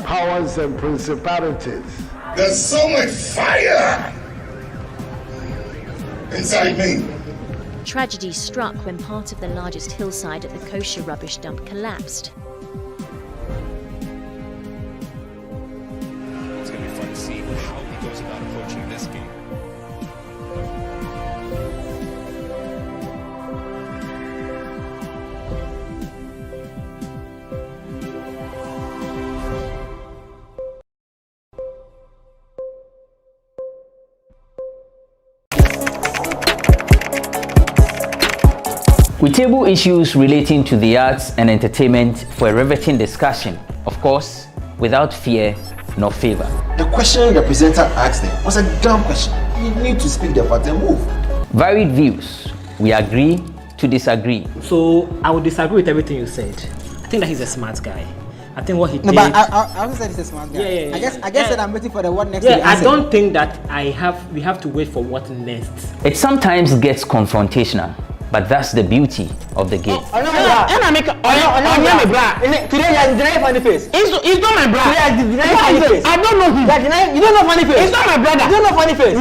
powers and principalities. There's so much fire inside me. Tragedy struck when part of the largest hillside at the kosher rubbish dump collapsed. It's going to be fun to see how he goes about approaching this game. We table issues relating to the arts and entertainment for a riveting discussion, of course, without fear nor favor. The question the presenter asked them was a dumb question. You need to speak the part and move. Varied views. We agree to disagree. So I would disagree with everything you said. I think that he's a smart guy. I think what he did. No, but I also said he's a smart guy. Yeah. I guess that I'm waiting for the what next. Yeah, I don't think that we have to wait for what next. It sometimes gets confrontational, but that's the beauty of the game. Today you are denying funny face. It's not my brother. Today you are denying funny face. I don't know him. You don't know funny face. It's not my brother. You don't know funny face.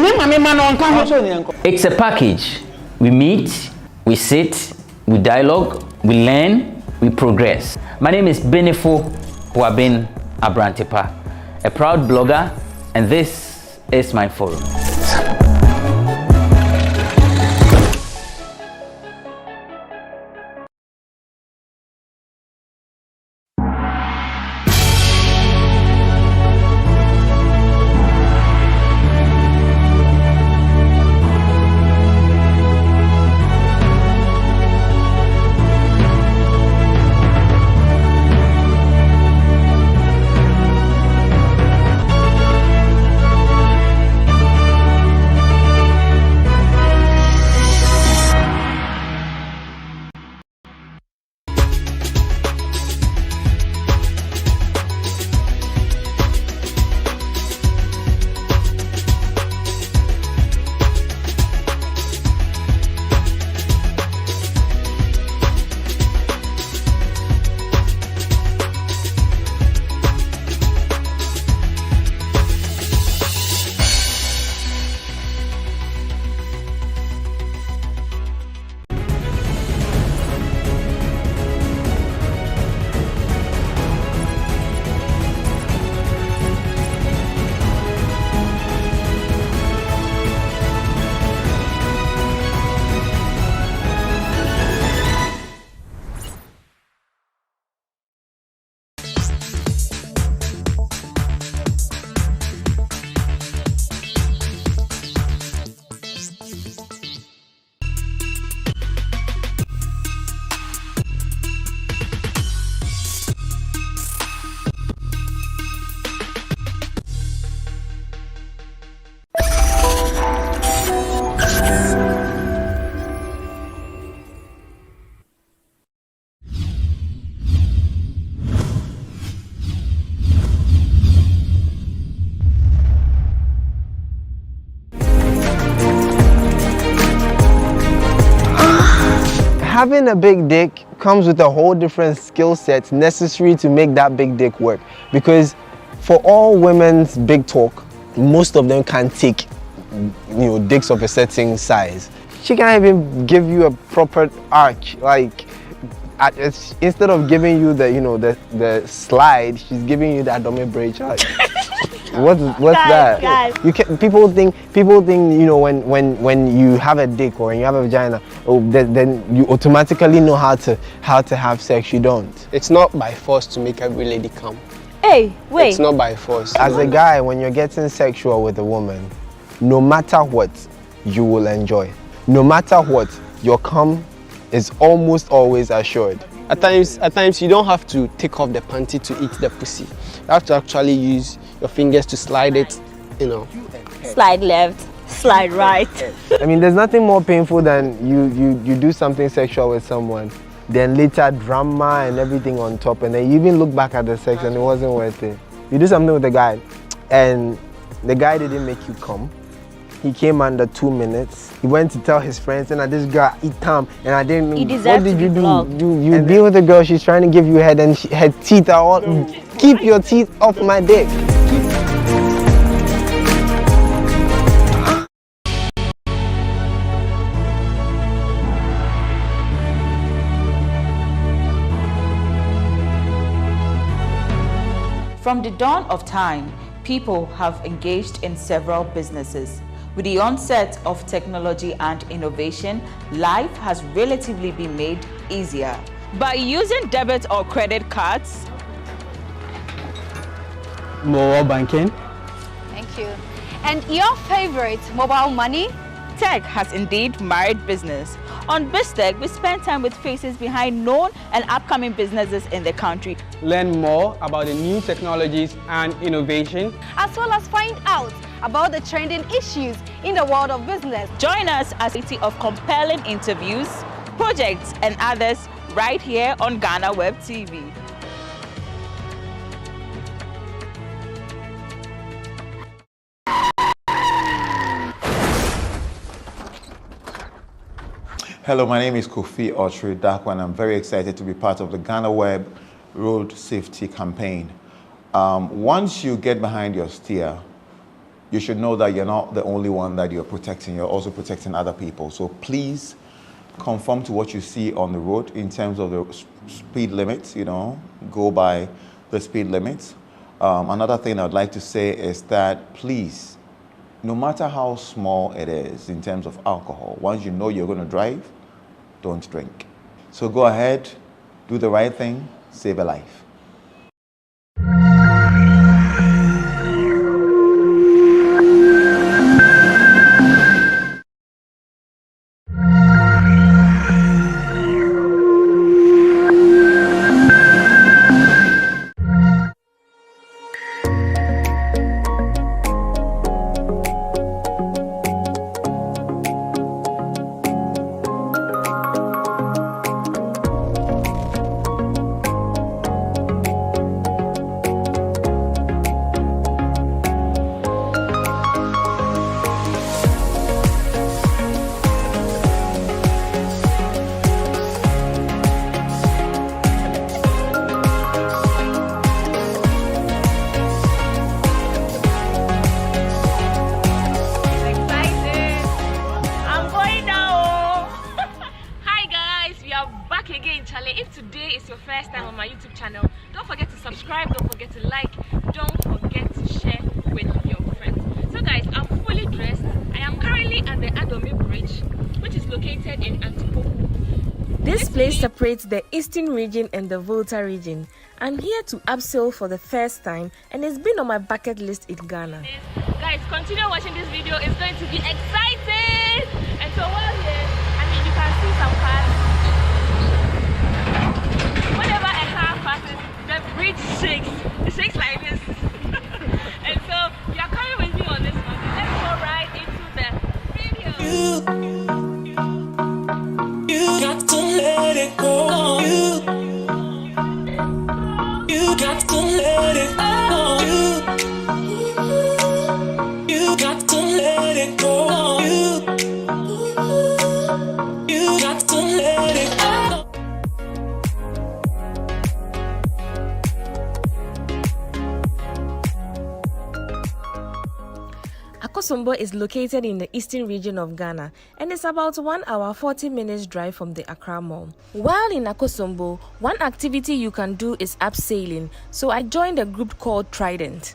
It's a package. We meet, we sit, we dialogue, we learn, we progress. My name is Benefo Huabin Abrantepa, a proud blogger, and this is my forum. Having a big dick comes with a whole different skill set necessary to make that big dick work. Because for all women's big talk, most of them can't take, dicks of a certain size. She can't even give you a proper arch. Like, instead of giving you the slide, she's giving you that dummy bridge. Like, what's that? Guys. People think when you have a dick or when you have a vagina, then you automatically know how to have sex. You don't. It's not by force to make every lady come. Hey, wait. It's not by force. As a guy, when you're getting sexual with a woman, no matter what, you will enjoy. No matter what, your cum is almost always assured. At times you don't have to take off the panty to eat the pussy. You have to actually use your fingers to slide it, Slide left, slide right. I mean, there's nothing more painful than you do something sexual with someone, then later drama and everything on top, and then you even look back at the sex and it wasn't worth it. You do something with the guy, and the guy didn't make you come. He came under 2 minutes. He went to tell his friends, and this girl eat time, and I didn't. He deserves what did to you be do? blocked. You be with a girl. She's trying to give you head, and her teeth are all. Keep your teeth off my dick. From the dawn of time, people have engaged in several businesses. With the onset of technology and innovation, life has relatively been made easier. By using debit or credit cards, Mobile banking. Thank you. And your favorite, mobile money? tech has indeed married business. On BizTech, we spend time with faces behind known and upcoming businesses in the country. Learn more about the new technologies and innovation, as well as find out about the trending issues in the world of business. Join us as a city of compelling interviews, projects and others right here on GhanaWeb TV. Hello, my name is Kofi Otri Dakwa, and I'm very excited to be part of the GhanaWeb Road Safety Campaign. Once you get behind your steer, you should know that you're not the only one that you're protecting, you're also protecting other people. So please conform to what you see on the road in terms of the speed limits, go by the speed limits. Another thing I'd like to say is that please, no matter how small it is in terms of alcohol, once you know you're going to drive, don't drink. So go ahead, do the right thing, save a life. If today is your first time on my YouTube channel, don't forget to subscribe, don't forget to like, don't forget to share with your friends. So guys, I'm fully dressed. I am currently at the Adomi Bridge, which is located in Antipoku. This place separates the eastern region and the Volta region. I'm here to abseil for the first time and it's been on my bucket list in Ghana. Guys, continue watching this video, it's going to be exciting! And so while here, you can see some cars. Whenever a car passes, the bridge shakes. It shakes like this. And so, you are coming with me on this one. Let's go right into the video. You got to let it go. You got to let it go. You got to let it go. You got to let it go. Kizomba is located in the eastern region of Ghana and it's about 1 hour 40 minutes drive from the Accra Mall. While in Kizomba, one activity you can do is abseiling, so I joined a group called Trident.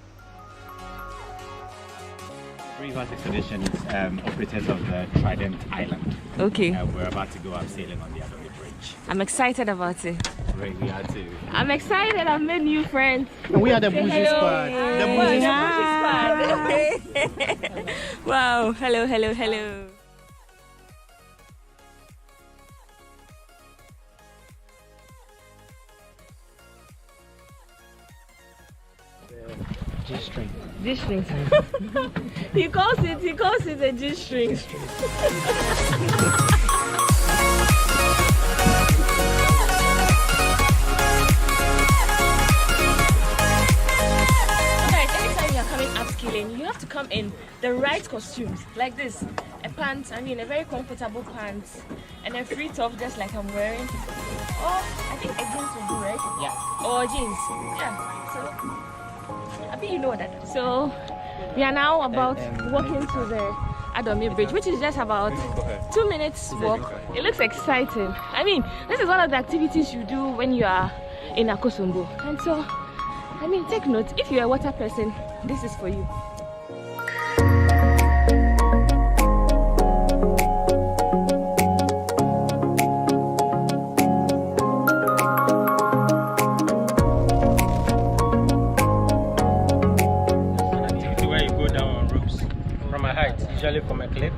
Rivers Expedition is operators of the Trident Island. Okay. We're about to go abseiling on the Adobe Bridge. I'm excited about it. Great, we are too. I'm excited, I've made new friends. And we are the Bougie Squad. The Bougie Squad. Wow, hello. G-string. G-string. he calls it a G-string. Upskilling, you have to come in the right costumes like this, a pants, I mean a very comfortable pants, and a free top just like I'm wearing. I think a jeans will do, right? Yeah. Or jeans. Yeah. So I think you know that. So we are now about walking to the Adomi Bridge, which is just about 2 minutes walk. It looks exciting. I mean, this is one of the activities you do when you are in Akosombo. And so, I mean, take note, if you're a water person, this is for you. Usually from a cliff,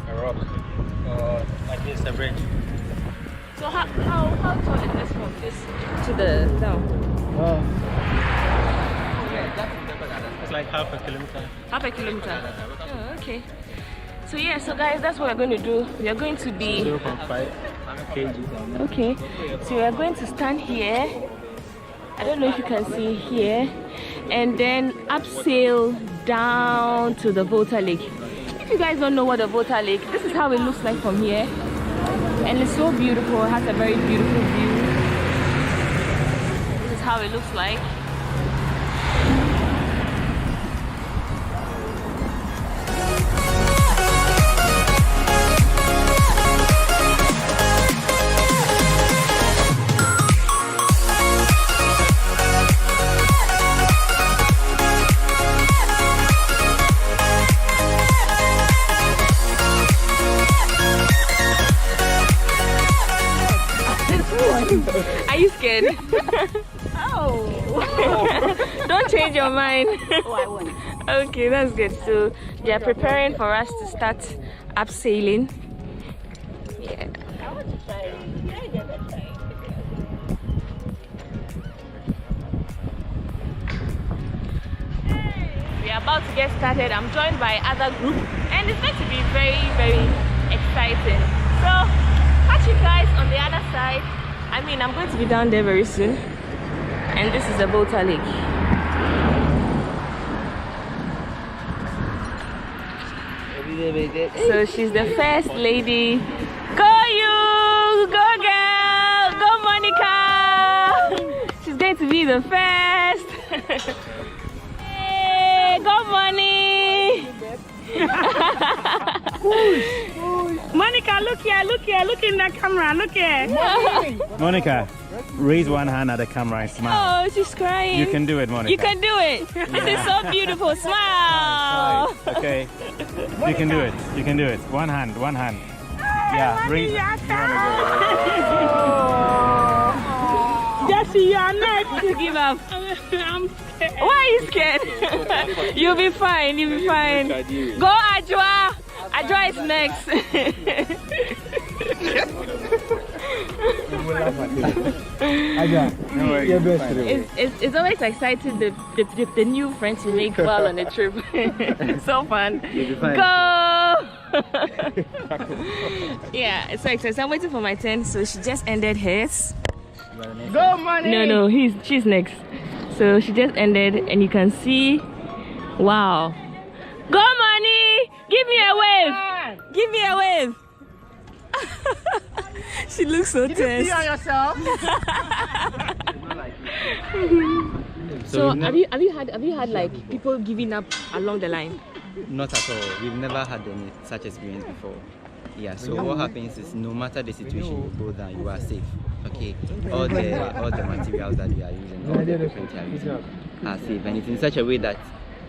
a rock, or against a bridge. So how tall is this from this to the down? It's like half a kilometer. Half a kilometer. Oh, okay. So yeah, so guys, that's what we're going to do. We are going to be 0.5 kg. Okay. So we are going to stand here. I don't know if you can see here, and then abseil down to the Volta Lake. If you guys don't know what the Volta Lake, this is how it looks like from here, and it's so beautiful. It has a very beautiful view. This is how it looks like. Are you scared? Oh. Don't change your mind. Oh, I won't. Okay, that's good. So they are preparing for us to start abseiling. Yeah. I want to try it. Can I get that try? We are about to get started. I'm joined by other group, and it's going to be very, very exciting. So catch you guys on the other side. I mean, I'm going to be down there very soon, and this is the Volta Lake. So she's the first lady. Go you! Go girl! Go Monica! She's going to be the first. Hey, go Money! Monica, look here, look here, look in the camera, look here. Monica, raise one hand at the camera and smile. Oh, she's crying. You can do it, Monica. You can do it. This is so beautiful. Smile. Okay. You can do it. You can do it. One hand, one hand. Yeah, raise. Jesse, you are next. To give up. I'm scared. Why are you scared? You'll be fine. You'll be fine. Go, Ajwa. Ajwa is next. It's always exciting the new friends you make while on a trip. So fun. Go! Yeah, it's so exciting. I'm waiting for my turn. So she just ended hers. Go Money! No, she's next. So she just ended, and you can see. Wow. Go Money! Give me a wave! Give me a wave! She looks so tense. Did you see on yourself? So have you had like people giving up along the line? Not at all. We've never had any such experience before. Yeah, so what happens is no matter the situation you go down, you are safe. Okay. All the materials that we are using, all the equipment we are using are safe. And it's in such a way that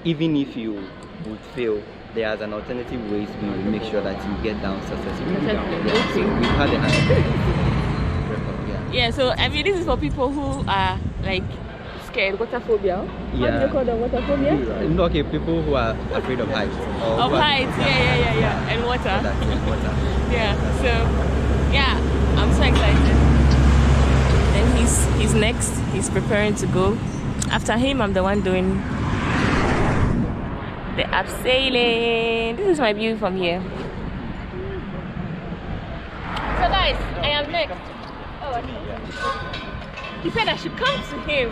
even if you would fail, there's an alternative ways we will make sure that you get down successfully. Yeah, so we've had a Yeah, so I mean this is for people who are like scared, water phobia. Yeah. How do you call them, water phobia? No, okay, people who are afraid of heights. Of heights, yeah. And water. Yeah, so yeah, I'm so excited. Then he's next, he's preparing to go. After him, I'm the one doing the abseiling. This is my view from here. So guys, I am next. Oh, he said I should come to him.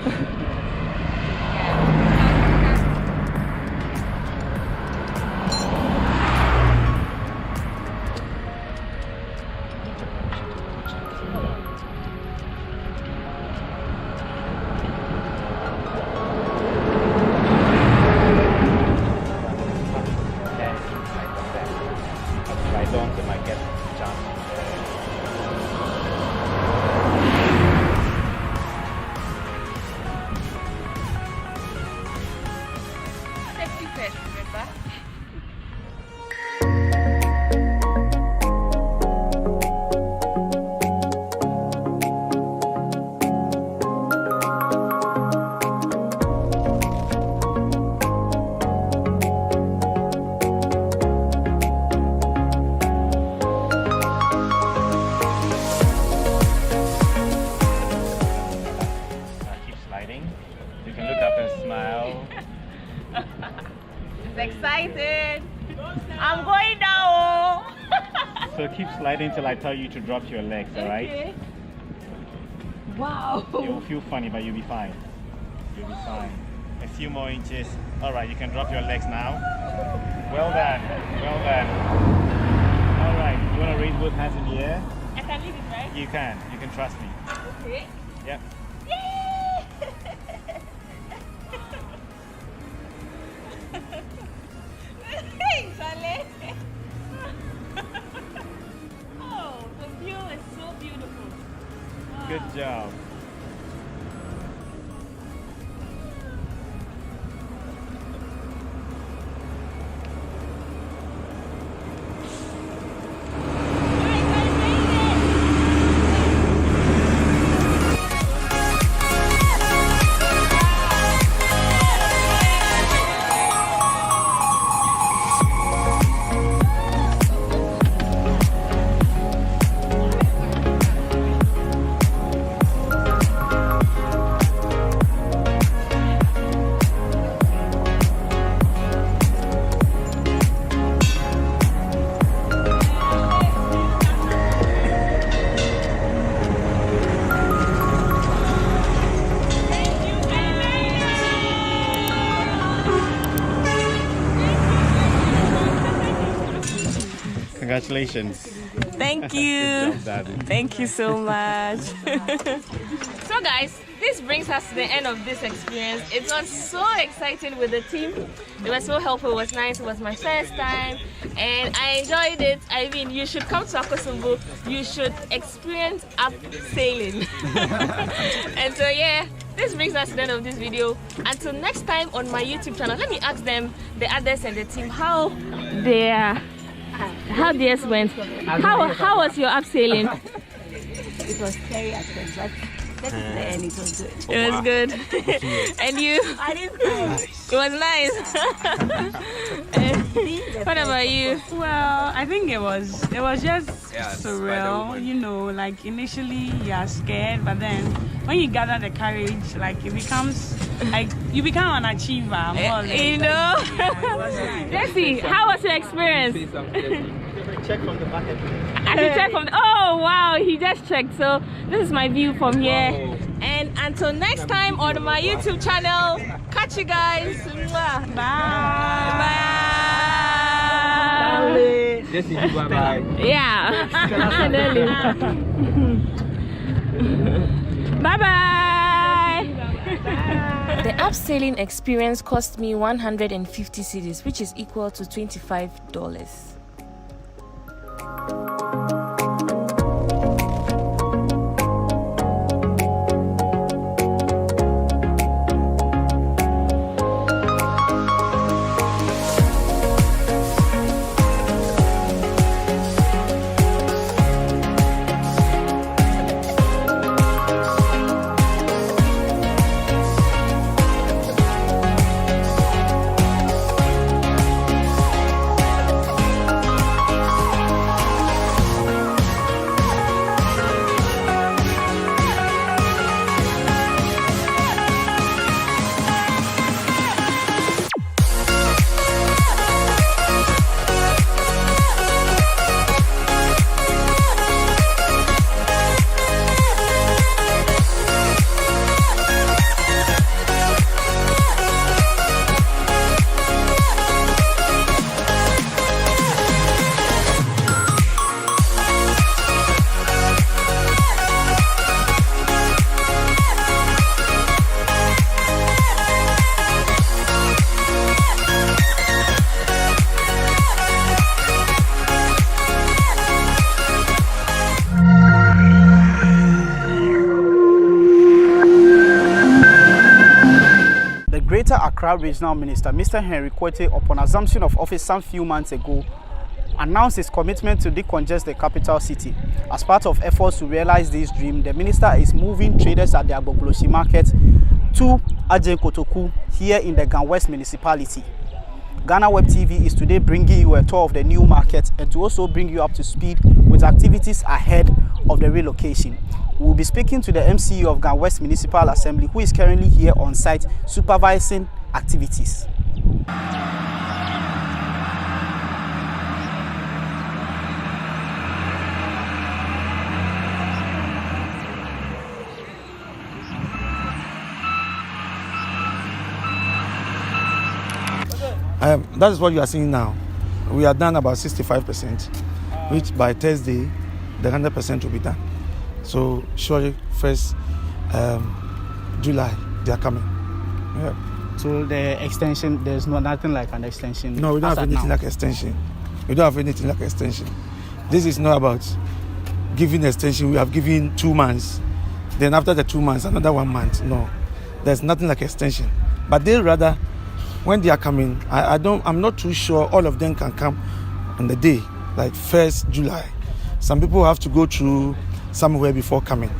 excited. I'm going down. So keep sliding till I tell you to drop your legs, alright? Okay. Wow. It will feel funny, but you'll be fine. You'll be fine. A few more inches. Alright, you can drop your legs now. Well done. Well done. Alright, you want to raise both hands in the air? I can leave it, right? You can trust me. Okay. Yep. Yay! Hey, Sule. Oh, the view is so beautiful. Wow. Good job. Congratulations. Thank you. Good job, Daddy. Thank you so much. So guys, this brings us to the end of this experience. It was so exciting with the team. They were so helpful. It was nice. It was my first time and I enjoyed it. I mean, you should come to Akosombo. You should experience abseiling. And so yeah, this brings us to the end of this video. Until next time on my YouTube channel, let me ask them, the others and the team, how theirs went. How was your abseiling? It was scary at first, but that is the end. It was good. It was good. And you? I didn't cry. It was nice. What about you? Well, I think it was just surreal. You know, like initially you are scared, but then when you gather the courage, like it becomes like you become an achiever. More or less. You know. Let's see. How was your experience? Check from the back. I should check from. Oh wow, he just checked. So this is my view from here. And until next time on my YouTube channel, catch you guys. Bye. Bye. Bye. Yeah. Bye bye. The abseiling experience cost me 150 cedis, which is equal to $25. Greater Accra Regional Minister, Mr. Henry Kwete, upon assumption of office some few months ago, announced his commitment to decongest the capital city. As part of efforts to realize this dream, the minister is moving traders at the Agboglosi market to Ajen Kotoku here in the GhanaWest municipality. GhanaWeb TV is today bringing you a tour of the new market and to also bring you up to speed with activities ahead of the relocation. We will be speaking to the MCU of GhanaWest Municipal Assembly, who is currently here on site supervising activities. That is what you are seeing now. We are done about 65%, which by Thursday, the 100% will be done. So surely 1st July, they are coming. Yeah. So the extension, there's nothing like an extension? No, we don't have anything like extension. We don't have anything like extension. This is not about giving extension. We have given 2 months. Then after the 2 months, another 1 month. No, there's nothing like extension. But they rather, when they are coming, I'm not too sure all of them can come on the day, like 1st July. Some people have to go through somewhere before coming.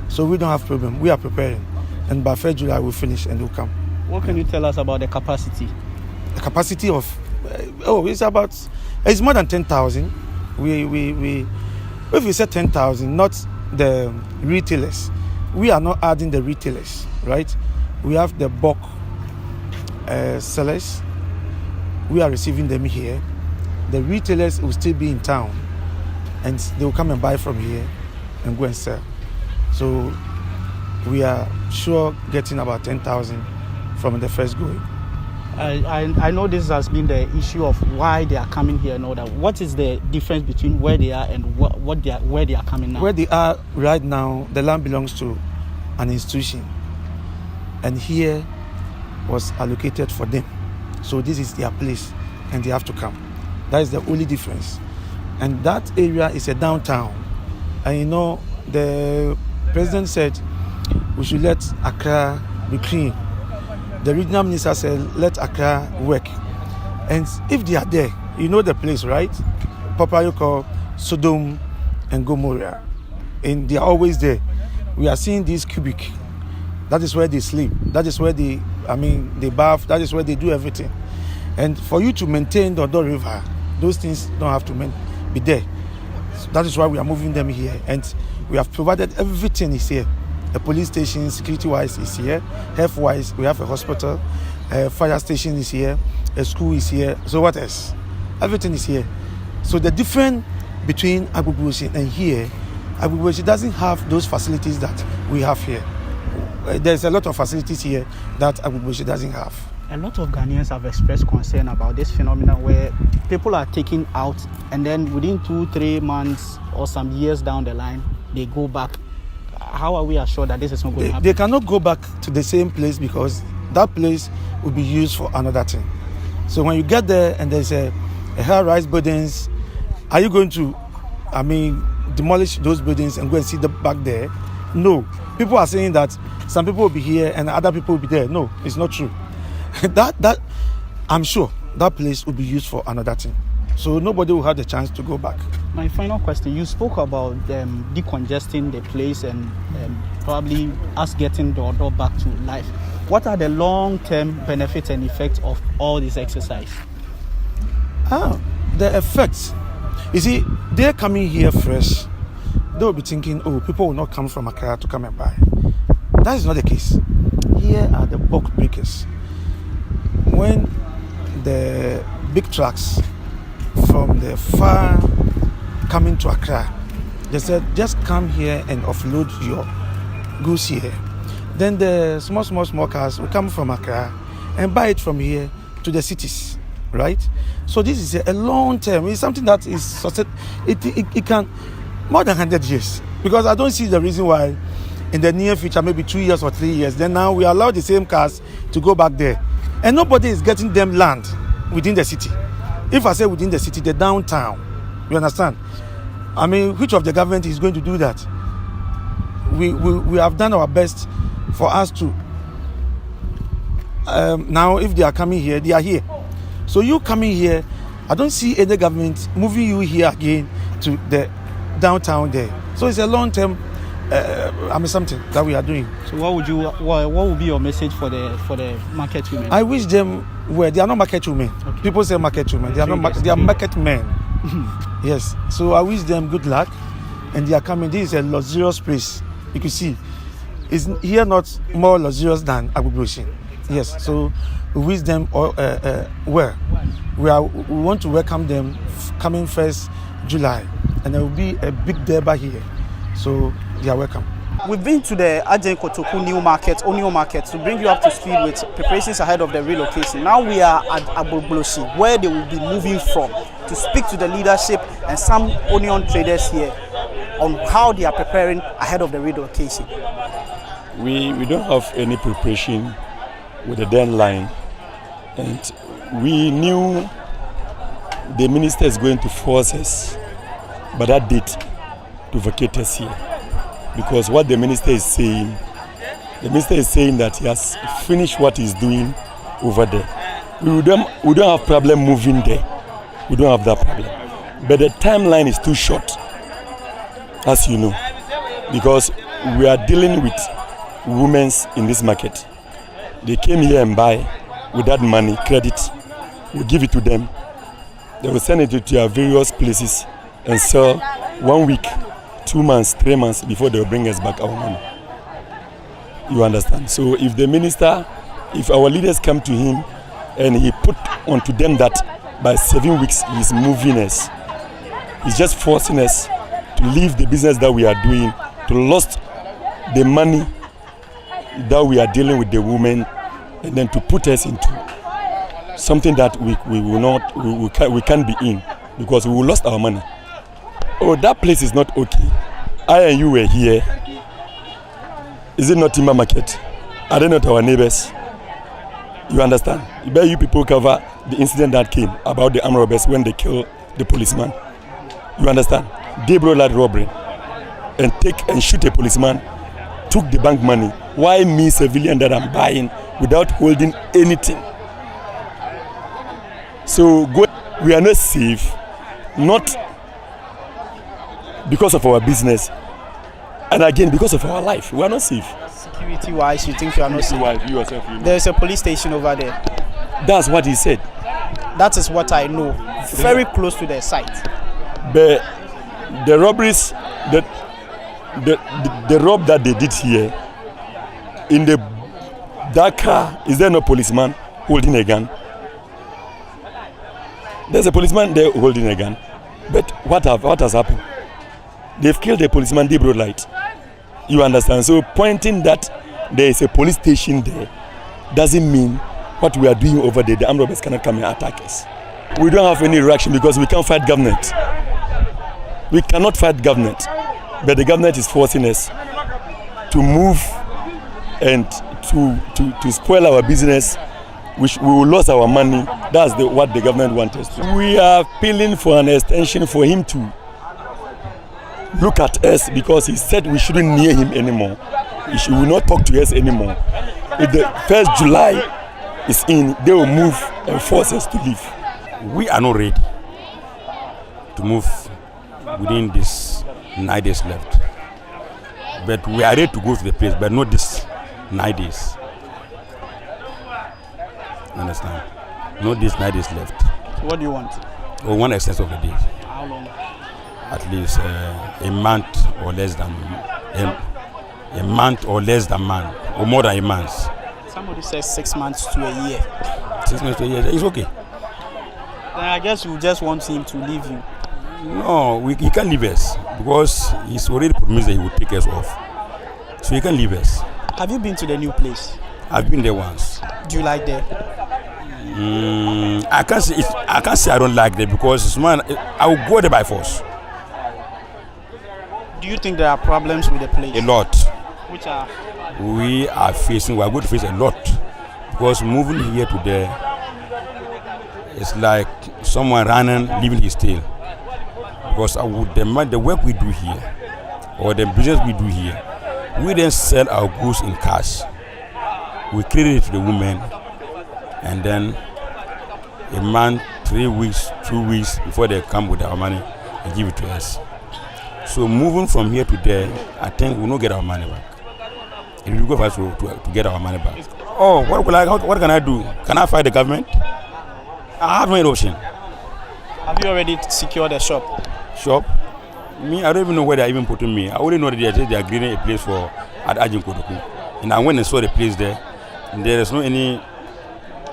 So we don't have problem. We are preparing. And by 1st July, we'll finish and we'll come. What can you tell us about the capacity? The capacity of, it's more than 10,000. If we say 10,000, not the retailers. We are not adding the retailers, right? We have the bulk sellers. We are receiving them here. The retailers will still be in town and they will come and buy from here and go and sell. So we are sure getting about 10,000 from the first going. I know this has been the issue of why they are coming here and all that. What is the difference between where they are and where they are coming now? Where they are right now, the land belongs to an institution. And here was allocated for them. So this is their place and they have to come. That is the only difference. And that area is a downtown. And you know, the president said we should let Accra be clean. The regional minister said, let Accra work. And if they are there, you know the place, right? Popularly called Sodom and Gomorrah. And they are always there. We are seeing this cubic. That is where they sleep. That is where they bath. That is where they do everything. And for you to maintain the Odo River, those things don't have to be there. So that is why we are moving them here. And we have provided everything is here. The police station, security-wise, is here. Health-wise, we have a hospital. A fire station is here. A school is here. So what else? Everything is here. So the difference between Agbogbloshie and here, Agbogbloshie doesn't have those facilities that we have here. There's a lot of facilities here that Agbogbloshie doesn't have. A lot of Ghanaians have expressed concern about this phenomenon where people are taken out and then within 2-3 months or some years down the line, they go back. How are we assured that this is not going to happen? They cannot go back to the same place because that place will be used for another thing. So when you get there and there's a high-rise buildings, are you going to, demolish those buildings and go and see them back there? No. People are saying that some people will be here and other people will be there. No, it's not true. that I'm sure that place will be used for another thing. So nobody will have the chance to go back. My final question, you spoke about decongesting the place and probably us getting the Odo back to life. What are the long-term benefits and effects of all this exercise? The effects. You see, they're coming here fresh. They will be thinking, oh, people will not come from Accra to come and buy. That is not the case. Here are the bulk breakers. When the big trucks from the far coming to Accra, they said, just come here and offload your goods here. Then the small cars will come from Accra and buy it from here to the cities, right? So this is a long term. It's something that is, it can, more than 100 years. Because I don't see the reason why in the near future, maybe 2 years or 3 years, then now we allow the same cars to go back there. And nobody is getting them land within the city. If I say within the city, the downtown, you understand? Which of the government is going to do that? We have done our best for us to, now if they are coming here, they are here. So you coming here, I don't see any government moving you here again to the downtown there. So it's a long-term, something that we are doing. So what would be your message for the market women? I wish them well. They are not market women. Okay. People say market women. They are not. They are market men. Yes. So I wish them good luck, and they are coming. This is a luxurious place. You can see, is here not more luxurious than Agbogbloshie? Yes. So we wish them well. We want to welcome them coming 1st July, and there will be a big derby here. So they are welcome. We've been to the Ajen Kotoku New Market, Onion Market, to bring you up to speed with preparations ahead of the relocation. Now we are at Agbogbosi, where they will be moving from, to speak to the leadership and some onion traders here on how they are preparing ahead of the relocation. We don't have any preparation with the deadline, and we knew the minister is going to force us by that date to vacate us here. Because what the minister is saying that he has finished what he's doing over there. We don't have problem moving there. We don't have that problem. But the timeline is too short, as you know, because we are dealing with women in this market. They came here and buy with that money, credit. We give it to them. They will send it to their various places and sell 1 week, 2 months, 3 months before they will bring us back our money. You understand? So if the minister, if our leaders come to him and he put onto them that by 7 weeks he is moving us, he's just forcing us to leave the business that we are doing, to lose the money that we are dealing with the women, and then to put us into something that we can't be in, because we will lose our money. Oh, that place is not okay. I and you were here. Is it not Timber Market? Are they not our neighbors? You understand? You people cover the incident that came about the armed robbers when they killed the policeman. You understand? They brought that robbery and take and shoot a policeman, took the bank money. Why me, civilian, that I'm buying without holding anything? So we are not safe, not because of our business, and again because of our life. We are not safe. Security-wise, you think you are not safe? You yourself, you know. There's a police station over there. That's what he said. That is what I know. Very close to the site. But the robberies, the rob that they did here, in that car, is there no policeman holding a gun? There's a policeman there holding a gun. But what has happened? They've killed a policeman, they brought light. You understand? So pointing that there is a police station there doesn't mean what we are doing over there, the armed robbers cannot come and attack us. We don't have any reaction because we can't fight government. We cannot fight government. But the government is forcing us to move and to spoil our business, which we will lose our money. That's what the government wants us to do. We are appealing for an extension for him to look at us, because he said we shouldn't near him anymore. He will not talk to us anymore. If the 1st July is in, they will move and force us to leave. We are not ready to move within this 9 days left. But we are ready to go to the place, but not this 9 days. You understand? Not this 9 days left. So what do you want? We want excess of the days. How long? At least a month or less than a month or less than a month, or more than a month. Somebody says 6 months to a year. 6 months to a year, it's okay. Then I guess you just want him to leave you. No, he can't leave us because he's already promised that he will take us off. So he can't leave us. Have you been to the new place? I've been there once. Do you like there? I can't say I don't like there because I will go there by force. Do you think there are problems with the place? A lot. Which are? We are going to face a lot because moving here to there is like someone running, leaving his tail. Because the work we do here, or the business we do here, we then sell our goods in cash. We credit it to the women, and then a month, 3 weeks, 2 weeks before they come with our money and give it to us. So moving from here to there, I think we'll not get our money back. It will go for us to get our money back. Oh, what can I do? Can I fight the government? I have no option. Have you already secured a shop? Shop? Me, I don't even know where they're even putting me. I only know that they are creating a place for at Ajen Kotoku. And I went and saw the place there. And there is no any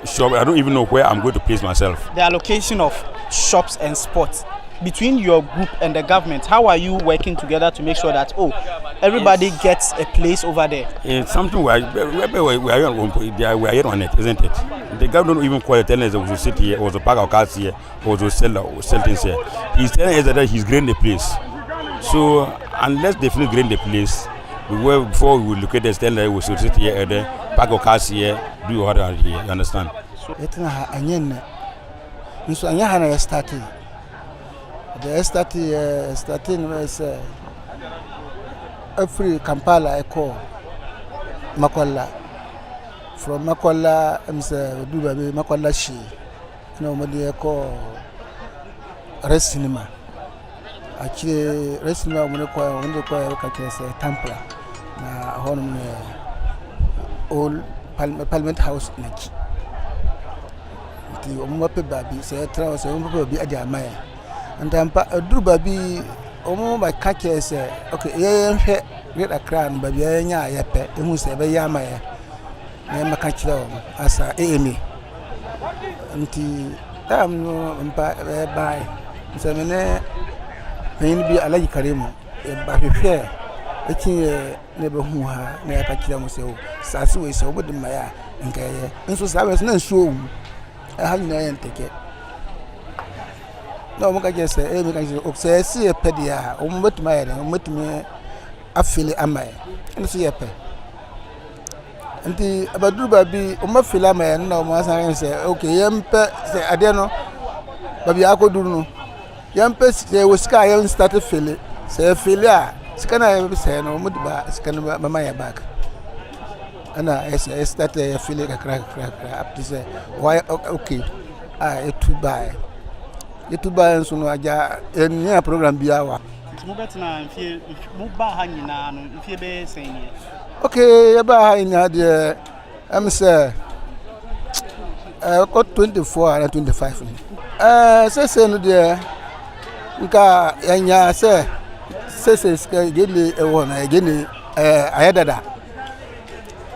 shop. I don't even know where I'm going to place myself. The allocation of shops and spots between your group and the government, how are you working together to make sure that everybody gets a place over there? It's something we are here on it, isn't it? The government don't even call it, telling us that we should sit here, or to park our cars here, or to sell things here. He's telling us that he's grading the place. So unless they finish grading the place, before we look at this, tell that we should sit here or there, park our cars here, do what here. You understand? So I started. The starting was every Kampala I call Makwala. From Makwala, I'm Dubabe Makwala Shi. No, I call Rest Cinema. Actually, Rest Cinema when they call Templar. Now, old Parliament House. The Omope Baby said, "Travis, Omope be at the Amaya." And then, do Baby, Omo by Kaki said, "Okay, yeah, get a crown, but yeah, yepe, you must have a Yamaya. I am a catcher as a Amy. Until I'm no by Samene, may be a lady Karimo, but fair. I think never who her near Kachia so Sasu is over the Maya and Gaya, and so I was not sure. I have no take it. No, I just say, see a pedia, or what my a filly am I, and see a pet. And the about Dubabi, Omafila, no more say, okay, Yampe, say, I don't know, but I could do no. Yampes, there was sky and started filly, say a filia, scanner, say no, Mudba, scanner, my back. And I started feeling a crack up to say, why, okay, I to buy. It to buy and soon I in your program be our. Okay, about in the I'm sir, I got 24 and 25. Say, no, dear, and ya, sir, says, give me a one again. I had that.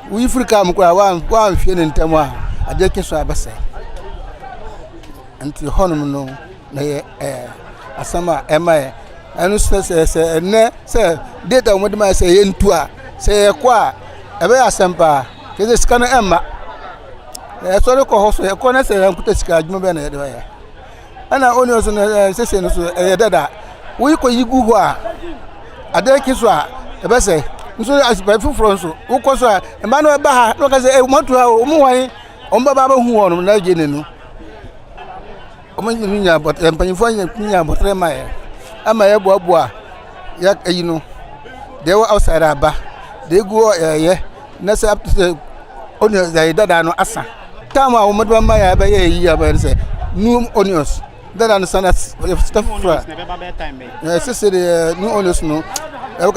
We free come one feeling Tamwa, a deck is Abase. Until Honum a summer, am I? And say, ne, sir, data what I say in Tua, say a qua, a bear sampa, is a scanner Emma. I saw the course, a corner say, and put a scar, Mobile. And I only was a session, a dada. We could you go a deck is a base. So as by full front, who was a Emmanuel Baha, look as a want to have Umuai, Ombaba who won Nagin. Omania, but I'm paying for you, but Remaya. Am I a boa? Yak, you know, they were outside Abba. They go, Nessa up to the onions, they don't know Asa. Tama, Madame Maya, by a year, but say, new onions. That understand that's stuff for new onions, no.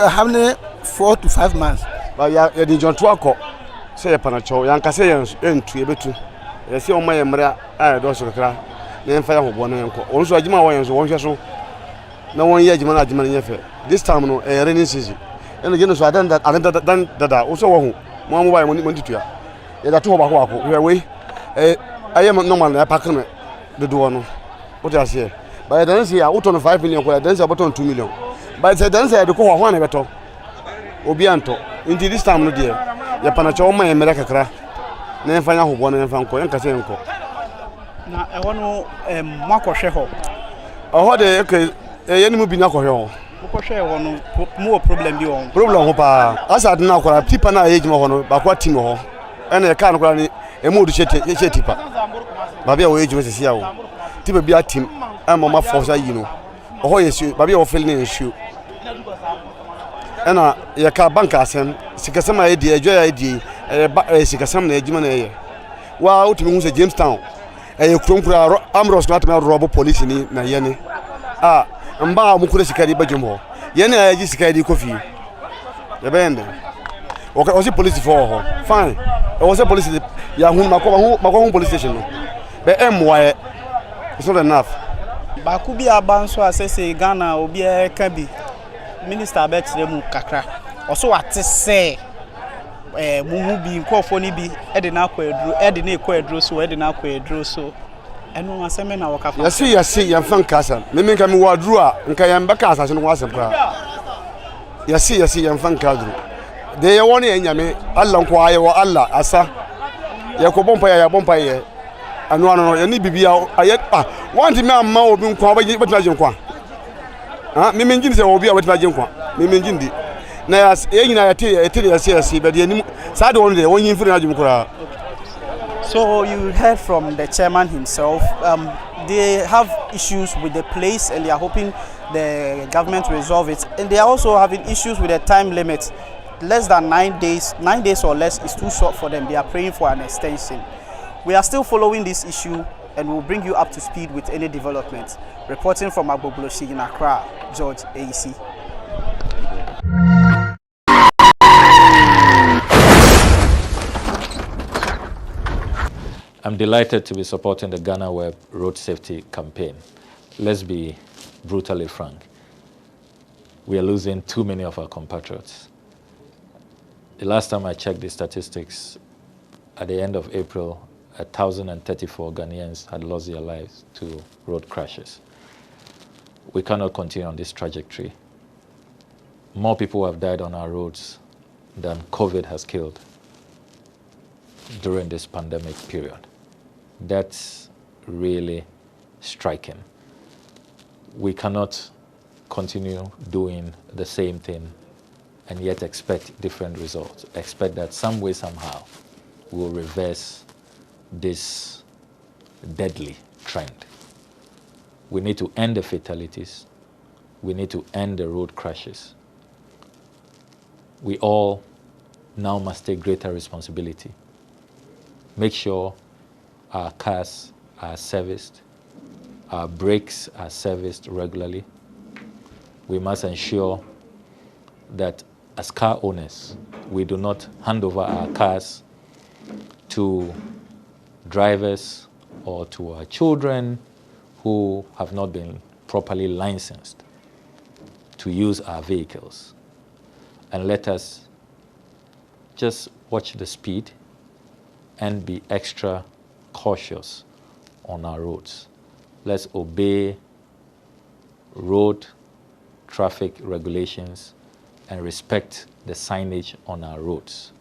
How many 4 to 5 months? But ya di John Twako say panacho yanka say entu ebetu e say o maye mra a do so kra na en fa ya hobo na enko on so agima wo yenso won hwe so na won ye agima na agima na yefe this time no e rainy season en je no so adan dada o so wo hu mo buy mo titua e da to ba ko akọ we ayem normal na pack na do no o ja say by then say ya 5 million ko then say about 2 million by then say de ko ho na beto Obianto, into this time, no dear. Yapanacho, my America cra. Never find out one and Fanco and Casenco. Now, I want to Marco Sheho. Oh, okay, a enemy be not Marco Sheho, more problem beyond. Problem, Hopa. As I now call a tip and I age more, but what Timo, and a can't run a mood tipa. Babia age was a seal. Tip be a team, I'm on my force, you know. Oh, yes, you, Babia feeling issue. Ana ya ka banka asem sikasema edi ejo edi sikasema na ejima na ye wa utimi hu se Jamestown kronkura amros na atema robo police ni na ye ni mba mukure sikadi bajumho ye na aji sikadi kofi ya bende o si police for ho fine o se police ya hu mako police station no be emwa it's not enough ba ku bi abanso asese Ghana obi e ka bi Minister Betlem kakra also ate say muhu bi nkofo ni bi e de na akwa edru so e de na akwa edru so ɛno asɛm na wɔka fa yɛse yɛmfa nkasa meme nka me waduru a nka yɛmbɛka asase no ho asɛm koraa yɛse yɛmfa nkaduru de yɛwɔ ne yɛnyame Allah nko ayɛwɔ Allah asa yɛkɔbɔ mpa yɛbɔ mpa yɛ ano no yɛne bibia ayɛ wanti me amma obi nkwa bɛtena gye nkwa meme ngini sɛ obi a bɛtena gye nkwa meme ngini di na yɛnyina yɛte yɛse bɛde anim saa de wɔn de wɔnyi mfiri na gye nkora. So you heard from the chairman himself. They have issues with the place and they are hoping the government will resolve it. And they are also having issues with the time limit. Less than 9 days. 9 days or less is too short for them. They are praying for an extension. We are still following this issue and we'll bring you up to speed with any developments. Reporting from Agbogloshi in Accra, George AEC. I'm delighted to be supporting the GhanaWeb road safety campaign. Let's be brutally frank. We are losing too many of our compatriots. The last time I checked the statistics, at the end of April, 1,034 Ghanaians had lost their lives to road crashes. We cannot continue on this trajectory. More people have died on our roads than COVID has killed during this pandemic period. That's really striking. We cannot continue doing the same thing and yet expect different results. Expect that some way, somehow, we'll reverse this deadly trend. We need to end the fatalities. We need to end the road crashes. We all now must take greater responsibility. Make sure our cars are serviced, our brakes are serviced regularly. We must ensure that as car owners, we do not hand over our cars to drivers or to our children who have not been properly licensed to use our vehicles. And let us just watch the speed and be extra cautious on our roads. Let's obey road traffic regulations and respect the signage on our roads.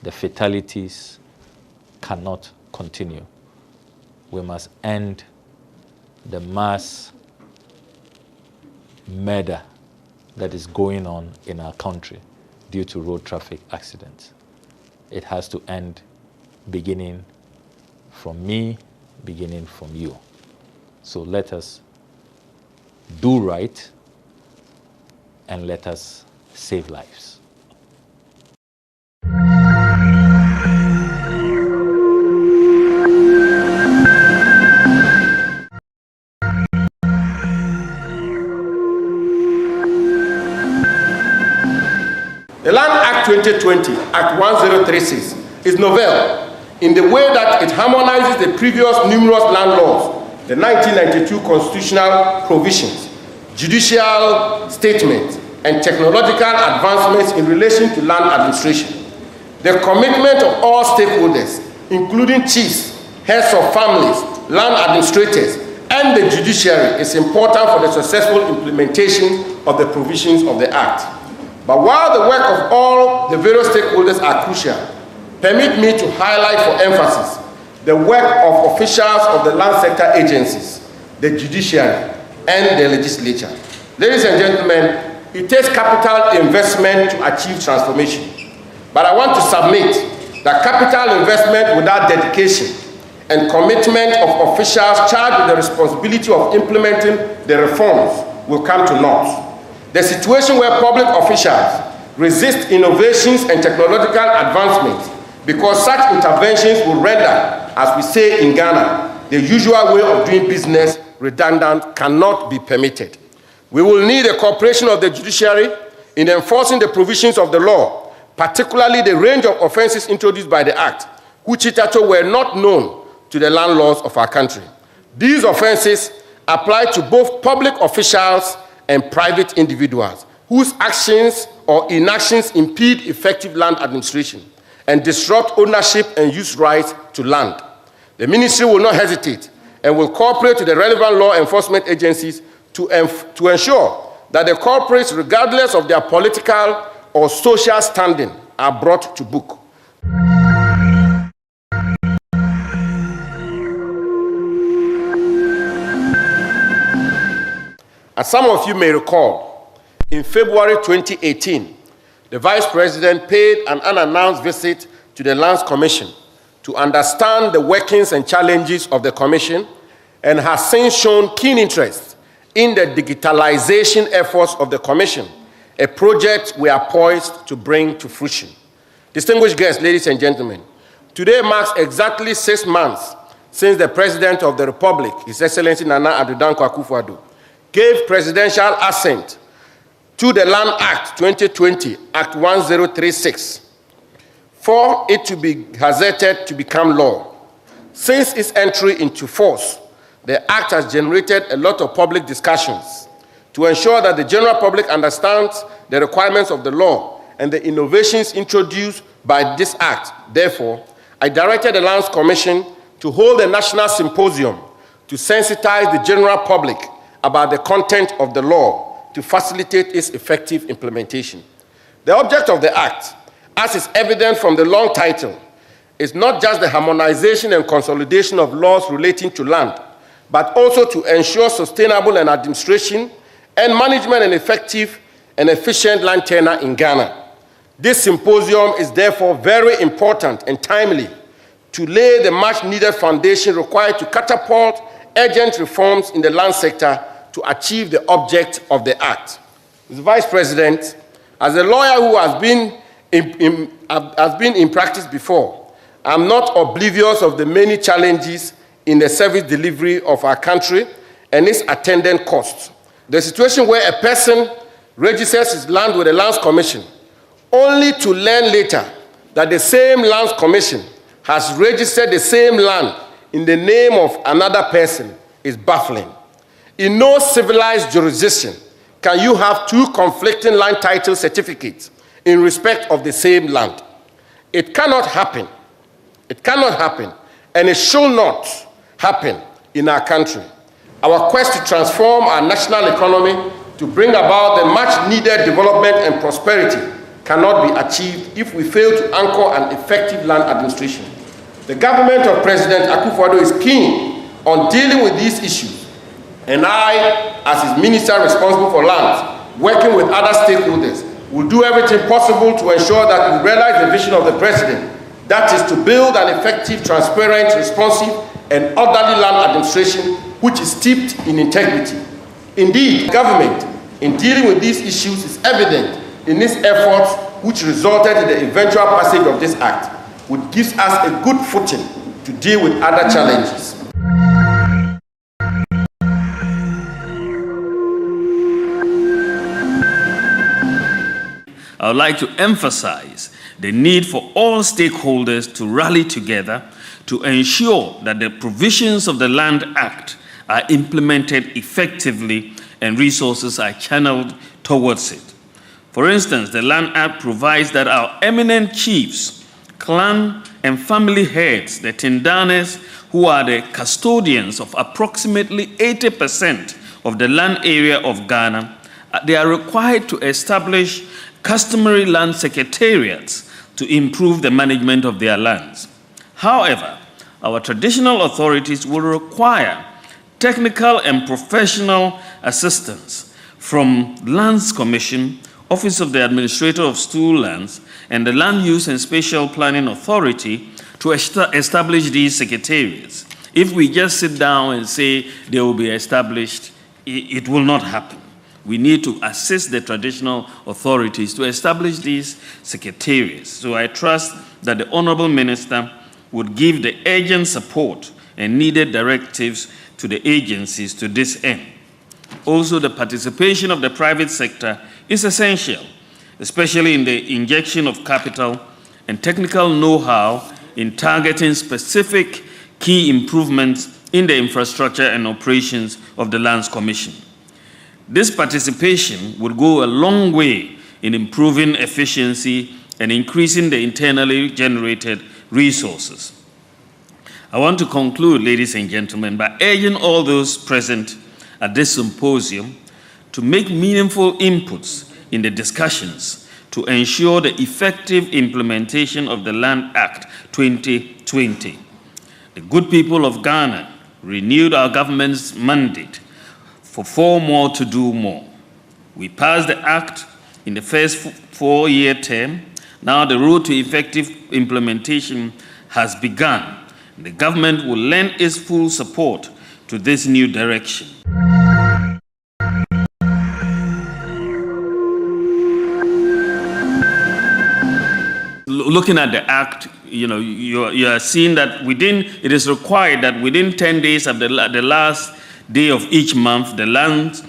The fatalities cannot continue. We must end the mass murder that is going on in our country due to road traffic accidents. It has to end, beginning from me, beginning from you. So let us do right and let us save lives. The Land Act 2020, Act 1036, is novel in the way that it harmonizes the previous numerous land laws, the 1992 constitutional provisions, judicial statements, and technological advancements in relation to land administration. The commitment of all stakeholders, including chiefs, heads of families, land administrators, and the judiciary, is important for the successful implementation of the provisions of the Act. But while the work of all the various stakeholders are crucial, permit me to highlight for emphasis the work of officials of the land sector agencies, the judiciary, and the legislature. Ladies and gentlemen, it takes capital investment to achieve transformation. But I want to submit that capital investment without dedication and commitment of officials charged with the responsibility of implementing the reforms will come to naught. The situation where public officials resist innovations and technological advancements because such interventions will render, as we say in Ghana, the usual way of doing business redundant cannot be permitted. We will need the cooperation of the judiciary in enforcing the provisions of the law, particularly the range of offenses introduced by the Act, which hitherto were not known to the land laws of our country. These offenses apply to both public officials and private individuals whose actions or inactions impede effective land administration and disrupt ownership and use rights to land. The ministry will not hesitate and will cooperate with the relevant law enforcement agencies to ensure that the culprits, regardless of their political or social standing, are brought to book. As some of you may recall, in February 2018, the Vice President paid an unannounced visit to the Lands Commission to understand the workings and challenges of the Commission, and has since shown keen interest in the digitalization efforts of the Commission, a project we are poised to bring to fruition. Distinguished guests, ladies and gentlemen, today marks exactly 6 months since the President of the Republic, His Excellency Nana Addo Dankwa Akufo-Addo, gave presidential assent to the Land Act 2020, Act 1036, for it to be gazetted to become law. Since its entry into force, the Act has generated a lot of public discussions to ensure that the general public understands the requirements of the law and the innovations introduced by this Act. Therefore, I directed the Lands Commission to hold a national symposium to sensitize the general public about the content of the law to facilitate its effective implementation. The object of the Act, as is evident from the long title, is not just the harmonization and consolidation of laws relating to land, but also to ensure sustainable administration and management and effective and efficient land tenure in Ghana. This symposium is therefore very important and timely to lay the much-needed foundation required to catapult urgent reforms in the land sector to achieve the object of the Act. Mr. Vice President, as a lawyer who has been in practice before, I'm not oblivious of the many challenges in the service delivery of our country and its attendant costs. The situation where a person registers his land with the Lands Commission only to learn later that the same Lands Commission has registered the same land in the name of another person is baffling. In no civilized jurisdiction can you have two conflicting land title certificates in respect of the same land. It cannot happen. It cannot happen, and it should not happen in our country. Our quest to transform our national economy to bring about the much-needed development and prosperity cannot be achieved if we fail to anchor an effective land administration. The government of President Akufo-Addo is keen on dealing with these issues, and I, as his minister responsible for lands, working with other stakeholders, will do everything possible to ensure that we realize the vision of the President, that is to build an effective, transparent, responsive, and orderly land administration which is steeped in integrity. Indeed, government, in dealing with these issues, is evident in its efforts which resulted in the eventual passage of this Act, which gives us a good footing to deal with other challenges. I would like to emphasize the need for all stakeholders to rally together to ensure that the provisions of the Land Act are implemented effectively and resources are channeled towards it. For instance, the Land Act provides that our eminent chiefs, clan and family heads, the Tindanes, who are the custodians of approximately 80% of the land area of Ghana, they are required to establish customary land secretariats to improve the management of their lands. However, our traditional authorities will require technical and professional assistance from Lands Commission, Office of the Administrator of Stool Lands, and the Land Use and Spatial Planning Authority to establish these secretariats. If we just sit down and say they will be established, it will not happen. We need to assist the traditional authorities to establish these secretariats. So I trust that the Honorable Minister would give the urgent support and needed directives to the agencies to this end. Also, the participation of the private sector is essential, especially in the injection of capital and technical know-how in targeting specific key improvements in the infrastructure and operations of the Lands Commission. This participation would go a long way in improving efficiency and increasing the internally generated resources. I want to conclude, ladies and gentlemen, by urging all those present at this symposium to make meaningful inputs in the discussions to ensure the effective implementation of the Land Act 2020. The good people of Ghana renewed our government's mandate for 4 more to do more. We passed the Act in the first 4-year term. Now the road to effective implementation has begun. The government will lend its full support to this new direction. Looking at the Act, you are seeing that it is required that within 10 days of the last day of each month, the land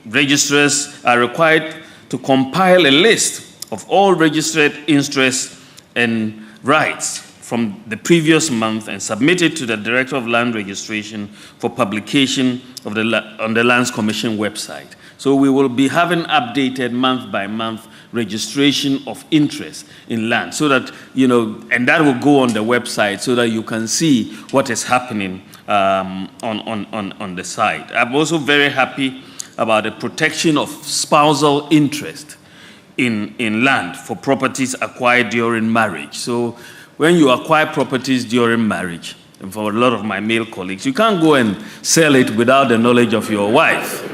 registrars are required to compile a list of all registered interests and rights from the previous month and submit it to the Director of Land Registration for publication on the Lands Commission website. So we will be having updated month-by-month registration of interest in land, so that, and that will go on the website so that you can see what is happening on the site. I'm also very happy about the protection of spousal interest in land for properties acquired during marriage. So when you acquire properties during marriage, and for a lot of my male colleagues, you can't go and sell it without the knowledge of your wife.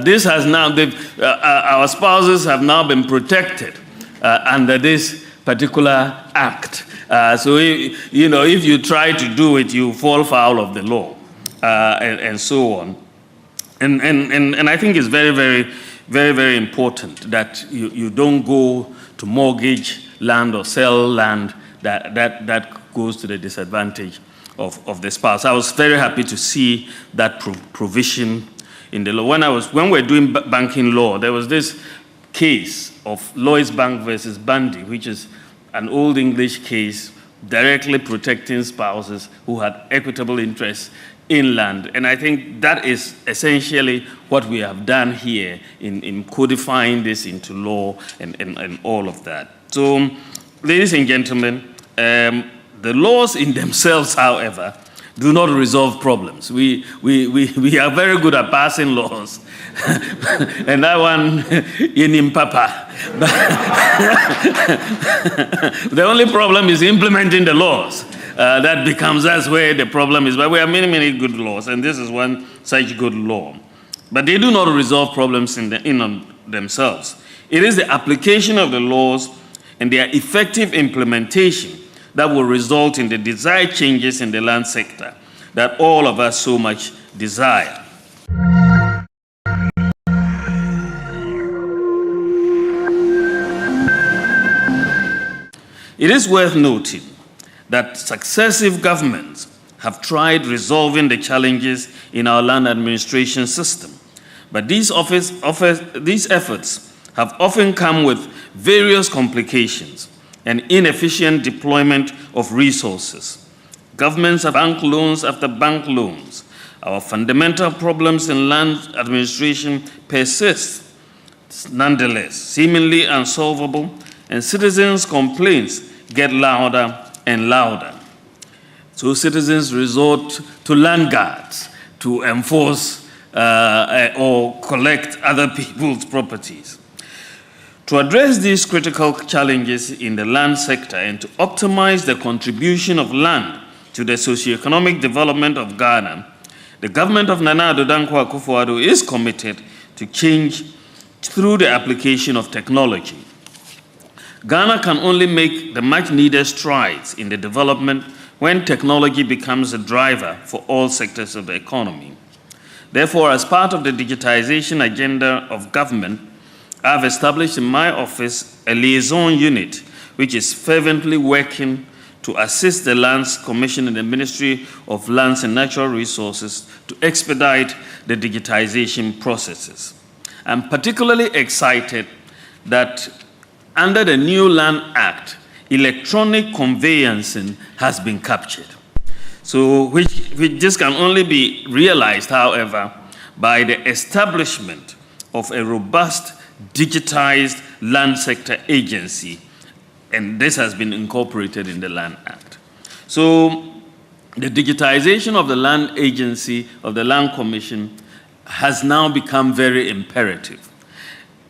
This has now, our spouses have now been protected under this particular act. So, if you try to do it, you fall foul of the law, and so on. And I think it's very, very, very, very important that you don't go to mortgage land or sell land that goes to the disadvantage of the spouse. I was very happy to see that provision in the law. When we're doing banking law, there was this case of Lloyds Bank versus Bundy, which is an old English case directly protecting spouses who had equitable interests in land. And I think that is essentially what we have done here in codifying this into law and all of that. So, ladies and gentlemen, the laws in themselves, however, do not resolve problems. We are very good at passing laws, and that one in Papa. The only problem is implementing the laws. That becomes, that's where the problem is. But we have many, many good laws, and this is one such good law. But they do not resolve problems in on themselves. It is the application of the laws and their effective implementation that will result in the desired changes in the land sector that all of us so much desire. It is worth noting that successive governments have tried resolving the challenges in our land administration system, but these efforts have often come with various complications and inefficient deployment of resources. Governments have bank loans after bank loans. Our fundamental problems in land administration persist, nonetheless, seemingly unsolvable, and citizens' complaints get louder and louder. So citizens resort to land guards to enforce or collect other people's properties. To address these critical challenges in the land sector and to optimize the contribution of land to the socioeconomic development of Ghana, the government of Nana Addo Dankwa Akufo-Addo is committed to change through the application of technology. Ghana can only make the much-needed strides in the development when technology becomes a driver for all sectors of the economy. Therefore, as part of the digitization agenda of government, I have established in my office a liaison unit which is fervently working to assist the Lands Commission and the Ministry of Lands and Natural Resources to expedite the digitization processes. I'm particularly excited that under the new Land Act, electronic conveyancing has been captured. So, which this can only be realized, however, by the establishment of a robust digitized land sector agency, and this has been incorporated in the Land Act. So the digitization of the land agency, of the land commission, has now become very imperative.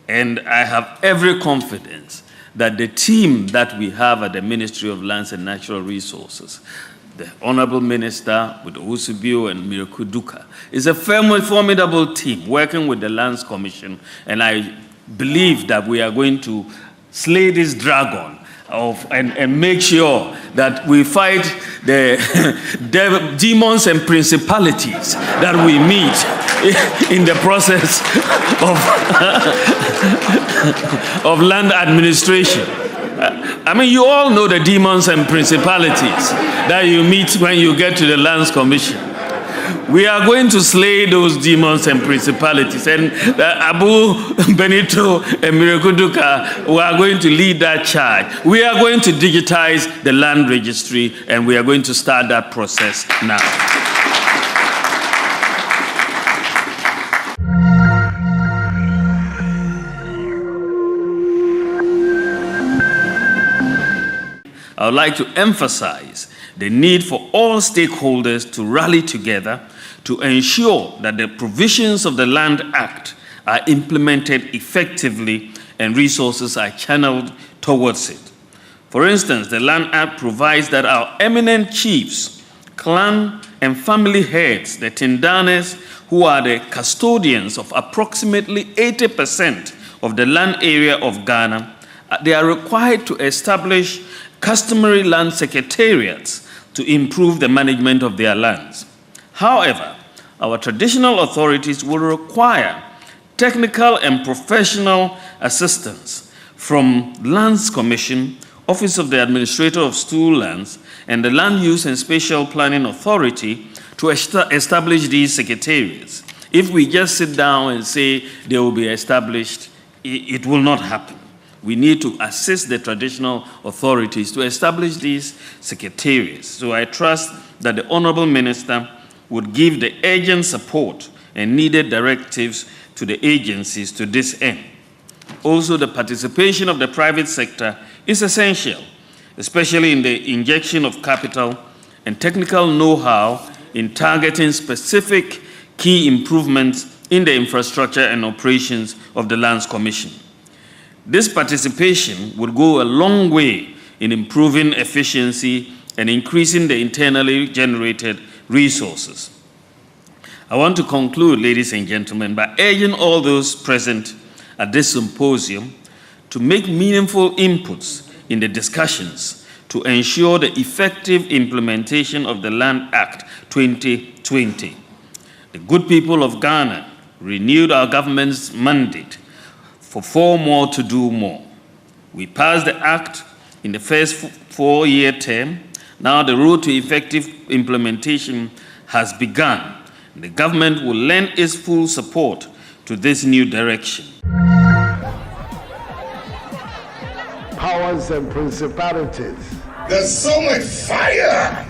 And I have every confidence that the team that we have at the Ministry of Lands and Natural Resources, the Honorable Minister with Usubio and Mirakuduka, is a formidable team working with the Lands Commission, and I believe that we are going to slay this dragon and make sure that we fight the demons and principalities that we meet in the process of land administration. I mean, you all know the demons and principalities that you meet when you get to the Lands Commission. We are going to slay those demons and principalities. And Abu Benito and Mirakuduka, we are going to lead that charge. We are going to digitize the land registry, and we are going to start that process now. I would like to emphasize the need for all stakeholders to rally together to ensure that the provisions of the Land Act are implemented effectively and resources are channeled towards it. For instance, the Land Act provides that our eminent chiefs, clan and family heads, the Tindanes, who are the custodians of approximately 80% of the land area of Ghana, they are required to establish customary land secretariats to improve the management of their lands. However, our traditional authorities will require technical and professional assistance from Lands Commission, Office of the Administrator of Stool Lands, and the Land Use and Spatial Planning Authority to establish these secretariats. If we just sit down and say they will be established, it will not happen. We need to assist the traditional authorities to establish these secretariats. So I trust that the Honorable Minister would give the urgent support and needed directives to the agencies to this end. Also, the participation of the private sector is essential, especially in the injection of capital and technical know-how in targeting specific key improvements in the infrastructure and operations of the Lands Commission. This participation would go a long way in improving efficiency and increasing the internally generated resources. I want to conclude, ladies and gentlemen, by urging all those present at this symposium to make meaningful inputs in the discussions to ensure the effective implementation of the Land Act 2020. The good people of Ghana renewed our government's mandate for 4 more to do more. We passed the Act in the first 4-year term. Now the road to effective implementation has begun. The government will lend its full support to this new direction. Powers and principalities. There's so much fire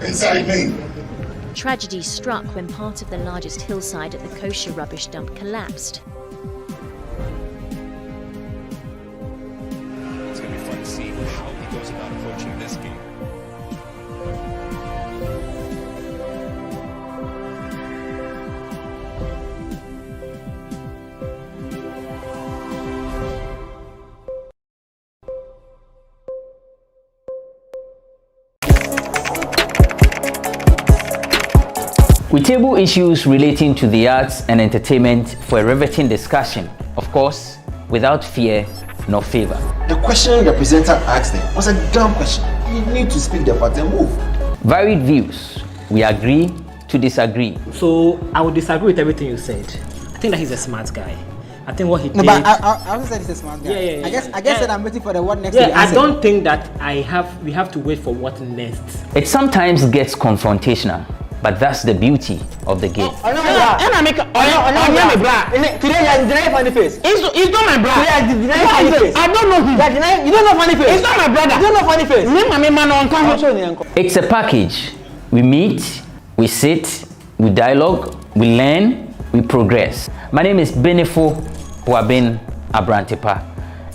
inside me. Tragedy struck when part of the largest hillside at the kosher rubbish dump collapsed. It's going to be fun to see how he goes about approaching this game. We table issues relating to the arts and entertainment for a riveting discussion, of course, without fear nor favor. The question the presenter asked them was a dumb question. You need to speak the part and move. Varied views. We agree to disagree. So I would disagree with everything you said. I think that he's a smart guy. I think what he did. No, but I also said he's a smart guy. Yeah. I guess that I'm waiting for the what next. Yeah, I don't think that we have to wait for what next. It sometimes gets confrontational, but that's the beauty of the game. Today you are denying funny face. It's not my brother. Today you are denying funny face. I don't know him. You don't know funny face. It's not my brother. You don't know funny face. It's a package. We meet, we sit, we dialogue, we learn, we progress. My name is Benefo Wabin Abrantepa,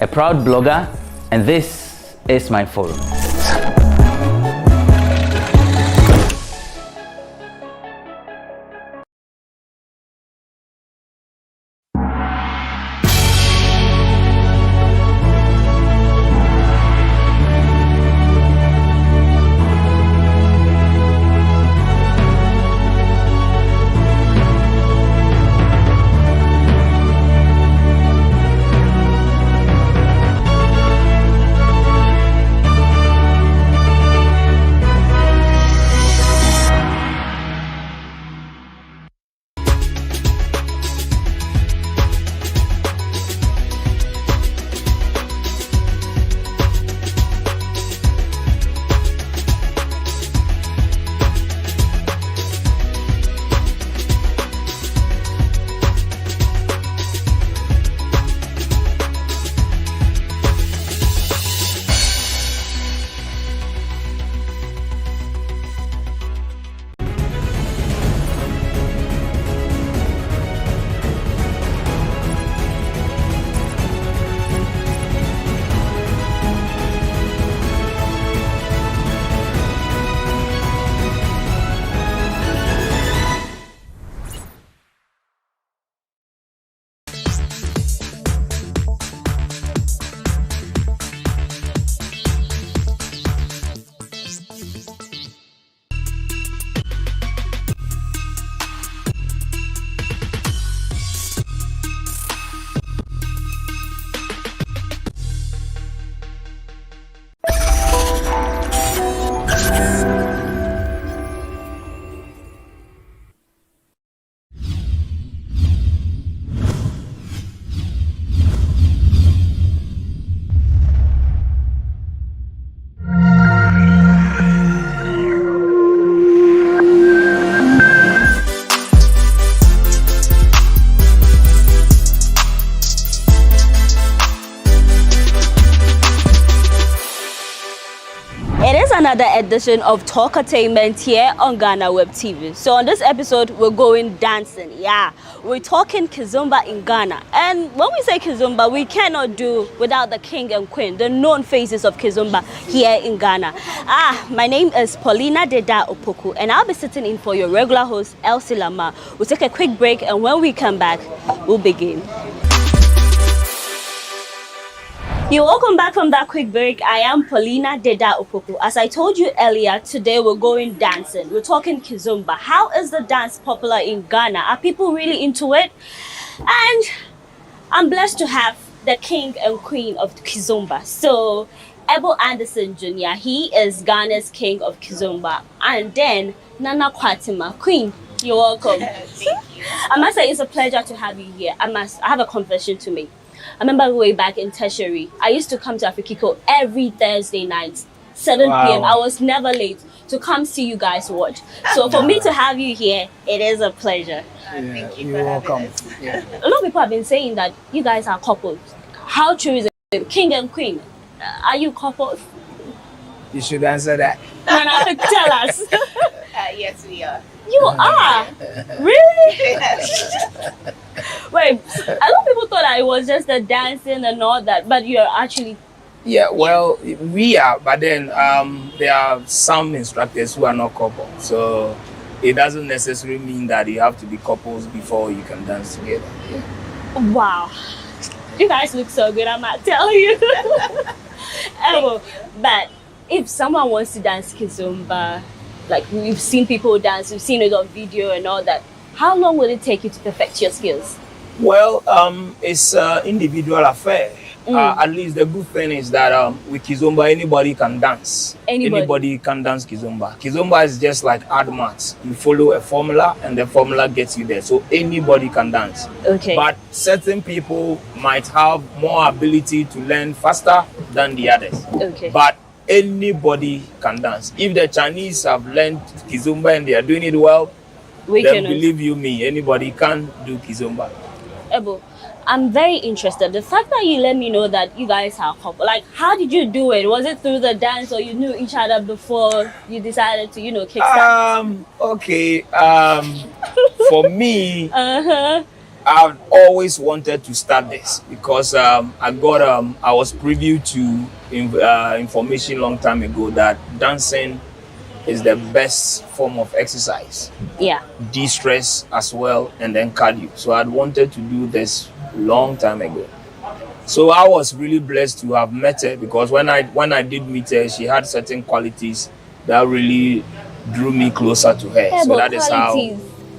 a proud blogger, and this is my forum. another edition of Talkatainment here on GhanaWeb TV. So on this episode, we're going dancing. Yeah, we're talking Kizomba in Ghana. And when we say Kizomba, we cannot do without the king and queen, the known faces of Kizomba here in Ghana. My name is Paulina Deda Opoku, and I'll be sitting in for your regular host, Elsie Lama. We'll take a quick break, and when we come back, we'll begin. You're welcome back from that quick break. I am Paulina Deda Opoku. As I told you earlier, today we're going dancing. We're talking Kizomba. How is the dance popular in Ghana? Are people really into it? And I'm blessed to have the king and queen of Kizomba. So, Ebo Anderson Jr., he is Ghana's king of Kizomba. And then Nana Kwatima, queen. You're welcome. Thank you. I must say it's a pleasure to have you here. I have a confession to make. I remember way back in tertiary, I used to come to Afrikiko every Thursday night, 7 p.m. I was never late to come see you guys watch. So for me to have you here, it is a pleasure. Thank you. You're welcome. Yeah. A lot of people have been saying that you guys are couples. How true is it? King and queen, are you couples? You should answer that. No, tell us. Yes, we are. You are? Really? Wait, a lot of people thought I was just the dancing and all that, but you're actually... Yeah, well, we are, but then there are some instructors who are not couples. So it doesn't necessarily mean that you have to be couples before you can dance together. Yeah. Wow. You guys look so good, I'm not telling you. But if someone wants to dance Kizomba, like we've seen people dance, we've seen it on video and all that, how long will it take you to perfect your skills? Well, it's an individual affair. At least the good thing is that with Kizomba, anybody can dance. Anybody can dance Kizomba. Kizomba is just like hard maths. You follow a formula and the formula gets you there. So anybody can dance. Okay. But certain people might have more ability to learn faster than the others. Okay. But anybody can dance. If the Chinese have learned Kizomba and they are doing it well, then believe you me, anybody can do Kizomba. Ebo, I'm very interested. The fact that you let me know that you guys are a couple, like how did you do it? Was it through the dance or you knew each other before you decided to, kickstart? Okay. For me, I've always wanted to start this because I was privy to information long time ago that dancing is the best form of exercise. Yeah. De-stress as well and then cardio. So I'd wanted to do this long time ago. So I was really blessed to have met her because when I did meet her, she had certain qualities that really drew me closer to her. Yeah, so that is how.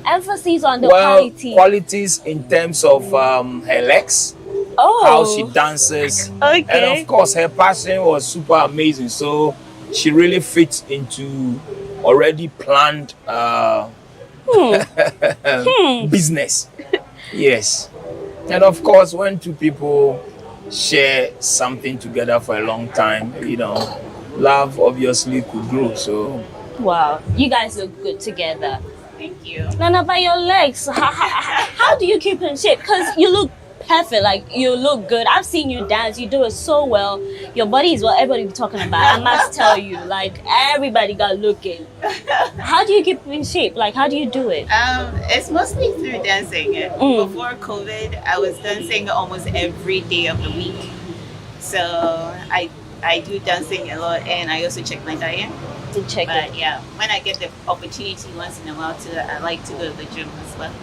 Emphasis on the quality. Qualities in terms of her legs, how she dances, and of course her passion was super amazing. So she really fits into already planned business. Yes, and of course when two people share something together for a long time, love obviously could grow. So wow, you guys look good together. Thank you. Nana, by your legs, how do you keep in shape? Because you look perfect, like you look good. I've seen you dance, you do it so well. Your body is what everybody be talking about. I must tell you, like everybody got looking. How do you keep in shape? Like how do you do it? It's mostly through dancing. Before COVID, I was dancing almost every day of the week. So I do dancing a lot, and I also check my diet. But yeah, when I get the opportunity once in a while I like to go to the gym as well.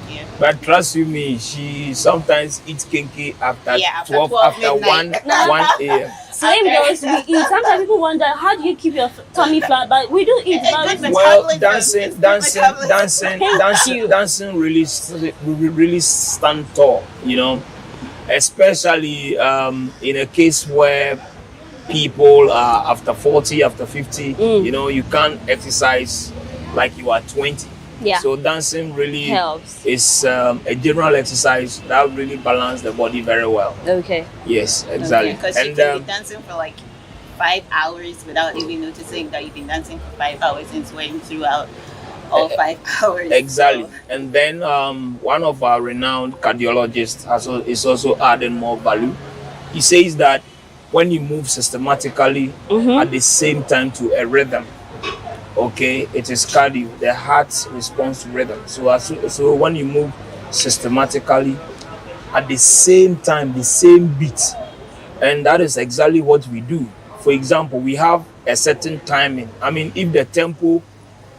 Yeah. But trust you me, she sometimes eats kinky after 12 after midnight. 1 a.m. Same goes we eat. Sometimes people wonder how do you keep your tummy flat, but we do eat. Well, dancing really stand tall, especially in a case where people are after 40, after 50, you can't exercise like you are 20. Yeah. So dancing really helps. Is a general exercise that really balances the body very well. Okay. Yes, exactly. Because you can be dancing for like 5 hours without even noticing that you've been dancing for 5 hours and sweating throughout all 5 hours. Exactly. So. And then one of our renowned cardiologists is also adding more value. He says that when you move systematically at the same time to a rhythm, okay, it is cardio. The heart responds to rhythm. So when you move systematically at the same time, the same beat, and that is exactly what we do. For example, we have a certain timing. I mean, if the tempo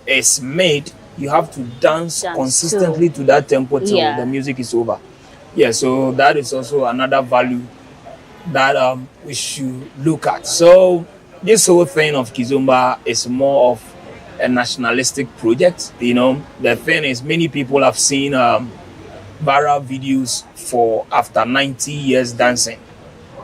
is made, you have to dance consistently to that tempo till the music is over. Yeah, so that is also another value that we should look at. So this whole thing of Kizomba is more of a nationalistic project. You know, the thing is, many people have seen viral videos for after 90 years dancing.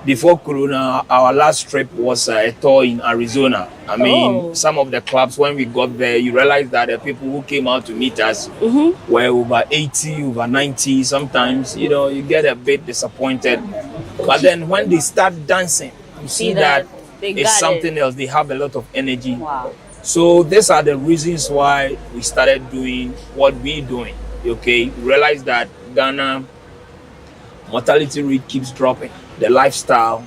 Before Corona, our last trip was a tour in Arizona. I mean, some of the clubs, when we got there, you realize that the people who came out to meet us were over 80, over 90. Sometimes, you know, you get a bit disappointed. But then when they start dancing, you see that it's something else. They have a lot of energy. Wow. So these are the reasons why we started doing what we're doing. Okay, we realized that Ghana mortality rate keeps dropping. The lifestyle,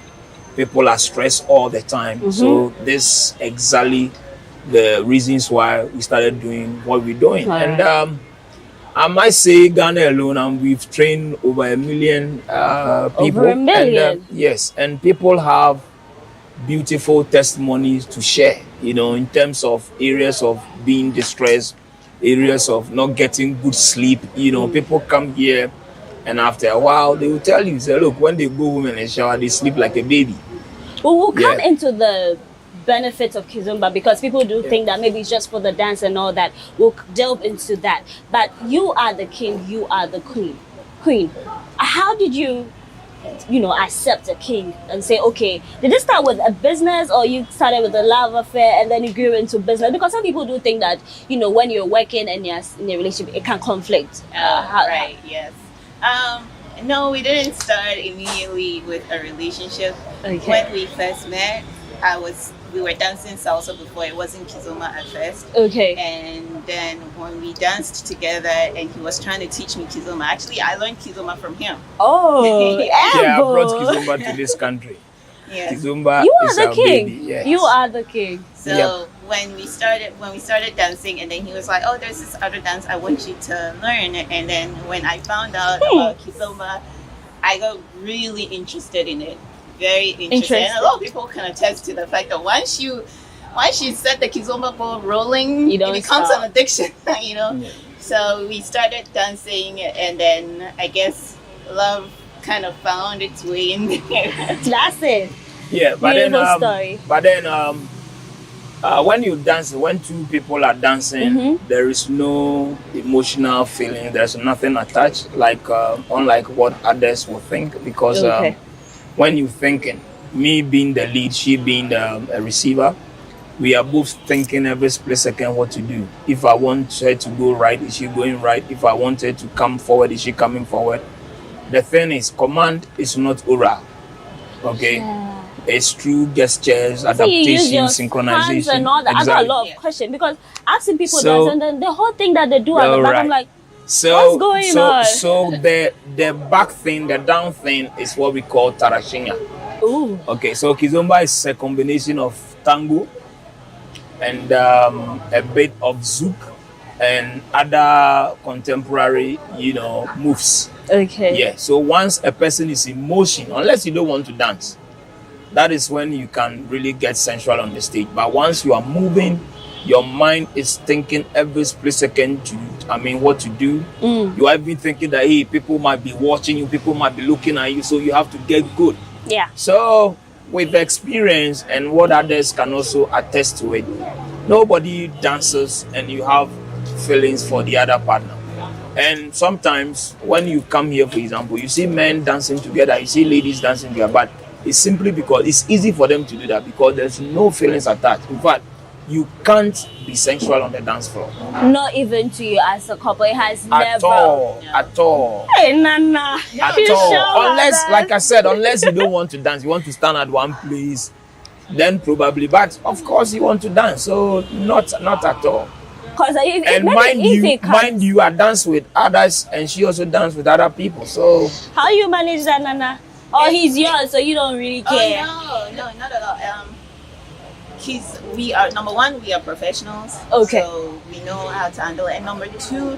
people are stressed all the time. So this exactly the reasons why we started doing what we're doing. Right. And I might say Ghana alone, we've trained over 1 million people. Over 1 million? And, yes, and people have beautiful testimonies to share, you know, in terms of areas of being distressed, areas of not getting good sleep. You know, people come here and after a while they will tell you, say, look, when they go home and shower, they sleep like a baby. Well, we'll come into the benefits of Kizomba because people do think that maybe it's just for the dance and all that. We'll delve into that. But you are the king, you are the queen. How did you accept a king and say, okay, did it start with a business or you started with a love affair and then you grew into business? Because some people do think that, you know, when you're working and you're in a relationship, it can conflict. Right, yes. No, we didn't start immediately with a relationship. Okay. When we first met, we were dancing salsa before. It wasn't Kizomba at first. Okay. And then when we danced together and he was trying to teach me Kizomba, actually I learned Kizomba from him. Oh, yeah, I brought Kizomba to this country. Yes. Kizomba you are is the our king. baby. Yes. You are the king. So when we started dancing, and then he was like, "Oh, there's this other dance I want you to learn." And then when I found out about Kizomba, I got really interested in it. Very interested. And a lot of people can attest to the fact that once you set the Kizomba ball rolling, it becomes an addiction. You know. Yeah. So we started dancing, and then I guess love kind of found its way in there. That's it. Yeah, but beautiful story. But then when you dance, when two people are dancing, there is no emotional feeling. There's nothing attached, like unlike what others will think. Because when you're thinking, me being the lead, she being a receiver, we are both thinking every split second what to do. If I want her to go right, is she going right? If I want her to come forward, is she coming forward? The thing is, command is not oral. Okay? Yeah. It's through gestures, adaptation, synchronization. And all that. Exactly. I got a lot of questions because asking people dance and then the whole thing that they do at the back, I'm like, what's going on? So the back thing, the down thing is what we call tarashinya. Ooh. Okay, so Kizomba is a combination of tango and a bit of zouk and other contemporary, moves. Okay. Yeah. So once a person is in motion, unless you don't want to dance, that is when you can really get sensual on the stage. But once you are moving, your mind is thinking every split second what to do. You are even thinking that, hey, people might be watching you, people might be looking at you, so you have to get good. Yeah. So with experience and what others can also attest to it, nobody dances and you have feelings for the other partner. And sometimes when you come here, for example, you see men dancing together, you see ladies dancing together, but it's simply because it's easy for them to do that because there's no feelings attached. In fact, you can't be sensual on the dance floor. Not even to you as a couple. It has at never. At all. Hey, Nana. At all. Unless, like I said, unless you don't want to dance, you want to stand at one place, then probably. But of course, you want to dance, so not at all. And mind you, I dance with others, and she also dance with other people. So how you manage that, Nana? Oh, he's yours, so you don't really care. Oh, no, not at all. We are, number one, we are professionals. Okay. So we know how to handle it. And number two,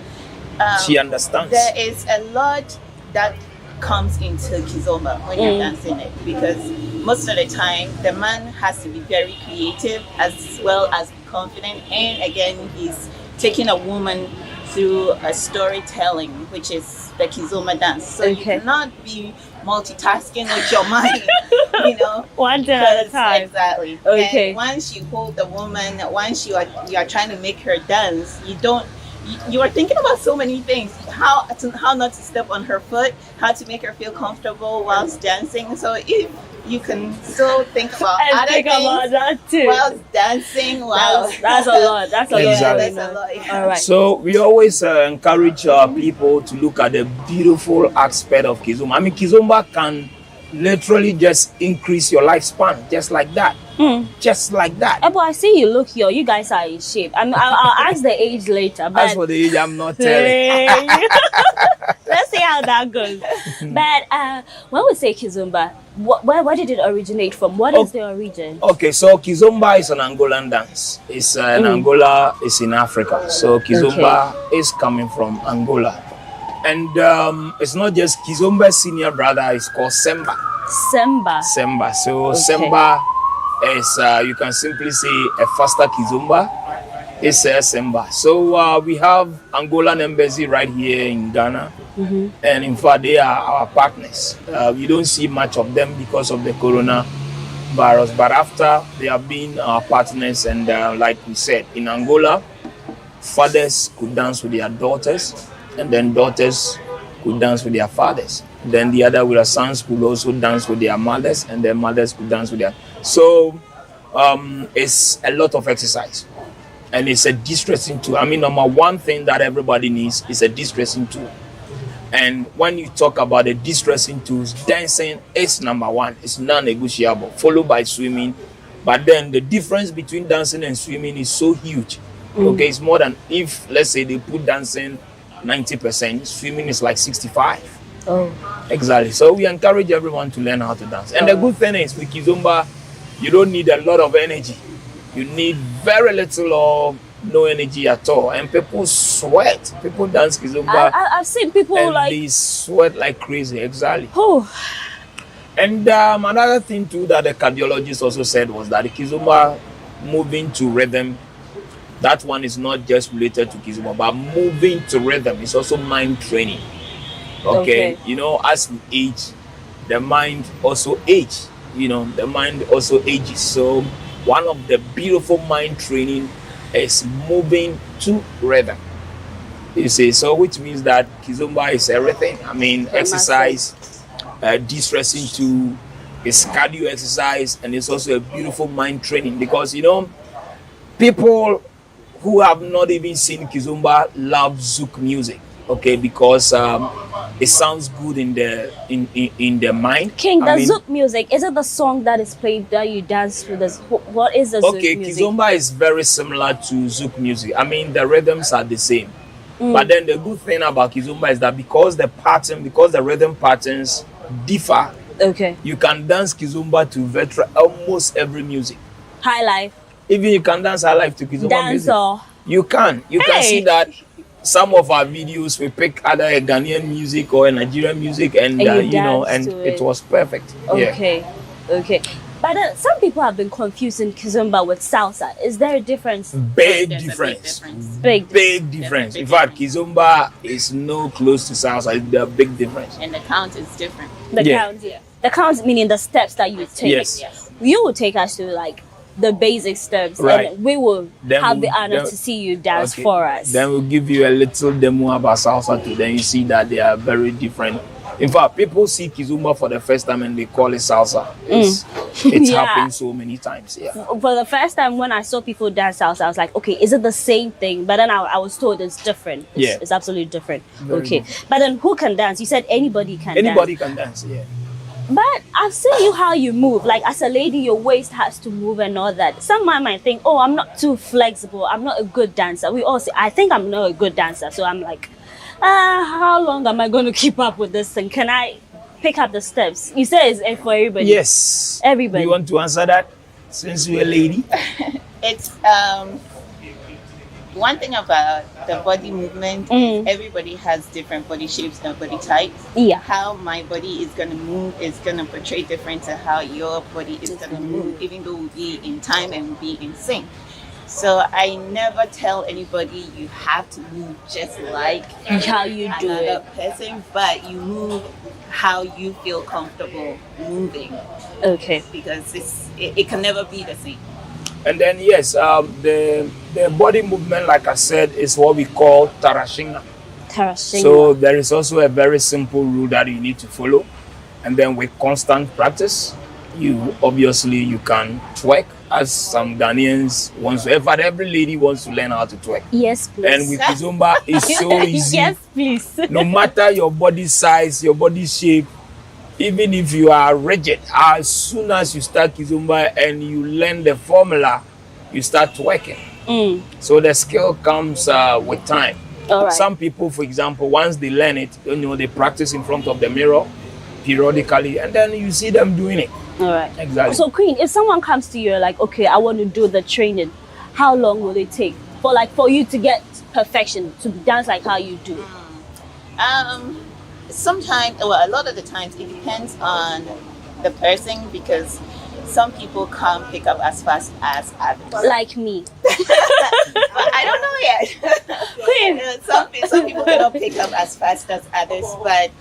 she understands. There is a lot that comes into Kizomba when you're dancing it, because most of the time the man has to be very creative as well as confident, and again he's taking a woman through a storytelling, which is the Kizomba dance. So you cannot be multitasking with your mind, you know, one thing at a time. Exactly. Okay. And once you hold the woman, once you are trying to make her dance, you are thinking about so many things: how not to step on her foot, how to make her feel comfortable whilst dancing. So if you can still think about other things about that too whilst dancing, that's a lot. That's a lot. That's a lot. All right. So we always encourage people to look at the beautiful aspect of Kizomba. I mean, Kizomba can literally just increase your lifespan, just like that. Just like that. But I see you look young. You guys are in shape. I'll ask the age later. But as for the age, I'm not telling. Let's see how that goes. But when we say Kizomba, where did it originate from? What is the origin? Okay, so Kizomba is an Angolan dance. It's in Angola, it's in Africa. So Kizomba is coming from Angola. And it's not just Kizomba's senior brother, it's called Semba. Semba. So Semba is, you can simply say, a faster Kizomba. It's Semba. So we have Angolan embassy right here in Ghana. And in fact, they are our partners. We don't see much of them because of the coronavirus. But after, they have been our partners. And like we said, in Angola, fathers could dance with their daughters. And then daughters could dance with their fathers. Then the other with their sons could also dance with their mothers, and their mothers could dance with their... So it's a lot of exercise. And it's a de-stressing tool. I mean, number one thing that everybody needs is a de-stressing tool. And when you talk about the de-stressing tools, dancing is number one. It's non-negotiable, followed by swimming. But then the difference between dancing and swimming is so huge. Okay, it's more than, if, let's say, they put dancing 90%, swimming is like 65. Oh. Exactly. So we encourage everyone to learn how to dance. And the good thing is, with Kizomba, you don't need a lot of energy. You need very little or no energy at all. And people sweat. People dance Kizomba. I've seen people and like... they sweat like crazy. Exactly. Oh. And another thing too that the cardiologist also said was that the Kizomba moving to rhythm, that one is not just related to Kizomba, but moving to rhythm is also mind training. Okay. You know, as we age, the mind also ages. You know, the mind also ages. So one of the beautiful mind training is moving to rhythm. You see, so which means that Kizomba is everything. I mean, exercise, de-stressing too, it's cardio exercise, and it's also a beautiful mind training, because, you know, people who have not even seen Kizomba love Zouk music, okay, because it sounds good in the mind. King, the Zouk music, is it the song that is played that you dance with us? What is the Zouk music? Okay, Kizomba is very similar to Zouk music. I mean, the rhythms are the same. But then the good thing about Kizomba is that because the rhythm patterns differ, you can dance Kizomba to almost every music. High life. Even you can dance high life to Kizomba music. You can see that some of our videos, we pick either a Ghanaian music or a Nigerian music, and you know, and it was perfect. Okay. But some people have been confusing Kizomba with salsa. Is there a difference? Big difference. Big difference. In fact, Kizomba is no close to salsa. It's a big difference. And the count is different. The count meaning the steps that you take. Yes. You will take us to like the basic steps, and we will have the honor to see you dance for us. Then we'll give you a little demo about salsa too. Then you see that they are very different. In fact, people see Kizomba for the first time and they call it salsa. It's happened so many times. For the first time when I saw people dance salsa, I was like, okay, is it the same thing? But then I was told it's different. It's absolutely different. Very different. But then who can dance? You said anybody can dance. Anybody can dance, But I've seen you how you move. Like as a lady, your waist has to move and all that. Someone might think, oh, I'm not too flexible. I'm not a good dancer. We all say, I think I'm not a good dancer. So I'm like, how long am I going to keep up with this thing? Can I pick up the steps? You said it's for everybody. Yes. Everybody. You want to answer that since you're a lady? It's one thing about the body movement, everybody has different body shapes and body types. Yeah. How my body is going to move is going to portray different to how your body is going to move, even though we'll be in time and we'll be in sync. So I never tell anybody you have to move just like how you do another person, but you move how you feel comfortable moving. Okay. Because it can never be the same. And then yes, the body movement, like I said, is what we call tarashinga. Tarashinga. So there is also a very simple rule that you need to follow, and then with constant practice, you can twerk, as some Ghanaians want to. In fact, every lady wants to learn how to twerk. Yes, please. And with Kizomba, it's so easy. Yes, please. No matter your body size, your body shape, even if you are rigid, as soon as you start Kizomba and you learn the formula, you start twerking. So the skill comes with time. All right. Some people, for example, once they learn it, they practice in front of the mirror periodically, and then you see them doing it. All right. Exactly. So Queen, if someone comes to you like, okay, I want to do the training, how long will it take for you to get perfection, to dance like how you do? Sometimes, well, a lot of the times it depends on the person, because some people can't pick up as fast as others. Like me. But I don't know yet. Queen. Some people cannot pick up as fast as others, but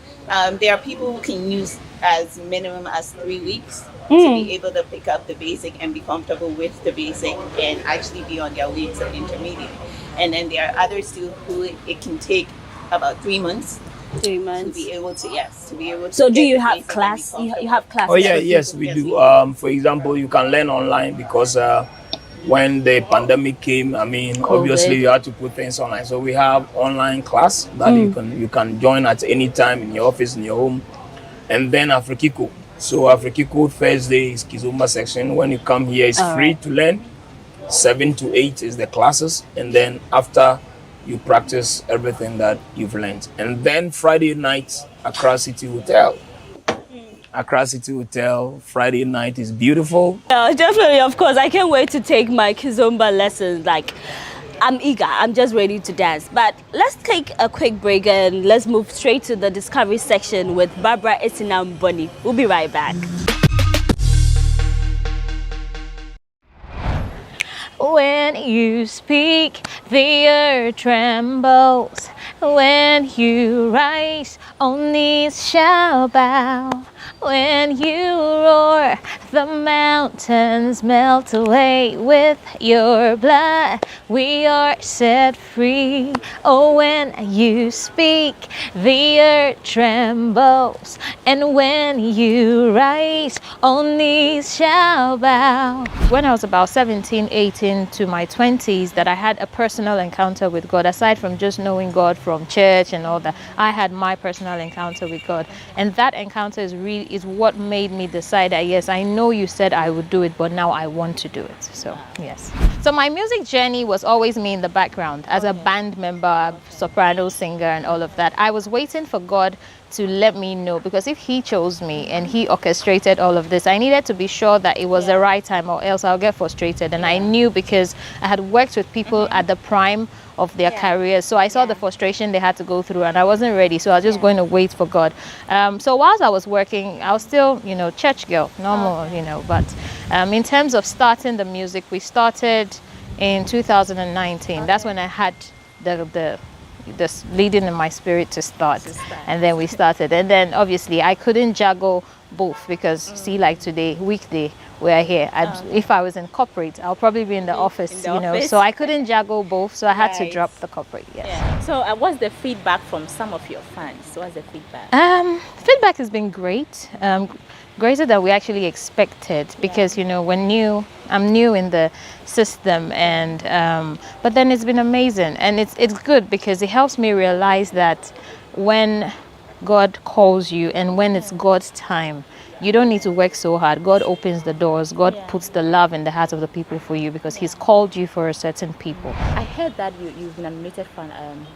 there are people who can use as minimum as 3 weeks to be able to pick up the basic and be comfortable with the basic and actually be on their way to the intermediate. And then there are others too who it can take about 3 months. 3 months. To be able to. So do you have class? You have classes? Oh yeah, yes, we do. For example, you can learn online because when the pandemic came, obviously you had to put things online. So we have online class that you can join at any time in your office, in your home. And then Afrikiko. So Afrikiko Thursday is Kizomba section. When you come here, it's free to learn. 7 to 8 is the classes, and then after you practice everything that you've learned. And then Friday night, Accra City Hotel. Accra City Hotel, Friday night is beautiful. Yeah, definitely, of course. I can't wait to take my Kizomba lessons. Like, I'm eager. I'm just ready to dance. But let's take a quick break and let's move straight to the discovery section with Barbara Etinam Bonnie. We'll be right back. When you speak, the earth trembles. When you rise, all knees shall bow. When you roar, the mountains melt away. With your blood, we are set free. Oh, when you speak, the earth trembles. And when you rise, all knees shall bow. When I was about 17, 18 to my 20s, that I had a personal encounter with God. Aside from just knowing God from church and all that, I had my personal encounter with God. And that encounter is what made me decide that yes, I know you said I would do it, but now I want to do it. So yes. So my music journey was always me in the background as a band member, soprano, singer, and all of that. I was waiting for God to let me know, because if he chose me and he orchestrated all of this, I needed to be sure that it was the right time, or else I'll get frustrated. And I knew, because I had worked with people at the prime of their careers, so I saw the frustration they had to go through, and I wasn't ready, so I was just going to wait for God. So whilst I was working, I was still, church girl, normal, but in terms of starting the music, we started in 2019. That's when I had this leading in my spirit to start. And then we started, and then obviously I couldn't juggle both, because see, like today, weekday, we're here. If I was in corporate, I'll probably be in the office, so I couldn't juggle both, so I had to drop the corporate. Yes. So what's the feedback from some of your fans? What's the feedback? Feedback has been great, greater than we actually expected, because I'm new in the system, and but then it's been amazing, and it's good, because it helps me realize that when God calls you and when it's God's time, you don't need to work so hard. God opens the doors. God puts the love in the hearts of the people for you because He's called you for a certain people. I heard that you've been nominated for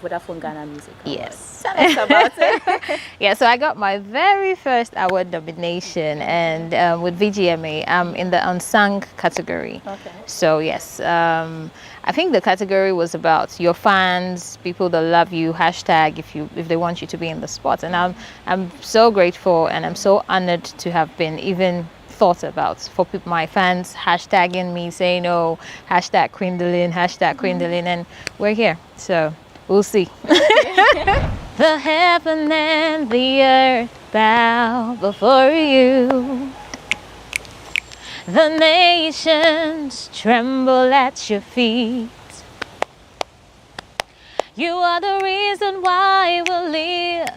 Vodafone Ghana Music Award. Yes. Tell us about it. Yeah, so I got my very first award nomination, and with VGMA, I'm in the unsung category. Okay. So yes, I think the category was about your fans, people that love you, hashtag if they want you to be in the spot, and I'm so grateful and I'm so honored to have been even thought about for my fans hashtagging me, saying, oh, hashtag Quindolin, and we're here. So we'll see. The heaven and the earth bow before you. The nations tremble at your feet. You are the reason why we live.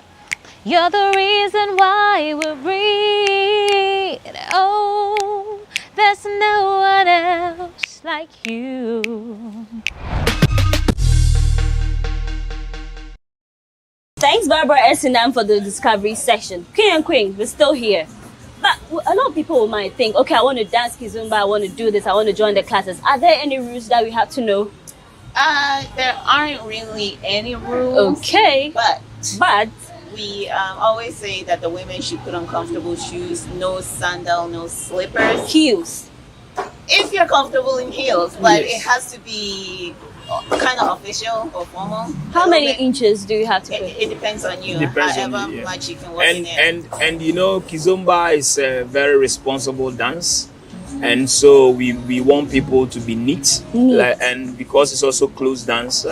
You're the reason why we breathe. Oh, there's no one else like you. Thanks, Barbara S&M, for the discovery session. King and Queen, we're still here. But a lot of people might think, okay, I want to dance Kizomba, I want to do this, I want to join the classes. Are there any rules that we have to know? There aren't really any rules. Okay. But we always say that the women should put on comfortable shoes, no sandal, no slippers. Heels. If you're comfortable in heels, but it has to be kind of official or formal. How many inches do you have to put? It depends on you. Depends on However you, much you can work in it. And you know, Kizomba is a very responsible dance. And so we want people to be neat. And because it's also closed dance,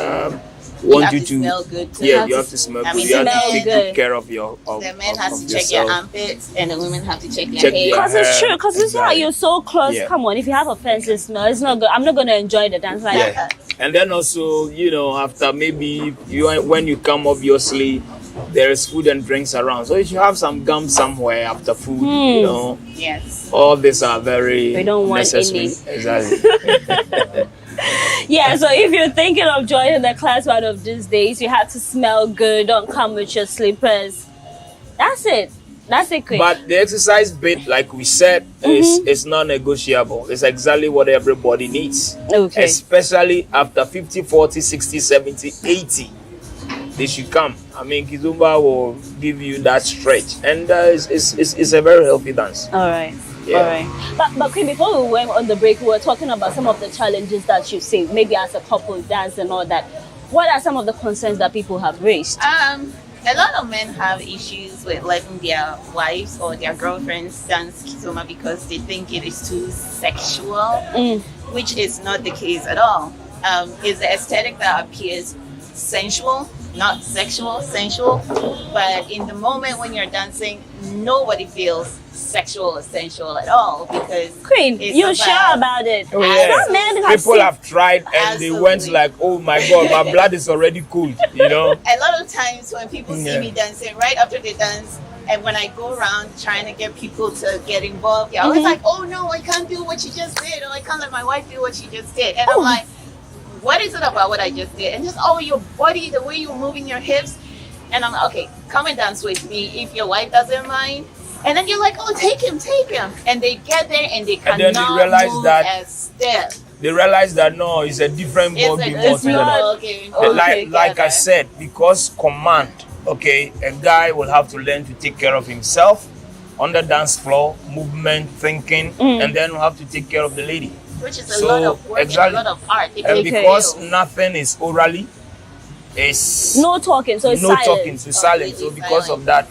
want you to smell good too. Yeah, you have to smell good. You have to take good care of your the men have to check yourself. your armpits and the women have to check their hair. Because it's true, because it's like you're so close. Yeah. Come on, if you have offensive smell, it's not good. I'm not going to enjoy the dance like that. And then also, you know, after maybe when you come, obviously there is food and drinks around. So if you have some gum somewhere after food, you know, all these are very necessary. Exactly. Yeah, so if you're thinking of joining the class one of these days, you have to smell good. Don't come with your slippers. That's it. That's it, quick. But the exercise bit, like we said, is non-negotiable. It's exactly what everybody needs. Okay. Especially after 50, 40, 60, 70, 80. They should come. I mean, Kizomba will give you that stretch. And it's a very healthy dance. All right. Yeah. All right. But Queen, before we went on the break, we were talking about some of the challenges that you see, maybe as a couple dance and all that. What are some of the concerns that people have raised? A lot of men have issues with letting their wives or their girlfriends dance Kizomba because they think it is too sexual, which is not the case at all. It's the aesthetic that appears sensual, not sexual, sensual. But in the moment when you're dancing, nobody feels sexual or sensual at all because Queen, you're sure about it. Oh, yeah. People have tried and they went like, oh my God, my blood is already cooled, you know. A lot of times when people see me dancing, right after they dance, and when I go around trying to get people to get involved, they're always like, oh no, I can't do what you just did, or I can't let my wife do what she just did. And I'm like, what is it about what I just did? And just, oh, your body, the way you're moving your hips. And I'm like, okay, come and dance with me if your wife doesn't mind. And then you're like, oh, take him. And they get there and they cannot and then they realize move that as stiff. They realize that no, it's a different ballgame altogether. Like I said, because command, okay, a guy will have to learn to take care of himself on the dance floor, movement, thinking, and then will have to take care of the lady. Which is a lot of work and a lot of art. And because nothing is orally, it's no talking, so it's no silent. talking, so silent. So because of that,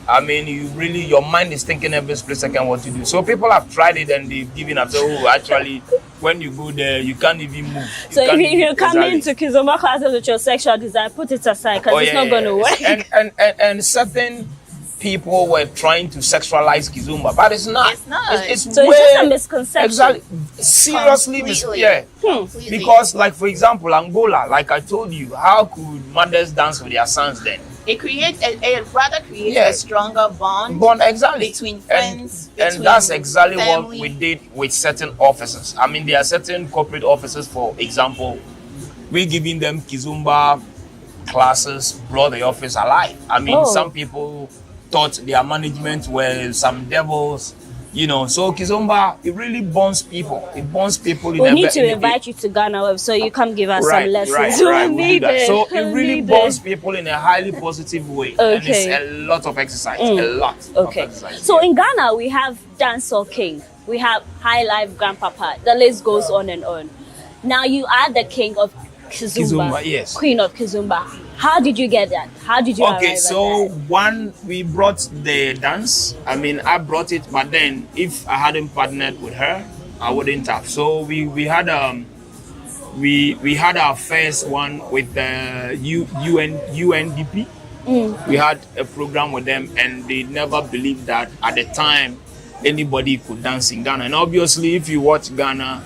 I mean, your mind is thinking every split second what to do. So people have tried it and they've given up. So actually, when you go there, you can't even move. So if you come into Kizomba classes with your sexual desire, put it aside because it's not going to work. And certain people were trying to sexualize Kizomba, but it's not. It's not. It's so it's just a misconception. Exactly. Seriously, because like for example, Angola, like I told you, how could mothers dance with their sons then? It creates a stronger bond exactly between friends. And that's exactly what we did with certain officers. I mean, there are certain corporate officers, for example, we're giving them Kizomba classes, blow the office alive. I mean, some people thought their management were some devils, you know. So Kizomba, it really bonds people. It bonds people. We need to invite you to GhanaWeb so you come give us some lessons. Right. We need that. So it really bonds people in a highly positive way. Okay. And it's a lot of exercise. A lot of exercise. So in Ghana, we have Dancehall King. We have High Life Grandpapa. The list goes on and on. Now you are the king of Kizomba, yes. Queen of Kizomba. How did you get that? How did you arrive at that? One, we brought the dance. I mean, I brought it, but then if I hadn't partnered with her, I wouldn't have. So we had our first one with the UNDP. We had a program with them, and they never believed that at the time anybody could dance in Ghana. And obviously, if you watch Ghana,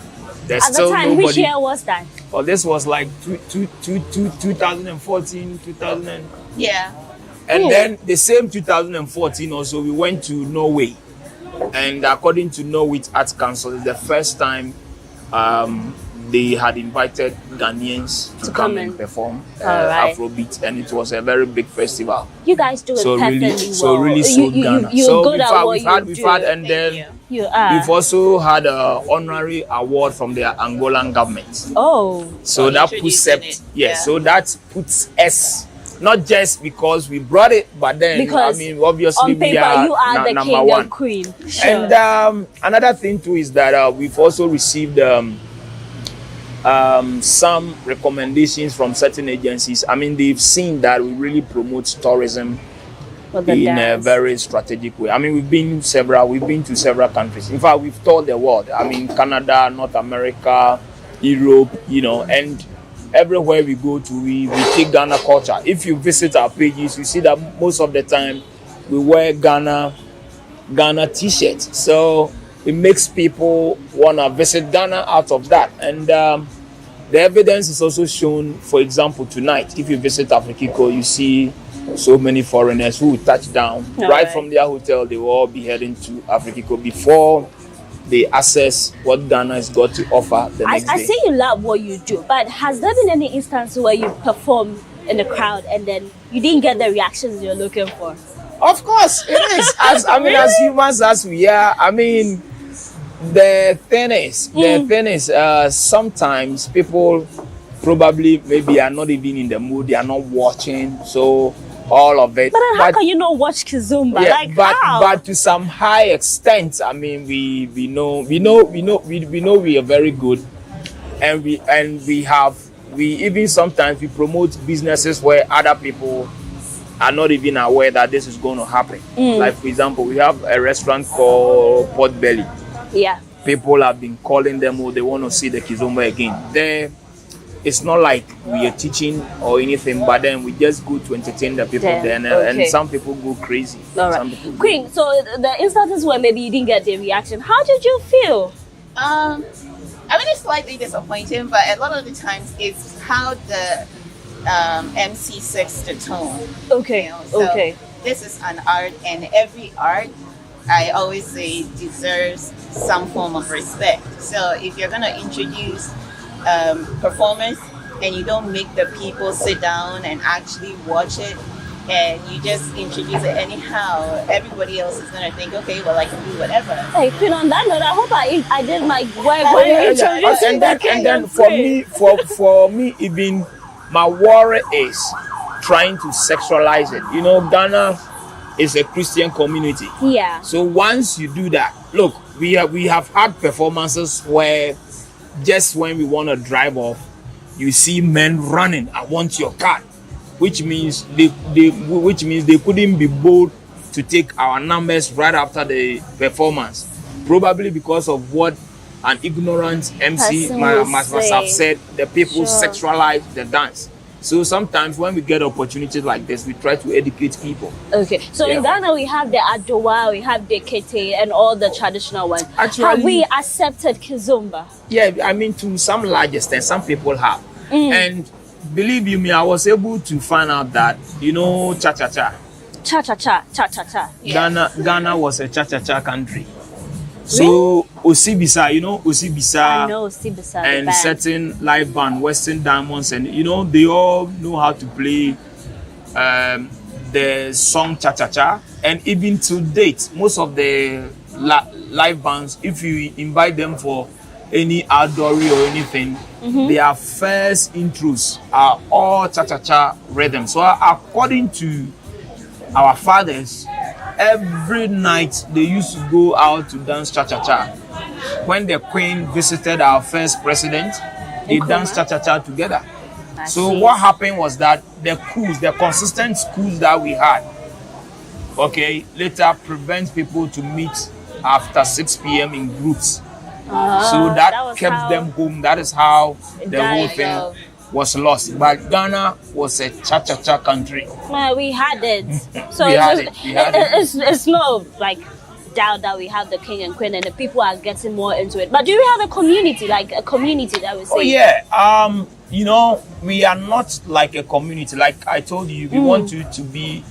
there's at still the time, nobody. which year was that? Well, this was like 2014, 2000. Yeah. And then the same 2014 also, we went to Norway. And according to Norway Arts Council, it's the first time they had invited Ghanaians to come and perform Afrobeat. And it was a very big festival. You guys do it perfectly well. So really sold Ghana. You're good at what you do. We've had, and then we've also had an honorary award from the Angolan government. Oh. So that puts so that puts us, not just because we brought it, but then because I mean obviously on paper, we are, you are the number king one. and queen. Sure. And another thing too is that we've also received some recommendations from certain agencies. I mean, they've seen that we really promote tourism in a very strategic way. I mean, we've been to several countries. In fact, we've toured the world. I mean, Canada, North America, Europe, you know, and everywhere we go to, we take Ghana culture. If you visit our pages, you see that most of the time we wear Ghana t-shirts. So it makes people want to visit Ghana out of that. And the evidence is also shown, for example, tonight. If you visit Afrikiko, you see so many foreigners who touch down right from their hotel. They will all be heading to Afrikiko before they access what Ghana has got to offer the next day. I say you love what you do, but has there been any instance where you perform in the crowd and then you didn't get the reactions you're looking for? Of course, it is. As humans as we are, I mean, the thing is, sometimes people probably maybe are not even in the mood. They are not watching, so all of it. But then how can you not watch Kizomba? Yeah, like but to some high extent, I mean, we know we are very good, and we even sometimes we promote businesses where other people are not even aware that this is going to happen. Like, for example, we have a restaurant called Potbelly. Yeah. People have been calling them, they want to see the Kizomba again. It's not like we are teaching or anything, but then we just go to entertain the people there, and some people go crazy. All right. Queen, so the instances where maybe you didn't get the reaction, how did you feel? I mean, it's slightly disappointing, but a lot of the times it's how the MC sets the tone. Okay. You know? So this is an art, and every art, I always say, deserves some form of respect. So if you're going to introduce performance and you don't make the people sit down and actually watch it, and you just introduce it anyhow, everybody else is going to think, okay, well, I can do whatever. Hey, Queen, on that note, I hope I did my work when you introduced and then for me, even my worry is trying to sexualize it. You know, Ghana is a Christian community. Yeah. So once you do that, look, we have had performances where just when we want to drive off, you see men running, I want your car, which means they couldn't be bold to take our numbers right after the performance, probably because of what an ignorant MC must have said. The people sexualize the dance. So sometimes when we get opportunities like this, we try to educate people. Okay, so in Ghana we have the Adowa, we have the Kete, and all the traditional ones. Actually, have we accepted Kizomba? Yeah, I mean, to some large extent, some people have. And believe you me, I was able to find out that, you know, cha-cha-cha. Cha-cha-cha. Yeah. Ghana was a cha-cha-cha country. So Osibisa, you know Osibisa, I know Osibisa, and certain live band, Western Diamonds, and you know they all know how to play the song Cha Cha Cha, and even to date, most of the live bands, if you invite them for any outdoor or anything, their first intros are all Cha Cha Cha rhythm. So according to our fathers, every night they used to go out to dance Cha Cha Cha. When the Queen visited our first president, they danced Cha Cha Cha together. So what happened was that the consistent schools that we had, okay, later prevent people to meet after 6 p.m. in groups. So that kept them home. That is how the whole thing was lost. But Ghana was a cha-cha-cha country. Well, we had it. So it's no like doubt that we have the king and queen and the people are getting more into it. But do you have a community, like a community that we say? Oh yeah. You know, we are not like a community. Like I told you, we want you to be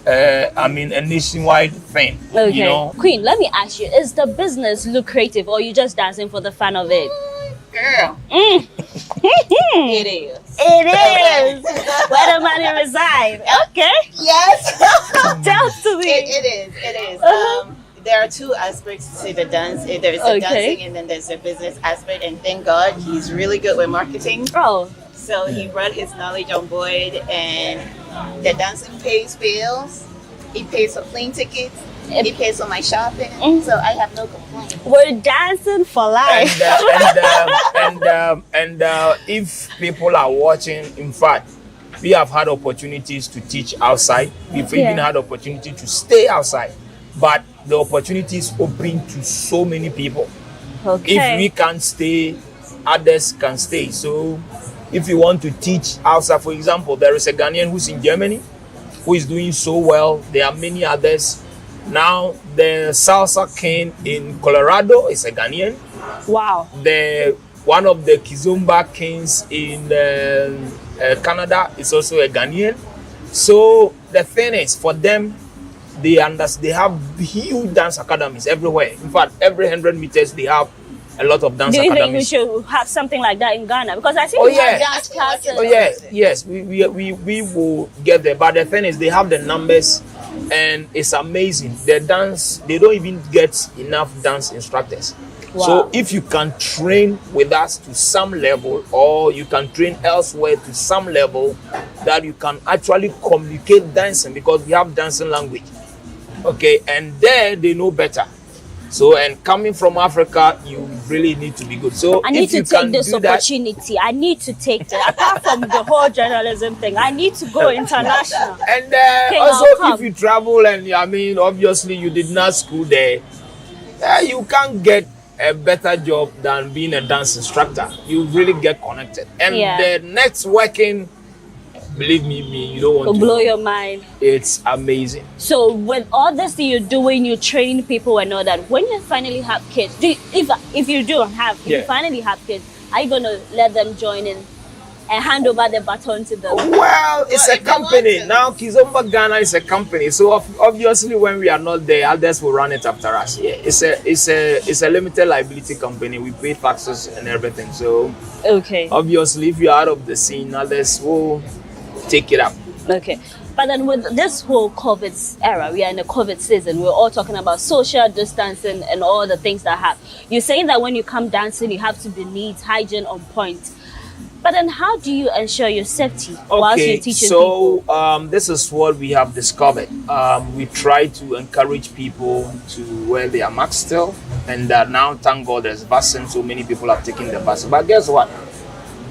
a nationwide thing. Okay. You know? Queen, let me ask you, is the business lucrative or you just dancing for the fun of it? Girl. It is. It is. Where the money resides. Okay. Yes. Tell to me. It is. There are two aspects to the dance. There's the dancing and then there's the business aspect. And thank God he's really good with marketing. Oh. So he brought his knowledge on board, and the dancing pays bills. He pays for plane tickets. He pays for my shopping. So I have no complaints. We're dancing for life. And if people are watching, in fact, we have had opportunities to teach outside. We've even had opportunity to stay outside. But the opportunity is open to so many people. Okay. If we can't stay, others can stay. So if you want to teach outside, for example, there is a Ghanaian who's in Germany who is doing so well. There are many others. Now, the salsa king in Colorado is a Ghanaian. Wow. One of the Kizomba kings in Canada is also a Ghanaian. So the thing is, for them, they have huge dance academies everywhere. In fact, every 100 meters they have a lot of dance academies. Do you think we should have something like that in Ghana? Because I think we have dance classes. Oh yeah, yes, we will get there. But the thing is, they have the numbers, and it's amazing. The dance, they don't even get enough dance instructors. Wow. So if you can train with us to some level, or you can train elsewhere to some level, that you can actually communicate dancing, because we have dancing language. Okay, and there they know better. So, and coming from Africa, you really need to be good. So I need to take this opportunity. I need to take it. Apart from the whole journalism thing, I need to go international. And also, if you travel and obviously you did not school there, you can't get a better job than being a dance instructor. You really get connected. And the networking, believe me, you don't want to blow your mind. It's amazing. So with all this thing you're doing, you train people and all that. When you finally have kids, if you finally have kids, are you gonna let them join in and hand over the baton to them? Well, it's a company now. Kizomba Ghana is a company, so obviously when we are not there, others will run it after us. Yeah, it's a limited liability company. We pay taxes and everything. So obviously, if you are out of the scene, others will take it up. Okay. But then with this whole COVID era, we are in a COVID season, we're all talking about social distancing and all the things that have. You're saying that when you come dancing, you have to be neat, hygiene on point. But then how do you ensure your safety whilst you're teaching people? So this is what we have discovered. We try to encourage people to wear their masks still. And now, thank God, there's vaccine, so many people have taken the vaccine. But guess what?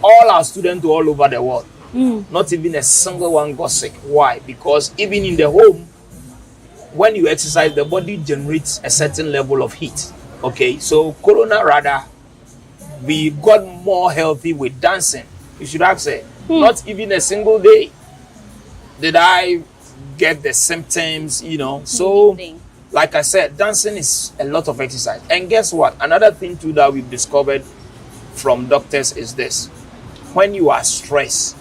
All our students all over the world, not even a single one got sick. Why? Because even in the home, when you exercise, the body generates a certain level of heat. Okay, so Corona rather, we got more healthy with dancing. You should have said, not even a single day did I get the symptoms, So, like I said, dancing is a lot of exercise. And guess what? Another thing too that we've discovered from doctors is this. When you are stressed,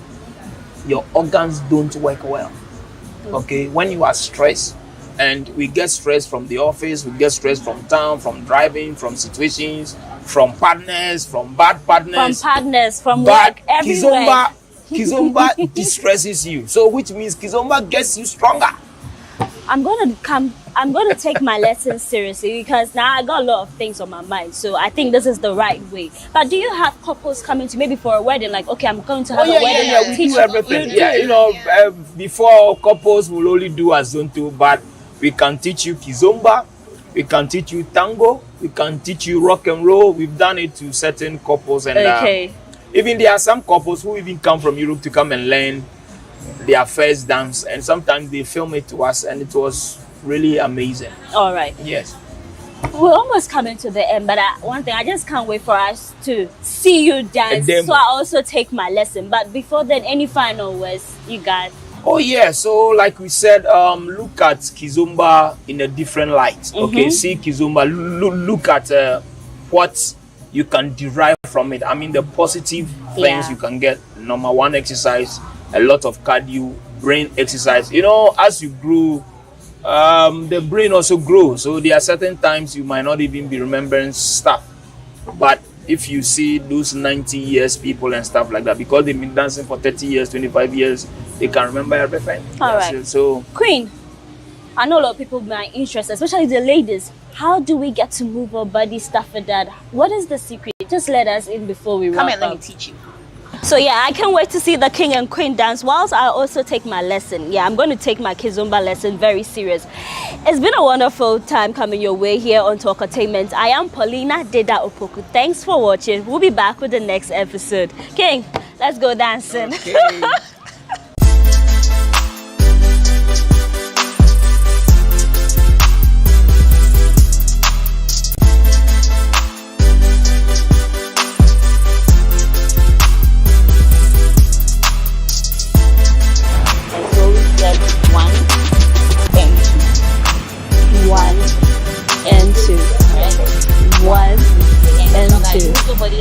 your organs don't work well. Okay, when you are stressed, and we get stressed from the office, we get stressed from town, from driving, from situations, from partners, from bad partners. From partners, from work, everywhere. Kizomba Kizomba distresses you. So which means Kizomba gets you stronger. I'm gonna take my lessons seriously because now I got a lot of things on my mind. So I think this is the right way. But do you have couples coming to maybe for a wedding? Like, okay, I'm going to have a wedding. Yeah, we do everything. Before couples will only do Azonto, but we can teach you Kizomba, we can teach you tango, we can teach you rock and roll. We've done it to certain couples, and even there are some couples who even come from Europe to come and learn their first dance, and sometimes they film it to us, and it was really amazing. All right. Yes. We're almost coming to the end, but one thing, I just can't wait for us to see you dance. So I also take my lesson. But before then, any final words you got? Oh yeah, so like we said, look at Kizomba in a different light. Okay, see Kizomba, look at what you can derive from it. I mean, the positive things you can get. Number one, exercise, a lot of cardio, brain exercise. You know, as you grow, the brain also grows. So there are certain times you might not even be remembering stuff. But if you see those 90 years people and stuff like that, because they've been dancing for 30 years, 25 years, they can remember everything. All right. So, Queen, I know a lot of people might be interested, especially the ladies. How do we get to move our body, stuff like that? What is the secret? Just let us in before we wrap up. Come and let me teach you. So yeah, I can't wait to see the king and queen dance whilst I also take my lesson. Yeah, I'm going to take my Kizomba lesson very serious. It's been a wonderful time coming your way here on Talkatainment. I am Paulina Deda Opoku. Thanks for watching. We'll be back with the next episode. King, let's go dancing. Okay.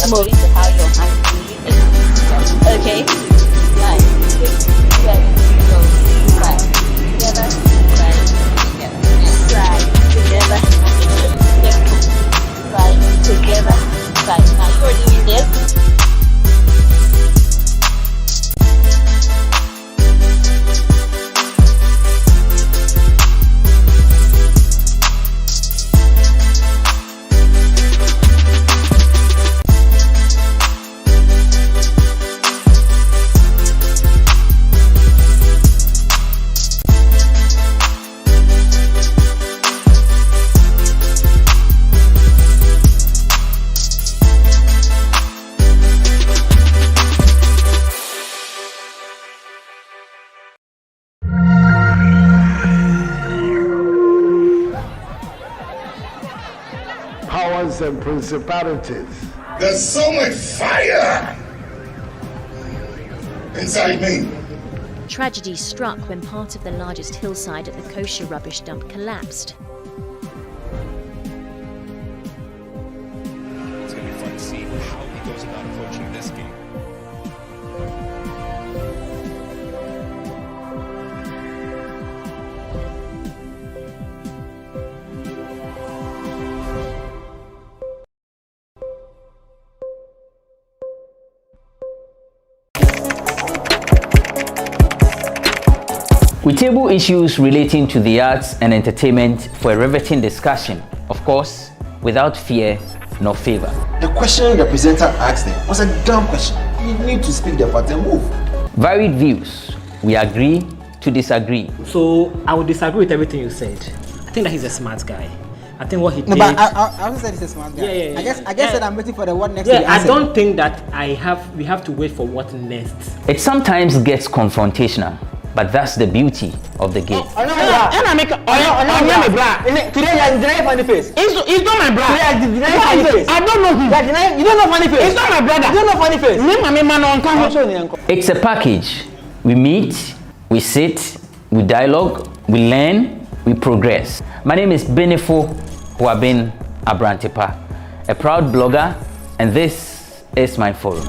According to how your hands move. Okay. Nice. Ready. Go. Right. Together. Right. Together. Right. Together. Right. Together. Right. Now you're doing this. And principalities. There's so much fire inside me. Tragedy struck when part of the largest hillside at the kosher rubbish dump collapsed. It's going to be fun to see how he goes about approaching this game. We table issues relating to the arts and entertainment for a riveting discussion, of course, without fear nor favor. The question the presenter asked them was a dumb question. You need to speak the part and move. Varied views. We agree to disagree. So I would disagree with everything you said. I think that he's a smart guy. I think what he did. No, but I also said he's a smart guy. Yeah. I guess that I'm waiting for the what next. Yeah, I don't think that we have to wait for what next. It sometimes gets confrontational, but that's the beauty of the game. Today you are denying funny face. It's not my brother. Today you are denying funny face. I don't know him. You don't know funny face. It's not my brother. You don't know funny face. It's a package. We meet, we sit, we dialogue, we learn, we progress. My name is Benefo Huabin Abrantepa, a proud blogger, and this is my forum.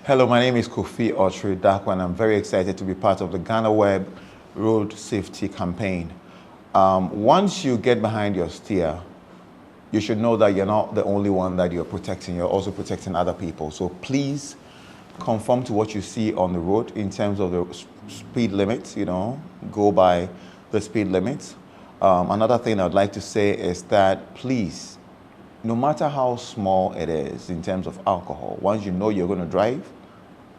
Hello, my name is Kofi Otri Dakwa, and I'm very excited to be part of the GhanaWeb Road Safety Campaign. Once you get behind your steer, you should know that you're not the only one that you're protecting. You're also protecting other people. So please conform to what you see on the road in terms of the speed limits, go by the speed limits. Another thing I'd like to say is that please, no matter how small it is in terms of alcohol, once you know you're going to drive,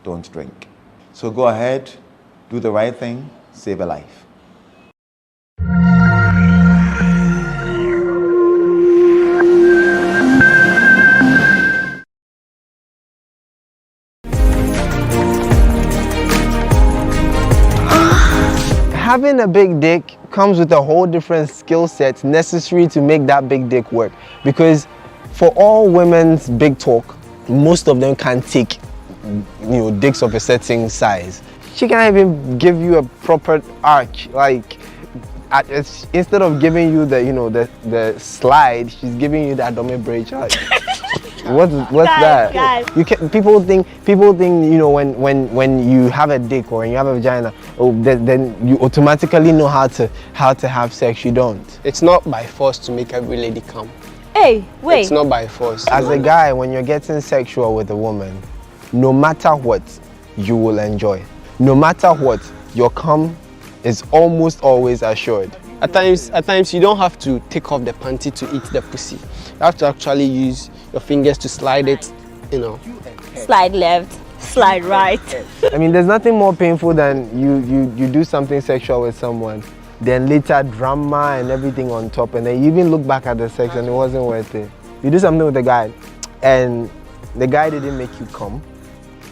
don't drink. So go ahead, do the right thing, save a life. Having a big dick comes with a whole different skill set necessary to make that big dick work. Because for all women's big talk, most of them can't take, dicks of a certain size. She can't even give you a proper arch. Like, instead of giving you the slide, she's giving you the abdomen bridge. What's that? Guys. People think when you have a dick or when you have a vagina, then you automatically know how to have sex. You don't. It's not by force to make every lady come. Hey, wait. It's not by force. As a guy, when you're getting sexual with a woman, no matter what, you will enjoy. No matter what, your cum is almost always assured. At times you don't have to take off the panty to eat the pussy. You have to actually use your fingers to slide it, Slide left, slide right. I mean, there's nothing more painful than you do something sexual with someone, then later drama and everything on top, and then you even look back at the sex and it wasn't worth it. You do something with the guy, and the guy didn't make you come.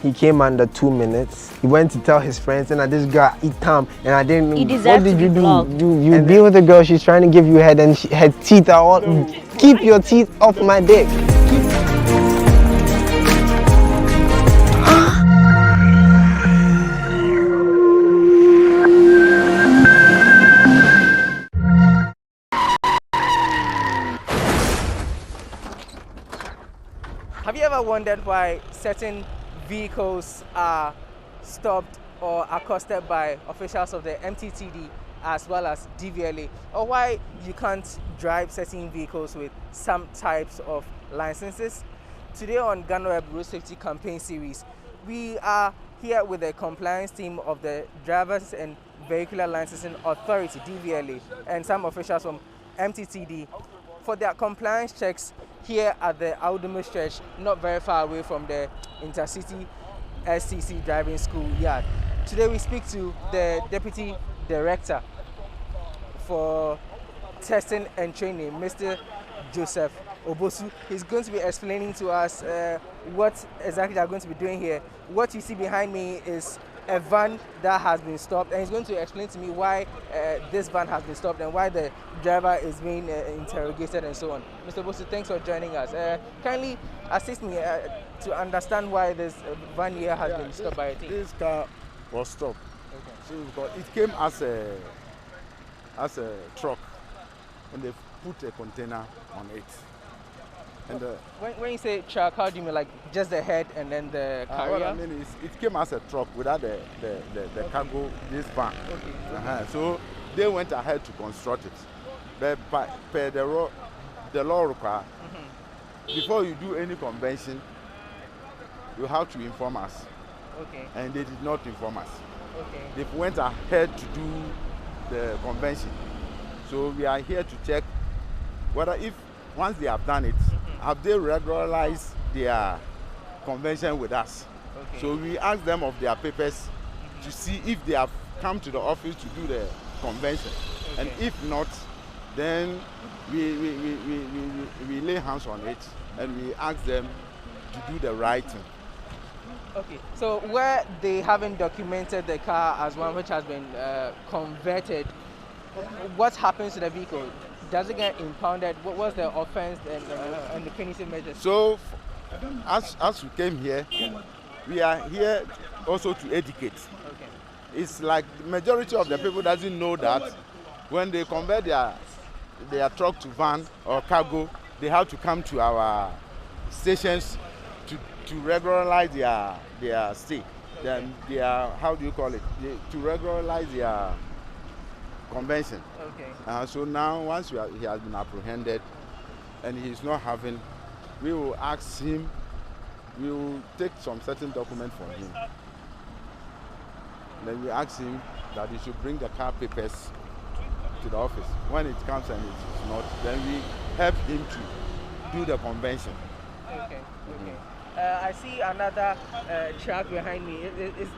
He came under 2 minutes. He went to tell his friends, and this girl eat time, and I didn't know. What did you do? You be with a girl, she's trying to give you head, and her teeth are all. Keep your teeth off my dick. Have you ever wondered why certain vehicles are stopped or accosted by officials of the MTTD as well as DVLA, or why you can't drive certain vehicles with some types of licenses? Today on GhanaWeb Road Safety Campaign Series, we are here with the compliance team of the Drivers and Vehicular Licensing Authority, DVLA, and some officials from MTTD for their compliance checks here at the Audumu Church, not very far away from the Intercity STC Driving School yard. Today we speak to the Deputy Director for Testing and Training, Mr. Joseph Obosu. He's going to be explaining to us what exactly they're going to be doing here. What you see behind me is a van that has been stopped, and he's going to explain to me why this van has been stopped and why the driver is being interrogated and so on. Mr. Obosu, thanks for joining us. Kindly assist me to understand why this van here has been stopped by a team. This car was stopped. Okay. So it came as a truck, and they put a container on it. And when you say truck, how do you mean, like just the head and then the carrier? What I mean is, it came as a truck without the cargo, this van. Okay. So they went ahead to construct it. But per the law requires, before you do any convention, you have to inform us. Okay. And they did not inform us. Okay. They went ahead to do the convention. So we are here to check whether once they have done it, have they regularized their convention with us? Okay. So we ask them of their papers to see if they have come to the office to do the convention. Okay. And if not, then we lay hands on it and we ask them to do the right thing. Okay, so where they haven't documented the car as one which has been converted, what happens to the vehicle? Does it get impounded? What was the offense and the punitive measures? So, as we came here, we are here also to educate. Okay. It's like the majority of the people doesn't know that when they convert their truck to van or cargo, they have to come to our stations to regularize their stay. Then they are, how do you call it? To regularize their convention. Okay. So now, once he has been apprehended and he's not having, we will ask him, we will take some certain document from him. Then we ask him that he should bring the car papers to the office. When it comes and it's not, then we help him to do the convention. Okay, okay. I see another truck behind me.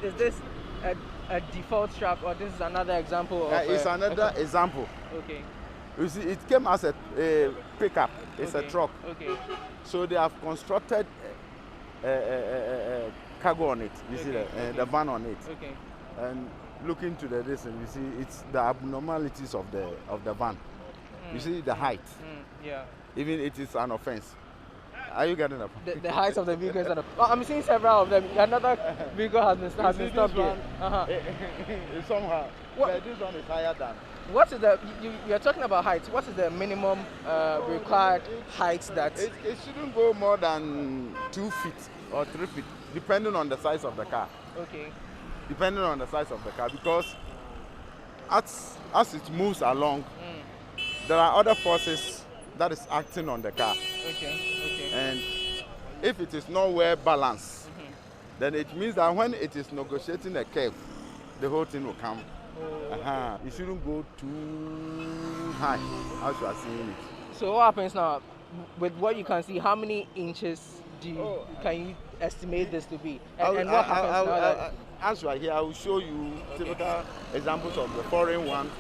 Is this a default truck, or this is another example of... It's another example. Okay. You see, it came as a pickup. It's a truck. Okay. So they have constructed a cargo on it. You see the van on it. Okay. And look into the distance, you see it's the abnormalities of the van. You see the height. Yeah. Even it is an offense. Are you getting the point? The height of the vehicle is I'm seeing several of them. Another vehicle has been stopped here. Somehow. But this one is higher than. What is the, you're talking about height, what is the minimum required height that? It shouldn't go more than 2 feet or 3 feet, depending on the size of the car. Okay. Depending on the size of the car, because as it moves along, there are other forces that is acting on the car. Okay. And if it is not well balanced, then it means that when it is negotiating a curve, the whole thing will come. It shouldn't go too high as you are seeing it. So what happens now? With what you can see, how many inches can you estimate this to be? And what happens now? As you are here, I will show you typical examples of the foreign one.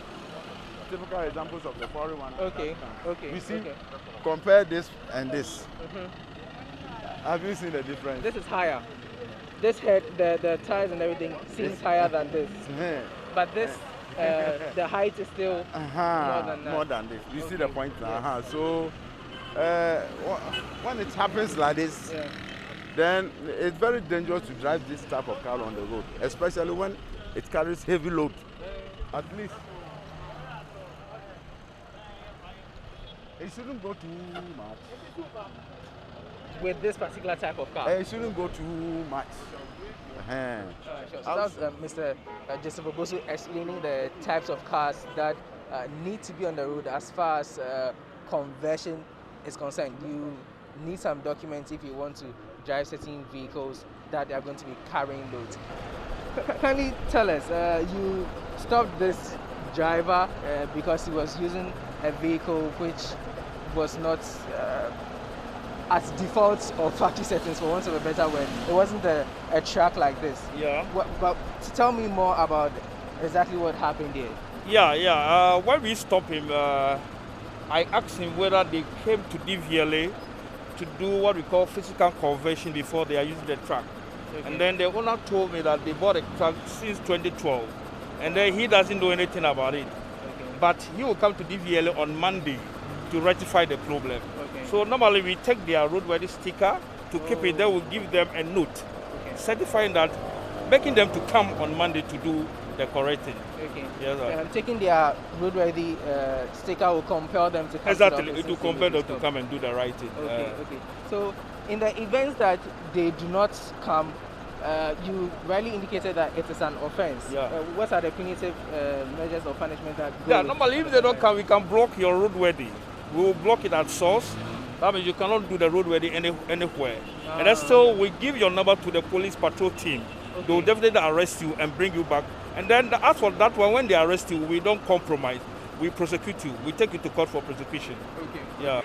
Typical examples of the foreign one. Okay. You see, compare this and this. Have you seen the difference? This is higher. This head, the tires and everything seems higher than this. But this, the height is still more than this. You see the point? So when it happens like this, then it's very dangerous to drive this type of car on the road, especially when it carries heavy load. At least it shouldn't go too much. With this particular type of car? It shouldn't go too much. Sure. So that's Mr. Joseph Obosu explaining the types of cars that need to be on the road as far as conversion is concerned. You need some documents if you want to drive certain vehicles that are going to be carrying loads. Can you tell us, you stopped this driver because he was using a vehicle which was not at default or factory settings, for want of a better word. It wasn't a truck like this. Yeah. But tell me more about exactly what happened here. Yeah. When we stopped him, I asked him whether they came to DVLA to do what we call physical conversion before they are using the truck. Okay. And then the owner told me that they bought a truck since 2012. And then he doesn't know anything about it. Okay. But he will come to DVLA on Monday to rectify the problem. Okay. So normally we take their roadworthy sticker to keep it there. We'll give them a note certifying that, making them to come on Monday to do the correct thing. Okay. Yes, taking their roadworthy sticker will compel them to come. Exactly, it will compel them to come and do the right thing. Okay. So in the events that they do not come, you rightly indicated that it is an offense. Yeah. What are the punitive measures of punishment that go? Yeah, normally if they don't come, we can block your roadworthy. We will block it at source. That means you cannot do the roadworthy anywhere. And then still, we give your number to the police patrol team. They will definitely arrest you and bring you back. And then as for that one, when they arrest you, we don't compromise. We prosecute you. We take you to court for prosecution. Okay. Yeah.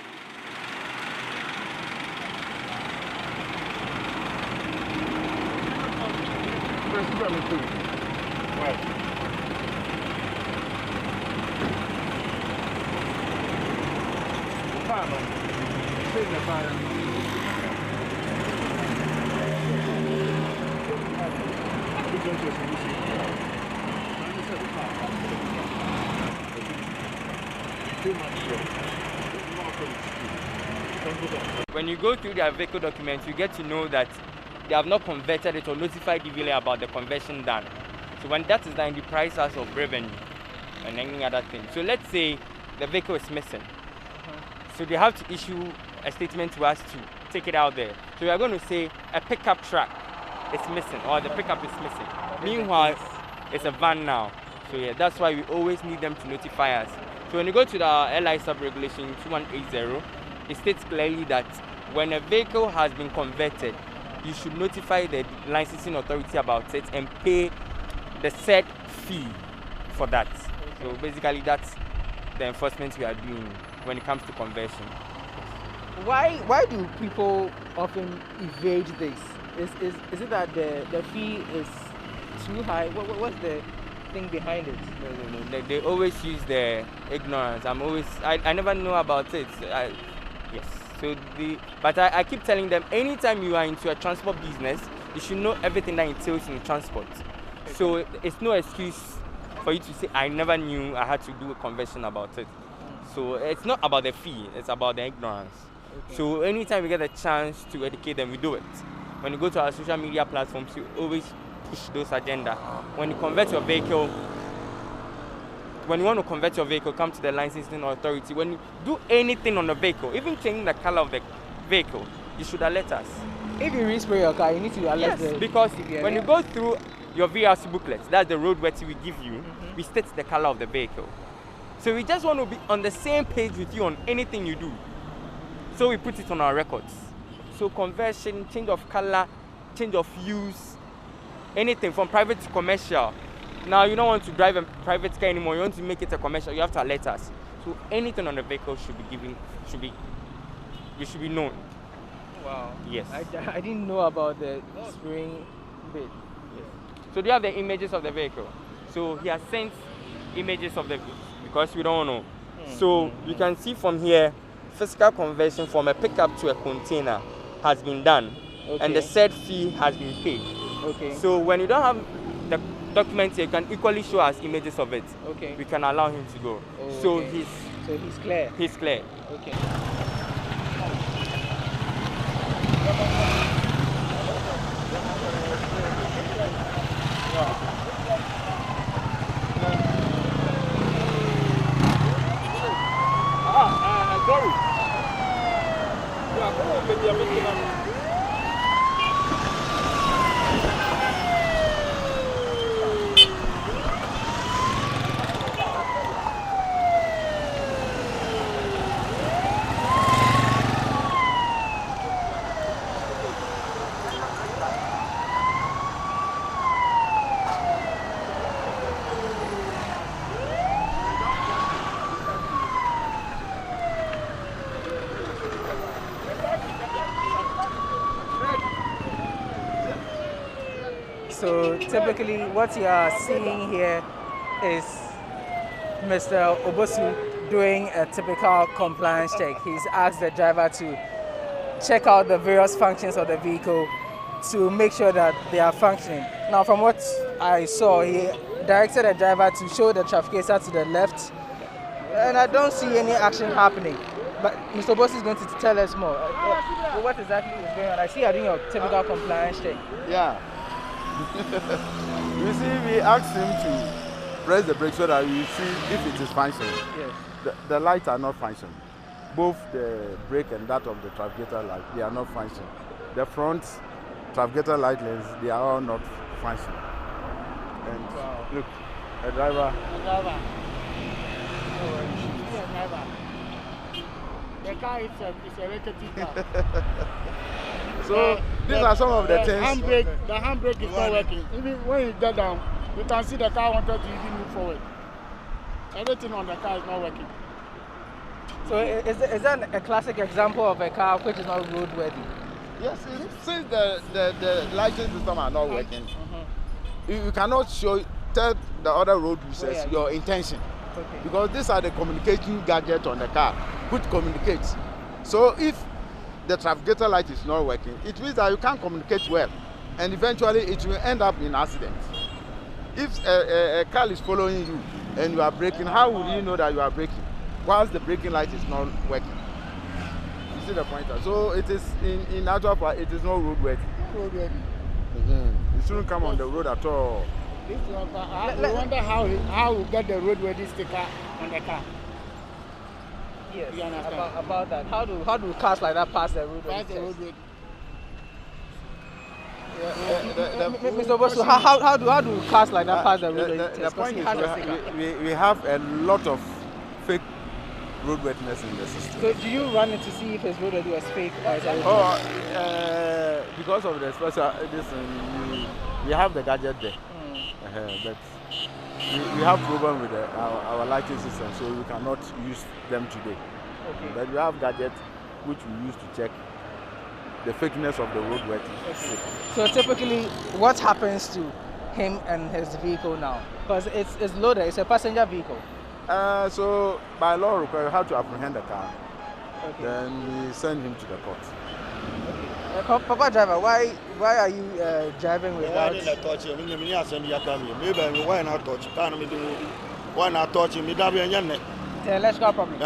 When you go through their vehicle documents, you get to know that they have not converted it or notified DVLA about the conversion done. So when that is done, the price us of revenue and any other thing. So let's say the vehicle is missing. So they have to issue a statement to us to take it out there. So we are going to say a pickup truck is missing or the pickup is missing. Meanwhile, it's a van now. So yeah, that's why we always need them to notify us. So when you go to the LI sub-regulation 2180, it states clearly that when a vehicle has been converted, you should notify the licensing authority about it and pay the said fee for that. So basically that's the enforcement we are doing when it comes to conversion. Why do people often evade this? Is it that the fee is too high? What's the thing behind it? No. They always use their ignorance. I never know about it. Yes. So but I keep telling them, anytime you are into a transport business, you should know everything that entails in transport. Okay. So it's no excuse for you to say, I never knew I had to do a conversion about it. So it's not about the fee, it's about the ignorance. Okay. So anytime we get a chance to educate them, we do it. When you go to our social media platforms, we always push those agenda. When you convert your vehicle, when you want to convert your vehicle, come to the licensing authority. When you do anything on the vehicle, even changing the color of the vehicle, you should alert us. If you respray your car, you need to alert Yes, because when you go through your VRC booklet, that's the roadworthy we give you, we state the color of the vehicle. So we just want to be on the same page with you on anything you do. So we put it on our records. So conversion, change of color, change of use, anything from private to commercial. Now you don't want to drive a private car anymore, you want to make it a commercial, you have to alert us. So anything on the vehicle should be known. Wow. Yes. I didn't know about the spraying bit. Yes. So do you have the images of the vehicle? So he has sent images of the vehicle because we don't know. So you can see from here, physical conversion from a pickup to a container has been done, and the said fee has been paid. Okay. So when you don't have the document here, you can equally show us images of it. Okay. We can allow him to go. Oh, So okay. He's clear. He's clear. Okay. So typically what you are seeing here is Mr. Obosu doing a typical compliance check. He's asked the driver to check out the various functions of the vehicle to make sure that they are functioning. Now from what I saw, he directed the driver to show the trafficator to the left, and I don't see any action happening. But Mr. Obosu is going to tell us more. What exactly is going on? I see you're doing your typical compliance check. Yeah. You see, we asked him to press the brake so that we see if it is functioning. Yes. The lights are not functioning. Both the brake and that of the trafficator light, they are not functioning. The front trafficator light lens, they are all not functioning. And wow. Look, a driver. The car is a relatively car. So these are some of the things. The handbrake is not working. Even when you get down, you can see the car wanted to even move forward. Everything on the car is not working. So is that a classic example of a car which is not roadworthy? Yes, since the lighting system are not working, you cannot tell the other road users your intention. Okay. Because these are the communication gadgets on the car which communicates. So if the trafficator light is not working, it means that you can't communicate well, and eventually it will end up in accidents. If a car is following you and you are braking, how would you know that you are braking whilst the braking light is not working? You see the pointer. So it is in actual fact, it is not roadworthy. It shouldn't come on the road at all. I wonder how we get the roadworthy sticker on the car. Yes, about that. How do cars like that pass the roadworthy? Mr. Obosu, how do cars like that pass the road? The point is we have a lot of fake roadworthiness in the system. So do you run it to see if his roadworthy was fake or is it? Because of the special we have the gadget there, but we have problem with our lighting system, so we cannot use them today. Okay. But we have gadgets which we use to check the fakeness of the roadworthy. Okay. So typically, what happens to him and his vehicle now? Because it's loaded, it's a passenger vehicle. So by law require we have to apprehend the car. Okay. Then we send him to the court. Okay. Papa driver, why are you driving without? Why not touch? Why not touch me? The electrical problem.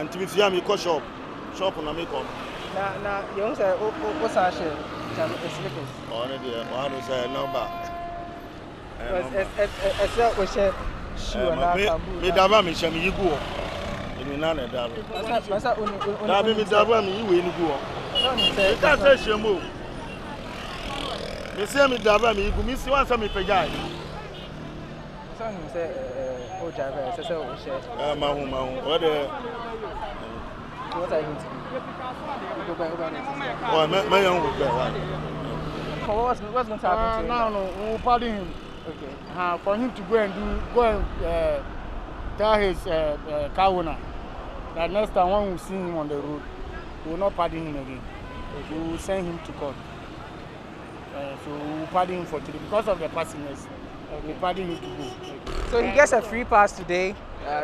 To be fair, me shop on me come. Now, you say, what's our share? It's slippers. One say number. It's a share. Me dava me shame you go. Me na na dava. Dava me dava me you we ni go. That say shame o. Me say me dava me you go. Me see one say me pejai. So you say o driver say o share. Ma hu. What the what are you going to do? You go back it. Oh, me young go back. What's going to happen to him? No, we'll pardon him. Okay. For him to go and tell his car owner that next time when we see him on the road, we will not pardon him again. We will send him to court. So we will pardon him for today because of the passengers. We pardon him to go. So he gets a free pass today,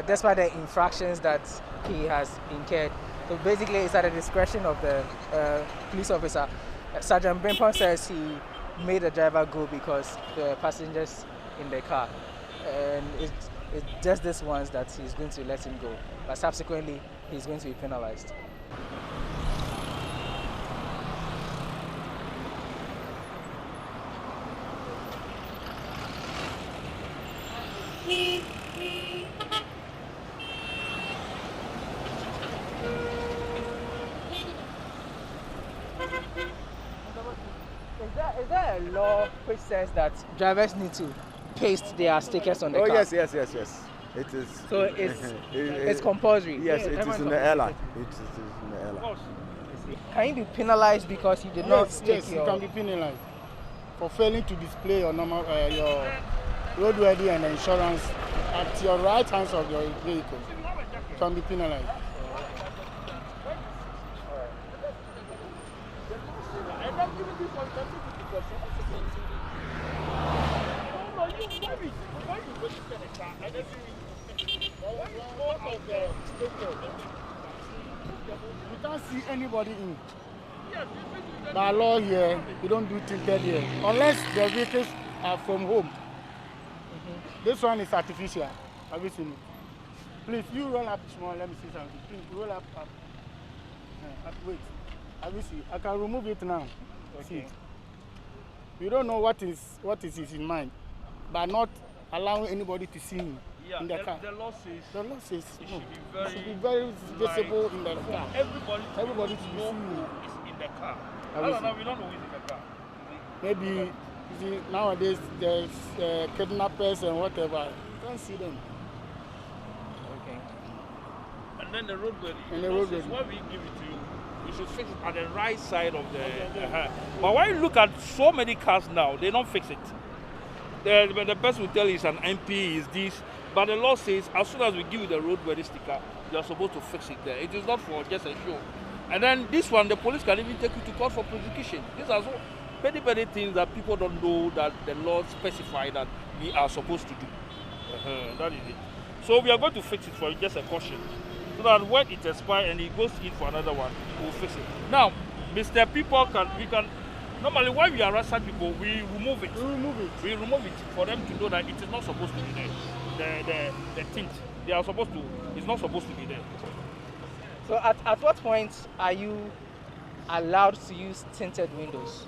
despite the infractions that he has incurred. So basically, it's at the discretion of the police officer. Sergeant Bimpon says he made the driver go because the passengers in the car, and it's just this once that he's going to let him go. But subsequently, he's going to be penalized. Is there a law which says that drivers need to paste their stickers on the car? Yes. It is. So it's compulsory? Yes, it is in the airline. It is in the airline. Can you be penalized because you did not stick your... Yes, you can be penalized for failing to display your normal, your roadworthy and insurance at your right hands of your vehicle. You can be penalized. You can't see anybody in. By law here, you don't do tinted here unless the vehicles are from home. This one is artificial. Have you seen it? Please, you roll up small. Let me see something. Please roll up. Wait. Have you seen? I can remove it now. Okay. See. You don't know what is in mind, by not allowing anybody to see me in the car. The law says it should be very visible in the car. Everybody should be seeing me. It's in the car. We don't know who's in the car. Maybe you see, nowadays there's kidnappers and whatever. You can't see them. Okay. And then the roadworthy. And the roadworthy. Why we give it to you? You should fix it at the right side of the... But when you look at so many cars now, they don't fix it. The person will tell you it's an MP, is this. But the law says, as soon as we give you the roadworthy sticker, you are supposed to fix it there. It is not for just a show. And then this one, the police can even take you to court for prosecution. These are so many things that people don't know that the law specifies that we are supposed to do. That is it. So we are going to fix it for just a caution. So that when it expires and it goes in for another one, we'll fix it. Now, Mr. People normally when we arrest such people, we remove it. We remove it for them to know that it is not supposed to be there. The tint, it's not supposed to be there. So at what point are you allowed to use tinted windows?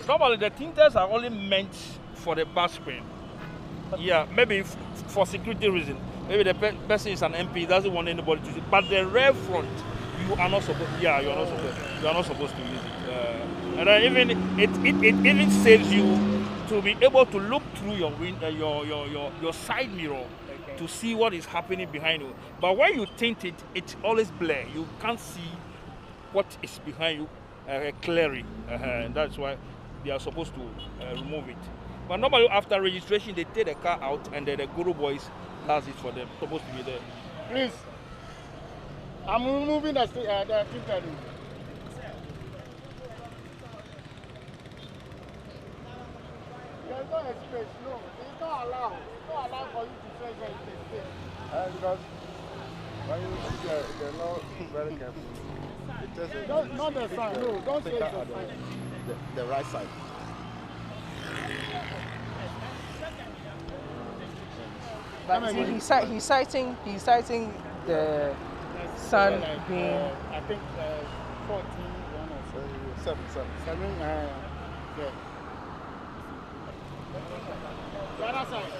Normally the tinters are only meant for the back screen. Yeah, maybe for security reason. Maybe the person is an MP, doesn't want anybody to see. But the rear front, you are not supposed. Yeah, you are not supposed. You are not supposed to use it. And then even it even saves you to be able to look through your your side mirror to see what is happening behind you. But when you tint it, it's always blur. You can't see what is behind you clearly. And that's why they are supposed to remove it. But normally after registration, they take the car out and then the Guru boys does it for them. It's supposed to be there. Please, I'm removing the tinted. There's no space, no. It's not allowed. It's not allowed for you to say there is a space. Because when you see the law very careful, it just not the sign, no, don't say it's a sign. The right side. But he's citing the sun being. I think 14, 1 or 7. 7. Yeah. The other side.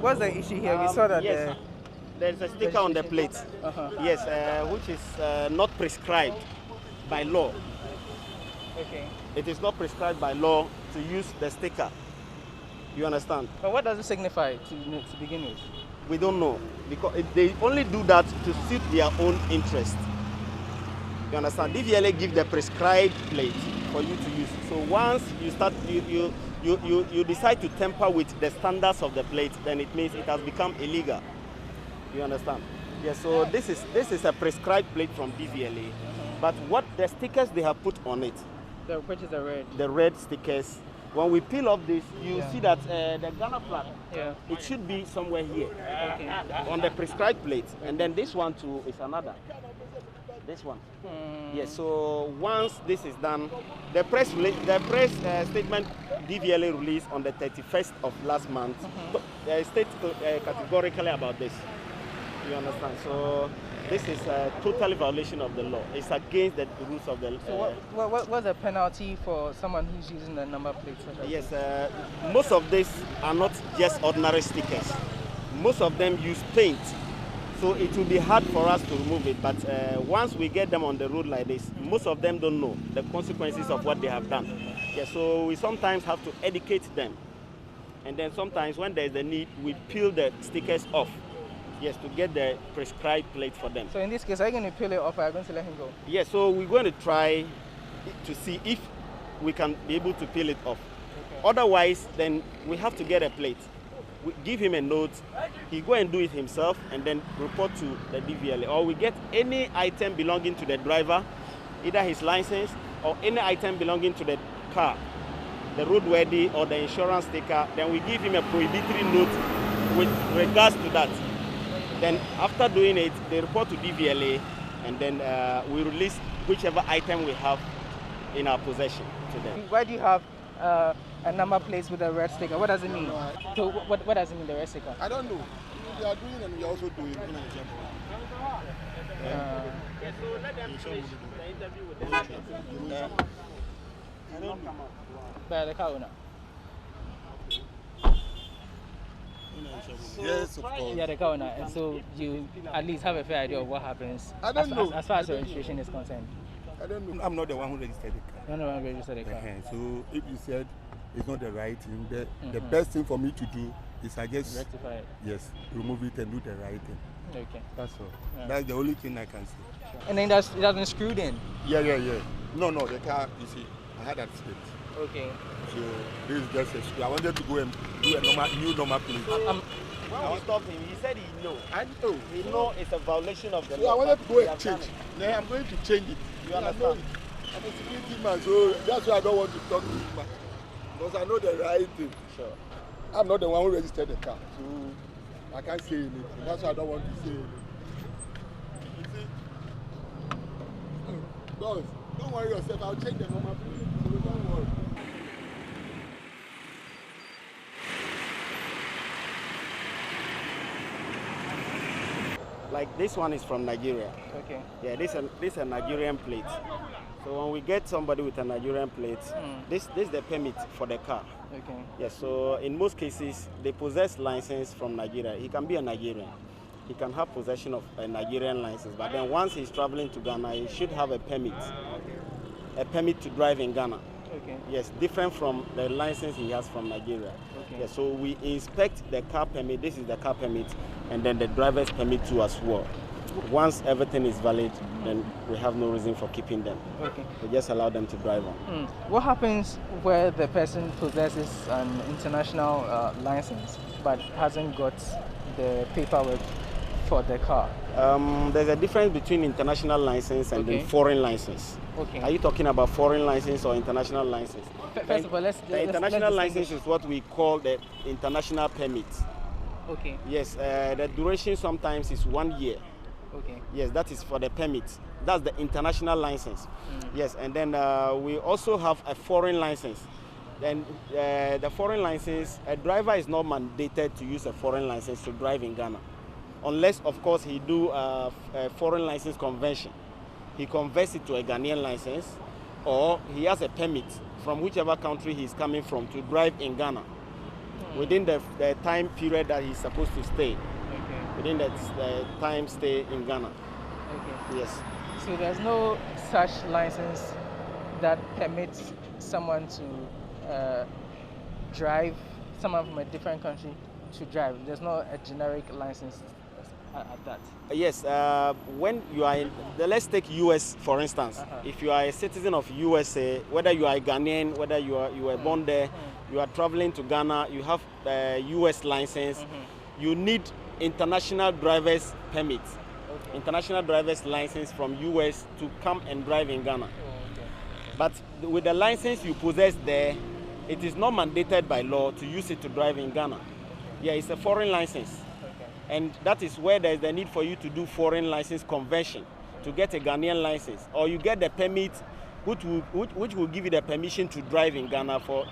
What's the issue here? We saw that yes, there's a sticker on the plate. Yes, which is not prescribed by law. Okay. It is not prescribed by law to use the sticker. You understand? But what does it signify to begin with? We don't know, because they only do that to suit their own interest. You understand? DVLA give the prescribed plate for you to use. So once you start, you decide to tamper with the standards of the plate, then it means it has become illegal. You understand? Yes. So this is a prescribed plate from DVLA, but what the stickers they have put on it? Which is the red? The red stickers. When we peel off this, you see that the Ghana flag, it should be somewhere here, on the prescribed plate. And then this one too is another. This one. Yes, so once this is done, the press statement DVLA released on the 31st of last month states categorically about this. You understand? So this is a total violation of the law. It's against the rules of the law. So what's the penalty for someone who's using the number plates? Yes, most of these are not just ordinary stickers. Most of them use paint. So it will be hard for us to remove it, but once we get them on the road like this, most of them don't know the consequences of what they have done. Yeah, so we sometimes have to educate them. And then sometimes when there's a need, we peel the stickers off. Yes, to get the prescribed plate for them. So in this case, are you going to peel it off or are you going to let him go? Yes, so we're going to try to see if we can be able to peel it off. Okay. Otherwise, then we have to get a plate. We give him a note, he go and do it himself and then report to the DVLA. Or we get any item belonging to the driver, either his license or any item belonging to the car, the roadworthy or the insurance sticker, then we give him a prohibitory note with regards to that. Then after doing it, they report to DVLA, and then we release whichever item we have in our possession to them. Why do you have a number plate with a red sticker? What does it mean? So what does it mean, the red sticker? I don't know. We are doing and we are also doing. So let them finish the interview with them. I don't come out. By the car owner. Yes, of course. Yeah, the car owner. And so you at least have a fair idea of what happens I don't know. As far as your registration is concerned. I don't know. I'm not the one who registered the car. You're not the one who registered the car. So if you said it's not the right thing, the best thing for me to do is I just rectify it. Yes, remove it and do the right thing. Okay. That's all. Yeah. That's the only thing I can say. Sure. And then it has been screwed in? Yeah. No, the car, you see, I had that split. Okay. So this is just a screw. I wanted to go and do a new normal plate. When we stopped him, he said he know. I know. He know it's a violation of the So law. I wanted to go and change. Now I'm going to change it. You understand? I'm a security man, so that's why I don't want to talk too much. Because I know the right thing. Sure. I'm not the one who registered the car, so I can't say anything. That's why I don't want to say anything. You see? Boss, don't worry yourself. I'll change the normal plate. So don't worry. Like this one is from Nigeria. Okay. Yeah, this is a Nigerian plate. So when we get somebody with a Nigerian plate, this is the permit for the car. Okay. Yes, so in most cases, they possess license from Nigeria. He can be a Nigerian. He can have possession of a Nigerian license, but then once he's traveling to Ghana, he should have a permit to drive in Ghana. Okay. Yes, different from the license he has from Nigeria. Okay. Yes, so we inspect the car permit. This is the car permit, and then the driver's permit too as well. Once everything is valid, then we have no reason for keeping them. Okay. We just allow them to drive on. What happens where the person possesses an international license but hasn't got the paperwork for the car? There's a difference between international license and then foreign license. Okay. Are you talking about foreign license or international license? First of all, the international license is what we call the international permit. Okay. Yes, the duration sometimes is 1 year. Okay. Yes, that is for the permit. That's the international license. Yes, and then we also have a foreign license. Then the foreign license, a driver is not mandated to use a foreign license to drive in Ghana, unless, of course, he do a foreign license conversion. He converts it to a Ghanaian license, or he has a permit from whichever country he's coming from to drive in Ghana within the time period that he's supposed to stay. Okay. Within the time stay in Ghana. Okay. Yes. So there's no such license that permits someone to drive, someone from a different country to drive. There's no a generic license at that. Yes, when you are in, let's take US for instance. If you are a citizen of USA, whether you are a Ghanaian, whether you were born there, you are traveling to Ghana, you have a US license, you need international driver's permit, international driver's license from US to come and drive in Ghana. But with the license you possess there, it is not mandated by law to use it to drive in Ghana. Yeah, it's a foreign license. And that is where there is the need for you to do foreign license conversion to get a Ghanaian license, or you get the permit which will give you the permission to drive in Ghana for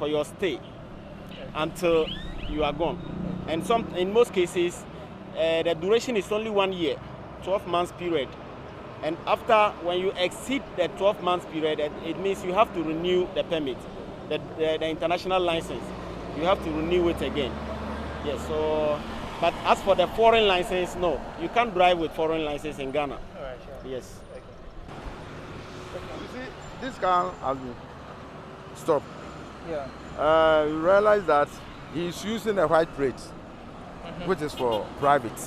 your stay until you are gone. And in most cases, the duration is only 1 year, 12 months period. And after, when you exceed the 12 months period, it means you have to renew the permit, the international license. You have to renew it again. Yes, so, but as for the foreign license, no. You can't drive with foreign license in Ghana. All right, sure. Yes. You see, this car has been stopped. Yeah. You realize that he's using a white plate, which is for private.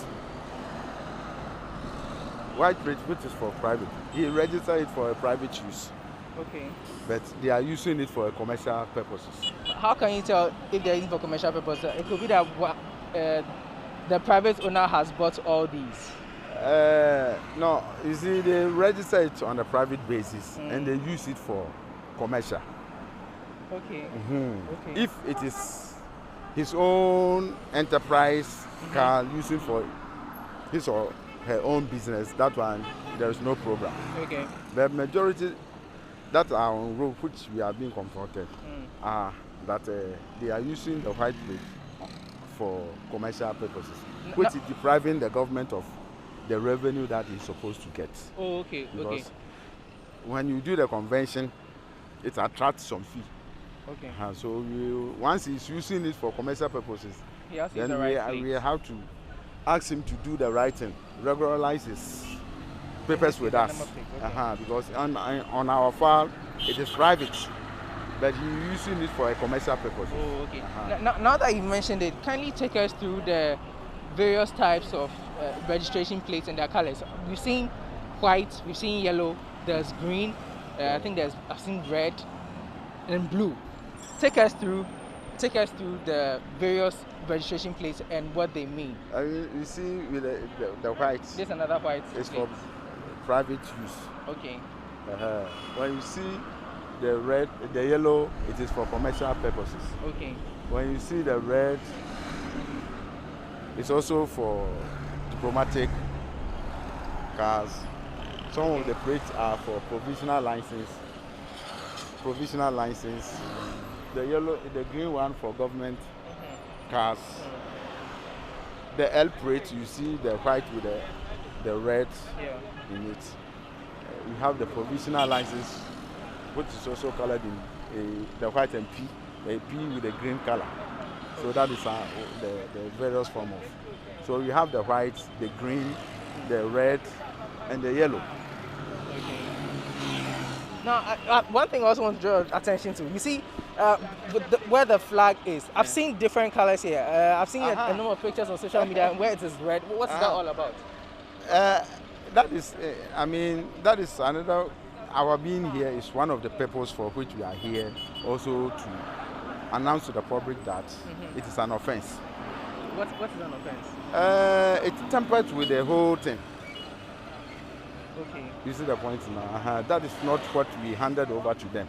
White plate, which is for private. He registered it for a private use. Okay. But they are using it for commercial purposes. How can you tell if they're using for commercial purposes? It could be that the private owner has bought all these. No, you see, they register it on a private basis and they use it for commercial. Okay. Okay. If it is his own enterprise car, using for his or her own business, that one, there is no problem. Okay. The majority that are on road, which we are being confronted, are that they are using the white plate for commercial purposes, which is depriving the government of the revenue that it's supposed to get. Oh, okay, because when you do the convention, it attracts some fee. Okay. So once he's using it for commercial purposes, then we have to ask him to do the right thing, regularize his papers with us. Because on our file, it is private, but he's using it for a commercial purpose. Oh, okay. Now that you mentioned it, kindly take us through the various types of registration plates and their colors. We've seen white, we've seen yellow, there's green, I think I've seen red and blue. Take us through the various registration plates and what they mean. You see with the white. There's another white. It's for private use. Okay. When you see the red, the yellow, it is for commercial purposes. Okay. When you see the red, it's also for diplomatic cars. Some of the plates are for provisional license. The yellow, the green one for government cars. The L plate, you see the white with the red in it. We have the provisional license, which is also colored in the white and P, a P with a green color. So that is the various form of. So you have the white, the green, the red, and the yellow. Now, one thing I also want to draw attention to, you see where the flag is. I've seen different colors here. I've seen a number of pictures on social media where it is red. What's that all about? That is, that is another, our being here is one of the purposes for which we are here, also to announce to the public that it is an offense. What is an offense? It's tempered with the whole thing. Okay. You see the point now? That is not what we handed over to them.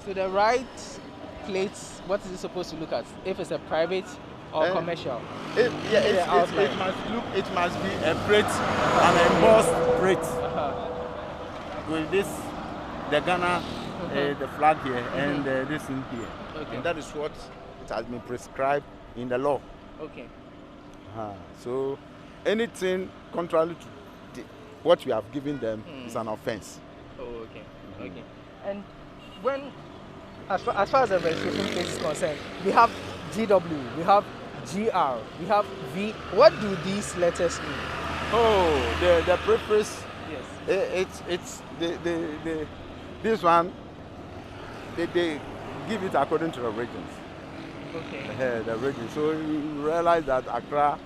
So the right plates, what is it supposed to look at? If it's a private or commercial? It must be a plate, an embossed plate. With this, the Ghana, the flag here, and this in here. Okay. And that is what it has been prescribed in the law. Okay. So anything contrary to what we have given them is an offense. Oh, okay. Okay. And when, as far as the registration plate is concerned, we have GW, we have GR, we have V. What do these letters mean? Oh, the preface. Yes. It's this one. They give it according to the regions. Okay. The region. So you realize that Accra,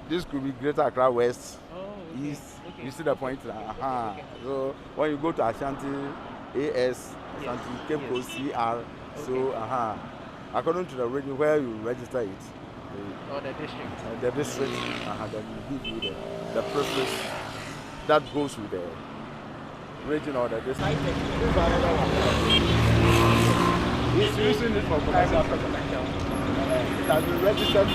this could be Greater Accra West, East. Okay. You see the point? Okay. So when you go to Ashanti, AS, Ashanti, Cape Coast, CR. So according to the region where you register it. Or the district. The district. Then we give you the preface that goes with the region or the district. He's using it for commercial purposes. It has been registered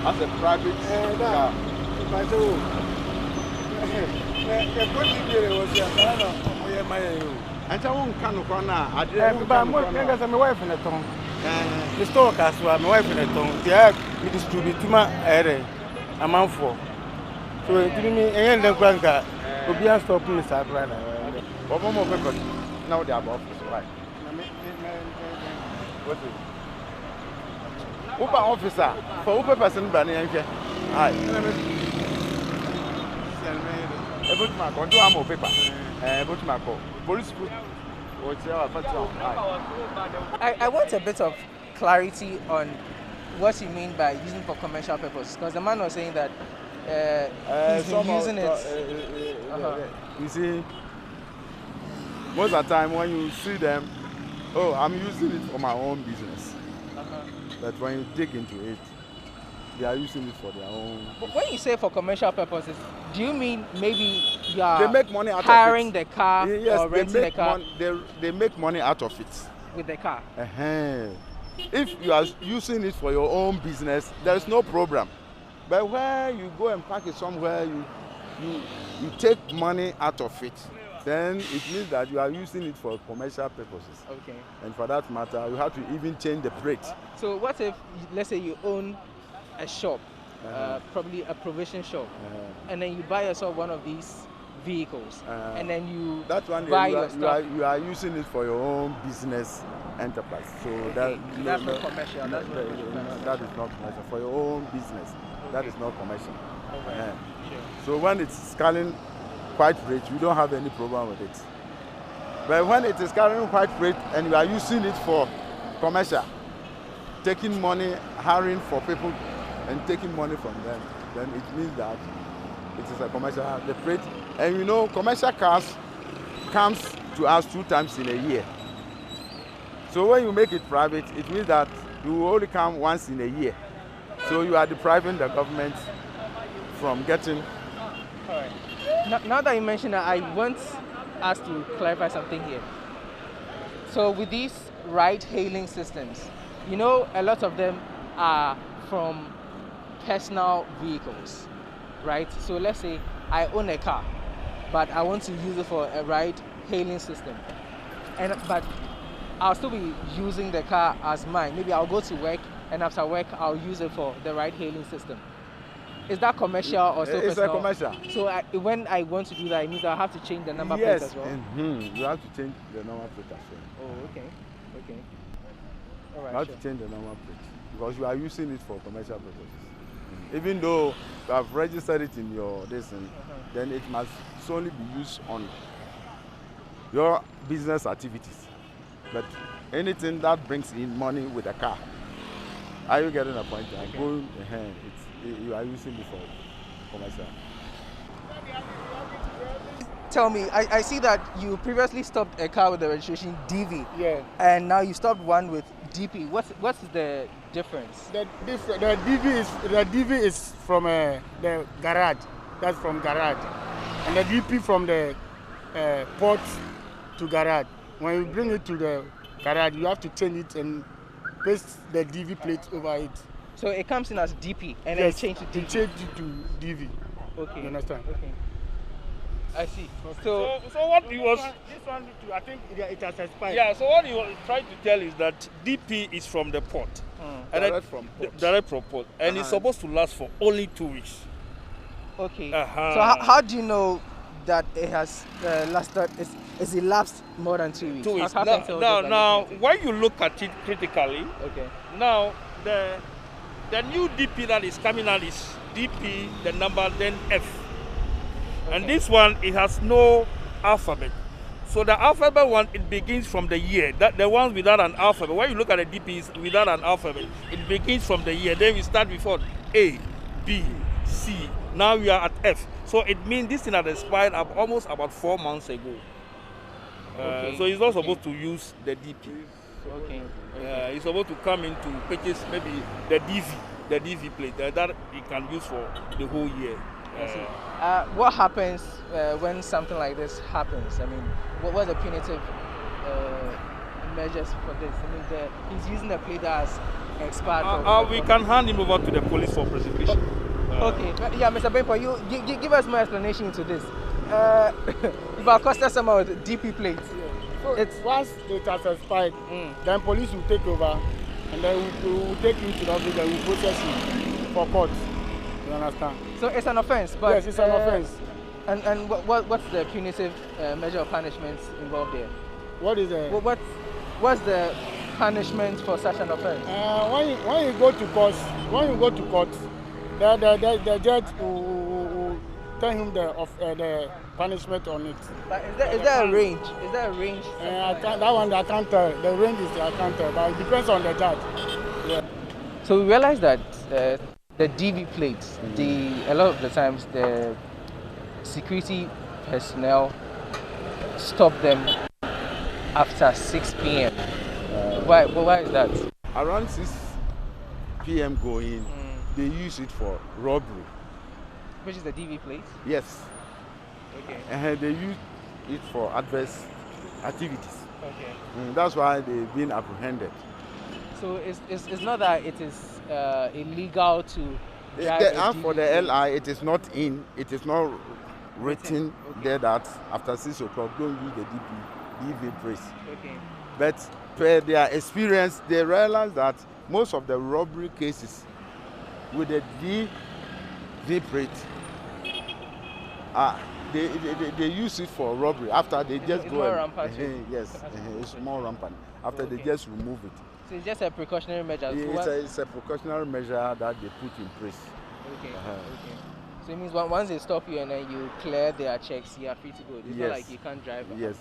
as a private car. And I won't come corner. I didn't buy more fingers and my wife in a tongue. The store cast my wife in a tongue. Yeah, we distribute to my area. A month for. So it didn't mean any of the grandca will be unstopping the side right now. But one more people now they are above this, right? What is it? Uber officer for Uber person banning. Hi. About my control, I'm a paper. About my police. I want a bit of clarity on what you mean by using for commercial purposes, because the man was saying that he's been using it. You see, most of the time when you see them, oh, I'm using it for my own business. But when you dig into it, they are using it for their own. But when you say for commercial purposes, do you mean maybe you are they make money out hiring of it. the car or renting the car? They make money out of it. With the car? If you are using it for your own business, there is no problem. But where you go and park it somewhere, you take money out of it, then it means that you are using it for commercial purposes. Okay. And for that matter, you have to even change the plate. So what if, let's say you own a shop, probably a provision shop, and then you buy yourself one of these vehicles, and then you that one buy your stuff. You are using it for your own business enterprise. So that's not commercial. That is not commercial. For your own business, that is not commercial. Okay. So when it's carrying quite rich, you don't have any problem with it. But when it is carrying quite rich and you are using it for commercial, taking money, hiring for people and taking money from them, then it means that it is a commercial. The freight, and you know, commercial cars comes to us 2 times in a year. So when you make it private, it means that you will only come once in a year. So you are depriving the government from getting. All right. Now that you mentioned that, I want us to clarify something here. So with these ride-hailing systems, you know, a lot of them are from personal vehicles, right? So let's say I own a car, but I want to use it for a ride-hailing system, but I'll still be using the car as mine. Maybe I'll go to work, and after work I'll use it for the ride-hailing system. Is that commercial or still personal? It's a commercial. So when I want to do that, it means I have to change the number plate as well? Yes, you have to change the number plate as well. Oh, okay. All right, you have to change the number plate because you are using it for commercial purposes. Even though you have registered it in your destination, then it must solely be used on your business activities. But anything that brings in money with a car, are you getting a point? Okay. You are using it for commercial. Tell me, I see that you previously stopped a car with the registration DV. Yeah. And now you stopped one with DP. What's the difference? The DV is from the garage. That's from garage, and the DP from the port to garage. When you bring it to the garage, you have to change it and paste the DV plate over it. So it comes in as DP and then you change it to DV. Change it to DV. Okay. You understand? Okay. I see. So what he was... This one, I think it has expired. Yeah, so what he was trying to tell is that DP is from the port. Direct from port. Direct from port. And it's supposed to last for only 2 weeks. Okay. So how do you know that it has lasted, is elapsed more than 2 weeks? 2 weeks. Now, when you look at it critically, now the new DP that is coming out is DP, the number, then F. And this one, it has no alphabet. So the alphabet one, it begins from the year. That the ones without an alphabet, when you look at the DPs without an alphabet, it begins from the year. Then we start before A, B, C. Now we are at F. So it means this thing had expired almost about 4 months ago. So he's not supposed to use the DP. He's supposed to come in to purchase maybe the DV plate that he can use for the whole year. What happens when something like this happens? I mean, what are the punitive measures for this? I mean, he's using the plate that has expired. We can hand him over to the police for prosecution. Okay. Yeah, Mr. Benpo, you give us more explanation into this. If our customer with DP plates, once it has expired, then police will take over, and then we will take him to the office and we will process him for court. You understand? So it's an offense, but yes, it's an offense. And what's the punitive measure of punishment involved there? What is the? What's the punishment for such an offense? When you go to court, the judge will tell him the punishment on it. But is there a range? Is there a range? That one I can't tell. The range is I can't tell, but it depends on the judge. Yeah. So we realize that the DV plates, a lot of the times the security personnel stop them after 6 p.m. Why is that? Around 6 p.m. going, they use it for robbery. Which is the DV plate? Yes. Okay. And they use it for adverse activities. Okay. That's why they've been apprehended. So it's not that it is illegal to drive As for the LI, it is not written there that after 6 o'clock don't use the DV brace. Okay. But per their experience, they realize that most of the robbery cases with the DV brace, they use it for robbery. After they just go. More rampant. Yes, it's more rampant. After they just remove it. So it's just a precautionary measure. It's a precautionary measure that they put in place. Okay. Okay. So it means once they stop you and then you clear their checks, you are free to go. It's not like you can't drive. Yes.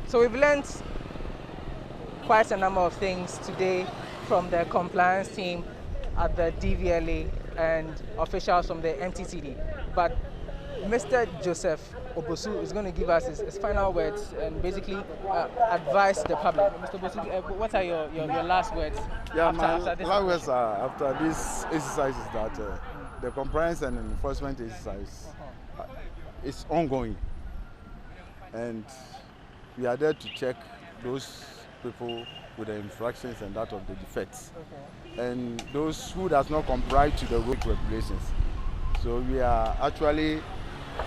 So we've learned quite a number of things today from the compliance team at the DVLA and officials from the MTTD. But Mr. Joseph Obosu is going to give us his final words and basically advise the public. Mr. Obosu, what are your last words? Yeah, after this last words after this exercise is that the compliance and enforcement exercise is ongoing. And we are there to check those people with the infractions and that of the defects. Okay. And those who does not comply to the road regulations. So we are actually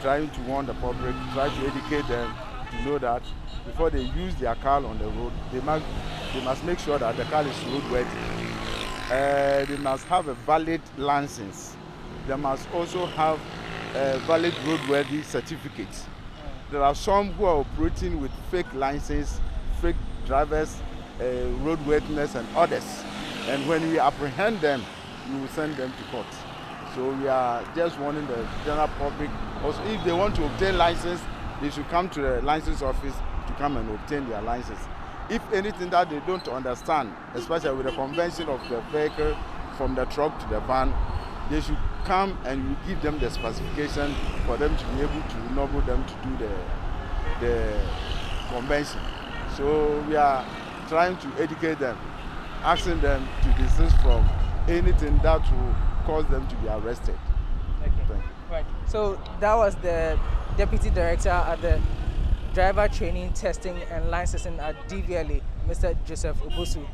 trying to warn the public, try to educate them to know that before they use their car on the road, they must make sure that the car is roadworthy. They must have a valid license. They must also have a valid roadworthy certificate. There are some who are operating with fake licenses, fake drivers, roadworthiness and others. And when we apprehend them, we will send them to court. So we are just warning the general public, also if they want to obtain license, they should come to the license office to come and obtain their license. If anything that they don't understand, especially with the convention of the vehicle from the truck to the van, they should come and we give them the specification for them to be able to enable them to do the convention. So we are trying to educate them, asking them to desist from anything that will cause them to be arrested. Okay. Right. So that was the Deputy Director at the Driver Training, Testing and Licensing at DVLA, Mr. Joseph Obosu,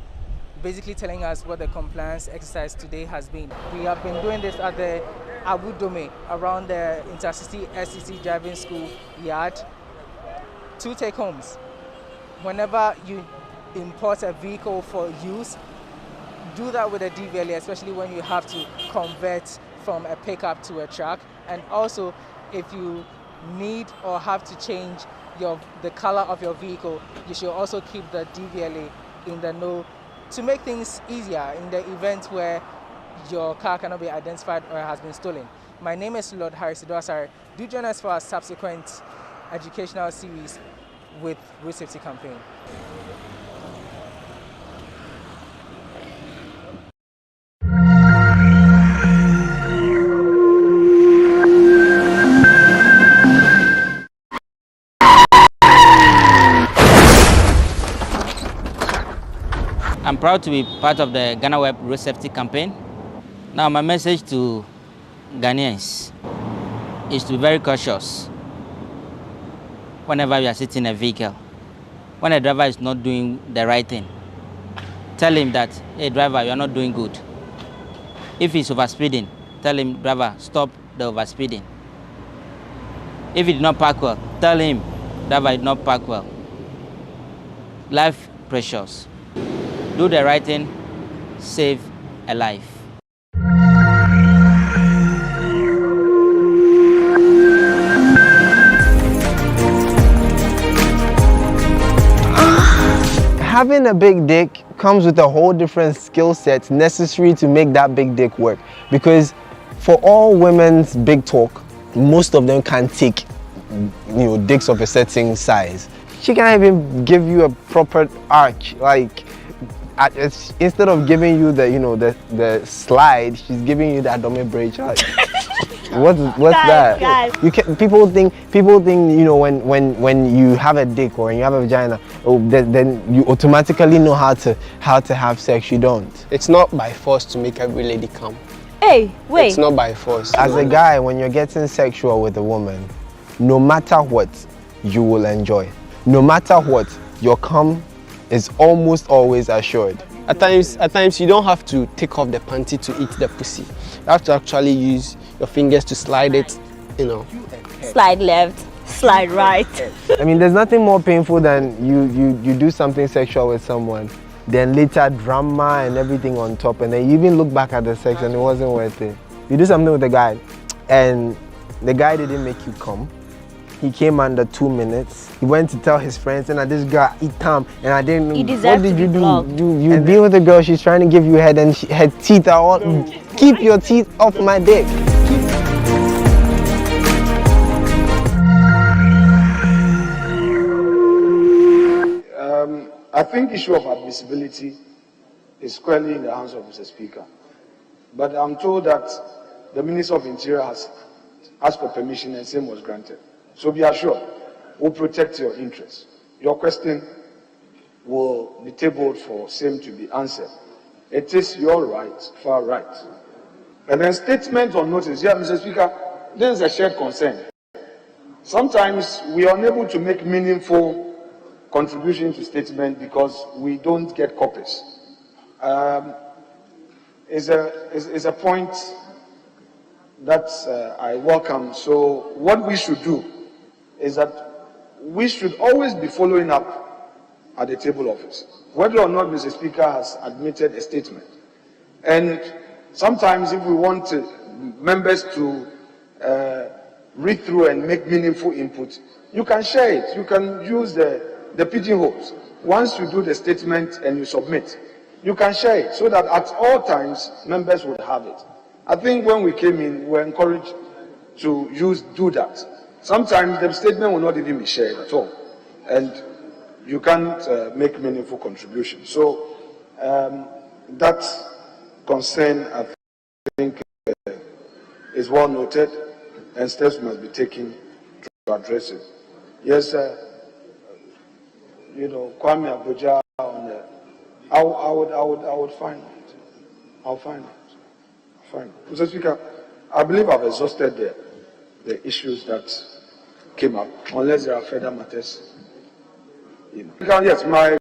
basically telling us what the compliance exercise today has been. We have been doing this at the Abu Dome around the Intercity SCC Driving School yard. 2 take-homes. Whenever you import a vehicle for use, do that with a DVLA, especially when you have to convert from a pickup to a truck. And also, if you need or have to change the color of your vehicle, you should also keep the DVLA in the know to make things easier in the event where your car cannot be identified or has been stolen. My name is Lord Harris Idwasare. Do join us for our subsequent educational series with Road Safety Campaign. I'm proud to be part of the GhanaWeb Road Safety Campaign. Now, my message to Ghanaians is to be very cautious whenever you are sitting in a vehicle. When a driver is not doing the right thing, tell him that, hey driver, you are not doing good. If he's overspeeding, tell him, driver, stop the overspeeding. If he did not park well, tell him, driver, did not park well. Life precious. Do the right thing, save a life. having a big dick comes with a whole different skill set necessary to make that big dick work. Because for all women's big talk, most of them can't take, dicks of a certain size. She can't even give you a proper arch. Like, instead of giving you the slide, she's giving you the abdomen bridge. Like, what's that? People think when you have a dick or when you have a vagina, then you automatically know how to have sex. You don't. It's not by force to make every lady come. Hey, wait. It's not by force. As a guy, when you're getting sexual with a woman, no matter what, you will enjoy. No matter what, your cum is almost always assured. At times you don't have to take off the panty to eat the pussy. You have to actually use your fingers to slide it, Slide left, slide right. I mean, there's nothing more painful than you do something sexual with someone, then later drama and everything on top, and then you even look back at the sex and it wasn't worth it. You do something with the guy, and the guy didn't make you come. He came under 2 minutes. He went to tell his friends, and this girl eat time, and I didn't know. What did you do? You be with a girl, she's trying to give you head, and her teeth are all. Keep your teeth off my dick. I think issue of admissibility is squarely in the hands of Mr. Speaker. But I'm told that the Minister of Interior has asked for permission and same was granted. So be assured, we'll protect your interests. Your question will be tabled for same to be answered. It is your right, far right. And then statement on notice. Yeah, Mr. Speaker, this is a shared concern. Sometimes we are unable to make meaningful contribution to statement because we don't get copies. Is a point that I welcome. So what we should do is that we should always be following up at the table office, whether or not Mr. Speaker has admitted a statement. And sometimes if we want members to read through and make meaningful input, you can share it. You can use the pigeonholes. Once you do the statement and you submit, you can share it so that at all times members would have it. I think when we came in, we were encouraged to do that. Sometimes the statement will not even be shared at all, and you can't make meaningful contributions. So that concern, I think, is well noted, and steps must be taken to address it. Yes, Kwame Abuja on the. I would find it. I'll find it. Mr. Speaker, I believe I've exhausted the issues that came up, unless there are further matters. Yes, my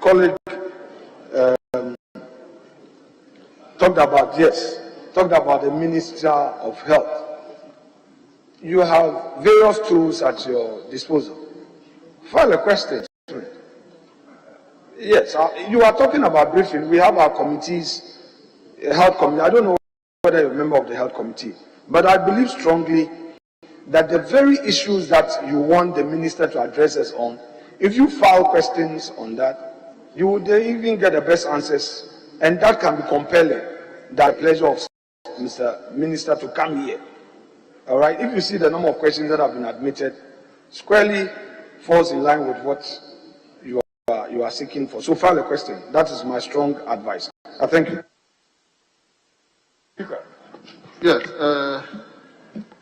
colleague talked about the Minister of Health. You have various tools at your disposal. File a question. Yes, you are talking about briefing. We have our committees, health committee. I don't know whether you're a member of the health committee, but I believe strongly that the very issues that you want the minister to address us on, if you file questions on that, you would even get the best answers, and that can be compelling. The pleasure of Mr. Minister to come here. All right. If you see the number of questions that have been admitted, squarely falls in line with what you are seeking for. So file a question. That is my strong advice. Thank you. Yes,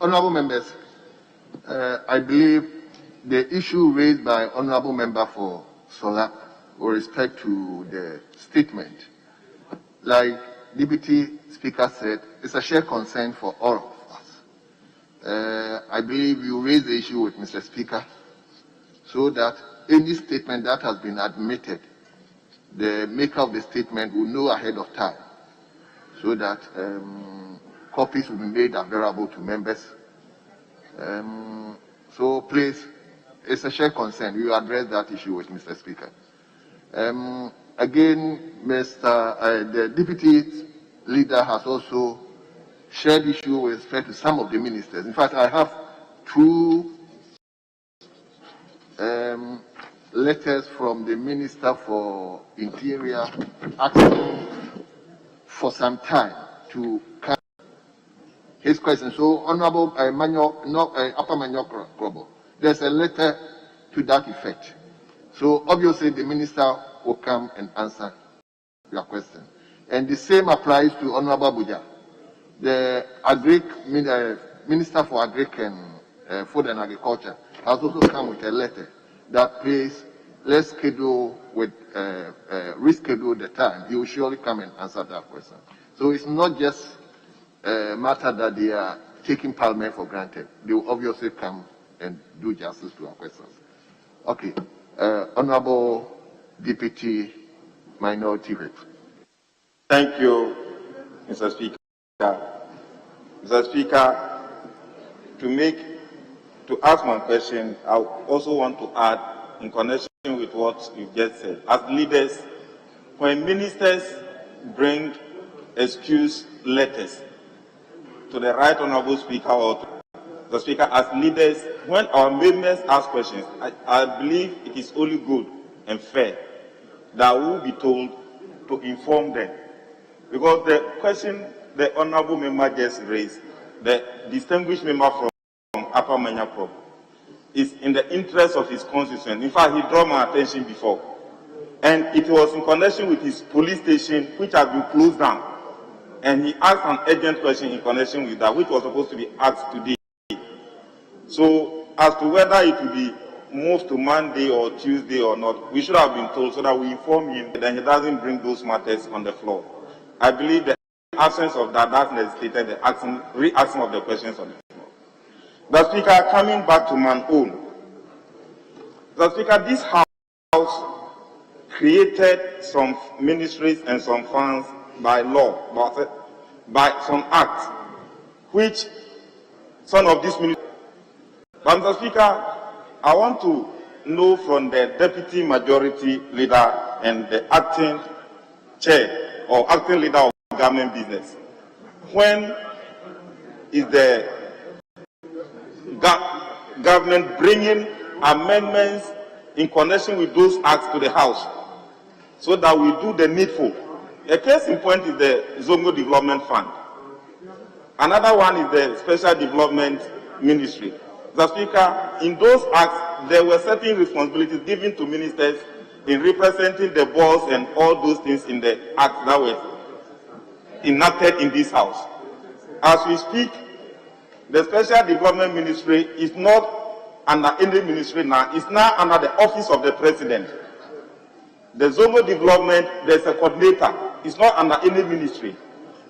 honourable members, I believe the issue raised by honourable member for Sule with respect to the statement, like Deputy Speaker said, it's a shared concern for all of us. I believe you raised the issue with Mr. Speaker so that any statement that has been admitted, the maker of the statement will know ahead of time so that copies will be made available to members. So please, it's a shared concern. We will address that issue with Mr. Speaker. Again, the deputy leader has also shared issue with respect to some of the ministers. In fact, I have two letters from the Minister for Interior asking for some time to come his question. So, Honorable Upper Manyo, there's a letter to that effect. So, obviously, the Minister will come and answer your question. And the same applies to Honorable Buja. The Minister for Agric and Food and Agriculture has also come with a letter that please, let's schedule with, reschedule the time. He will surely come and answer that question. So it's not just a matter that they are taking Parliament for granted. They will obviously come and do justice to our questions. Okay. Honorable Deputy Minority Whip. Thank you, Mr. Speaker. Mr. Speaker, to ask my question, I also want to add in connection with what you just said. As leaders, when ministers bring excuse letters to the Right Honorable Speaker or to the Speaker, as leaders, when our members ask questions, I believe it is only good and fair that we will be told to inform them. Because the question the Honorable Member just raised, the distinguished member from Upper Manyakro, is in the interest of his constituent. In fact, he drew my attention before. And it was in connection with his police station, which has been closed down. And he asked an urgent question in connection with that, which was supposed to be asked today. So, as to whether it will be moved to Monday or Tuesday or not, we should have been told so that we inform him that he doesn't bring those matters on the floor. I believe the absence of that necessitated the re-asking of the questions on the floor. The Speaker, coming back to my own, the Speaker, this House created some ministries and some funds by law, by some acts, which some of these ministries. But Mr. Speaker, I want to know from the Deputy Majority Leader and the Acting Chair or Acting Leader of Government Business, when is the government bringing amendments in connection with those acts to the House so that we do the needful? A case in point is the Zongo Development Fund. Another one is the Special Development Ministry. The Speaker, in those acts, there were certain responsibilities given to ministers in representing the boards and all those things in the acts that were enacted in this House. As we speak, the Special Development Ministry is not under any ministry now, it's now under the office of the President. The Zongo Development, there's a coordinator, it's not under any ministry.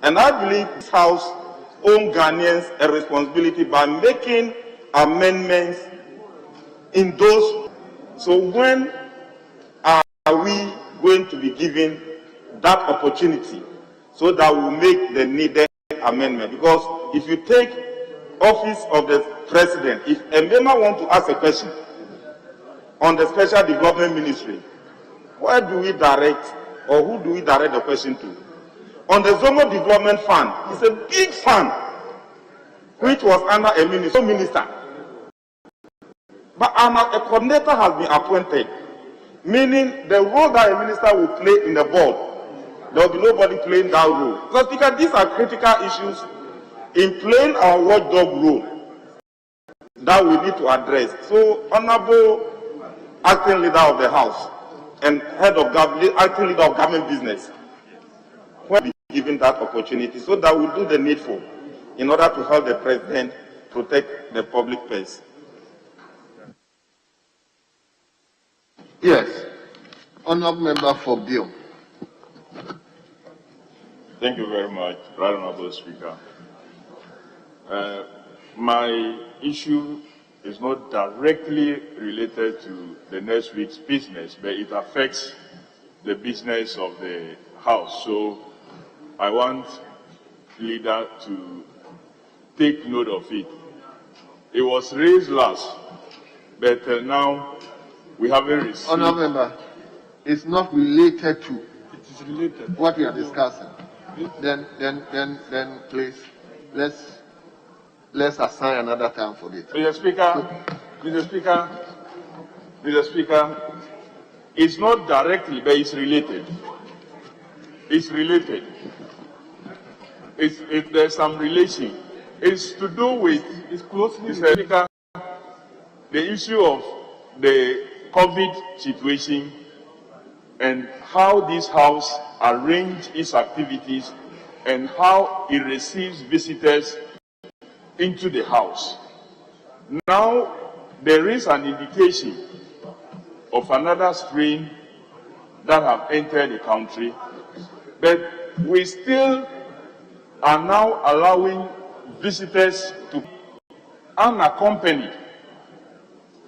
And I believe this House owes Ghanaians a responsibility by making amendments in those. So when are we going to be given that opportunity so that we make the needed amendment? Because if you take office of the President, if a member wants to ask a question on the Special Development Ministry, where do we direct or who do we direct the question to? On the Zongo Development Fund, it's a big fund which was under a minister. But a coordinator has been appointed, meaning the role that a minister will play in the board, there will be nobody playing that role. So, Speaker, these are critical issues in playing our watchdog role that we need to address. So, Honorable Acting Leader of the House and Head of Government, Acting Leader of Government Business, when we be given that opportunity so that we do the needful in order to help the President protect the public purse. Yes. Honourable Member for Bill. Thank you very much, Right Honourable Speaker. My issue is not directly related to the next week's business, but it affects the business of the House. So I want leader to take note of it. It was raised last, but now we haven't received. Honourable Member, it's not related to it is related. What we are discussing. Then please, let's assign another time for it. Mr. Speaker, It's not directly, but it's related. It's related. There's some relation. It's to do with the issue of the COVID situation and how this house arranges its activities and how it receives visitors into the house. Now, there is an indication of another strain that have entered the country, but we still are now allowing visitors to be unaccompanied.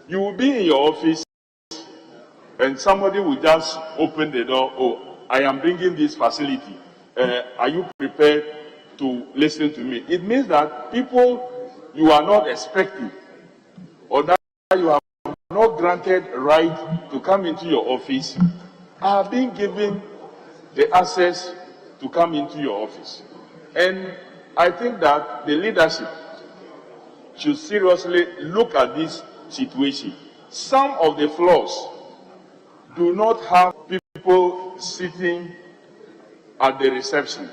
You will be in your office and somebody will just open the door. Oh, I am bringing this facility. Are you prepared to listen to me? It means that people you are not expecting or that you have not granted right to come into your office are being given the access to come into your office. And I think that the leadership should seriously look at this situation. Some of the floors do not have people sitting at the reception.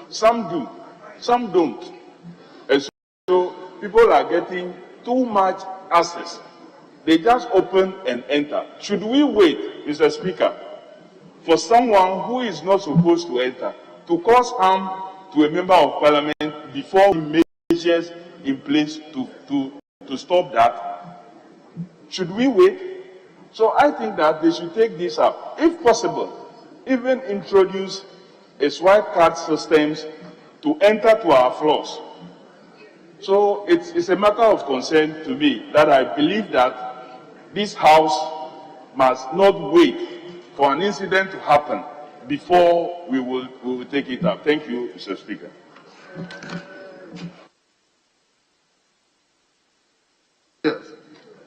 Some do, some don't. And so people are getting too much access. They just open and enter. Should we wait, Mr. Speaker, for someone who is not supposed to enter to cause harm to a member of parliament before we measures in place to stop that? Should we wait? So I think that they should take this up. If possible, even introduce a swipe card systems to enter to our floors. So it's a matter of concern to me that I believe that this house must not wait for an incident to happen before we will take it up. Thank you, Mr. Speaker.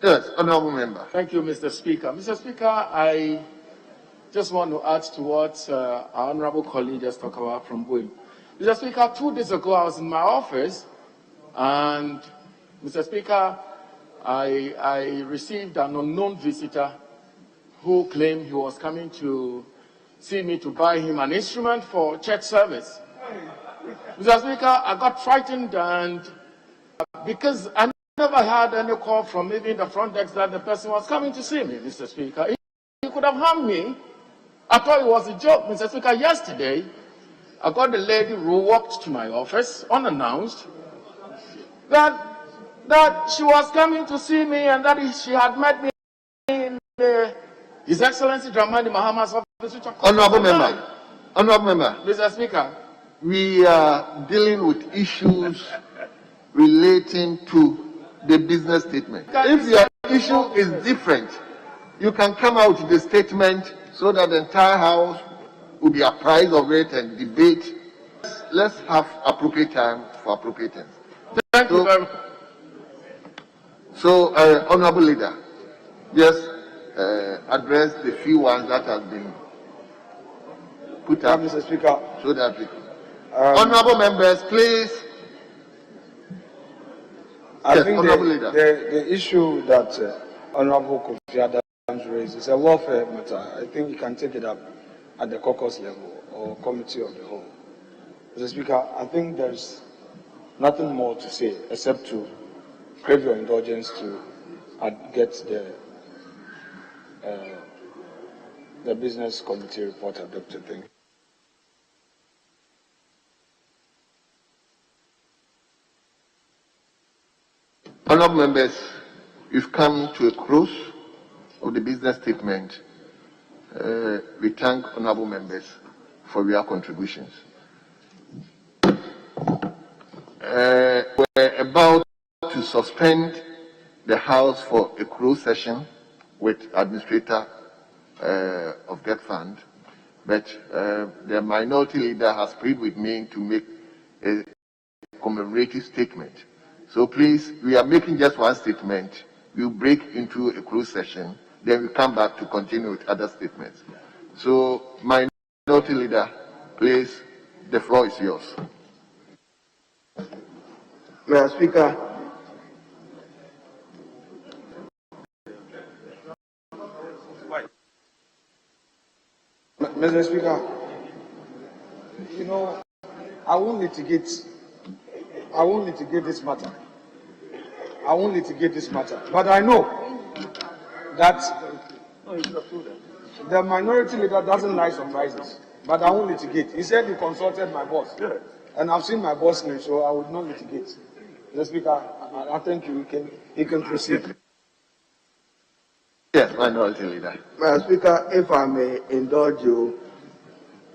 Yes, honorable member. Thank you, Mr. Speaker. Mr. Speaker, I just want to add to what our honorable colleague just talked about from Buim. Mr. Speaker, 2 days ago I was in my office and, Mr. Speaker, I received an unknown visitor who claimed he was coming to see me to buy him an instrument for church service. Mr. Speaker, I got frightened and because I never had any call from even the front desk that the person was coming to see me, Mr. Speaker. He could have harmed me. I thought it was a joke, Mr. Speaker. Yesterday, I got the lady who walked to my office unannounced that she was coming to see me and that she had met me in His Excellency Dramani Mahama's office. Honorable member. Honorable member. Mr. Speaker. We are dealing with issues relating to the business statement. If your issue is different, you can come out with a statement so that the entire house will be apprised of it and debate. Let's have appropriate time for appropriate things. Thank you very much. So, honorable leader, just address the few ones that have been put up, Mr. Speaker. So that we honorable members, please. I Yes, think honorable leader. the issue that Honorable Kofi Adams raised is a welfare matter. I think you can take it up at the caucus level or committee of the whole. Mr. Speaker, I think there's nothing more to say except to crave your indulgence to get the business committee report adopted. Thank you. Honourable members, we've come to a close of the business statement. We thank honourable members for their contributions. We're about to suspend the House for a closed session with administrator of that fund, but the minority leader has prayed with me to make a commemorative statement. So please, we are making just one statement. We'll break into a closed session, then we come back to continue with other statements. So, minority leader, please, the floor is yours. Mr. Speaker, Mr. Speaker, you know, I won't litigate this matter. But I know that the minority leader doesn't like surprises. But I won't litigate. He said he consulted my boss. Yeah. And I've seen my boss name, so I would not litigate. Mr. Speaker, I think you can proceed. Yes, minority leader. Mr. Speaker, if I may indulge you,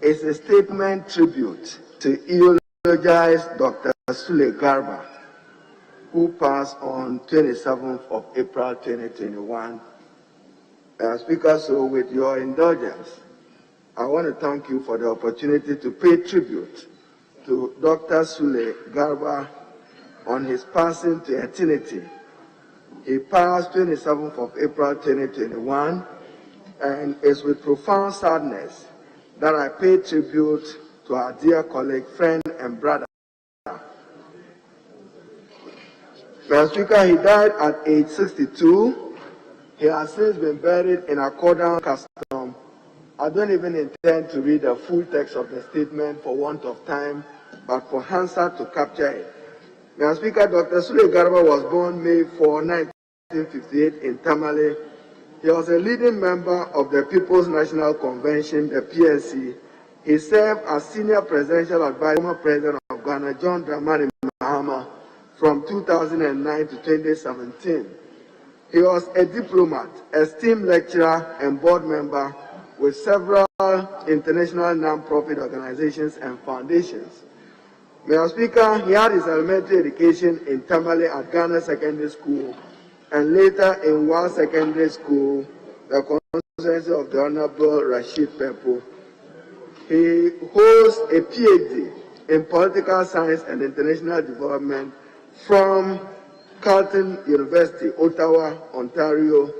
it's a statement tribute to eulogize Dr. Sule Garba, who passed on 27th of April 2021. Speaker, so with your indulgence, I want to thank you for the opportunity to pay tribute to Dr. Sule Garba on his passing to eternity. He passed 27th of April 2021, and it's with profound sadness that I pay tribute to our dear colleague, friend, and brother. Mr. Speaker, he died at age 62. He has since been buried in accordance with custom. I don't even intend to read the full text of the statement for want of time, but for Hansard to capture it. Mr. Speaker, Dr. Sule Garba was born May 4, 1958 in Tamale. He was a leading member of the People's National Convention, the PNC. He served as senior presidential advisor to the President of Ghana, John Dramani Mahama, from 2009 to 2017. He was a diplomat, esteemed lecturer, and board member with several international non-profit organizations and foundations. Mr. Speaker, he had his elementary education in Tamale at Ghana Secondary School and later in Wa Secondary School, the constituency of the Honorable Rashid Pepo. He holds a PhD in political science and international development from Carleton University, Ottawa, Ontario,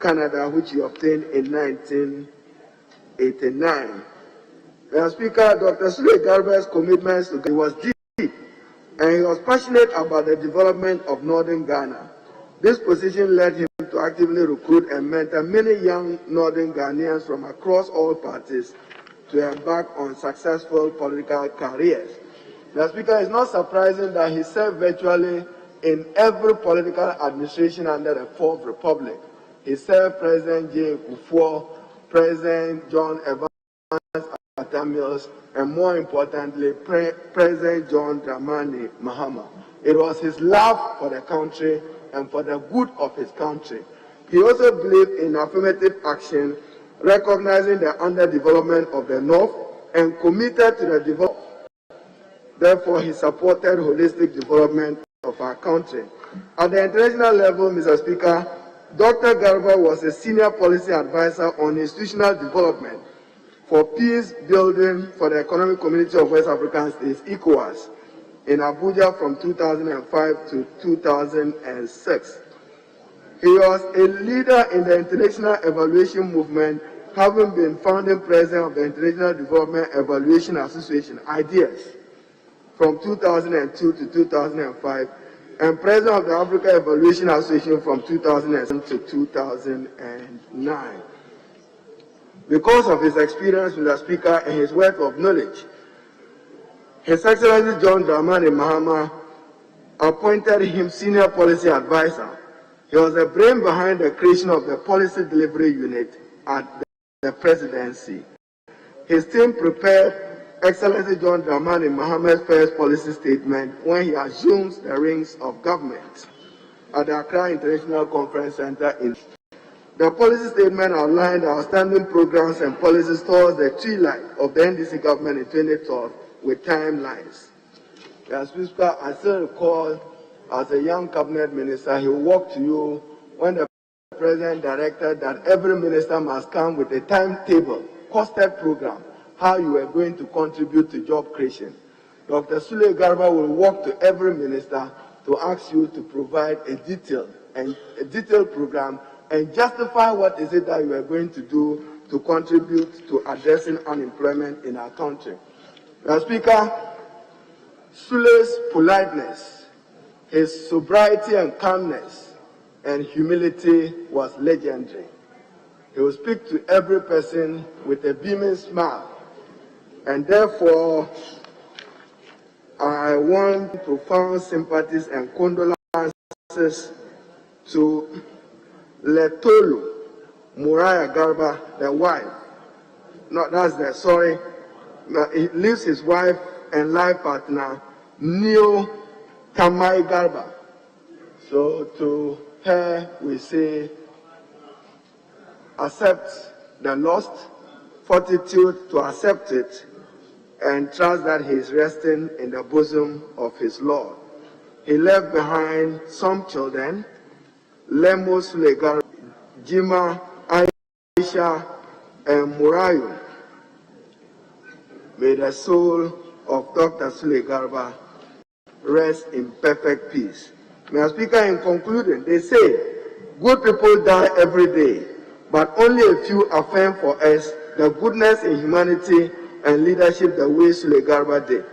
Canada, which he obtained in 1989. Mr. Speaker, Dr. Sule Garba's commitments to Ghana was deep, and he was passionate about the development of northern Ghana. This position led him to actively recruit and mentor many young northern Ghanaians from across all parties to embark on successful political careers. Mr. Speaker, it's not surprising that he served virtually in every political administration under the Fourth Republic. He served President J. Kufuor, President John Evans Atta-Mills, and more importantly, President John Dramani Mahama. It was his love for the country and for the good of his country. He also believed in affirmative action, recognizing the underdevelopment of the North and committed to the development. Therefore, he supported holistic development of our country. At the international level, Mr. Speaker, Dr. Garba was a senior policy advisor on institutional development for peace building for the Economic Community of West African States, ECOWAS, in Abuja from 2005 to 2006. He was a leader in the International Evaluation Movement, having been founding president of the International Development Evaluation Association, IDEAS, from 2002 to 2005, and president of the Africa Evaluation Association from 2007 to 2009. Because of his experience with the Speaker and his wealth of knowledge, His Excellency John Dramani Mahama appointed him senior policy advisor. He was the brain behind the creation of the policy delivery unit at the presidency. His team prepared Excellency John Dramani Mahama's first policy statement when he assumes the reins of government at the Accra International Conference Center in. The policy statement outlined outstanding programs and policies towards the twilight of the NDC government in 2012 with timelines. As Speaker, I still recall as a young cabinet minister, he walked to you when the president directed that every minister must come with a timetable, costed program, how you are going to contribute to job creation. Dr. Sule Garba will walk to every minister to ask you to provide a detailed program and justify what is it that you are going to do to contribute to addressing unemployment in our country. Now, Speaker, Sule's politeness, his sobriety and calmness and humility was legendary. He will speak to every person with a beaming smile. And therefore, I want profound sympathies and condolences to Letolu Muriah Garba, the wife. No, that's the, sorry. He leaves his wife and life partner, Neo Tamai Garba. So to her, we say, accept the lost, fortitude to accept it, and trust that he is resting in the bosom of his Lord. He left behind some children, Lemo Sule Garba, Jima, Aisha, and Murayo. May the soul of Dr. Sule Garba rest in perfect peace. Mr. Speaker, in concluding, they say, good people die every day, but only a few affirm for us the goodness in humanity and leadership the way Sule Garba did.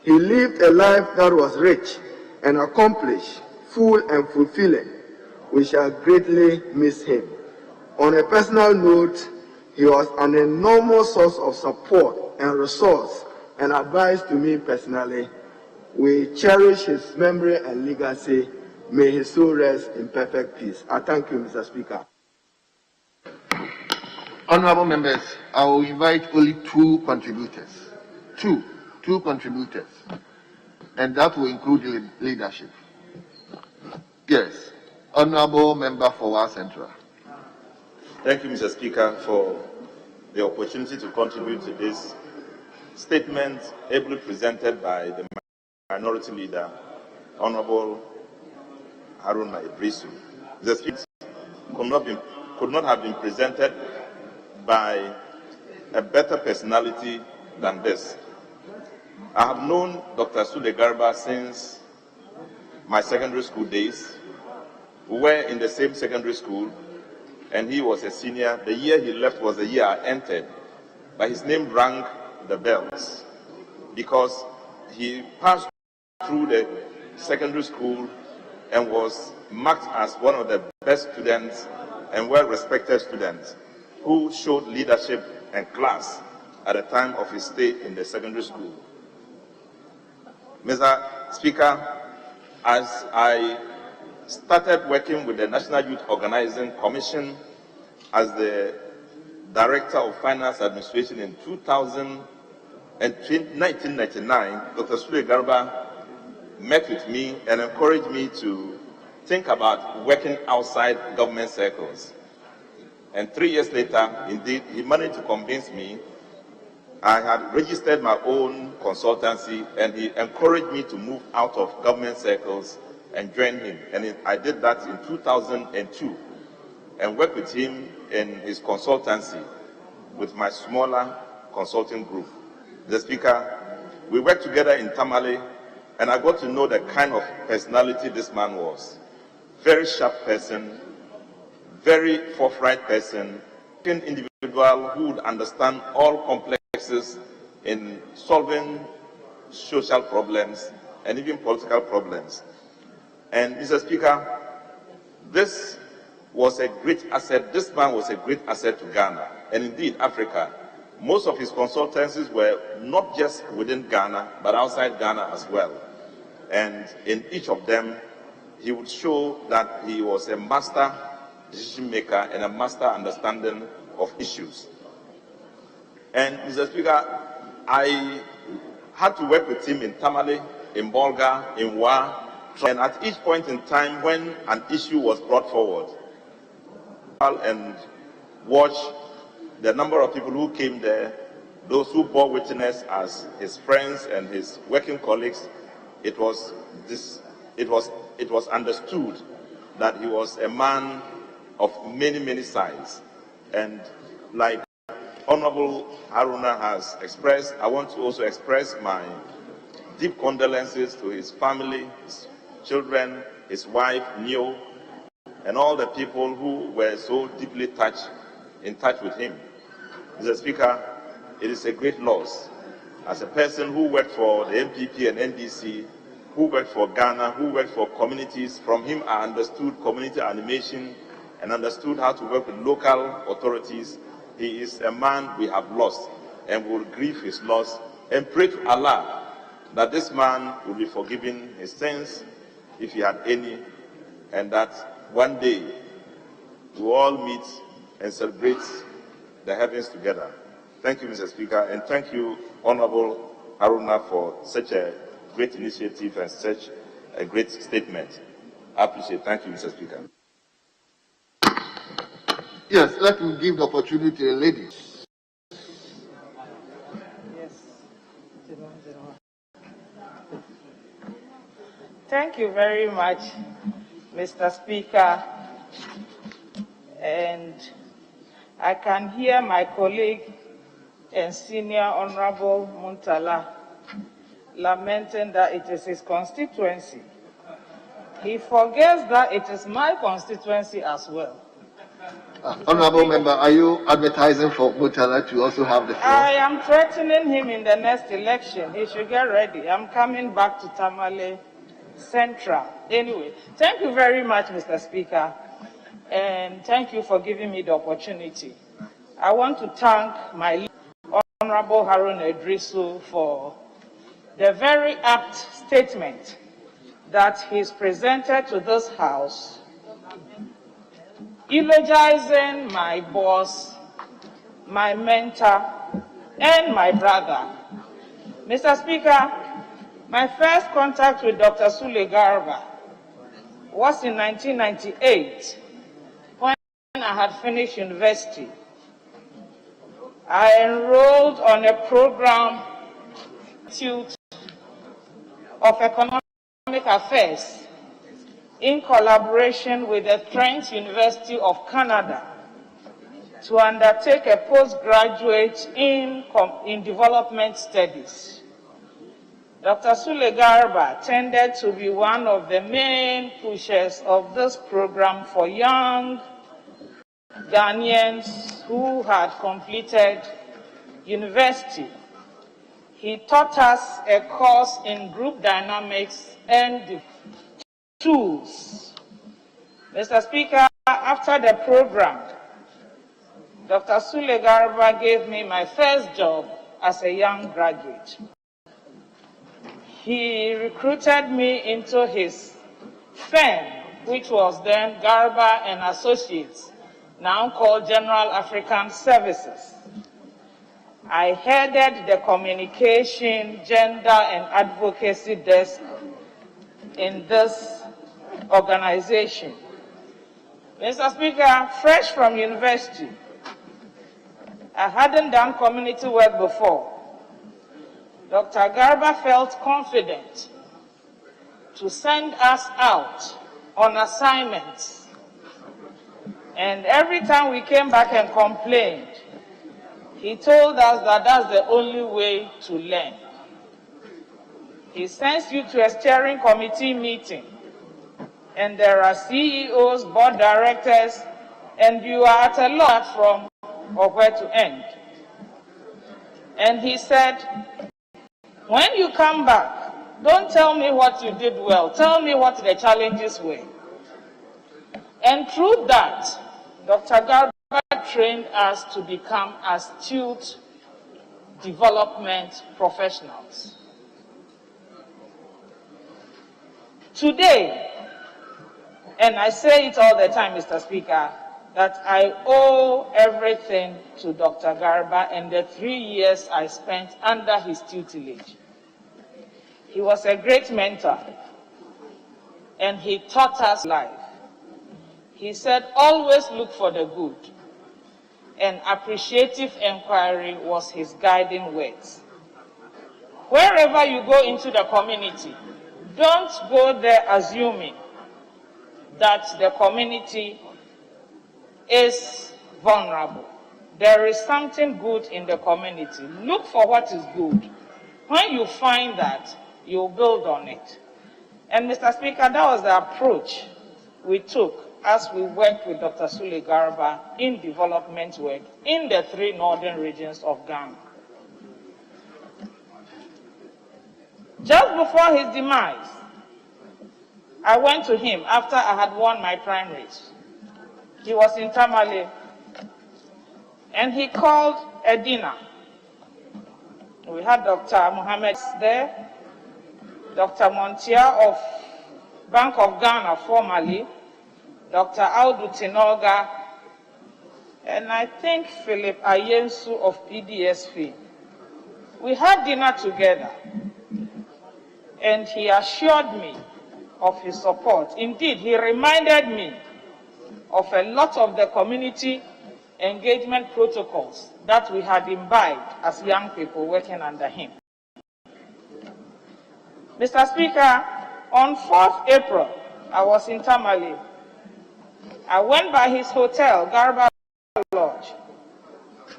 He lived a life that was rich and accomplished, full and fulfilling. We shall greatly miss him. On a personal note, he was an enormous source of support and resource and advice to me personally. We cherish his memory and legacy. May his soul rest in perfect peace. I thank you, Mr. Speaker. Honorable members, I will invite only two contributors. Two contributors. And that will include leadership. Yes. Honorable Member for Wa Central. Thank you, Mr. Speaker, for the opportunity to contribute to this statement ably presented by the Minority Leader, Honorable Haruna Idrisu. The speech could not have been presented by a better personality than this. I have known Dr. Sule Garba since my secondary school days. We were in the same secondary school, and he was a senior. The year he left was the year I entered, but his name rang the bells because he passed through the secondary school and was marked as one of the best students and well-respected students who showed leadership and class at the time of his stay in the secondary school. Mr. Speaker, as I started working with the National Youth Organizing Commission as the Director of Finance Administration in 1999, Dr. Sule Garba met with me and encouraged me to think about working outside government circles. And 3 years later, indeed, he managed to convince me. I had registered my own consultancy, and he encouraged me to move out of government circles and join him. And I did that in 2002 and worked with him in his consultancy with my smaller consulting group. The Speaker, we worked together in Tamale, and I got to know the kind of personality this man was. Very sharp person, very forthright person, an individual who would understand all complexes in solving social problems and even political problems. And Mr. Speaker, this was a great asset. This man was a great asset to Ghana and indeed Africa. Most of his consultancies were not just within Ghana, but outside Ghana as well. And in each of them, he would show that he was a master decision maker and a master understanding of issues. And Mr. Speaker, I had to work with him in Tamale, in Bolga, in Wa, and at each point in time when an issue was brought forward, and watch the number of people who came there, those who bore witness as his friends and his working colleagues, it was understood that he was a man of many, many sides. And like Honorable Haruna has expressed, I want to also express my deep condolences to his family, his children, his wife, Neo, and all the people who were so deeply in touch with him. Mr. Speaker, it is a great loss. As a person who worked for the MPP and NDC, who worked for Ghana, who worked for communities, from him I understood community animation, and understood how to work with local authorities. He is a man we have lost, and we will grieve his loss and pray to Allah that this man will be forgiven his sins, if he had any, and that one day we will all meet and celebrate the heavens together. Thank you, Mr. Speaker, and thank you, Honorable Haruna, for such a great initiative and such a great statement. I appreciate it. Thank you, Mr. Speaker. Yes, let me give the opportunity to a lady. Thank you very much, Mr. Speaker. And I can hear my colleague and senior Honorable Muntala lamenting that it is his constituency. He forgets that it is my constituency as well. Honorable Member, are you advertising for Muntala to also have the floor? I am threatening him in the next election. He should get ready. I'm coming back to Tamale Central. Anyway, thank you very much, Mr. Speaker, and thank you for giving me the opportunity. I want to thank my Honorable Harun Idrisu for the very apt statement that he's presented to this House, eulogizing my boss, my mentor, and my brother. Mr. Speaker, my first contact with Dr. Sule Garba was in 1998 when I had finished university. I enrolled on a program of Economic Affairs in collaboration with the French University of Canada to undertake a postgraduate in development studies. Dr. Sule Garba tended to be one of the main pushers of this program for young Ghanaians who had completed university. He taught us a course in group dynamics and tools. Mr. Speaker, after the program, Dr. Sule Garba gave me my first job as a young graduate. He recruited me into his firm, which was then Garba and Associates, now called General African Services. I headed the communication, gender, and advocacy desk in this organization. Mr. Speaker, fresh from university, I hadn't done community work before. Dr. Garba felt confident to send us out on assignments. And every time we came back and complained, he told us that that's the only way to learn. He sends you to a steering committee meeting, and there are CEOs, board directors, and you are at a loss from or where to end. And he said, when you come back, don't tell me what you did well, tell me what the challenges were. And through that, Dr. Garba trained us to become astute development professionals. Today, and I say it all the time, Mr. Speaker, that I owe everything to Dr. Garba and the 3 years I spent under his tutelage. He was a great mentor, and he taught us life. He said, always look for the good, and appreciative inquiry was his guiding words. Wherever you go into the community, don't go there assuming that the community is vulnerable. There is something good in the community. Look for what is good. When you find that, you build on it. And Mr. Speaker, that was the approach we took as we worked with Dr. Sule Garba in development work in the 3 northern regions of Ghana. Just before his demise, I went to him after I had won my primaries he was in Tamale, and he called a dinner. We had Dr. Mohammed there, Dr. Montia of Bank of Ghana formerly, Dr. Audu Tinoga, and I think Philip Ayensu of PDSP. We had dinner together, and he assured me of his support. Indeed, he reminded me of a lot of the community engagement protocols that we had imbibed as young people working under him. Mr. Speaker, on 4th April, I was in Tamale. I went by his hotel, Garba Lodge,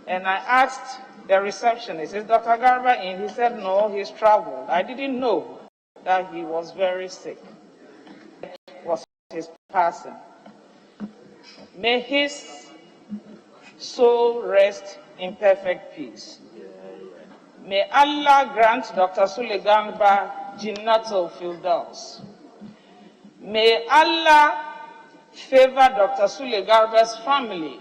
and I asked the receptionist, is Dr. Garba in? He said, no, he's traveled. I didn't know that he was very sick. It was his passing. May his soul rest in perfect peace. May Allah grant Dr. Sule Garba Jinnatul Firdaus. May Allah favor Dr. Sule Garba's family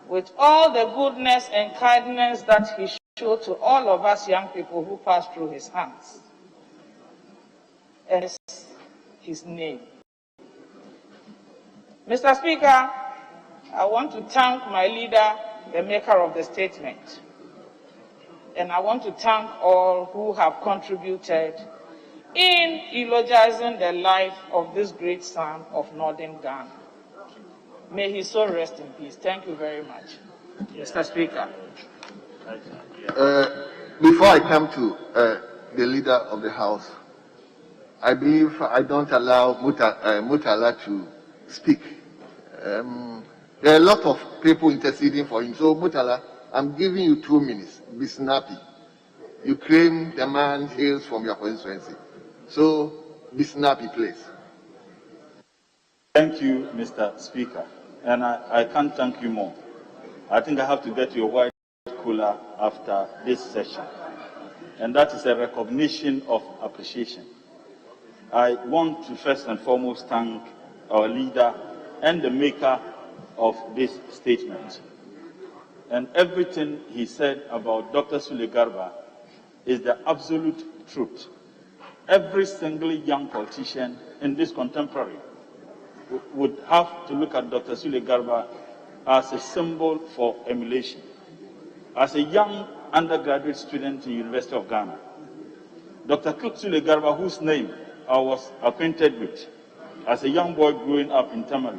with all the goodness and kindness that he showed to all of us young people who passed through his hands. And his name. Mr. Speaker, I want to thank my leader, the maker of the statement. And I want to thank all who have contributed in eulogizing the life of this great son of Northern Ghana. May his soul rest in peace. Thank you very much, Mr. Speaker. Before I come to the leader of the House, I believe I don't allow Mutala to speak. There are a lot of people interceding for him. So, Mutala, I'm giving you 2 minutes. Be snappy. You claim the man hails from your constituency. So, be snappy, please. Thank you, Mr. Speaker. And I can't thank you more. I think I have to get you a white cooler after this session. And that is a recognition of appreciation. I want to first and foremost thank our leader and the maker of this statement. And everything he said about Dr. Sule Garba is the absolute truth. Every single young politician in this contemporary would have to look at Dr. Sule Garba as a symbol for emulation. As a young undergraduate student in the University of Ghana, Dr. Sule Garba, whose name I was acquainted with as a young boy growing up in Tamale,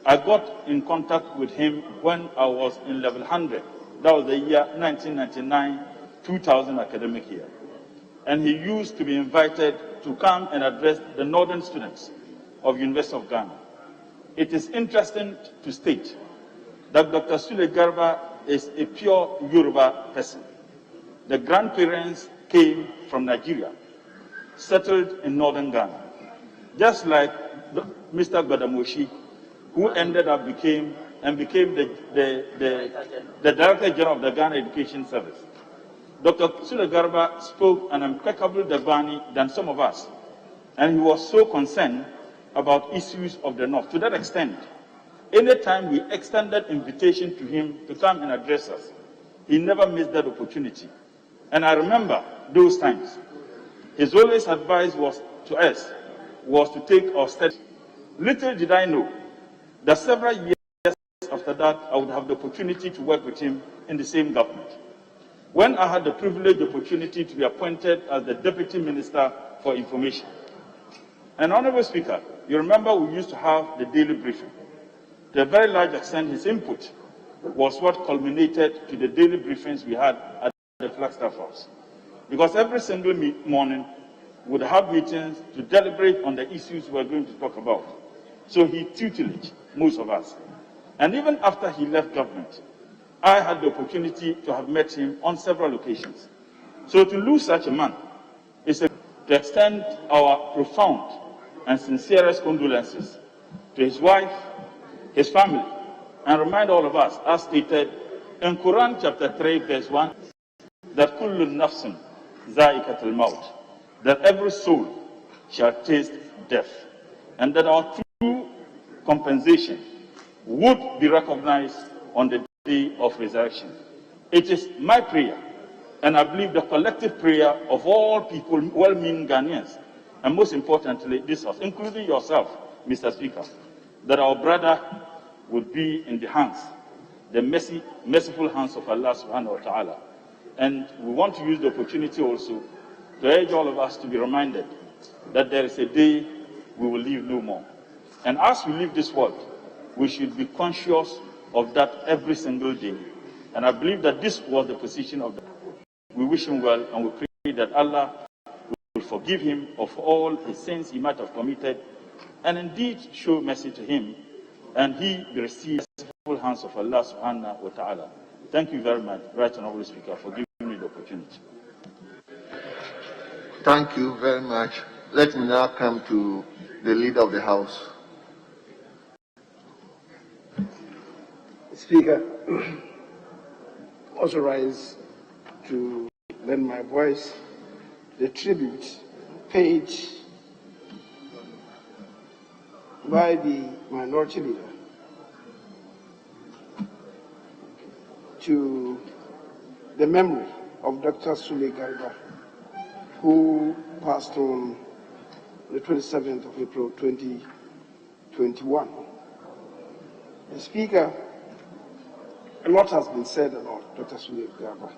I got in contact with him when I was in level 100. That was the year 1999-2000 academic year. And he used to be invited to come and address the northern students of University of Ghana. It is interesting to state that Dr. Sule Garba is a pure Yoruba person. The grandparents came from Nigeria, settled in northern Ghana, just like Mr. Gbadamoshi, who ended up became the Director General of the Ghana Education Service. Dr. Sule Garba spoke an impeccable Dagbani than some of us, and he was so concerned about issues of the North. To that extent, anytime we extended invitation to him to come and address us, he never missed that opportunity. And I remember those times. His always advice to us was to take our steps. Little did I know that several years after that, I would have the opportunity to work with him in the same government. When I had the privileged opportunity to be appointed as the Deputy Minister for Information. And Honorable Speaker, you remember we used to have the daily briefing. To a very large extent, his input was what culminated to the daily briefings we had at the Flagstaff House. Because every single morning, we would have meetings to deliberate on the issues we were going to talk about. So he tutelaged most of us. And even after he left government, I had the opportunity to have met him on several occasions. So to lose such a man is to extend our profound and sincerest condolences to his wife, his family, and remind all of us, as stated in Quran chapter 3, verse 1, that kullu nafsin za'iqatul maut, that every soul shall taste death, and that our true compensation would be recognized on the day of resurrection. It is my prayer, and I believe the collective prayer of all people, well-meaning Ghanaians, and most importantly, this House, including yourself, Mr. Speaker, that our brother would be in the hands, the merciful hands of Allah subhanahu wa ta'ala. And we want to use the opportunity also to urge all of us to be reminded that there is a day we will live no more. And as we leave this world, we should be conscious of that every single day. And I believe that this was the position of the. We wish him well, and we pray that Allah will forgive him of all his sins he might have committed, and indeed show mercy to him, and he will receive the full hands of Allah subhanahu wa ta'ala. Thank you very much, Right Honorable Speaker, for giving me the opportunity. Thank you very much. Let me now come to the leader of the House. Speaker, also rise to lend my voice the tribute paid by the minority leader to the memory of Dr. Sule Garba, who passed on the 27th of April 2021. Speaker, a lot has been said about Dr. Sule Garba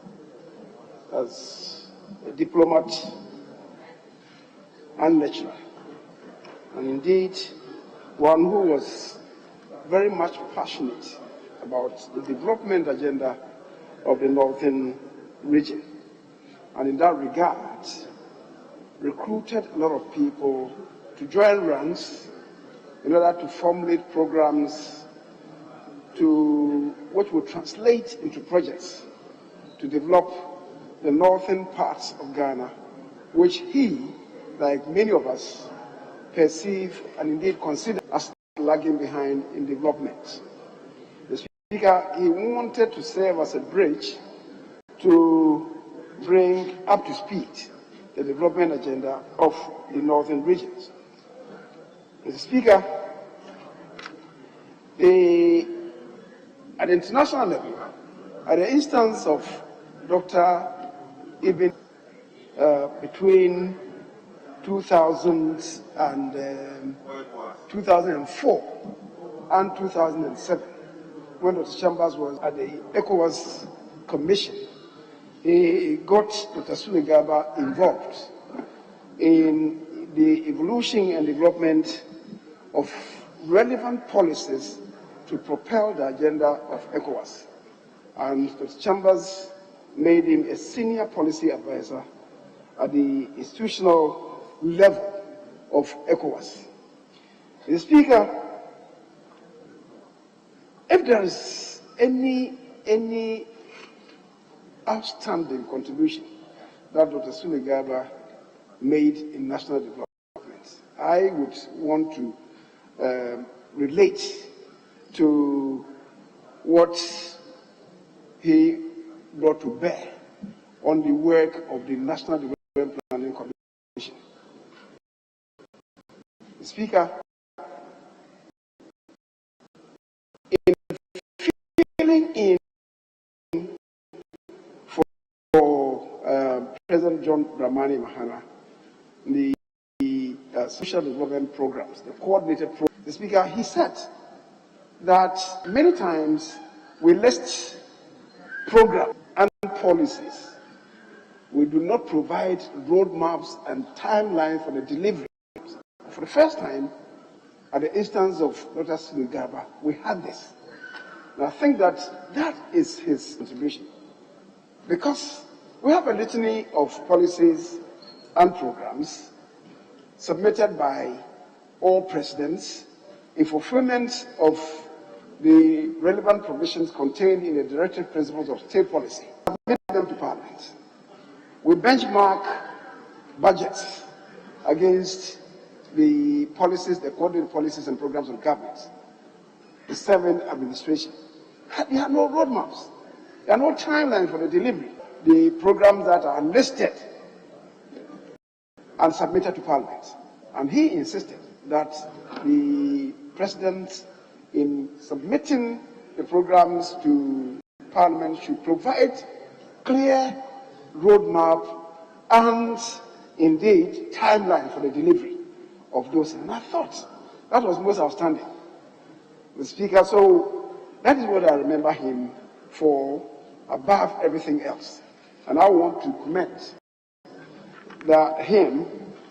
as a diplomat and lecturer, and indeed one who was very much passionate about the development agenda of the northern region, and in that regard recruited a lot of people to join ranks in order to formulate programs to what would translate into projects to develop the northern parts of Ghana, which he, like many of us, perceive and indeed consider as lagging behind in development. The Speaker, he wanted to serve as a bridge to bring up to speed the development agenda of the northern regions. Mr. Speaker, at the international level, at the instance of Dr. Ibn, between 2004 and 2007, when Dr. Chambers was at the ECOWAS Commission, he got Dr. Sule Garba involved in the evolution and development of relevant policies to propel the agenda of ECOWAS. And Dr. Chambers made him a senior policy advisor at the institutional level of ECOWAS. Mr. Speaker, if there is any outstanding contribution that Dr. Sule Garba made in national development, I would want to relate to what he brought to bear on the work of the National Development Planning Commission. Speaker, in filling in for President John Dramani Mahama, the social development programs, the coordinated programs, the Speaker, he said that many times we list programs and policies. We do not provide roadmaps and timelines for the delivery. For the first time, at the instance of Dr. Sule Garba, we had this. And I think that that is his contribution, because we have a litany of policies and programs submitted by all presidents in fulfillment of the relevant provisions contained in the directive principles of state policy. We submit them to Parliament. We benchmark budgets against the policies, the coordinated policies and programs of government, the serving administration. There are no roadmaps. There are no timelines for the delivery. The programs that are listed and submitted to Parliament. And he insisted that the President in submitting the programs to Parliament should provide clear roadmap and indeed timeline for the delivery of those. And I thought that was most outstanding, the Speaker. So that is what I remember him for above everything else. And I want to commend him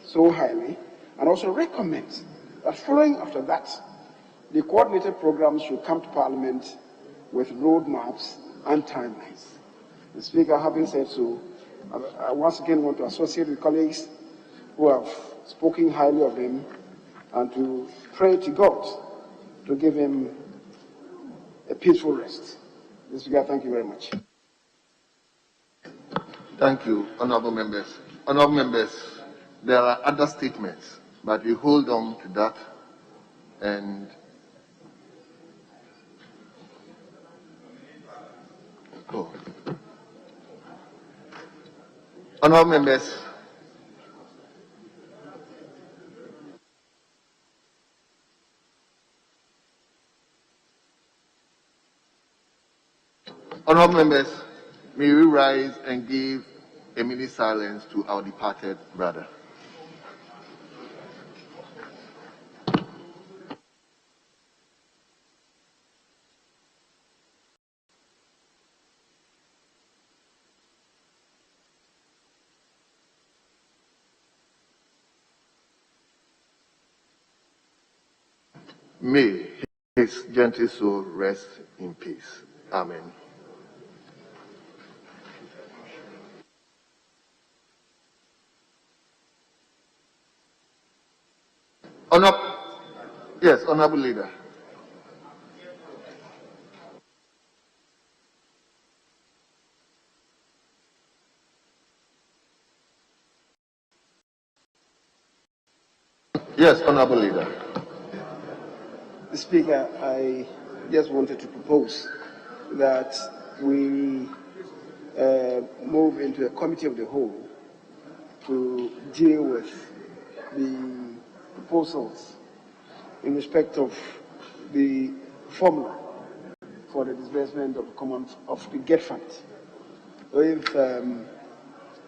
so highly and also recommend that following after that, the coordinated programs should come to Parliament with roadmaps and timelines. The Speaker, having said so, I once again want to associate with colleagues who have spoken highly of him and to pray to God to give him a peaceful rest. Mr. Speaker, thank you very much. Thank you, honorable members. Honorable members, there are other statements, but we hold on to that and go. Honorable members, may we rise and give a minute silence to our departed brother. May his gentle soul rest in peace. Amen. Yes, honorable leader. Yes, honorable leader. Speaker, I just wanted to propose that we move into a committee of the whole to deal with the proposals in respect of the formula for the disbursement of the GET fund. So if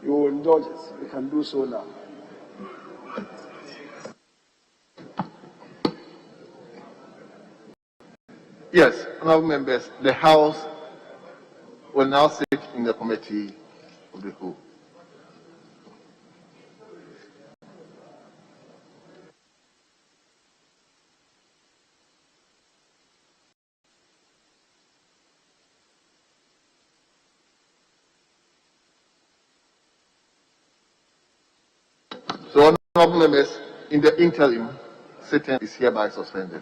you will indulge us, we can do so now. Yes, honorable members, the House will now sit in the committee of the whole. So, honorable members, in the interim, sitting is hereby suspended.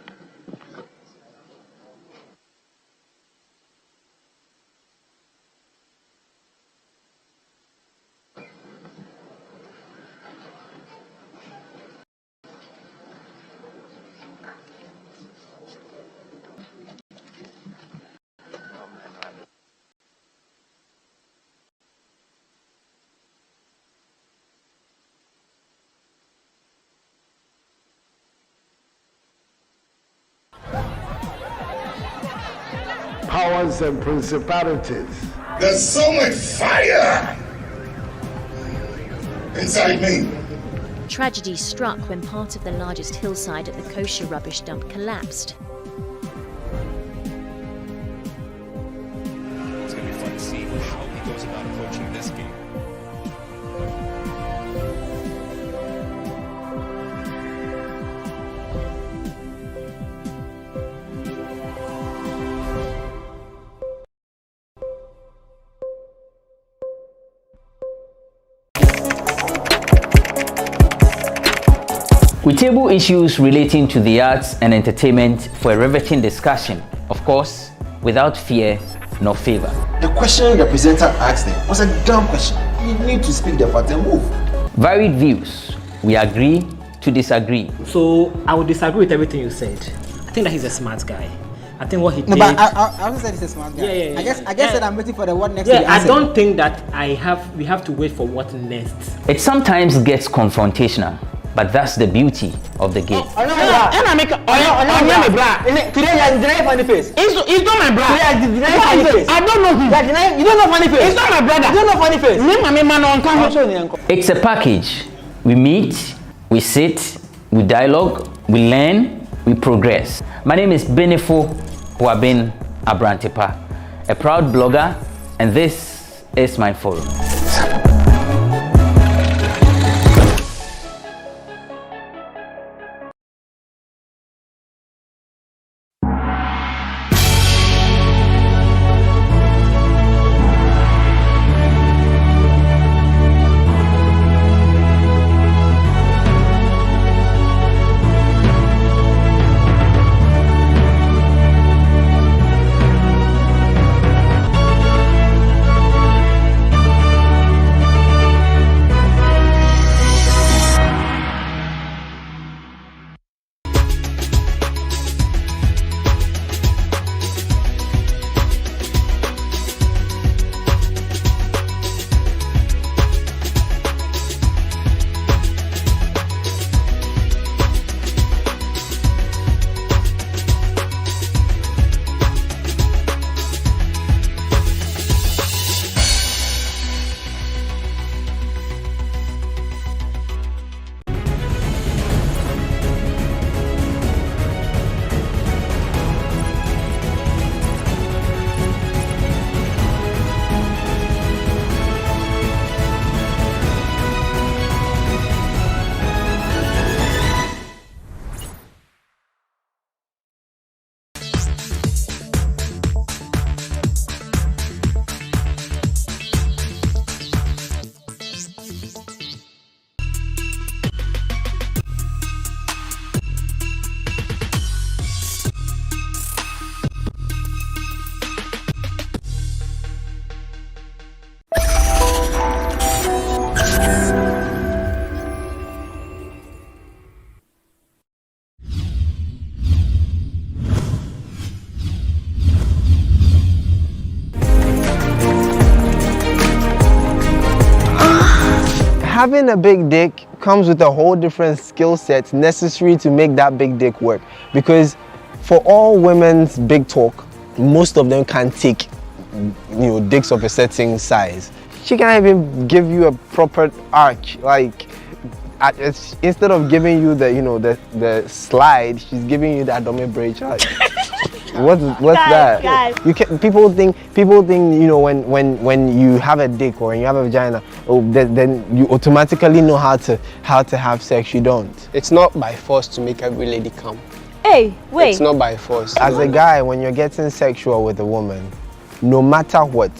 Powers and principalities. There's so much fire inside me. Tragedy struck when part of the largest hillside at the kosher rubbish dump collapsed. It's going to be fun to see how he goes about approaching this game. We table issues relating to the arts and entertainment for a riveting discussion, of course, without fear nor favor. The question the presenter asked them was a dumb question. You need to speak the fact and move. Varied views. We agree to disagree. So I would disagree with everything you said. I think that he's a smart guy. I think what he did. No, but I also said he's a smart guy. Yeah. I guess that I'm waiting for the what next. Yeah, I don't think that we have to wait for what next. It sometimes gets confrontational. But that's the beauty of the game. Today you are denying funny face. It's not my brother. You are denying funny face. I don't know him. You don't know funny face. It's not my brother. You don't know funny face. It's a package. We meet, we sit, we dialogue, we learn, we progress. My name is Benefo Huabin Abrantepa, a proud blogger, and this is my forum. Having a big dick comes with a whole different skill set necessary to make that big dick work. Because for all women's big talk, most of them can't take, dicks of a certain size. She can't even give you a proper arch. Like, instead of giving you the slide, she's giving you the abdomen break. What's that? Guys. People think when you have a dick or when you have a vagina, then you automatically know how to have sex. You don't. It's not by force to make every lady come. Hey, wait. It's not by force. As a guy, when you're getting sexual with a woman, no matter what,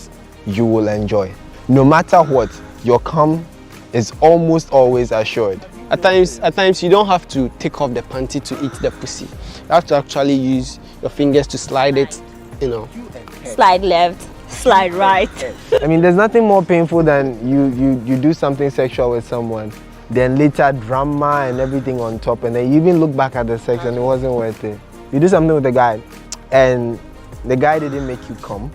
you will enjoy. No matter what, your cum is almost always assured. At times you don't have to take off the panty to eat the pussy. You have to actually use your fingers to slide it, Slide left, slide right. I mean, there's nothing more painful than you do something sexual with someone, then later drama and everything on top, and then you even look back at the sex and it wasn't worth it. You do something with the guy, and the guy didn't make you come.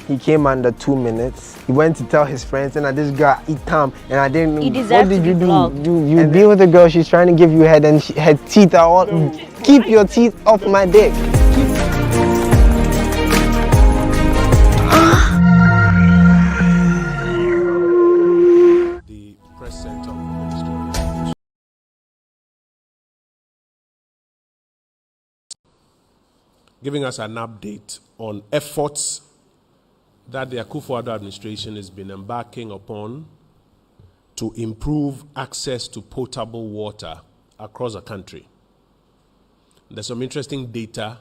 He came under 2 minutes. He went to tell his friends, and this girl eat time, and I didn't. He deserved what did to you be do? blocked. You be with a girl. She's trying to give you head, and her teeth are all. Keep your teeth off my dick. The press center of the Ministry giving us an update on efforts that the Akufo-Addo administration has been embarking upon to improve access to potable water across the country. There's some interesting data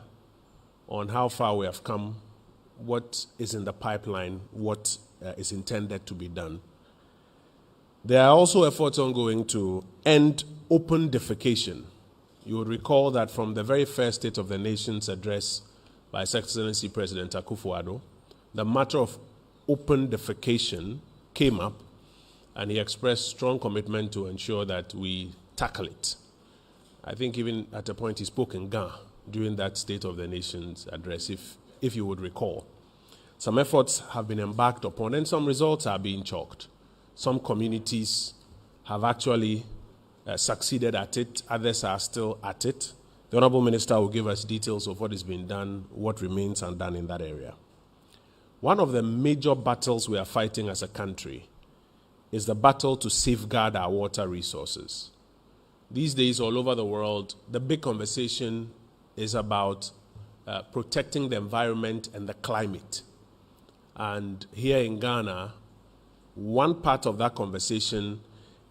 on how far we have come, what is in the pipeline, what is intended to be done. There are also efforts ongoing to end open defecation. You will recall that from the very first State of the Nation's address by His Excellency President Akufo-Addo, the matter of open defecation came up, and he expressed strong commitment to ensure that we tackle it. I think even at a point he spoke in Ghana during that State of the Nation's address, if you would recall. Some efforts have been embarked upon, and some results are being chalked. Some communities have actually succeeded at it. Others are still at it. The Honorable Minister will give us details of what is being done, what remains undone in that area. One of the major battles we are fighting as a country is the battle to safeguard our water resources. These days, all over the world, the big conversation is about protecting the environment and the climate. And here in Ghana, one part of that conversation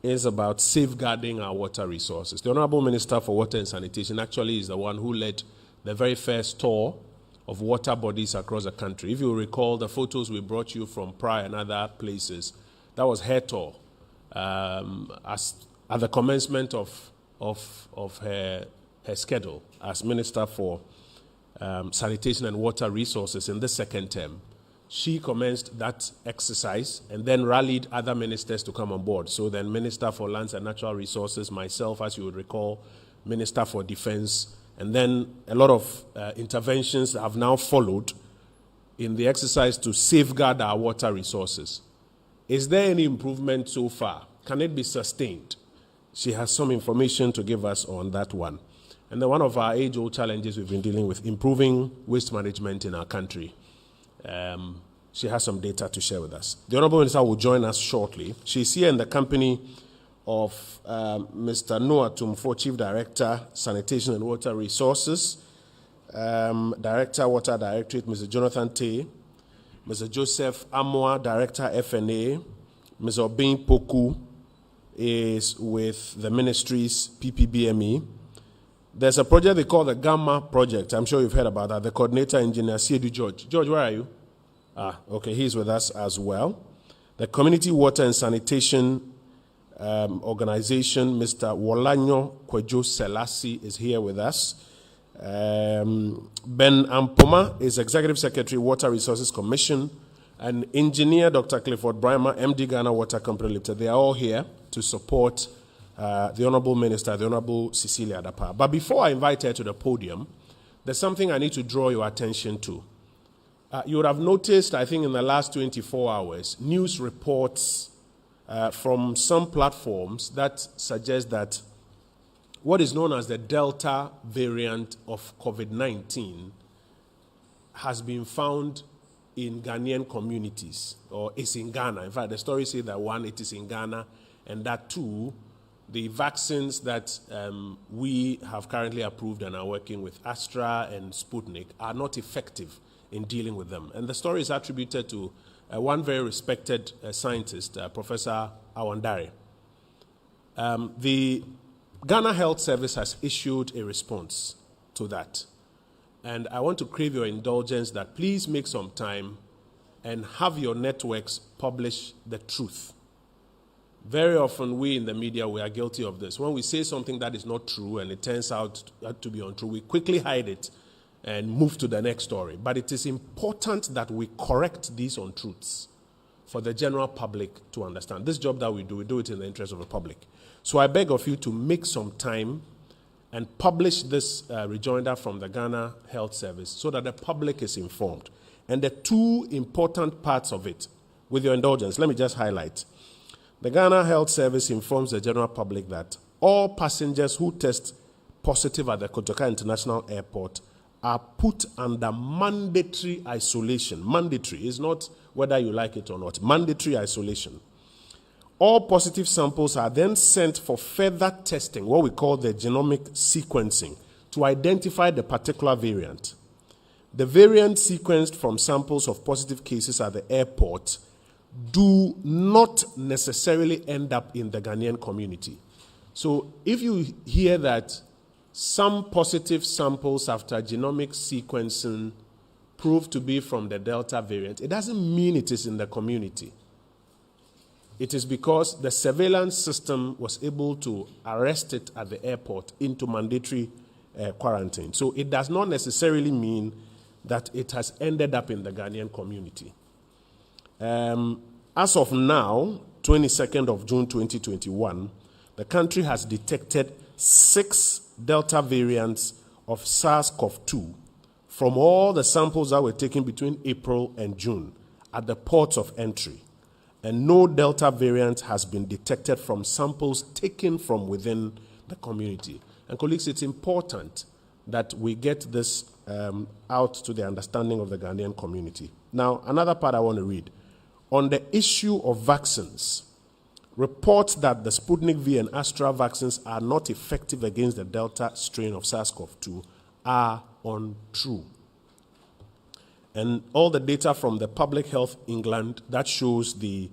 is about safeguarding our water resources. The Honorable Minister for Water and Sanitation actually is the one who led the very first tour of water bodies across the country. If you recall the photos we brought you from Praia and other places, that was her tour at the commencement of her schedule as Minister for Sanitation and Water Resources in the second term. She commenced that exercise and then rallied other ministers to come on board. So then Minister for Lands and Natural Resources, myself, as you would recall, Minister for Defense, and then a lot of interventions have now followed in the exercise to safeguard our water resources. Is there any improvement so far? Can it be sustained? She has some information to give us on that one. And then one of our age-old challenges we've been dealing with, improving waste management in our country. She has some data to share with us. The Honorable Minister will join us shortly. She's here in the company of Mr. Noah Tumfo, Chief Director, Sanitation and Water Resources, Director, Water Directorate, Mr. Jonathan Tay, Mr. Joseph Amoa, Director, FNA, Mr. Obin Poku is with the ministry's PPBME. There's a project they call the Gamma Project. I'm sure you've heard about that. The coordinator engineer, Siedu George. George, where are you? Okay, he's with us as well. The Community Water and Sanitation Organization, Mr. Wolanyo Kwejo Selassie is here with us. Ben Ampoma is Executive Secretary, Water Resources Commission, and Engineer Dr. Clifford Brymer, MD Ghana Water Company Limited. They are all here to support the Honorable Minister, the Honorable Cecilia Adapa. But before I invite her to the podium, there's something I need to draw your attention to. You would have noticed, I think in the last 24 hours, news reports from some platforms that suggest that what is known as the Delta variant of COVID-19 has been found in Ghanaian communities, or is in Ghana. In fact, the story says that one, it is in Ghana, and that two, the vaccines that we have currently approved and are working with, Astra and Sputnik, are not effective in dealing with them. And the story is attributed to one very respected scientist, Professor Awandare. The Ghana Health Service has issued a response to that. And I want to crave your indulgence that please make some time and have your networks publish the truth. Very often we in the media, we are guilty of this. When we say something that is not true and it turns out to be untrue, we quickly hide it and move to the next story. But it is important that we correct these untruths for the general public to understand. This job that we do it in the interest of the public. So I beg of you to make some time and publish this rejoinder from the Ghana Health Service so that the public is informed. And the two important parts of it, with your indulgence, let me just highlight. The Ghana Health Service informs the general public that all passengers who test positive at the Kotoka International Airport are put under mandatory isolation. Mandatory is not whether you like it or not. Mandatory isolation. All positive samples are then sent for further testing, what we call the genomic sequencing, to identify the particular variant. The variant sequenced from samples of positive cases at the airport do not necessarily end up in the Ghanaian community. So if you hear that some positive samples after genomic sequencing prove to be from the Delta variant, it doesn't mean it is in the community. It is because the surveillance system was able to arrest it at the airport into mandatory quarantine. So it does not necessarily mean that it has ended up in the Ghanaian community. As of now, 22nd of June 2021, the country has detected 6 Delta variants of SARS-CoV-2 from all the samples that were taken between April and June at the ports of entry. and no Delta variant has been detected from samples taken from within the community. And colleagues, it's important that we get this out to the understanding of the Ghanaian community. Now, another part I want to read. On the issue of vaccines, reports that the Sputnik V and Astra vaccines are not effective against the Delta strain of SARS-CoV-2 are untrue. And all the data from the Public Health England that shows the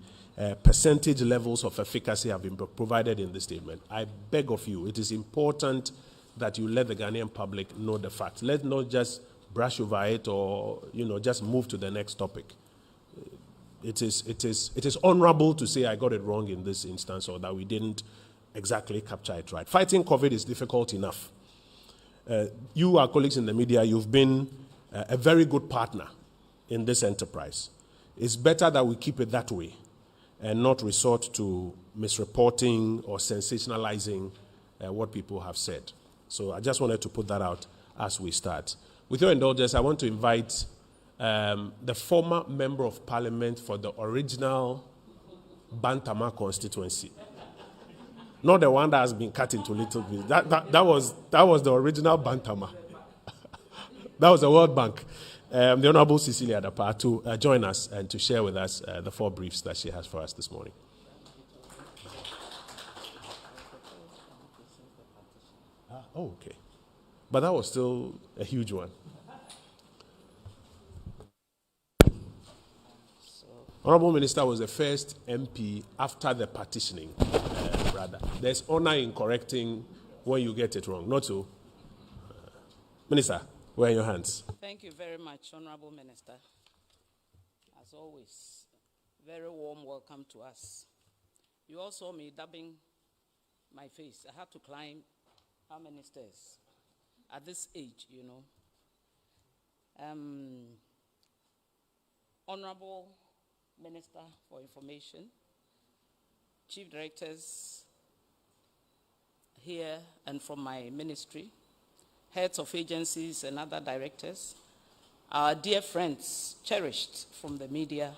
percentage levels of efficacy have been provided in this statement. I beg of you, it is important that you let the Ghanaian public know the facts. Let's not just brush over it or just move to the next topic. It is honorable to say I got it wrong in this instance or that we didn't exactly capture it right. Fighting COVID is difficult enough. You, our colleagues in the media, you've been a very good partner in this enterprise. It's better that we keep it that way and not resort to misreporting or sensationalizing what people have said. So I just wanted to put that out as we start. With your indulgence, I want to invite the former Member of Parliament for the original Bantama constituency. Not the one that has been cut into little bits. That was the original Bantama. That was the World Bank. The Honorable Cecilia Dapa to join us and to share with us the 4 briefs that she has for us this morning. Oh, okay. But that was still a huge one. Honorable Minister was the first MP after the partitioning, rather. There's honor in correcting when you get it wrong, not so. Minister, we're in your hands. Thank you very much, Honorable Minister. As always, very warm welcome to us. You all saw me dabbing my face. I had to climb how many stairs? At this age, Honorable Minister for Information, Chief Directors here and from my ministry, heads of agencies and other directors, our dear friends, cherished from the media,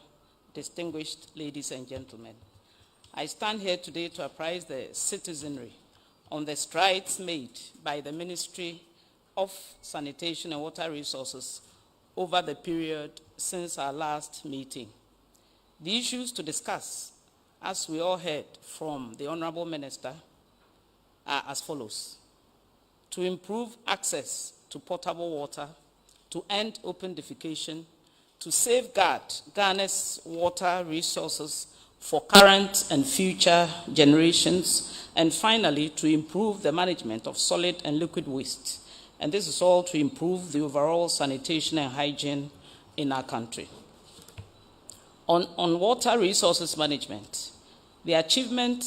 distinguished ladies and gentlemen. I stand here today to apprise the citizenry on the strides made by the Ministry of Sanitation and Water Resources over the period since our last meeting. The issues to discuss, as we all heard from the Honorable Minister, are as follows: to improve access to potable water, to end open defecation, to safeguard Ghana's water resources for current and future generations, and finally, to improve the management of solid and liquid waste. And this is all to improve the overall sanitation and hygiene in our country. On water resources management, the achievement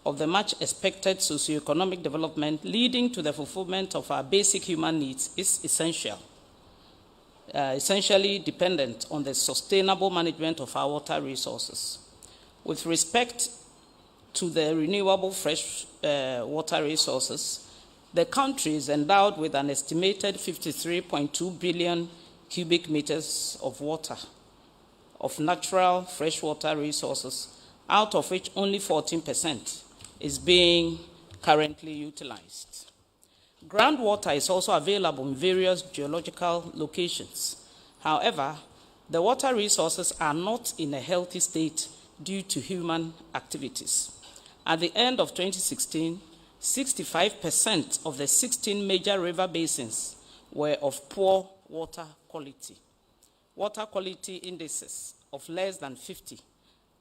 of the much expected socioeconomic development leading to the fulfillment of our basic human needs is essentially dependent on the sustainable management of our water resources. With respect to the renewable fresh water resources, the country is endowed with an estimated 53.2 billion cubic meters of water, of natural freshwater resources, out of which only 14% is being currently utilized. Groundwater is also available in various geological locations. However, the water resources are not in a healthy state due to human activities. At the end of 2016, 65% of the 16 major river basins were of poor water quality. Water quality indices of less than 50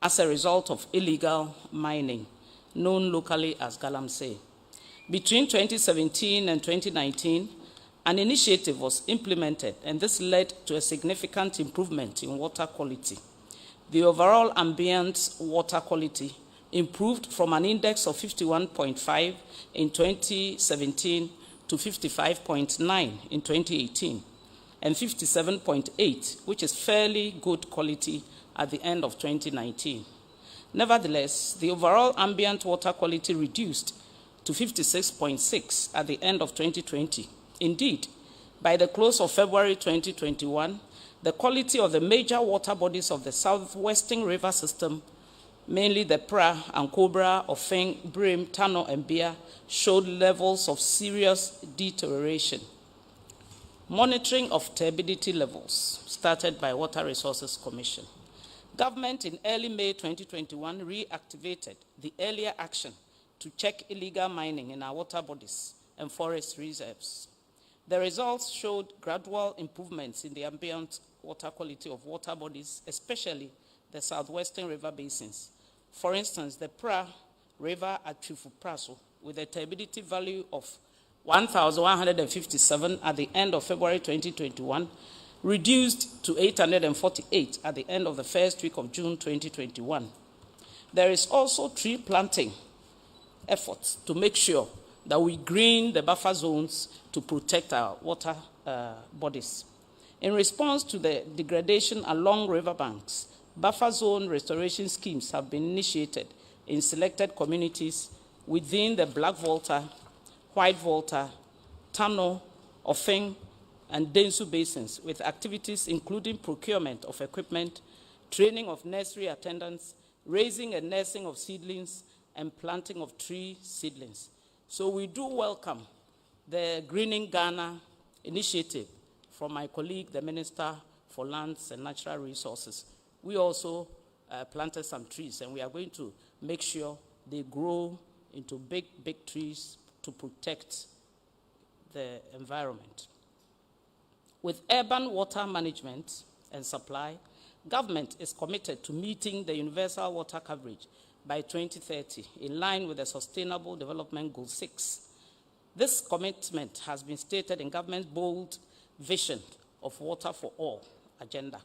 as a result of illegal mining, known locally as galamsey. Between 2017 and 2019, an initiative was implemented, and this led to a significant improvement in water quality. The overall ambient water quality improved from an index of 51.5 in 2017 to 55.9 in 2018, and 57.8, which is fairly good quality at the end of 2019. Nevertheless, the overall ambient water quality reduced to 56.6 at the end of 2020. Indeed, by the close of February 2021, the quality of the major water bodies of the southwestern river system mainly the Pra and Cobra, Ofeng, Brim, Tano, and Bia, showed levels of serious deterioration. Monitoring of turbidity levels started by Water Resources Commission. Government in early May 2021 reactivated the earlier action to check illegal mining in our water bodies and forest reserves. The results showed gradual improvements in the ambient water quality of water bodies, especially the southwestern river basins. For instance, the Pra River at Chifupraso, with a turbidity value of 1,157 at the end of February 2021, reduced to 848 at the end of the first week of June 2021. There is also tree planting efforts to make sure that we green the buffer zones to protect our water bodies. In response to the degradation along riverbanks, buffer zone restoration schemes have been initiated in selected communities within the Black Volta, White Volta, Tano, Ofeng, and Densu basins, with activities including procurement of equipment, training of nursery attendants, raising and nursing of seedlings, and planting of tree seedlings. So we do welcome the Greening Ghana initiative from my colleague, the Minister for Lands and Natural Resources. We also planted some trees, and we are going to make sure they grow into big, big trees to protect the environment. With urban water management and supply, government is committed to meeting the universal water coverage by 2030, in line with the Sustainable Development Goal 6. This commitment has been stated in government's bold vision of Water for All agenda.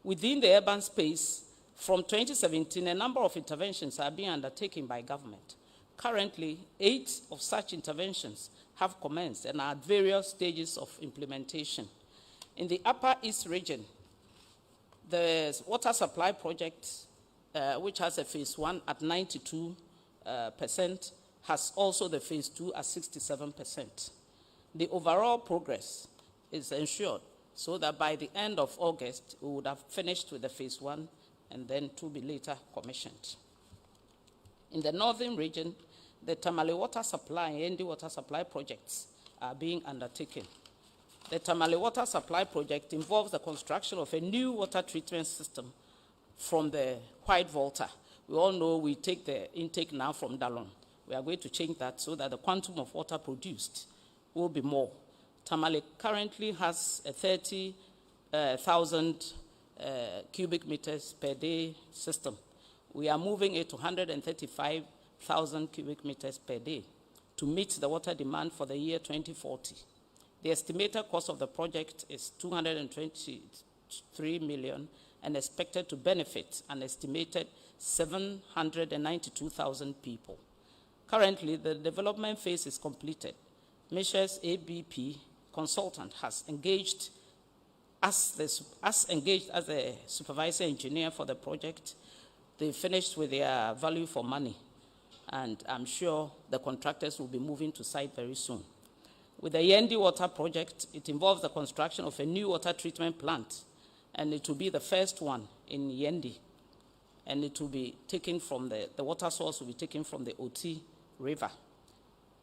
Within the urban space, from 2017, a number of interventions are being undertaken by government. Currently, 8 of such interventions have commenced and are at various stages of implementation. In the Upper East region, the water supply project, which has a phase 1 at 92%, has also the phase 2 at 67%. The overall progress is ensured so that by the end of August, we would have finished with the phase 1 and then 2 be later commissioned. In the northern region, the Tamale water supply and Yendi water supply projects are being undertaken. The Tamale water supply project involves the construction of a new water treatment system from the White Volta. We all know we take the intake now from Dallon. We are going to change that so that the quantum of water produced will be more. Tamale currently has a 30,000 cubic meters per day system. We are moving it to 135,000 cubic meters per day to meet the water demand for the year 2040. The estimated cost of the project is 223 million and expected to benefit an estimated 792,000 people. Currently, the development phase is completed. Measures ABP consultant has engaged as the supervisor engineer for the project. They finished with their value for money, and I'm sure the contractors will be moving to site very soon. With the Yendi water project, it involves the construction of a new water treatment plant, and it will be the first one in Yendi, and it will be taken from the water source will be taken from the Oti River.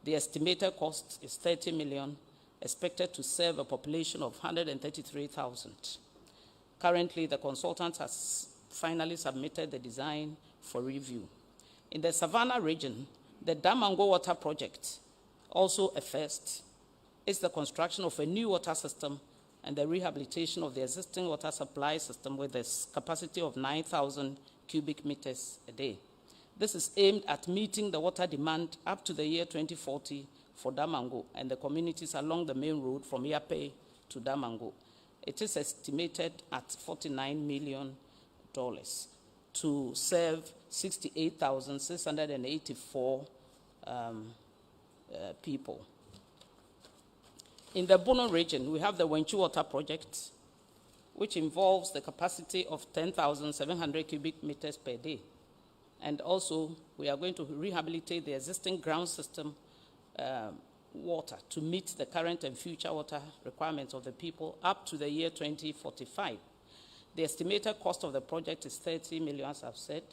The estimated cost is 30 million, expected to serve a population of 133,000. Currently, the consultant has finally submitted the design for review. In the Savannah region, the Damango water project, also a first, is the construction of a new water system and the rehabilitation of the existing water supply system with a capacity of 9,000 cubic meters a day. This is aimed at meeting the water demand up to the year 2040 for Damango and the communities along the main road from Yape to Damango. It is estimated at $49 million to serve 68,684 people. In the Bono region, we have the Wenchu water project, which involves the capacity of 10,700 cubic meters per day. And also, we are going to rehabilitate the existing ground system water to meet the current and future water requirements of the people up to the year 2045. The estimated cost of the project is 30 million, as I've said,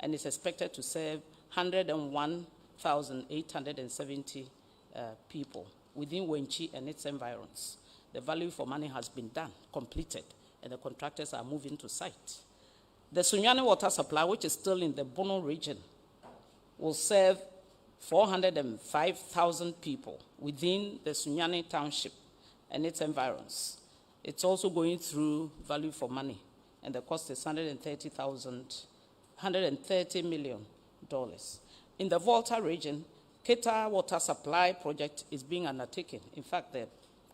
and is expected to serve 101,870 people within Wenchi and its environs. The value for money has been done, completed, and the contractors are moving to site. The Sunyani water supply, which is still in the Bono region, will serve 405,000 people within the Sunyani township and its environs. It's also going through value for money, and the cost is $130 million. In the Volta region, Keta water supply project is being undertaken. In fact, the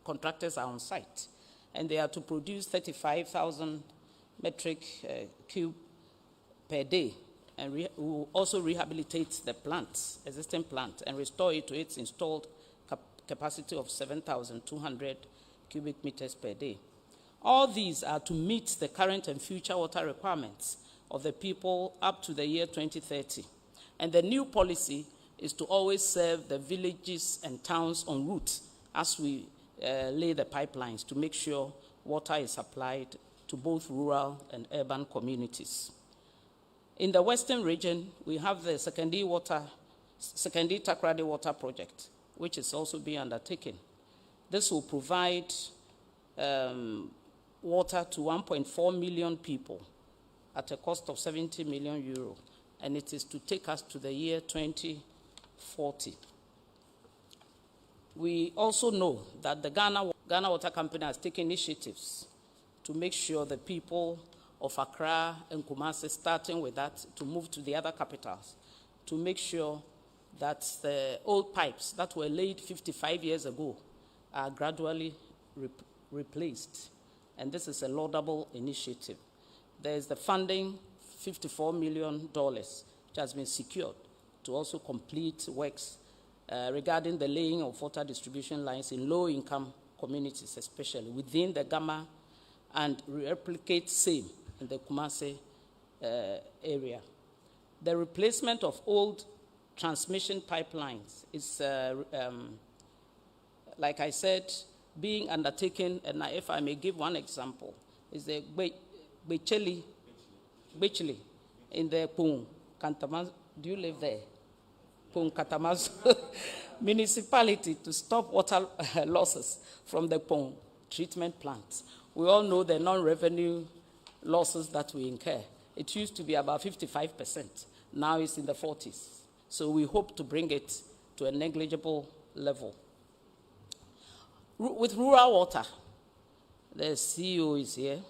contractors are on site, and they are to produce 35,000 metric cube per day, and will also rehabilitate the plant, existing plant, and restore it to its installed capacity of 7,200 cubic meters per day. All these are to meet the current and future water requirements of the people up to the year 2030. And the new policy is to always serve the villages and towns en route as we lay the pipelines to make sure water is supplied to both rural and urban communities. In the western region, we have the Sekendi Takrady water project, which is also being undertaken. This will provide water to 1.4 million people at a cost of 70 million euro, and it is to take us to the year 2040. We also know that the Ghana Water Company has taken initiatives to make sure the people of Accra and Kumasi, starting with that, to move to the other capitals, to make sure that the old pipes that were laid 55 years ago are gradually replaced. And this is a laudable initiative. There is the funding, $54 million, which has been secured to also complete works regarding the laying of water distribution lines in low-income communities, especially within the Gama, and replicate same in the Kumasi area. The replacement of old transmission pipelines is, like I said, being undertaken, and if I may give one example, is the Becheli in the Pung Kantamaz. Do you live there? Pung Katamaz municipality, to stop water losses from the Pung treatment plant. We all know the non-revenue losses that we incur. It used to be about 55%. Now it's in the 40s. So we hope to bring it to a negligible level. With rural water, the CEO is here.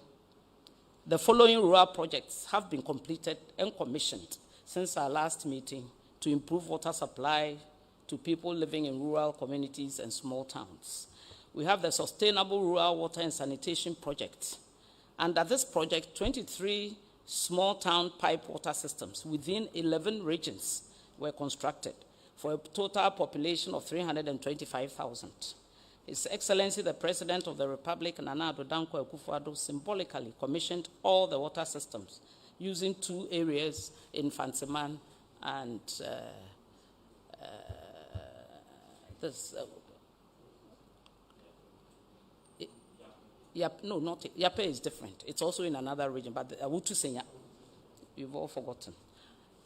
The following rural projects have been completed and commissioned since our last meeting to improve water supply to people living in rural communities and small towns. We have the Sustainable Rural Water and Sanitation Project. Under this project, 23 small town pipe water systems within 11 regions were constructed for a total population of 325,000. His Excellency, the President of the Republic, Nana Addo Dankwa Akufo-Addo, symbolically commissioned all the water systems using 2 areas in Fanseman and no, not Yape is different. It's also in another region, but Awutu Senya, you've all forgotten.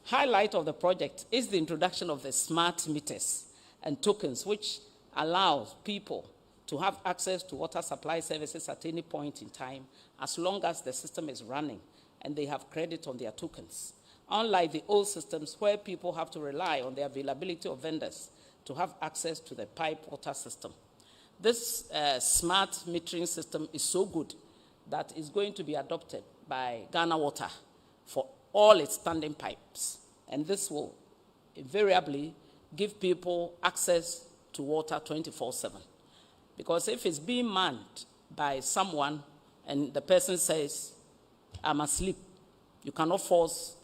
Highlight of the project is the introduction of the smart meters and tokens, which allows people to have access to water supply services at any point in time, as long as the system is running and they have credit on their tokens. Unlike the old systems where people have to rely on the availability of vendors to have access to the pipe water system. This smart metering system is so good that it's going to be adopted by Ghana Water for all its standing pipes. And this will invariably give people access to water 24/7. Because if it's being manned by someone and the person says, I'm asleep, you cannot force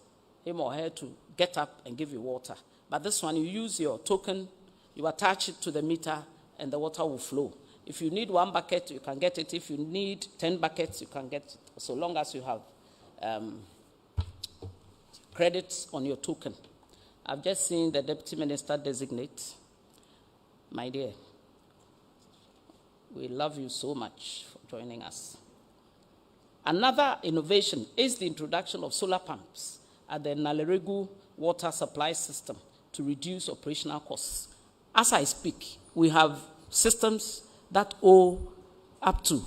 him or her to get up and give you water. But this one, you use your token, you attach it to the meter, and the water will flow. If you need 1 bucket, you can get it. If you need 10 buckets, you can get it, so long as you have credits on your token. I've just seen the Deputy Minister designate. My dear, we love you so much for joining us. Another innovation is the introduction of solar pumps at the Naleregu water supply system to reduce operational costs. As I speak, we have systems that owe up to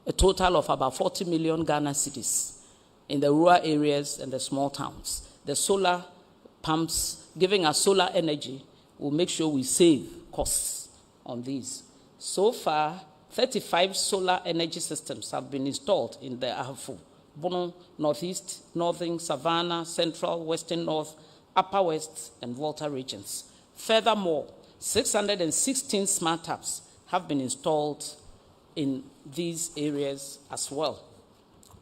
a total of about 40 million Ghana cedis in the rural areas and the small towns. The solar pumps giving us solar energy will make sure we save costs on these. So far, 35 solar energy systems have been installed in the Ahafo, Bono, Northeast, Northern, Savannah, Central, Western North, Upper West, and Volta regions. Furthermore, 616 smart taps have been installed in these areas as well.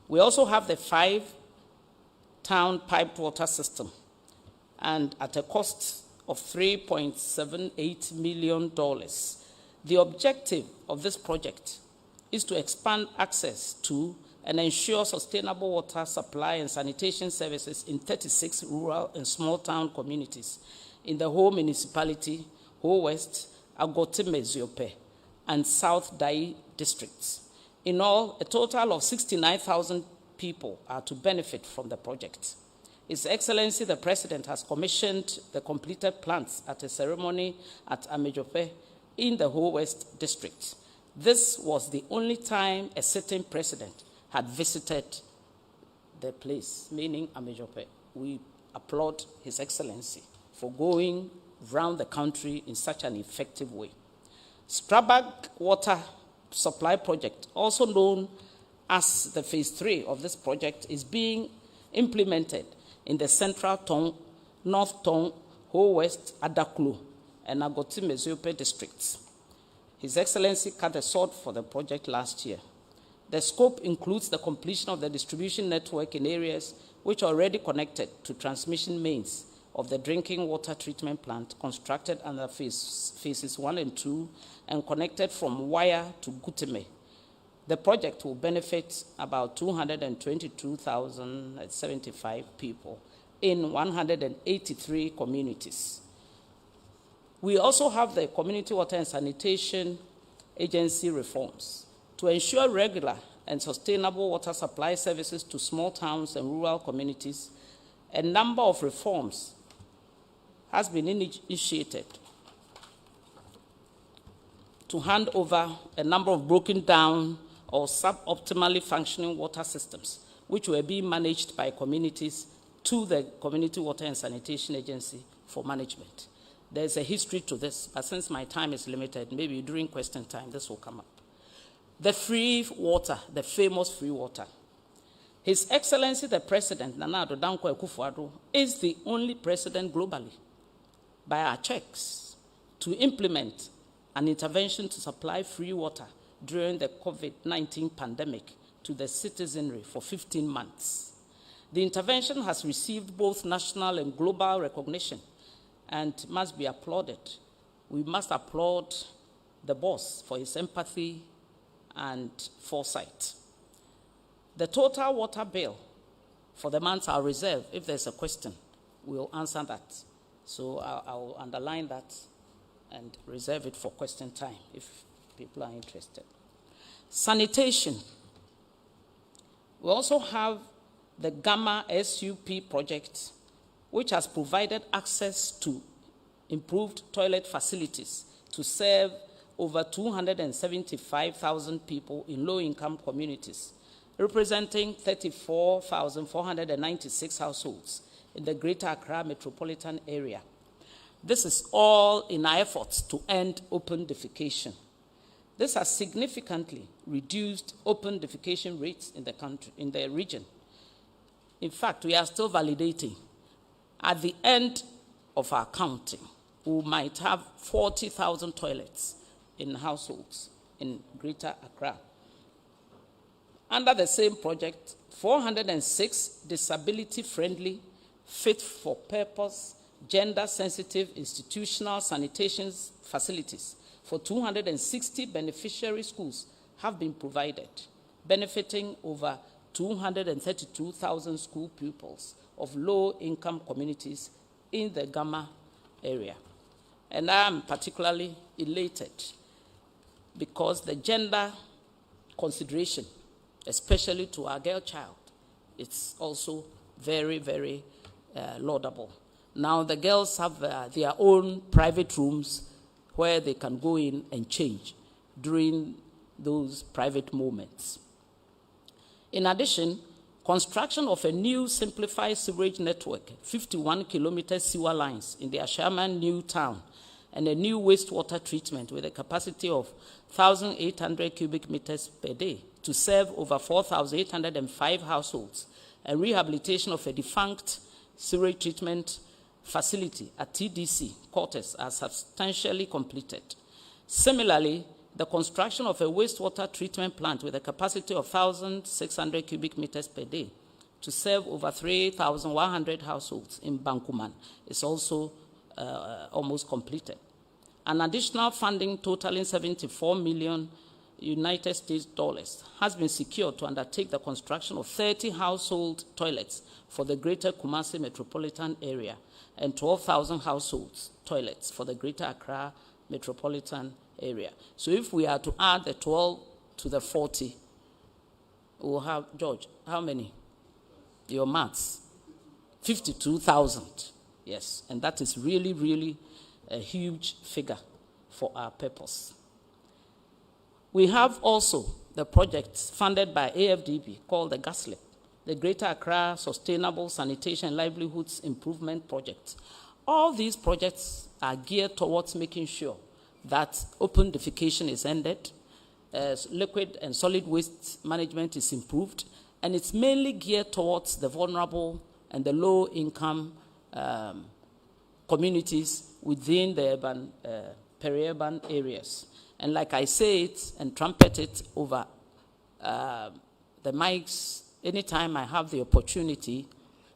We also have the 5-town piped water system, and at a cost of $3.78 million. The objective of this project is to expand access to and ensure sustainable water supply and sanitation services in 36 rural and small town communities in the whole municipality, Whole West, Agotime-Ziope, and South Dai districts. In all, a total of 69,000 people are to benefit from the project. His Excellency the President has commissioned the completed plans at a ceremony at Amejope in the Whole West district. This was the only time a sitting president had visited the place, meaning Amejope. We applaud His Excellency for going round the country in such an effective way. Strabag Water Supply Project, also known as the Phase 3 of this project, is being implemented in the Central Tong, North Tong, Whole West, Adaklu, and Agotime-Ziope districts. His Excellency cut the sword for the project last year. The scope includes the completion of the distribution network in areas which are already connected to transmission mains of the drinking water treatment plant constructed under phases 1 and 2 and connected from Wire to Gutime. The project will benefit about 222,075 people in 183 communities. We also have the Community Water and Sanitation Agency reforms to ensure regular and sustainable water supply services to small towns and rural communities. A number of reforms has been initiated to hand over a number of broken down or suboptimally functioning water systems, which were being managed by communities to the Community Water and Sanitation Agency for management. There's a history to this, but since my time is limited, maybe during question time this will come up. The free water, the famous free water. His Excellency the President, Nana Addo Dankwa Akufo-Addo, is the only president globally, by our checks, to implement an intervention to supply free water during the COVID-19 pandemic to the citizenry for 15 months. The intervention has received both national and global recognition and must be applauded. We must applaud the boss for his empathy and foresight. The total water bill for the months are reserved. If there's a question, we'll answer that. So I'll underline that and reserve it for question time if people are interested. Sanitation. We also have the Gamma SUP project, which has provided access to improved toilet facilities to serve over 275,000 people in low-income communities, representing 34,496 households in the Greater Accra metropolitan area. This is all in our efforts to end open defecation. This has significantly reduced open defecation rates in the country, in the region. In fact, we are still validating. At the end of our counting, we might have 40,000 toilets in households in Greater Accra. Under the same project, 406 disability-friendly, fit-for-purpose, gender-sensitive institutional sanitation facilities for 260 beneficiary schools have been provided, benefiting over 232,000 school pupils of low-income communities in the Gamma area. And I am particularly elated because the gender consideration, especially to our girl child, it's also very, very laudable. Now the girls have their own private rooms where they can go in and change during those private moments. In addition, construction of a new simplified sewerage network, 51-kilometer sewer lines in the Ashaman New Town, and a new wastewater treatment with a capacity of 1,800 cubic meters per day to serve over 4,805 households, and rehabilitation of a defunct sewage treatment facility at TDC quarters are substantially completed. Similarly, the construction of a wastewater treatment plant with a capacity of 1,600 cubic meters per day to serve over 3,100 households in Bankuman is also almost completed. An additional funding totaling $74 million United States dollars has been secured to undertake the construction of 30 household toilets for the Greater Kumasi metropolitan area and 12,000 households toilets for the Greater Accra metropolitan area. So if we are to add the 12 to the 40, we'll have, George, how many? Your maths. 52,000. Yes, and that is really, really a huge figure for our purpose. We have also the projects funded by AFDB called the GASLIP, the Greater Accra Sustainable Sanitation and Livelihoods Improvement Project. All these projects are geared towards making sure that open defecation is ended, liquid and solid waste management is improved, and it's mainly geared towards the vulnerable and the low-income communities within the urban, peri-urban areas. And like I say it and trumpet it over the mics anytime I have the opportunity,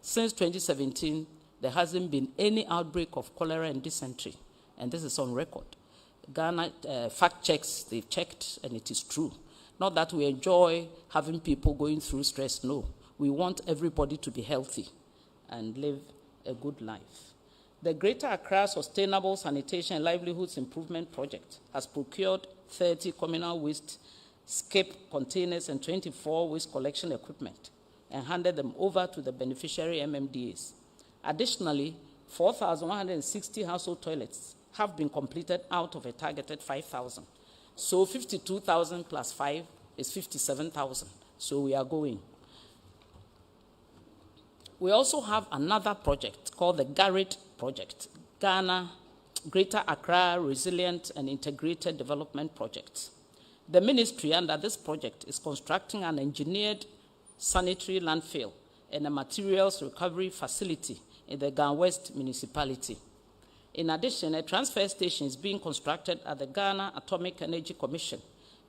since 2017, there hasn't been any outbreak of cholera and dysentery, and this is on record. Ghana fact checks, they've checked, and it is true. Not that we enjoy having people going through stress, no. We want everybody to be healthy and live a good life. The Greater Accra Sustainable Sanitation and Livelihoods Improvement Project has procured 30 communal waste skip containers and 24 waste collection equipment and handed them over to the beneficiary MMDAs. Additionally, 4,160 household toilets have been completed out of a targeted 5,000. So 52,000 plus 5 is 57,000. So we are going. We also have another project called the GARID project, Ghana Greater Accra Resilient and Integrated Development Project. The ministry under this project is constructing an engineered sanitary landfill and a materials recovery facility in the GhanaWest municipality. In addition, a transfer station is being constructed at the Ghana Atomic Energy Commission.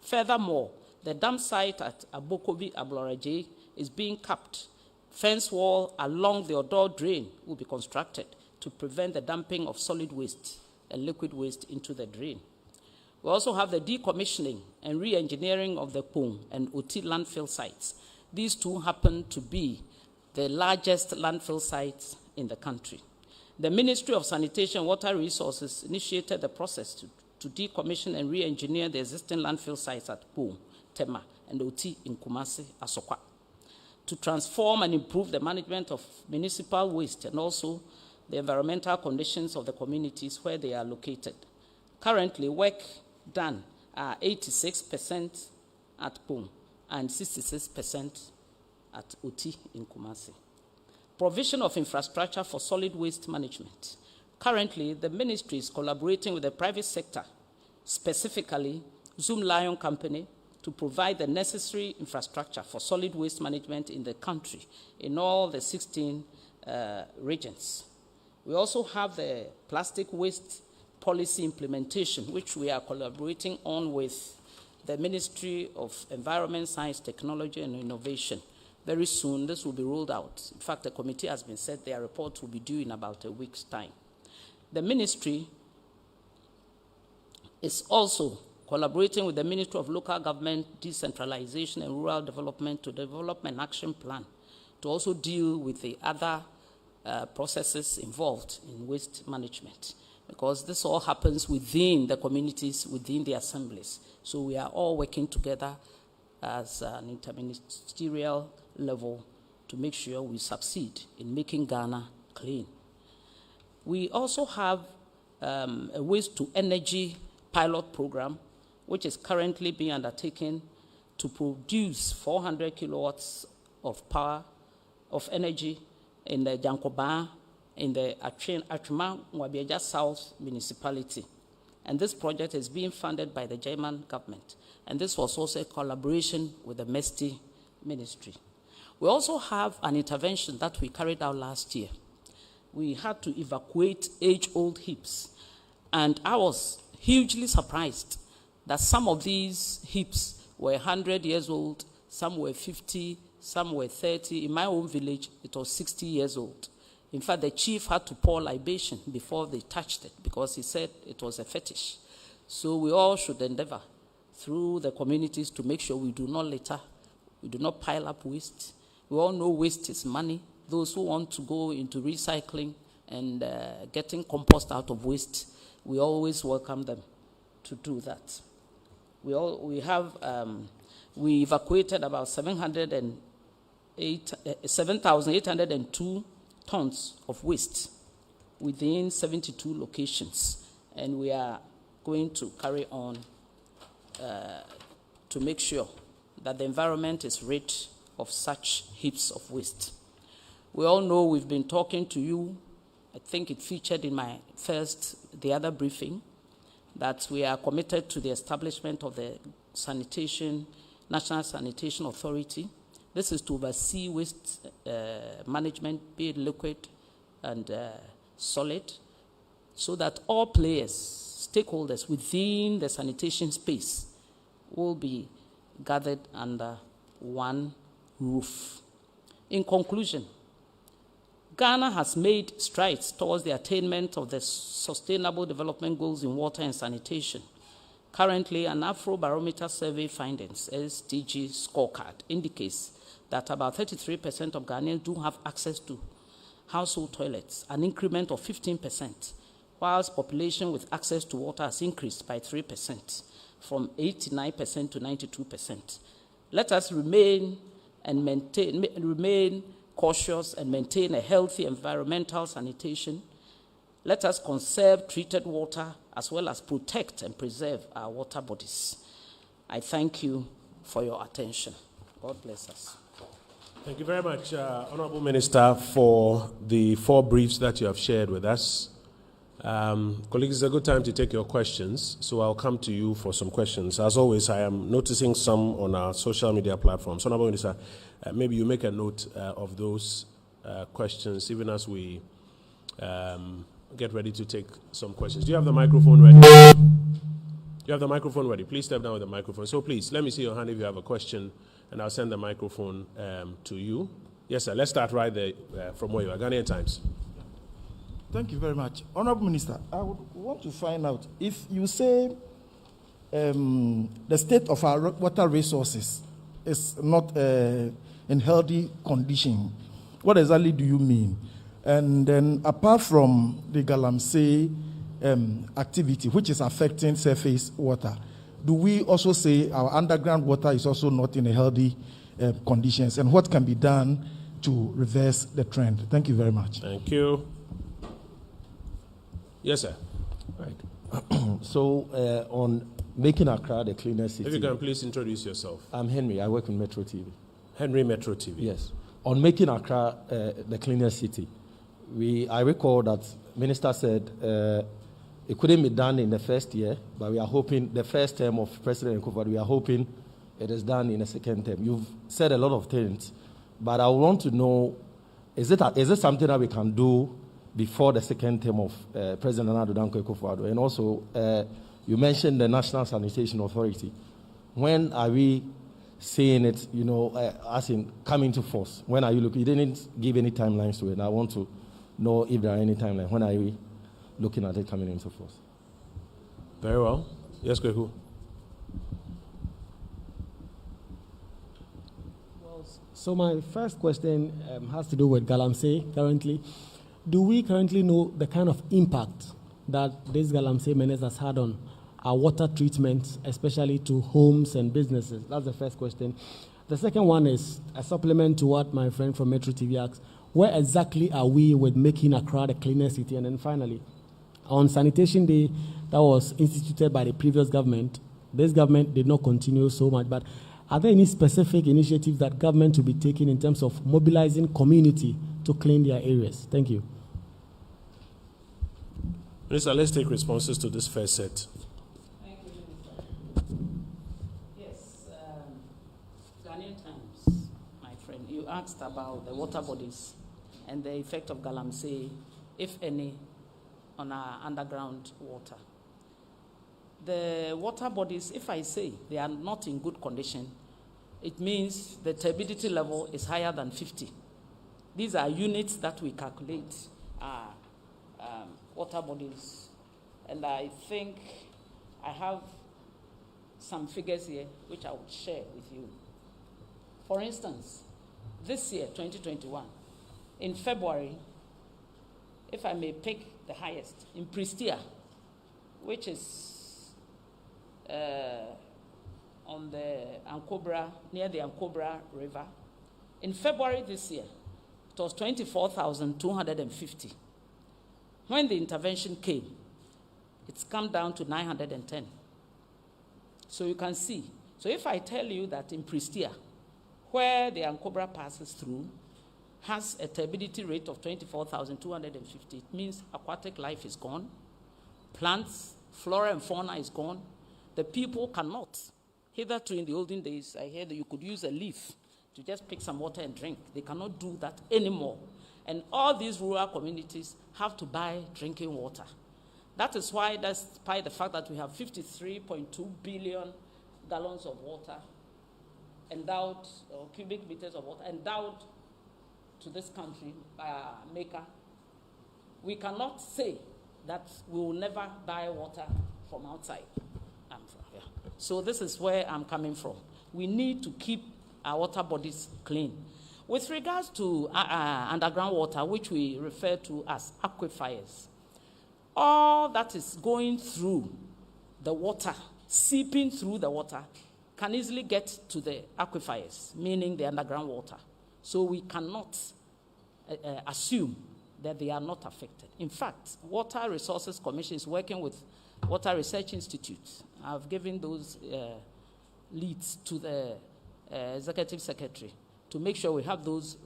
Furthermore, the dam site at Abokobi Abloraje is being capped. Fence wall along the Odor drain will be constructed to prevent the dumping of solid waste and liquid waste into the drain. We also have the decommissioning and re-engineering of the Pung and Oti landfill sites. These two happen to be the largest landfill sites in the country. The Ministry of Sanitation and Water Resources initiated the process to decommission and re-engineer the existing landfill sites at Pung, Tema, and Oti in Kumasi, Asokwa, to transform and improve the management of municipal waste and also the environmental conditions of the communities where they are located. Currently, work done are 86% at Pung and 66% at Oti in Kumasi. Provision of infrastructure for solid waste management. Currently, the ministry is collaborating with the private sector, specifically Zoom Lion Company, to provide the necessary infrastructure for solid waste management in the country, in all the 16 regions. We also have the plastic waste policy implementation, which we are collaborating on with the Ministry of Environment, Science, Technology, and Innovation. Very soon, this will be rolled out. In fact, the committee has been set. Their report will be due in about a week's time. The ministry is also collaborating with the Ministry of Local Government, Decentralization, and Rural Development to develop an action plan to also deal with the other processes involved in waste management, because this all happens within the communities, within the assemblies. So we are all working together as an interministerial level to make sure we succeed in making Ghana clean. We also have a waste to energy pilot program, which is currently being undertaken to produce 400 kilowatts of power, of energy in the Jankoba, in the Achuma Mwabieja South municipality. And this project is being funded by the German government. And this was also a collaboration with the MESTI ministry. We also have an intervention that we carried out last year. We had to evacuate age-old heaps. And I was hugely surprised that some of these heaps were 100 years old, some were 50, some were 30. In my own village, it was 60 years old. In fact, the chief had to pour libation before they touched it because he said it was a fetish. So we all should endeavor through the communities to make sure we do not litter, we do not pile up waste. We all know waste is money. Those who want to go into recycling and getting compost out of waste, we always welcome them to do that. We evacuated about 7,802 tons of waste within 72 locations, and we are going to carry on to make sure that the environment is rid of such heaps of waste. We all know we've been talking to you. I think it featured in the other briefing, that we are committed to the establishment of the National Sanitation Authority. This is to oversee waste management, be it liquid and solid, so that all players, stakeholders within the sanitation space will be gathered under one roof. In conclusion, Ghana has made strides towards the attainment of the Sustainable Development Goals in water and sanitation. Currently, an Afrobarometer survey findings, SDG scorecard, indicates that about 33% of Ghanaians do have access to household toilets, an increment of 15%, whilst population with access to water has increased by 3%, from 89% to 92%. Let us remain cautious and maintain a healthy environmental sanitation. Let us conserve treated water as well as protect and preserve our water bodies. I thank you for your attention. God bless us. Thank you very much, Honorable Minister, for the 4 briefs that you have shared with us. Colleagues, it's a good time to take your questions, so I'll come to you for some questions. As always, I am noticing some on our social media platforms. Honorable Minister, maybe you make a note of those questions, even as we get ready to take some questions. Do you have the microphone ready? You have the microphone ready. Please step down with the microphone. So please, let me see your hand if you have a question, and I'll send the microphone to you. Yes, sir. Let's start right there from where you are. Ghanaian Times. Thank you very much. Honorable Minister, I would want to find out if you say the state of our water resources is not in healthy condition, what exactly do you mean? And then apart from the Galamsey activity, which is affecting surface water, do we also say our underground water is also not in a healthy conditions? And what can be done to reverse the trend? Thank you very much. Thank you. Yes, sir. Right. So on making Accra the cleaner city. If you can please introduce yourself. I'm Henry. I work in Metro TV. Henry, Metro TV. Yes. On making Accra the cleaner city, I recall that Minister said it couldn't be done in the first year, but we are hoping the first term of President Nkrumah, we are hoping it is done in the second term. You've said a lot of things, but I want to know, is it something that we can do before the second term of President Nana Addo Dankwa? And also, you mentioned the National Sanitation Authority. When are we seeing it, as in coming to force? When are you looking? You didn't give any timelines to it. And I want to know if there are any timelines. When are we looking at it coming into force? Very well. Yes, Kweku. So my first question has to do with Galamsey currently. Do we currently know the kind of impact that this Galamsey menace has had on our water treatment, especially to homes and businesses? That's the first question. The second one is a supplement to what my friend from Metro TV asked. where exactly are we with making Accra the cleanest city? And then finally, on Sanitation Day that was instituted by the previous government, this government did not continue so much, but are there any specific initiatives that government will be taking in terms of mobilizing community to clean their areas? Thank you. Minister, let's take responses to this first set. Thank you, Minister. Yes, Ghanaian Times, my friend, you asked about the water bodies and the effect of Galamsey, if any, on our underground water. The water bodies, if I say they are not in good condition, it means the turbidity level is higher than 50. These are units that we calculate water bodies. And I think I have some figures here which I will share with you. For instance, this year, 2021, in February, if I may pick the highest, in Prestia, which is on the Ankobra, near the Ankobra River, in February this year, it was 24,250. When the intervention came, it's come down to 910. So you can see. So if I tell you that in Prestia, where the Ankobra passes through, has a turbidity rate of 24,250, it means aquatic life is gone, plants, flora and fauna is gone. The people cannot. Hitherto in the olden days, I heard that you could use a leaf to just pick some water and drink. They cannot do that anymore. And all these rural communities have to buy drinking water. That is why, despite the fact that we have 53.2 billion gallons of water endowed, or cubic meters of water endowed to this country by our maker, we cannot say that we will never buy water from outside. So this is where I'm coming from. We need to keep our water bodies clean. With regards to underground water, which we refer to as aquifers, all that is going through the water, seeping through the water, can easily get to the aquifers, meaning the underground water. So we cannot assume that they are not affected. In fact, Water Resources Commission is working with Water Research Institute. I've given those leads to the Executive Secretary to make sure we have those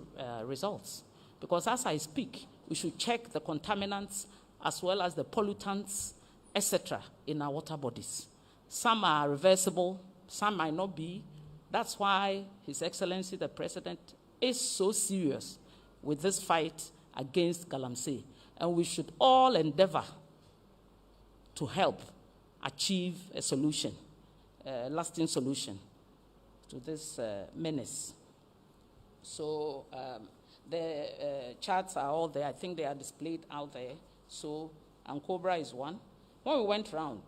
results. Because as I speak, we should check the contaminants as well as the pollutants, etc., in our water bodies. Some are reversible, some might not be. That's why His Excellency the President is so serious with this fight against Galamsey. And we should all endeavor to help achieve a solution, a lasting solution to this menace. So the charts are all there. I think they are displayed out there. So Ankobra is one. When we went round,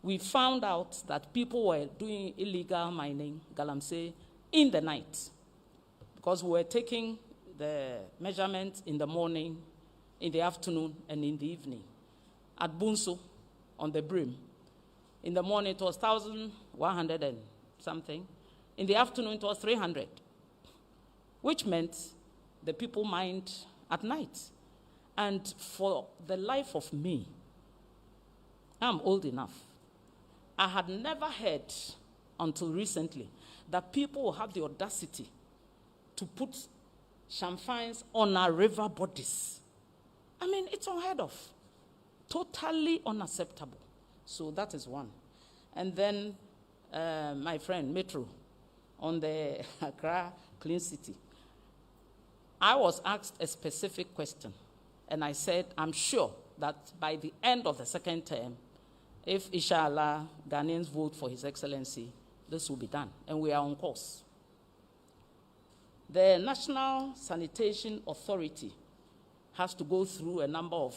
we found out that people were doing illegal mining, Galamsey, in the night, because we were taking the measurements in the morning, in the afternoon, and in the evening. At Bunso, on the brim, in the morning it was 1,100 and something. In the afternoon it was 300, which meant the people mined at night. And for the life of me, I'm old enough, I had never heard until recently that people will have the audacity to put champagnes on our river bodies. I mean, it's unheard of. Totally unacceptable. So that is one. And then, my friend, Metro, on the Accra Clean City, I was asked a specific question, and I said, I'm sure that by the end of the second term, if, inshallah, Ghanaians vote for His Excellency, this will be done, and we are on course. The National Sanitation Authority has to go through a number of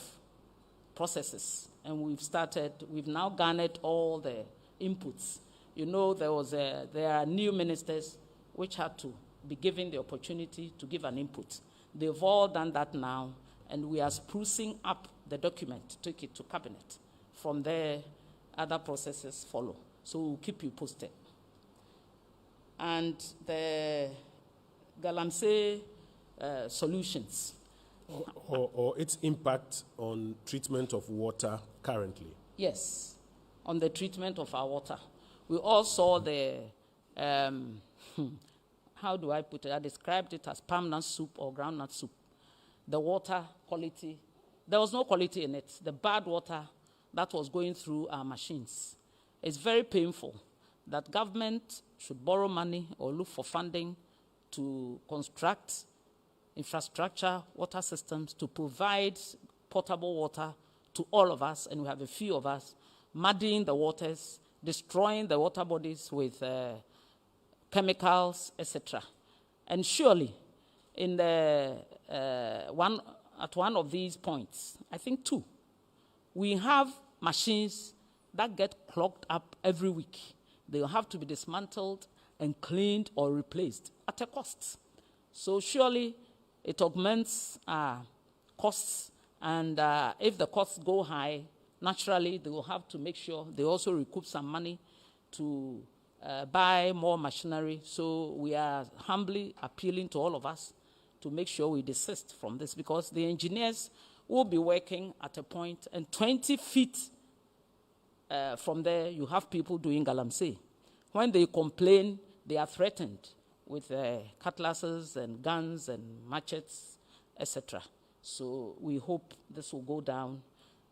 processes, and we've now garnered all the inputs. You know, there are new ministers which had to be given the opportunity to give an input. They've all done that now, and we are sprucing up the document to take it to cabinet. From there, other processes follow. So we'll keep you posted. And the Galamsey solutions. Or its impact on treatment of water currently? Yes, on the treatment of our water. We all saw the, how do I put it? I described it as palm nut soup or groundnut soup. The water quality, there was no quality in it. The bad water that was going through our machines. It's very painful that government should borrow money or look for funding to construct infrastructure, water systems, to provide potable water to all of us, and we have a few of us, muddying the waters, destroying the water bodies with chemicals, etc. And surely, in the, at one of these points, I think two, we have machines that get clogged up every week. They will have to be dismantled and cleaned or replaced at a cost. So surely it augments costs, and if the costs go high, naturally they will have to make sure they also recoup some money to buy more machinery. So we are humbly appealing to all of us to make sure we desist from this, because the engineers will be working at a point, and 20 feet from there, you have people doing galamsey. When they complain, they are threatened with cutlasses and guns and machetes, etc. So we hope this will go down.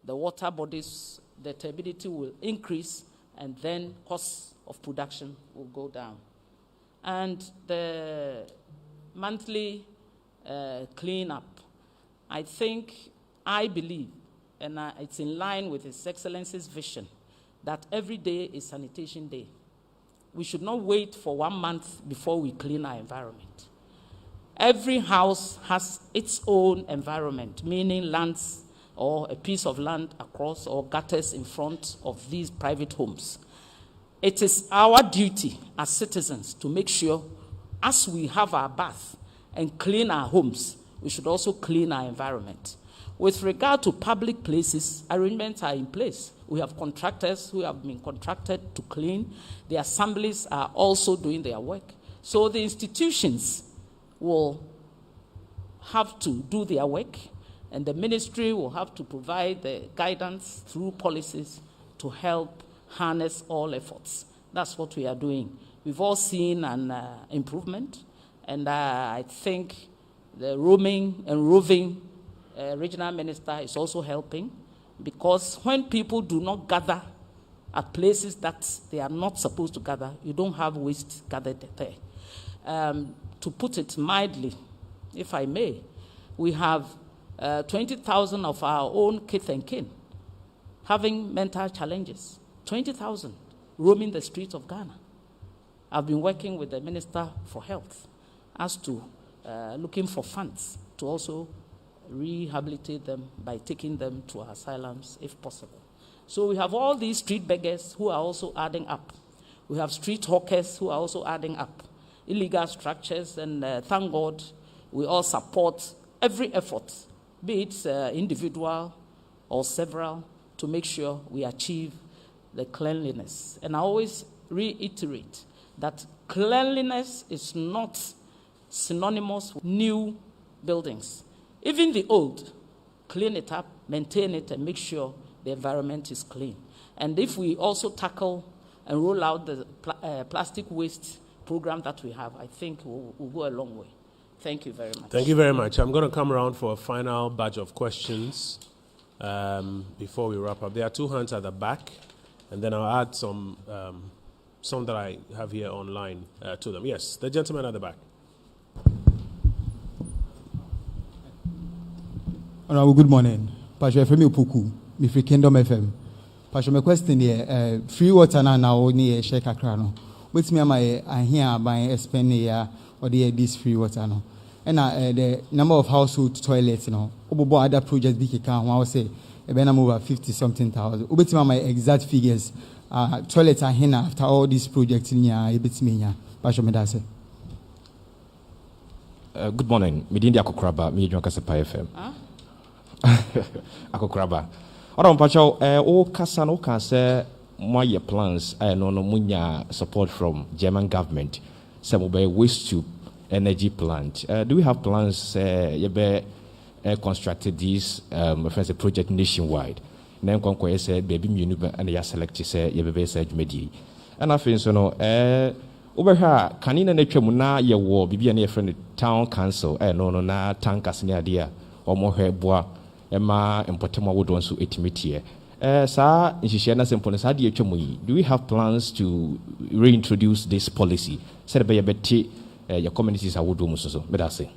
The water bodies, the turbidity will increase, and then costs of production will go down. And the monthly cleanup, I believe, and it's in line with His Excellency's vision, that every day is Sanitation Day. We should not wait for 1 month before we clean our environment. Every house has its own environment, meaning lands or a piece of land across or gutters in front of these private homes. It is our duty as citizens to make sure, as we have our bath and clean our homes, we should also clean our environment. With regard to public places, arrangements are in place. We have contractors who have been contracted to clean. The assemblies are also doing their work. So the institutions will have to do their work, and the ministry will have to provide the guidance through policies to help harness all efforts. That's what we are doing. We've all seen an improvement, and I think the roaming and roving regional minister is also helping, because when people do not gather at places that they are not supposed to gather, you don't have waste gathered there. To put it mildly, if I may, we have 20,000 of our own kith and kin having mental challenges. 20,000 roaming the streets of Ghana. I've been working with the Minister for Health as to looking for funds to also rehabilitate them by taking them to our asylums if possible. So we have all these street beggars who are also adding up. We have street hawkers who are also adding up. Illegal structures, and thank God we all support every effort, be it individual or several, to make sure we achieve the cleanliness. And I always reiterate that cleanliness is not synonymous with new buildings. Even the old, clean it up, maintain it, and make sure the environment is clean. And if we also tackle and roll out the plastic waste program that we have, I think we'll go a long way. Thank you very much. Thank you very much. I'm going to come around for a final batch of questions before we wrap up. There are 2 hands at the back, and then I'll add some that I have here online to them. Yes, the gentleman at the back. Honorable, good morning. Pastor Efremi Opoku, Mifri Kingdom FM. Pastor, my question here, free water now only share kakra no. With me, I hear by spend here or this free water no. And the number of household toilets no. Obo other projects big can I say over 50-something thousand. With my exact figures, toilets are here after all these projects in here. Bit me here. Pastor, me that's it. Good morning. Midindi Akokraba, me John Kasepa FM. Akokraba. Ora mpacho o kasa no kan say my plans no munya support from German government. Some obey waste to energy plant. Do we have plans constructed this project nationwide? Then Conquer said, baby, you and you select say, you said, Medi. And I think so. No, over here, Canina nature muna ye war, be a friend town council, no, na tankas near dear, or more hair bois, Emma and Potema would want to etimity. Sir, in Shishana Simple, do we have plans to reintroduce this policy? Said by a betty, your communities are would do so, but I say.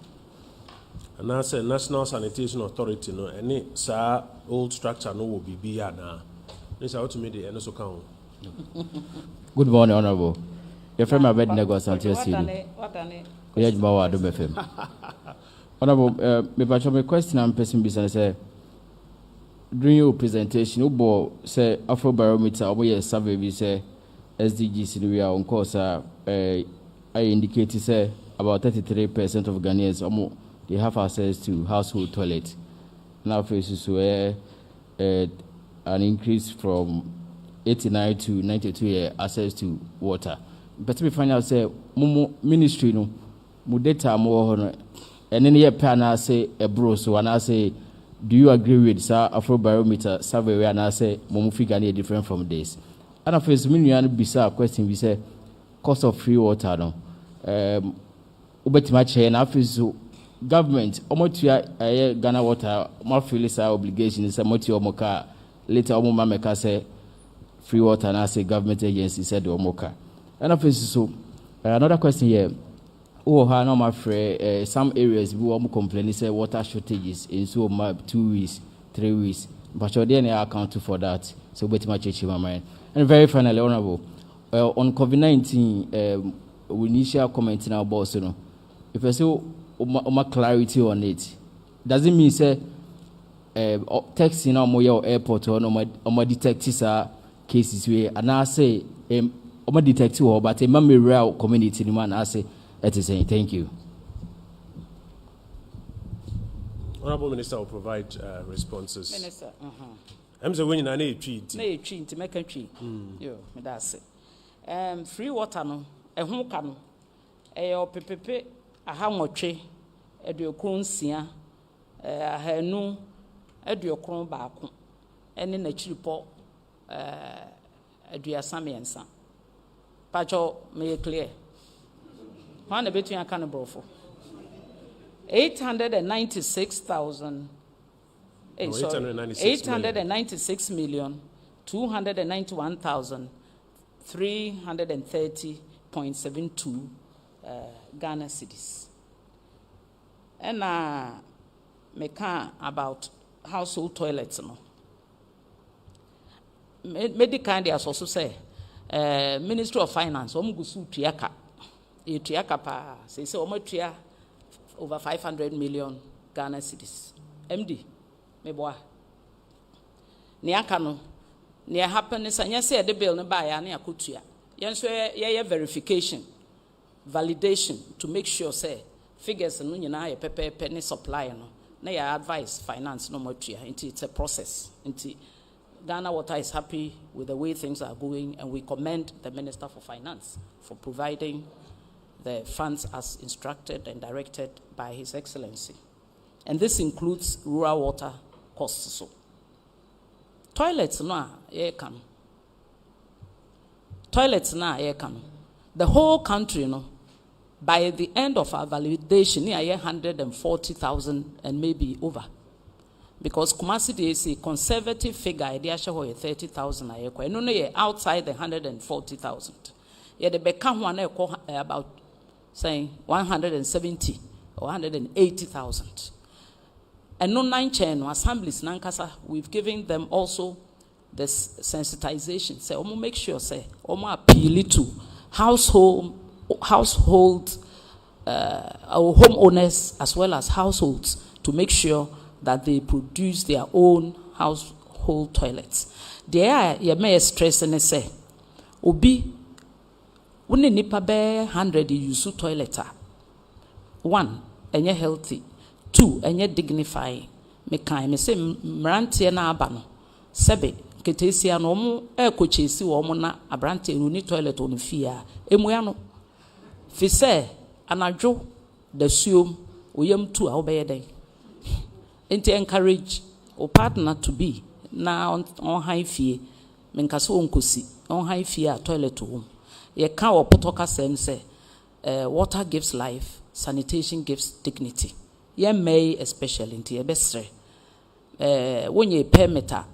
And I say National Sanitation Authority, no, any sir old structure no will be now. This out to me the NSO count. Good morning, Honorable. Your friend, my bed never Santia City. Yes, Bawa, do FM. Honorable, my question I'm pressing business. During your presentation, you bought say Afrobarometer, or yes, survey we say SDGs we are on course. I indicated say about 33% of Ghanaians or more. They have access to household toilet. Now faces where an increase from 89 to 92 access to water. But we find out say ministry no mu data more and then here I say a bro so and I say do you agree with sir Afrobarometer survey and I say mumu figure different from this. And of course me bisa question we say cost of free water no ubetima che na so government omotua Ghana water more feel obligation is omotua omoka later omoma meka say free water and I say government agency said omoka. And of course so another question here. Oh, I know my friend, some areas we want to complain say water shortages in so 2 weeks, 3 weeks. But you're there account for that. So bet my church in my mind. And very finally, Honorable, on COVID-19, we need share comment in our boss, you know. If I say my clarity on it, does it mean say text in our airport or my detectives are cases where and I say my detective but a memory real community man I say that is saying thank you. Honorable Minister will provide responses. Minister, I'm the winning a treat. Nay, treat to make a treat. Yo, that's it. Free water no, a home canoe, a pepe, a hamoche, a diocron sia, a henu, a diocron back, and in a chilipo, a diasami and son. Pacho, may clear. One a bit in a cannibal for 896,000. 896,291,330.72 Ghana cedis. And me can about household toilets no. Medical they also say Ministry of Finance omugusu tiaka. E tiaka pa say omotia over 500 million Ghana cedis. MD meboa ne aka no ne happen is anya say the bill no buy na akotua yen so ye verification validation to make sure say figures no nyina ye pepe ne supply no na ya advice finance no motua until it's a process until Ghana Water is happy with the way things are going and we commend the Minister for Finance for providing the funds as instructed and directed by His Excellency. And this includes rural water costs. So, toilets na air can. Toilets na air can. The whole country, no, by the end of our validation, near 140,000 and maybe over. Because Kumasi is a conservative figure, idea show 30,000 a year. No, no, outside the 140,000. Yeah, the Beckham one about saying 170 or 180,000. And no 9 chain assemblies nankasa we've given them also this sensitization say omo make sure say omo appeal to household our homeowners as well as households to make sure that they produce their own household toilets. There you may stress and say obi woni nipa be 100 use toilet 1 enye healthy 2 enye dignify me kan me say mrantie na aba no sebe ketesia no omo ekochesi wo omo na abrantie no ni toilet on fia emuya no fi say anadwo the suom oyam tu a obeye den enti encourage o partner to be na on high fee menkase onkosi on high fee a toilet home ye ka opotoka sem say water gives life, sanitation gives dignity. Ye may especially into ye bestre. When ye permitter,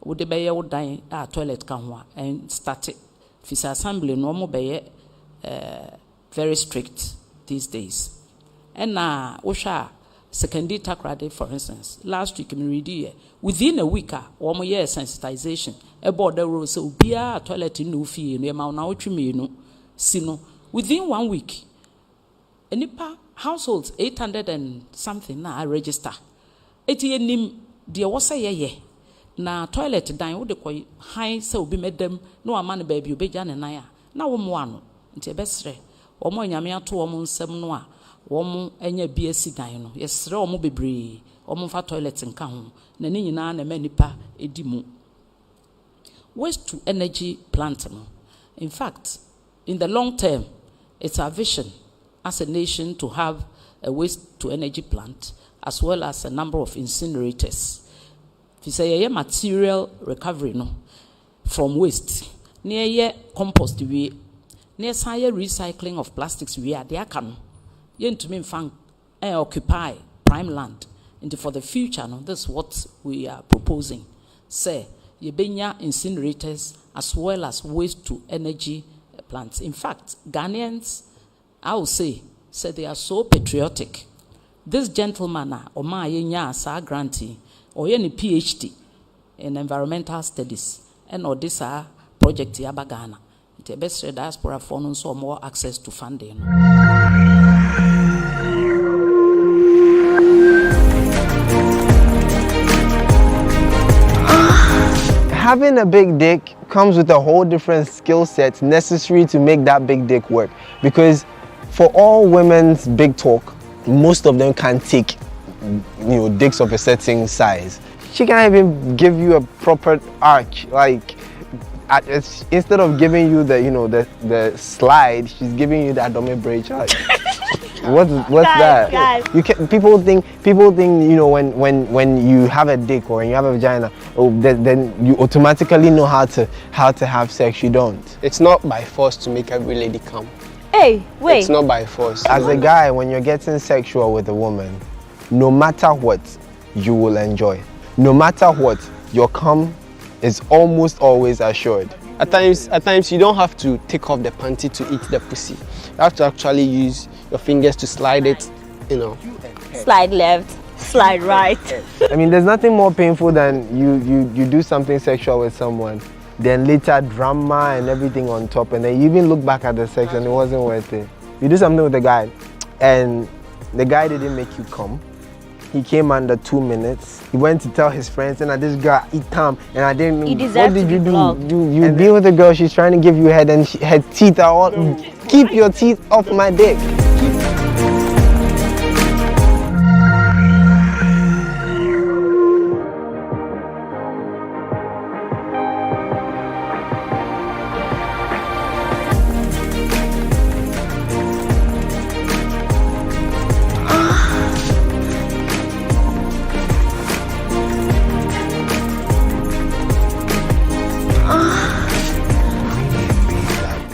would the bayer would die toilet canwa and start it. Fisa assembly normal bayer very strict these days. And now Osha secondary takrade, for instance, last week in read within a week or more year sensitization about the rules so be a toilet in no fee no amount now sino within 1 week. Enipa households 800 and something na register. Eti enim de wose ye na toilet dan wo de koy high se obi medam no amane baby obeja ne nan a na wo mo ano nti ebesre wo mo nyame ato wo mo nsem no a wo mo anya bi asi dan no yesre wo mo bebre wo mo fa toilet nka ho na ne nyina na manipa edi mu. Waste to energy plant no. In fact, in the long term, it's our vision as a nation to have a waste to energy plant as well as a number of incinerators. If you say material recovery no from waste, near compost we, near recycling of plastics we are there can to mean occupy prime land. And for the future, no, that's what we are proposing. Say ye benya incinerators as well as waste to energy plants. In fact, Ghanaians, I will say they are so patriotic. This gentleman, Oma Yenya Sa grantee, or any PhD in environmental studies, and or this project Yabagana. The best diaspora for so more access to funding. Having a big dick comes with a whole different skill set necessary to make that big dick work. Because for all women's big talk, most of them can't take, dicks of a certain size. She can't even give you a proper arch. Like, instead of giving you the slide, she's giving you the abdominal bridge. Like, what's that? Guys. People think when you have a dick or when you have a vagina, then you automatically know how to have sex. You don't. It's not by force to make every lady come. Hey, wait. It's not by force. As a guy, when you're getting sexual with a woman, no matter what, you will enjoy. No matter what, your cum is almost always assured. At times you don't have to take off the panty to eat the pussy. You have to actually use your fingers to slide it, Slide left, slide right. I mean, there's nothing more painful than you do something sexual with someone, then later drama and everything on top, and then you even look back at the sex and it wasn't worth it. You do something with the guy, and the guy didn't make you come. He came under 2 minutes. He went to tell his friends, and this girl eat time, and I didn't. What did you do? You be with a girl. She's trying to give you head, and her teeth are all. Keep your teeth off my dick.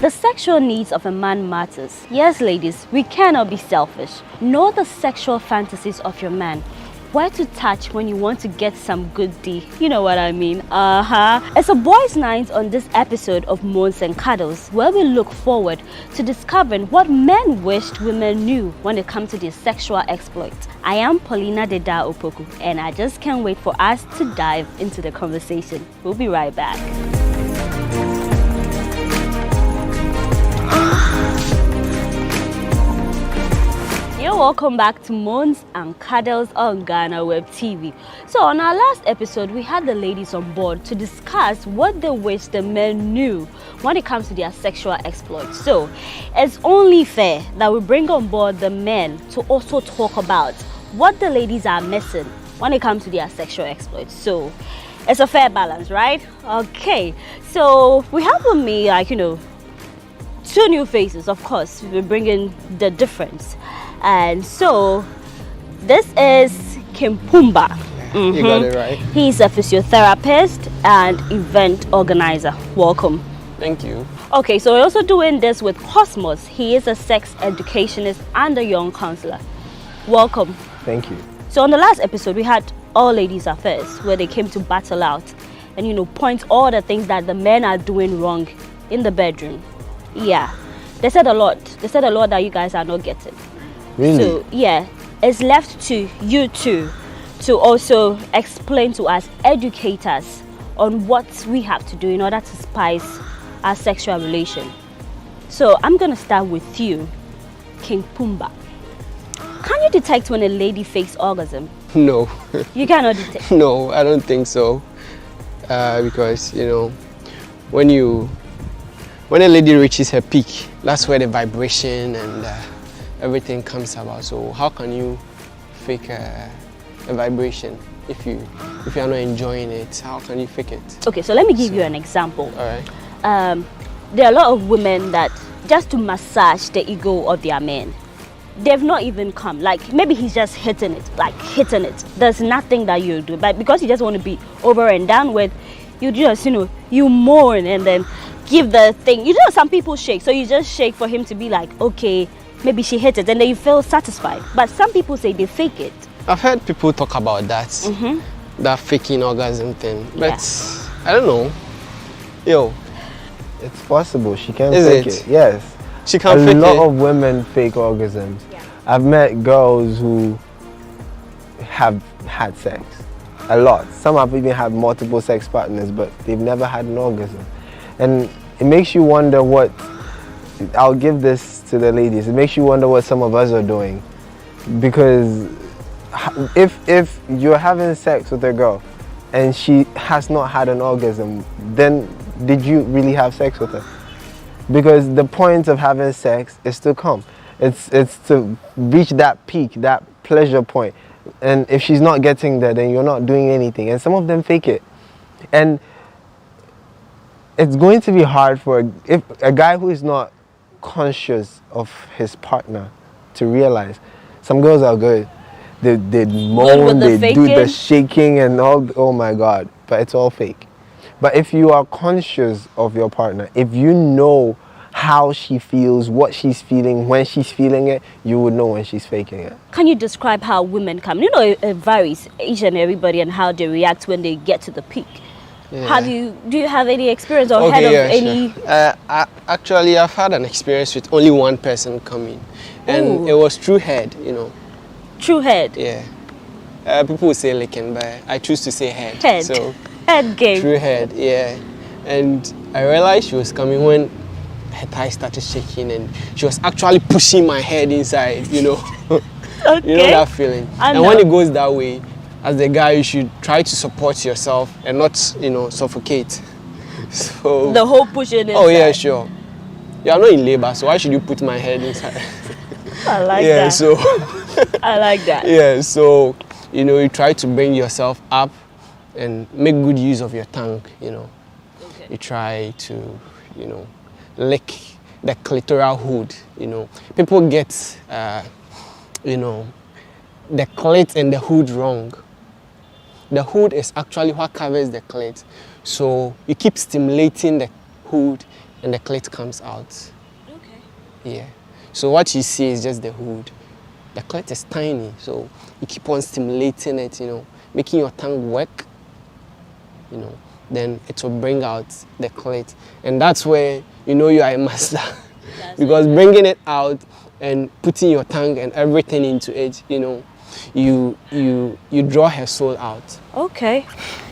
The sexual needs of a man matters. Yes, ladies, we cannot be selfish. Know the sexual fantasies of your man. Where to touch when you want to get some good D. You know what I mean? It's a boys' night on this episode of Moans and Cuddles, where we look forward to discovering what men wished women knew when it comes to their sexual exploits. I am Paulina Deda Opoku, and I just can't wait for us to dive into the conversation. We'll be right back. Welcome back to Moans and Cuddles on GhanaWeb TV. So on our last episode, we had the ladies on board to discuss what they wish the men knew when it comes to their sexual exploits. So it's only fair that we bring on board the men to also talk about what the ladies are missing when it comes to their sexual exploits. So it's a fair balance, right? Okay, so we have with me, two new faces. Of course, we're bringing the difference. And so, this is Kimpumba. You got it right. He's a physiotherapist and event organizer. Welcome. Thank you. Okay, so we're also doing this with Cosmos. He is a sex educationist and a young counselor. Welcome. Thank you. So on the last episode, we had All Ladies Affairs, where they came to battle out and, you know, point all the things that the men are doing wrong in the bedroom. Yeah, they said a lot. They said a lot that you guys are not getting. Really? So yeah, it's left to you two to also explain to us, educators, on what we have to do in order to spice our sexual relation. So I'm gonna start with you, King Pumba. Can you detect when a lady fakes orgasm? No. You cannot detect. No, I don't think so. Because, you know, when a lady reaches her peak, that's where the vibration and everything comes about. So how can you fake a vibration if you are not enjoying it? How can you fake it? Okay, so let me give you an example. All right. There are a lot of women that just to massage the ego of their men, they've not even come. Like maybe he's just hitting it. There's nothing that you do, but because you just want to be over and done with, you just, you know, you mourn and then give the thing. You know, some people shake, so you just shake for him to be like, okay, maybe she hit it, and then you feel satisfied. But some people say they fake it. I've heard people talk about that, that faking orgasm thing, but I don't know. Yo, it's possible. She can Is fake it? it. Yes. She can fake it. A lot of women fake orgasms. Yeah. I've met girls who have had sex. A lot. Some have even had multiple sex partners, but they've never had an orgasm. And it makes you wonder what, I'll give this to the ladies, it makes you wonder what some of us are doing. Because if you're having sex with a girl and she has not had an orgasm, then did you really have sex with her? Because the point of having sex is to come. It's to reach that peak, that pleasure point. And if she's not getting there, then you're not doing anything. And some of them fake it. And it's going to be hard for if a guy who is not conscious of his partner to realize. Some girls are good. They moan, they do the shaking and all. Oh my God. But it's all fake. But if you are conscious of your partner, if you know how she feels, what she's feeling, when she's feeling it, you would know when she's faking it. Can you describe how women come? You know, it varies each and everybody and how they react when they get to the peak. Yeah. Do you have any experience or heard of any? Actually, I've had an experience with only one person coming, and it was through head. You know. True head. Yeah. People would say licking, but I choose to say head. Head. So head game. True head. Yeah. And I realized she was coming when her thighs started shaking, and she was actually pushing my head inside. You know. Okay. You know that feeling. And when it goes that way, as the guy, you should try to support yourself and not, you know, suffocate. So the whole pushing inside. Oh yeah, sure. You are not in labor, so why should you put my head inside? I like that. Yeah, so I like that. Yeah, so you know, you try to bring yourself up and make good use of your tongue. You know, you try to, you know, lick the clitoral hood. You know, people get, you know, the clit and the hood wrong. The hood is actually what covers the clit. So you keep stimulating the hood and the clit comes out. Okay. Yeah. So what you see is just the hood. The clit is tiny, so you keep on stimulating it, you know, making your tongue work, you know, then it will bring out the clit. And that's where you know you are a master. Because bringing it out and putting your tongue and everything into it, you know, you draw her soul out. Okay,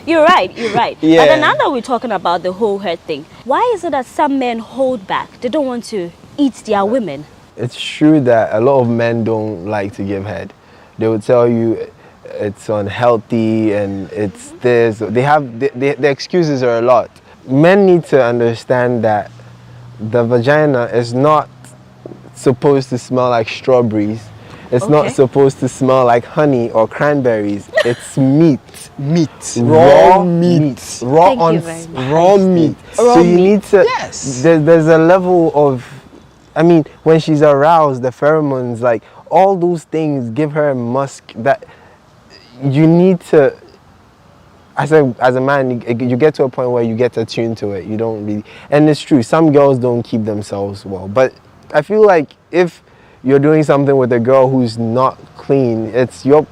you're right. Yeah. But then now that we're talking about the whole head thing, why is it that some men hold back? They don't want to eat their women. It's true that a lot of men don't like to give head. They will tell you it's unhealthy and it's this. They have the excuses are a lot. Men need to understand that the vagina is not supposed to smell like strawberries. It's not supposed to smell like honey or cranberries. It's meat. Raw meat. Raw meat. So you need to, there's a level of, I mean, when she's aroused, the pheromones, like all those things give her a musk that you need to, as a man, you get to a point where you get attuned to it. You don't really, and it's true, some girls don't keep themselves well, but I feel like if you're doing something with a girl who's not clean, it's your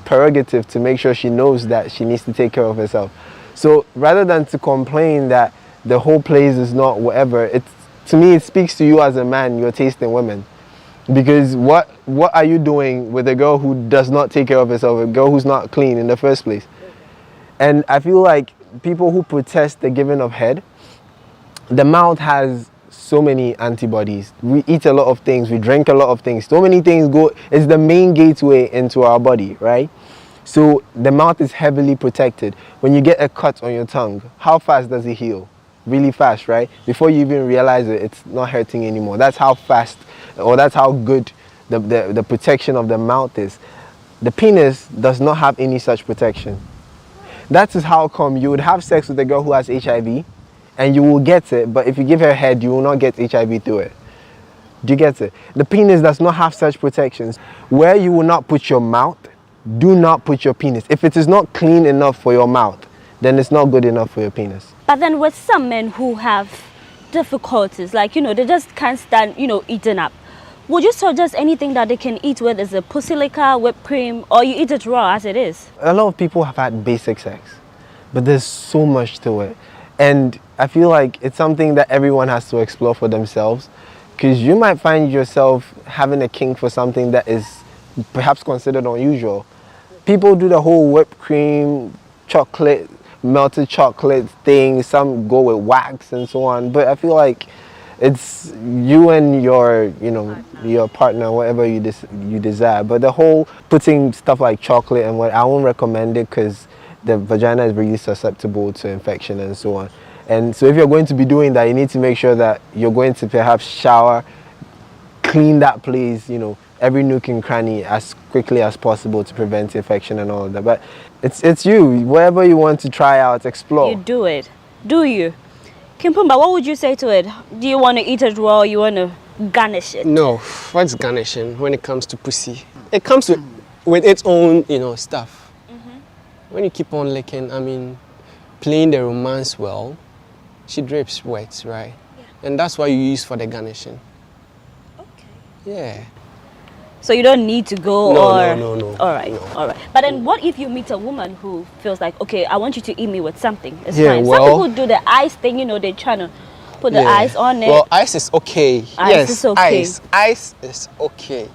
prerogative to make sure she knows that she needs to take care of herself. So rather than to complain that the whole place is not whatever, to me it speaks to you as a man, your taste in women. Because what are you doing with a girl who does not take care of herself, a girl who's not clean in the first place? And I feel like people who protest the giving of head, the mouth has so many antibodies. We eat a lot of things, we drink a lot of things. So many things it's the main gateway into our body, right? So the mouth is heavily protected. When you get a cut on your tongue, how fast does it heal? Really fast, right? Before you even realize it, it's not hurting anymore. That's how fast, or that's how good the protection of the mouth is. The penis does not have any such protection. That is how come you would have sex with a girl who has HIV and you will get it, but if you give her head, you will not get HIV through it. Do you get it? The penis does not have such protections. Where you will not put your mouth, do not put your penis. If it is not clean enough for your mouth, then it's not good enough for your penis. But then with some men who have difficulties, like, they just can't stand, eating up, would you suggest anything that they can eat with? Is it pussy liquor, whipped cream, or you eat it raw as it is? A lot of people have had basic sex, but there's so much to it. And I feel like it's something that everyone has to explore for themselves, because you might find yourself having a kink for something that is perhaps considered unusual. People do the whole whipped cream, chocolate, melted chocolate thing. Some go with wax and so on. But I feel like it's you and your partner, whatever you desire. But the whole putting stuff like chocolate and I won't recommend it, because the vagina is really susceptible to infection and so on. And so if you're going to be doing that, you need to make sure that you're going to perhaps shower, clean that place, every nook and cranny as quickly as possible to prevent infection and all of that. But it's you, whatever you want to try out, explore. You do it. Do you? Kimpumba, what would you say to it? Do you want to eat it raw or you want to garnish it? No, what's garnishing when it comes to pussy? It comes with its own, stuff. When you keep on licking, playing the romance well, she drips wet, right? Yeah. And that's what you use for the garnishing. Okay. Yeah. So you don't need to go No. All right. But then what if you meet a woman who feels like, okay, I want you to eat me with something. It's fine. Some people do the ice thing, they're trying to put the ice on it. Well, ice is okay. Ice is okay. Ice is okay.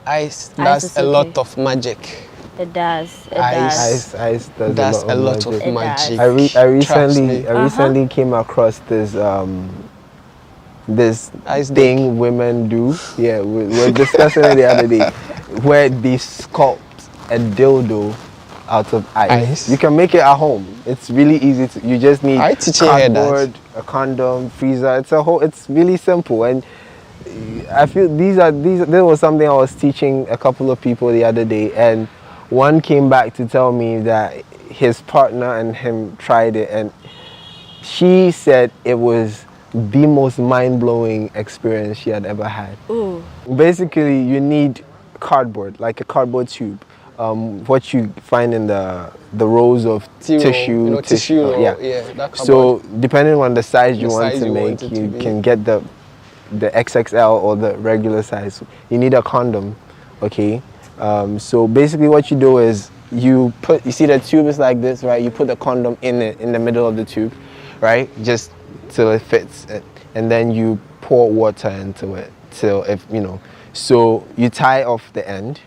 Ice does a lot of magic. It does. Ice does a lot of magic. I recently came across this ice thing dick. Women do. Yeah, we were discussing it the other day, where they sculpt a dildo out of ice. You can make it at home. It's really easy to. You just need cardboard, a condom, freezer. It's really simple. And I feel there was something I was teaching a couple of people the other day, and one came back to tell me that his partner and him tried it, and she said it was the most mind-blowing experience she had ever had. Ooh. Basically, you need cardboard, like a cardboard tube. What you find in the rolls of tissue. So depending on the size you want to make, you can get the XXL or the regular size. You need a condom, okay? So basically what you do is you see the tube is like this, right? You put the condom in the middle of the tube, right? Just till it fits, and then you pour water into it so you tie off the end,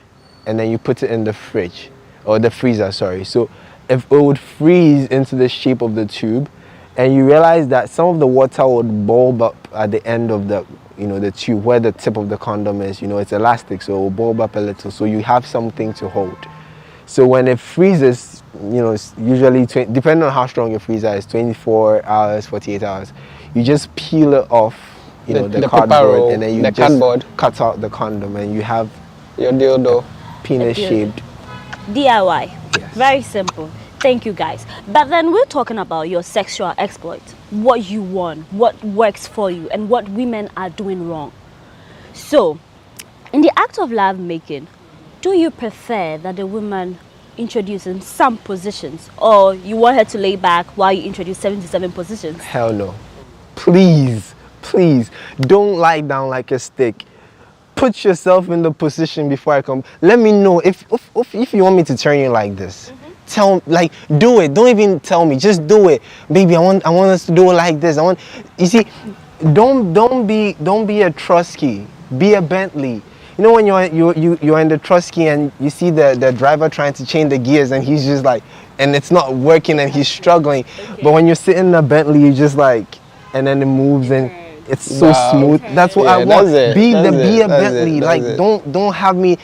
and then you put it in the fridge or the freezer, sorry. So if it would freeze into the shape of the tube, and you realize that some of the water would bulb up at the end of the the tube where the tip of the condom is. It's elastic, so it will bulb up a little, so you have something to hold. So when it freezes, it's usually depending on how strong your freezer is, 24 hours, 48 hours. You just peel it off, the cardboard, and then you just cut out the condom, and you have your dildo, penis-shaped. DIY. Yes. Very simple. Thank you, guys. But then we're talking about your sexual exploits, what you want, what works for you, and what women are doing wrong. So, In the act of love making, do you prefer that the woman introduce in some positions, or you want her to lay back while you introduce 77 positions? Hell no. Please, please, don't lie down like a stick. Put yourself in the position before I come. Let me know if you want me to turn you like this. Tell, like, do it. Don't even tell me. Just do it, baby. I want us to do it like this. You see, don't be a Trusky. Be a Bentley. You know when you're in the Trusky and you see the driver trying to change the gears and he's just like, and it's not working and he's struggling. Okay. But when you're sitting in a Bentley, you just like, and then it moves and it's so smooth. That's what I want. Be a Bentley. Like don't have me.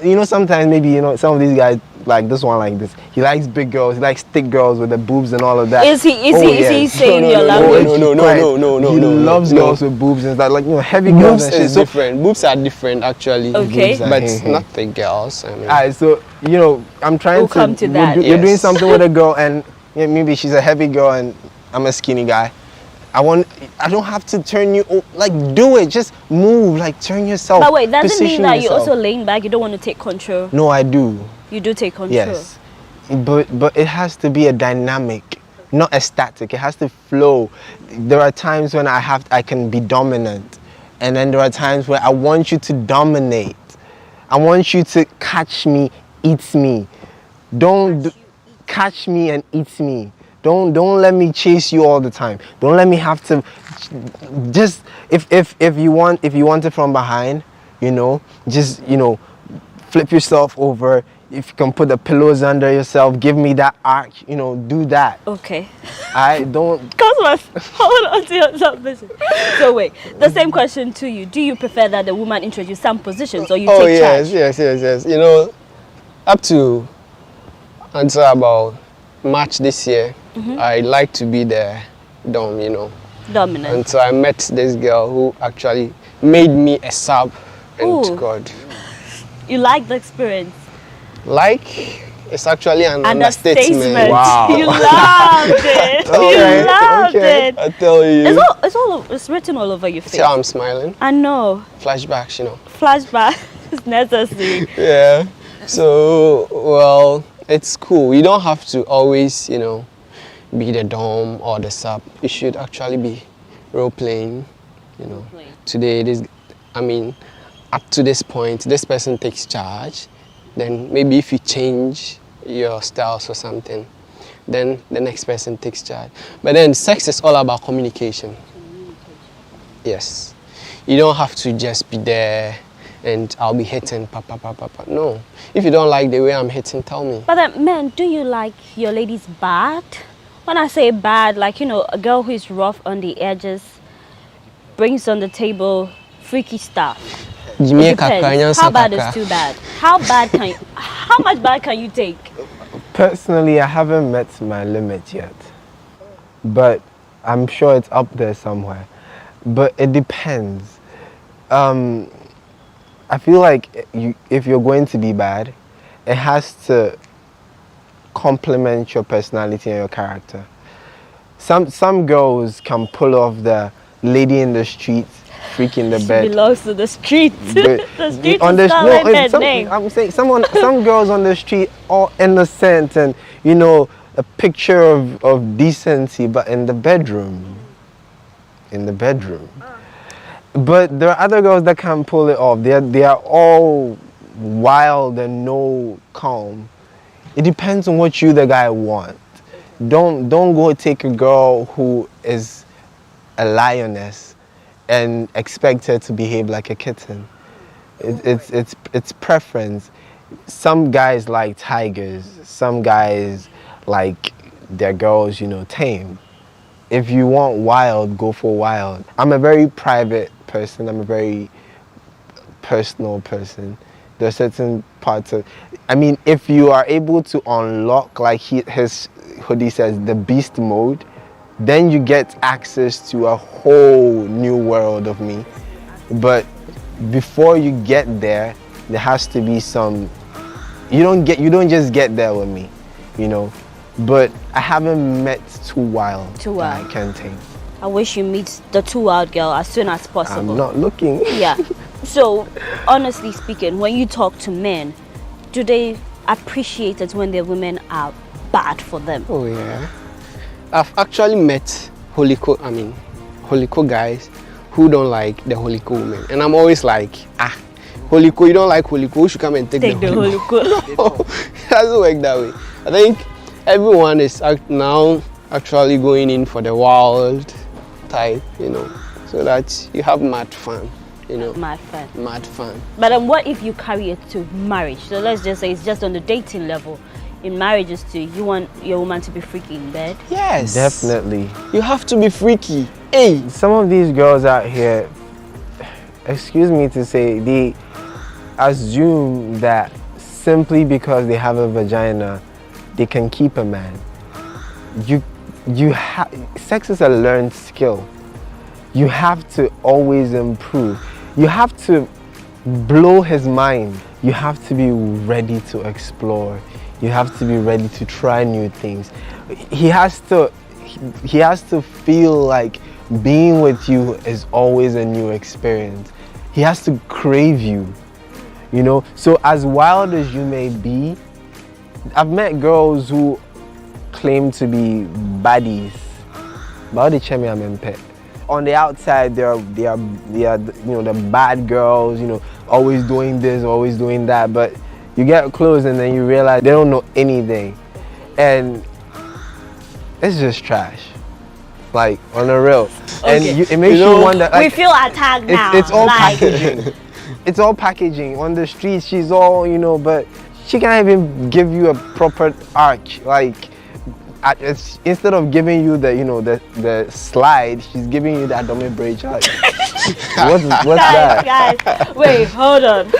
You know, sometimes maybe, you know, some of these guys like this one like this. He likes big girls. He likes thick girls with the boobs and all of that. Is he saying your language? No. He loves girls with boobs and that. Like, you know, heavy girls. Boobs is different. Boobs are different actually. Okay. But not thick girls. I mean. Alright, so you know, I'm trying to. Come to that. You're doing something with a girl and maybe she's a heavy girl and I'm a skinny guy. I don't have to turn you, like, do it, just move, like, turn yourself. But wait, doesn't mean that you're also laying back, you don't want to take control? No, I do. You do take control? Yes, but it has to be a dynamic, not a static. It has to flow. There are times when I can be dominant, and then there are times where I want you to dominate. I want you to catch me, eat me. Catch me and eat me. Don't let me chase you all the time. Don't let me have to. Just if you want it from behind, you know, just, you know, flip yourself over. If you can put the pillows under yourself, give me that arch, you know, do that. Okay. I don't. Cosmos, hold on to your submission. So wait, the same question to you. Do you prefer that the woman introduce some positions, or you take charge? Yes. You know, up to until about March this year, I like to be the dom, you know. Dominant. And so I met this girl who actually made me a sub, and Ooh. God. You like the experience? Like, it's actually an understatement. Wow. You loved it. You loved it. I tell you. It's written all over your face. See how I'm smiling? I know. Flashbacks, you know. Flashback is necessary. Yeah. So, well, it's cool. You don't have to always, you know, be the dom or the sub. You should actually be role playing, you know. Today, up to this point, this person takes charge. Then maybe if you change your styles or something, then the next person takes charge. But then sex is all about communication. Yes. You don't have to just be there and I'll be hitting, papa. No. If you don't like the way I'm hitting, tell me. But then, men, do you like your ladies bad? When I say bad, like, you know, a girl who is rough on the edges, brings on the table freaky stuff. How bad is too bad? How much bad can you take? Personally, I haven't met my limit yet, but I'm sure it's up there somewhere. But it depends. I feel like if you're going to be bad, it has to complement your personality and your character. Some girls can pull off the lady in the street, freak in the bed. She belongs to the street. The street is not her name. I'm saying some girls on the street are innocent and, you know, a picture of decency, but in the bedroom. But there are other girls that can pull it off. They are all wild and no calm. It depends on what you, the guy, want. Don't go take a girl who is a lioness and expect her to behave like a kitten. It's preference. Some guys like tigers. Some guys like their girls, you know, tame. If you want wild, go for wild. I'm a very private person. I'm a very personal person. There are certain parts of, if you are able to unlock, like his hoodie says, the beast mode, then you get access to a whole new world of me. But before you get there has to be some, you don't just get there with me, you know. But I haven't met too wild. That I can take. I wish you meet the too wild girl as soon as possible. I'm not looking. Yeah. So, honestly speaking, when you talk to men, do they appreciate it when their women are bad for them? Oh yeah. I've actually met Holiko guys who don't like the Holiko women. And I'm always like, Holiko, you don't like Holiko, you should come and take the Holiko. No, it doesn't work that way. I think everyone is now actually going in for the wild type, so that you have mad fun, Mad fun. Mad fun. But then what if you carry it to marriage? So let's just say it's just on the dating level. In marriages too, you want your woman to be freaky in bed? Yes. Definitely. You have to be freaky. Hey! Some of these girls out here, excuse me to say, they assume that simply because they have a vagina, they can keep a man. Sex is a learned skill. You have to always improve. You have to blow his mind. You have to be ready to explore. You have to be ready to try new things. He has to feel like being with you is always a new experience. He has to crave you, So as wild as you may be, I've met girls who claim to be baddies, but on the outside they are the bad girls, always doing this, always doing that, but you get close and then you realize they don't know anything, and it's just trash, like on the real. Okay. And it makes you wonder. We feel attacked now. It's all packaging. It's all packaging. On the streets, she's all but she can't even give you a proper arch. Like instead of giving you the slide, she's giving you that dummy bridge. Like, what's that? Guys, wait, hold on.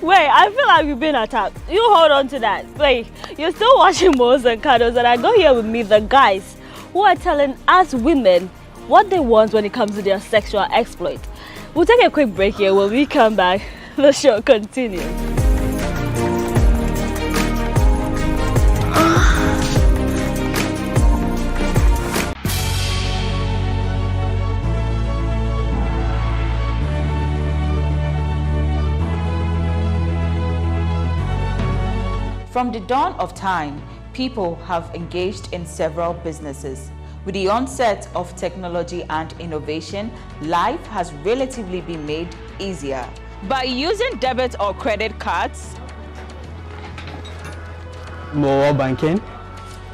Wait, I feel like we've been attacked. You hold on to that. Wait, you're still watching Moles and Cuddles, and I got here with me the guys who are telling us women what they want when it comes to their sexual exploit. We'll take a quick break here. When we come back, the show continues. From the dawn of time, people have engaged in several businesses. With the onset of technology and innovation, life has relatively been made easier. By using debit or credit cards, mobile banking.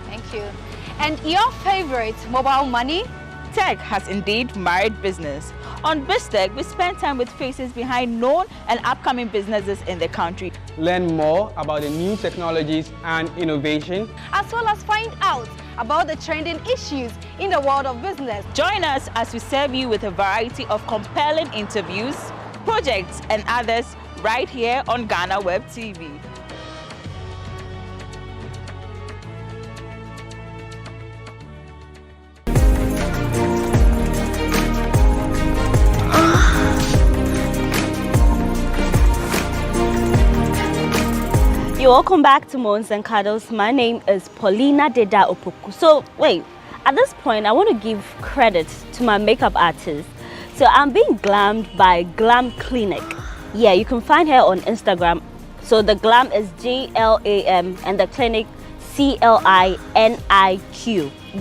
Thank you. And your favorite, mobile money? Tech has indeed married business. On BizTech, we spend time with faces behind known and upcoming businesses in the country. Learn more about the new technologies and innovation, as well as find out about the trending issues in the world of business. Join us as we serve you with a variety of compelling interviews, projects, and others right here on GhanaWeb TV. You're welcome back to Moles and Cuddles. My name is Paulina Deda Opoku. So wait, at this point I want to give credit to my makeup artist. So I'm being glammed by Glam Clinic. Yeah, you can find her on Instagram. So the glam is GLAM and the clinic CLINIQ.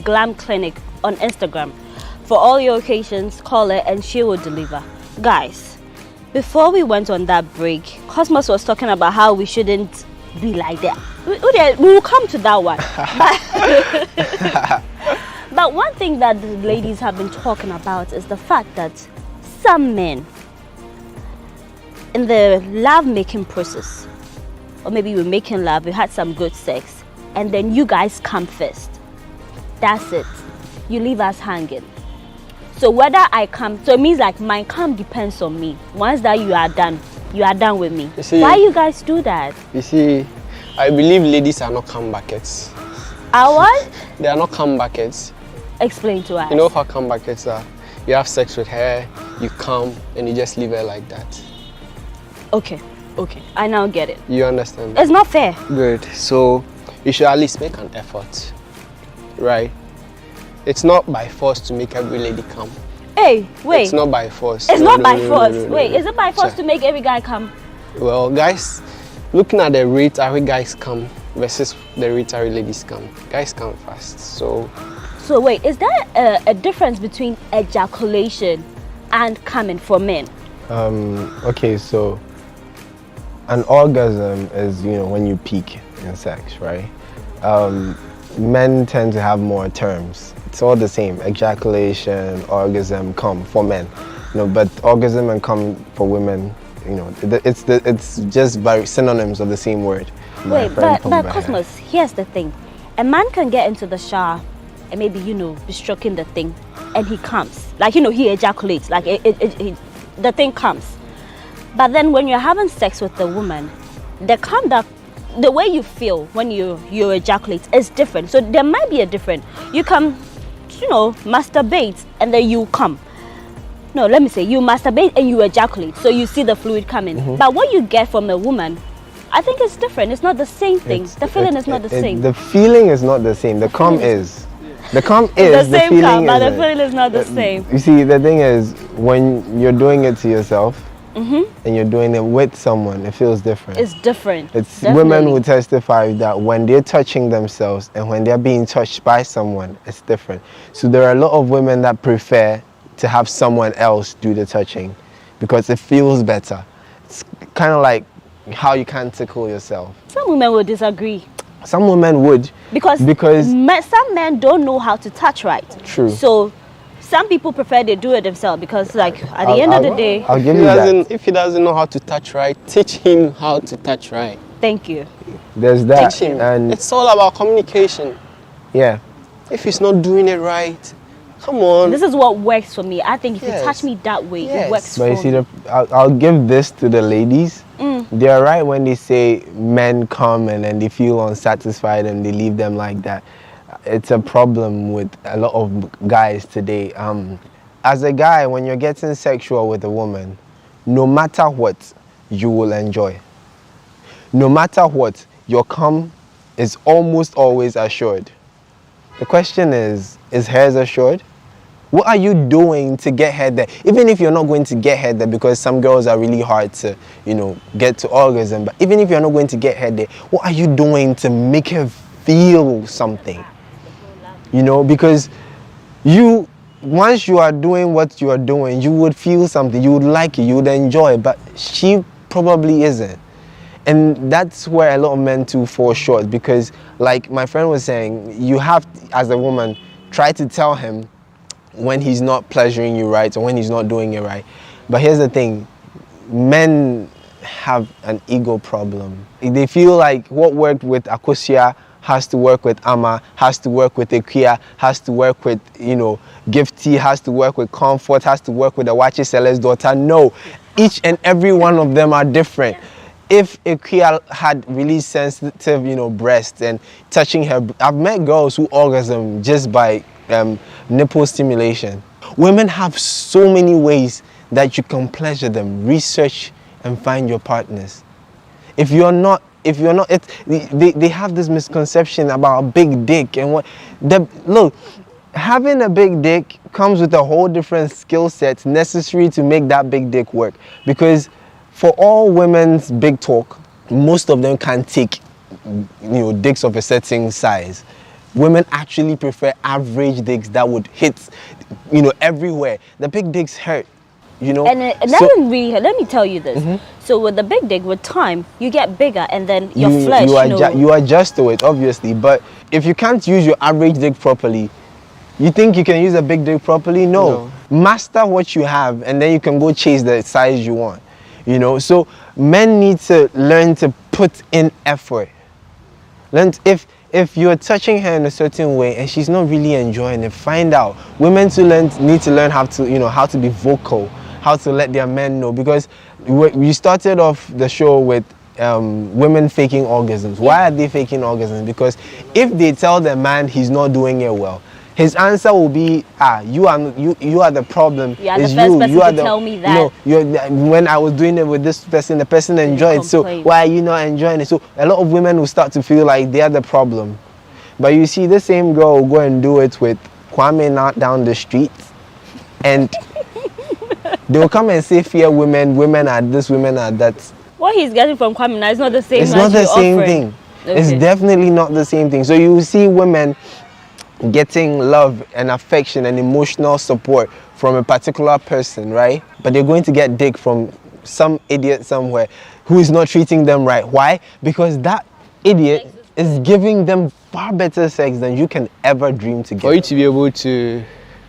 Glam Clinic on Instagram. For all your occasions, call her and she will deliver. Guys, before we went on that break, Cosmos was talking about how we shouldn't be like that. We will come to that one. But one thing that the ladies have been talking about is the fact that some men, in the love-making process, or maybe we're making love, we had some good sex, and then you guys come first. That's it. You leave us hanging. So whether I come, so it means like my come depends on me. Once that you are done with me. See, why you guys do that? You see, I believe ladies are not come buckets. Are what? They are not come buckets. Explain to us. You know how come buckets are? You have sex with her, you come, and you just leave her like that. Okay, I now get it. You understand? It's not fair. Good. So you should at least make an effort, right? It's not by force to make every lady come. Hey, wait. It's not by force. It's not by force. Wait, is it by force to make every guy come? Well, guys, looking at the rate at which guys come versus the rate at which ladies come, guys come fast. So wait, is there a difference between ejaculation and coming for men? Okay, so an orgasm is, when you peak in sex, right? Men tend to have more terms. It's all the same: ejaculation, orgasm, come for men. But orgasm and come for women, it's just very synonyms of the same word. Wait, but Cosmos, here's the thing: a man can get into the shower and maybe be stroking the thing, and he comes, like he ejaculates, like the thing comes. But then when you're having sex with the woman, the way you feel when you ejaculate is different. So there might be a difference. You can, masturbate and then you come. No, let me say you masturbate and you ejaculate, so you see the fluid coming. But what you get from a woman, I think it's different. It's not the same thing. The feeling is not the same. The feeling is not the same. The cum is. The cum the is. same feeling but is the feeling is not the same. You see, the thing is, when you're doing it to yourself and you're doing it with someone, it feels different. It's different. It's women who testify that when they're touching themselves and when they're being touched by someone, it's different. So there are a lot of women that prefer to have someone else do the touching because it feels better. It's kind of like how you can tickle yourself. Some women will disagree. Some women would. Because some men don't know how to touch right. True. So some people prefer they do it themselves because at the end of the day, I'll give you that. If he doesn't know how to touch right, teach him how to touch right. Thank you. There's that. Teach him. And it's all about communication. Yeah. If he's not doing it right, come on. This is what works for me. I think if you touch me that way, it works but for me. I'll give this to the ladies. They're right when they say men come and then they feel unsatisfied and they leave them like that. It's a problem with a lot of guys today. As a guy, when you're getting sexual with a woman, no matter what, you will enjoy. No matter what, your cum is almost always assured. The question is hers assured? What are you doing to get her there? Even if you're not going to get her there, because some girls are really hard to, get to orgasm, but even if you're not going to get her there, what are you doing to make her feel something? Because once you are doing what you are doing, you would feel something, you would like it, you would enjoy it, but she probably isn't. And that's where a lot of men too fall short, because like my friend was saying, you have, as a woman, try to tell him when he's not pleasuring you right or when he's not doing it right. But here's the thing, men have an ego problem. They feel like what worked with Akosia has to work with Ama, has to work with Ekia, has to work with, Gifty, has to work with Comfort, has to work with the Wachi seller's daughter. No, each and every one of them are different. If Ekia had really sensitive, breasts and touching her, I've met girls who orgasm just by nipple stimulation. Women have so many ways that you can pleasure them. Research and find your partners. If you're not, they have this misconception about a big dick and look, having a big dick comes with a whole different skill set necessary to make that big dick work. Because for all women's big talk, most of them can take, dicks of a certain size. Women actually prefer average dicks that would hit, everywhere. The big dicks hurt, And let me tell you this. So with the big dick, with time, you get bigger, and then your flesh. You adjust to it, obviously. But if you can't use your average dick properly, you think you can use a big dick properly? No. Master what you have, and then you can go chase the size you want. So men need to learn to put in effort. If you're touching her in a certain way and she's not really enjoying it, find out. Women need to learn how to be vocal, how to let their men know. Because we started off the show with women faking orgasms. Why are they faking orgasms? Because if they tell the man he's not doing it well, his answer will be, you are the problem. You are the first person to tell me that. When I was doing it with this person, the person enjoyed it. So why are you not enjoying it? So a lot of women will start to feel like they are the problem. But you see, the same girl will go and do it with Kwame not down the street, and They will come and say fear women, women are this, women are that. What he's getting from Kwame now is not the same. It's not the same thing. Okay. It's definitely not the same thing. So you will see women getting love and affection and emotional support from a particular person, right? But they're going to get dick from some idiot somewhere who is not treating them right. Why? Because that idiot is giving them far better sex than you can ever dream to get. For you to be able to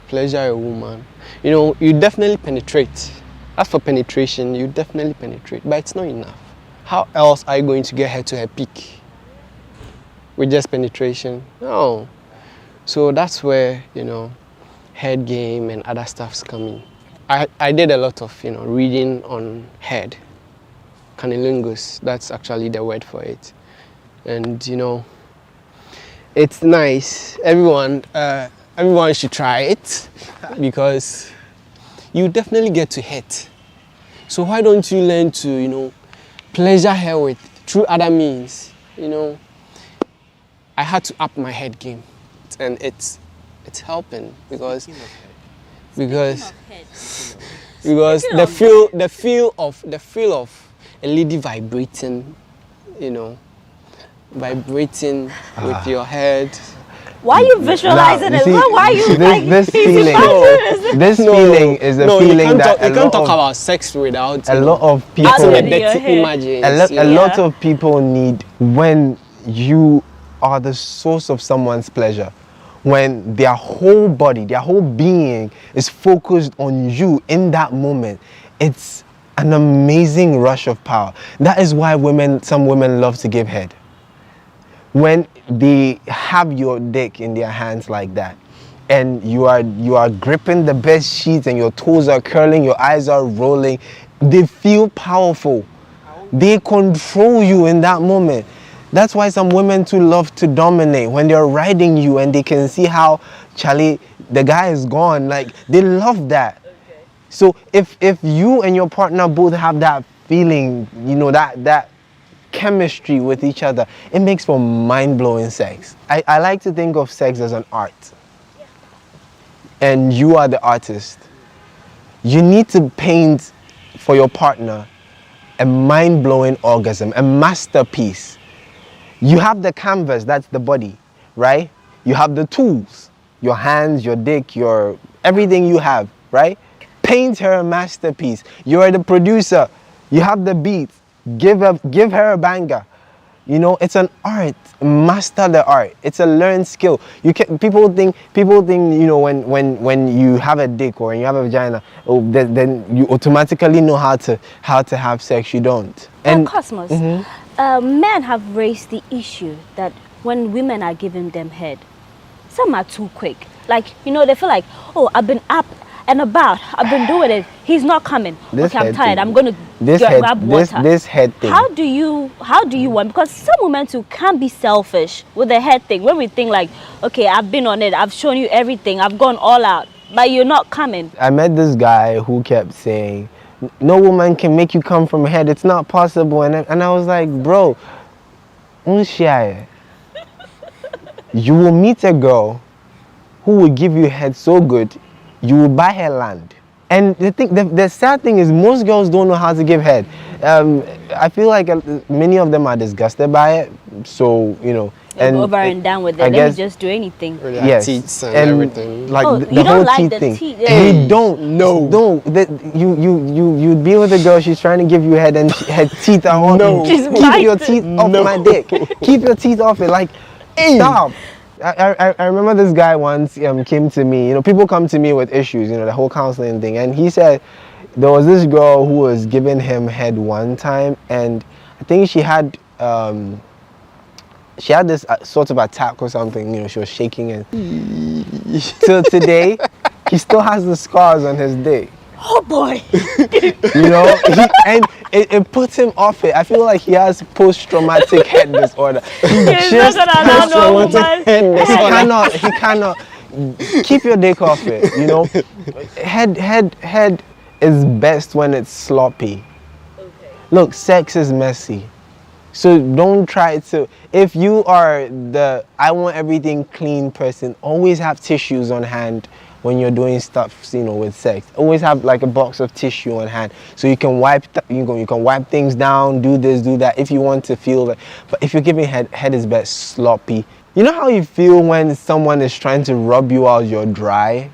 pleasure a woman, you know, you definitely penetrate. As for penetration, you definitely penetrate, but it's not enough. How else are you going to get her to her peak? With just penetration? No. So that's where, you know, head game and other stuff's coming. I did a lot of, you know, reading on head. Cunnilingus, that's actually the word for it. And, you know, it's nice. Everyone should try it because you definitely get to hit. So why don't you learn to, you know, pleasure her with through other means, you know? I had to up my head game, and it's helping because the feel of a lady vibrating, you know, vibrating with your head. Why are you visualizing it? Why are you this feeling is a feeling that you can't talk about sex without a lot of people imagine. A lot of people need when you are the source of someone's pleasure. When their whole body, their whole being is focused on you in that moment, it's an amazing rush of power. That is why some women love to give head. When they have your dick in their hands like that, and you are gripping the bed sheets and your toes are curling, your eyes are rolling, they feel powerful. They control you in that moment. That's why some women too love to dominate when they're riding you and they can see how Charlie, the guy is gone. Like, they love that. Okay. So if you and your partner both have that feeling, you know, that chemistry with each other, it makes for mind-blowing sex. I like to think of sex as an art. And you are the artist. You need to paint for your partner a mind-blowing orgasm, a masterpiece. You have the canvas, that's the body, right? You have the tools, your hands, your dick, everything you have, right? Paint her a masterpiece. You're the producer. You have the beat. Give her a banger. You know, it's an art. Master the art. It's a learned skill. People think, you know, when you have a dick or when you have a vagina, then you automatically know how to have sex. You don't. And Cosmos, men have raised the issue that when women are giving them head, some are too quick. Like, you know, they feel like, oh, I've been up and about, I've been doing it, he's not coming. Okay, I'm tired, I'm going to grab water. This head thing. How do you want, because some women too can be selfish with the head thing. When we think like, okay, I've been on it, I've shown you everything, I've gone all out, but you're not coming. I met this guy who kept saying, no woman can make you come from head, it's not possible. And I was like, bro, you will meet a girl who will give you head so good, you will buy her land. And the sad thing is most girls don't know how to give head. I feel like many of them are disgusted by it. So, you know. And over and done with it. Let me just do anything. Yes. Teeth and everything. Like the whole like teeth thing. You don't. No. You'd be with a girl, she's trying to give you head and her teeth are on. No. Keep your teeth off my dick. Keep your teeth off it. Like, stop. I remember this guy once came to me. You know, people come to me with issues, you know, the whole counseling thing. And he said there was this girl who was giving him head one time, and I think she had this sort of attack or something. You know, she was shaking, and till today, he still has the scars on his dick. Oh boy! You know, and it puts him off it. I feel like he has post-traumatic head disorder. He's not gonna allow no woman. He cannot keep your dick off it. You know, head is best when it's sloppy. Okay. Look, sex is messy, so don't try to. If you are the I want everything clean person, always have tissues on hand when you're doing stuff, you know, with sex. Always have like a box of tissue on hand so you can wipe you can wipe things down, do this, do that if you want to feel that. But if you're giving head is best sloppy. You know how you feel when someone is trying to rub you while you're dry?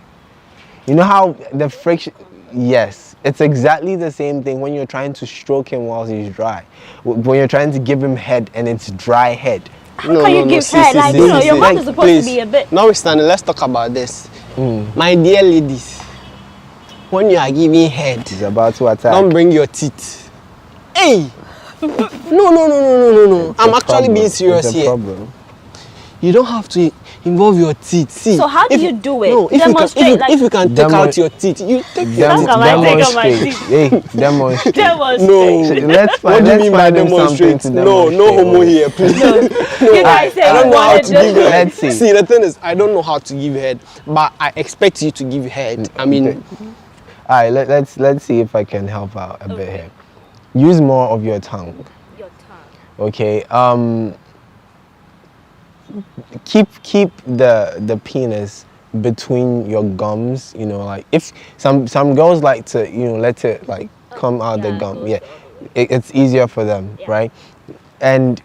You know how the friction, yes, it's exactly the same thing when you're trying to stroke him while he's dry. When you're trying to give him head and it's dry head. How can you give head? Like, you know, your mouth is supposed to be a bit. Notwithstanding, let's talk about this. My dear ladies, when you are giving head, it's about to attack. Don't bring your teeth. Hey! No. I'm actually being serious here. Problem. You don't have to involve your teeth. See, so how do you do it? No, if you can take out your teeth, you take your teeth. Demonstrate. Hey, demonstrate. Demonstrate. No, what do you mean by demonstrate? No homo here, please. No. You guys say I don't know how to give head. Let's see. See, the thing is, I don't know how to give head, but I expect you to give head. I mean, all right, let's see if I can help out a bit here. Use more of your tongue. Your tongue. Okay. Keep the penis between your gums, you know, like if some girls like to, you know, let it like come out the gum. Yeah, it's easier for them, right? And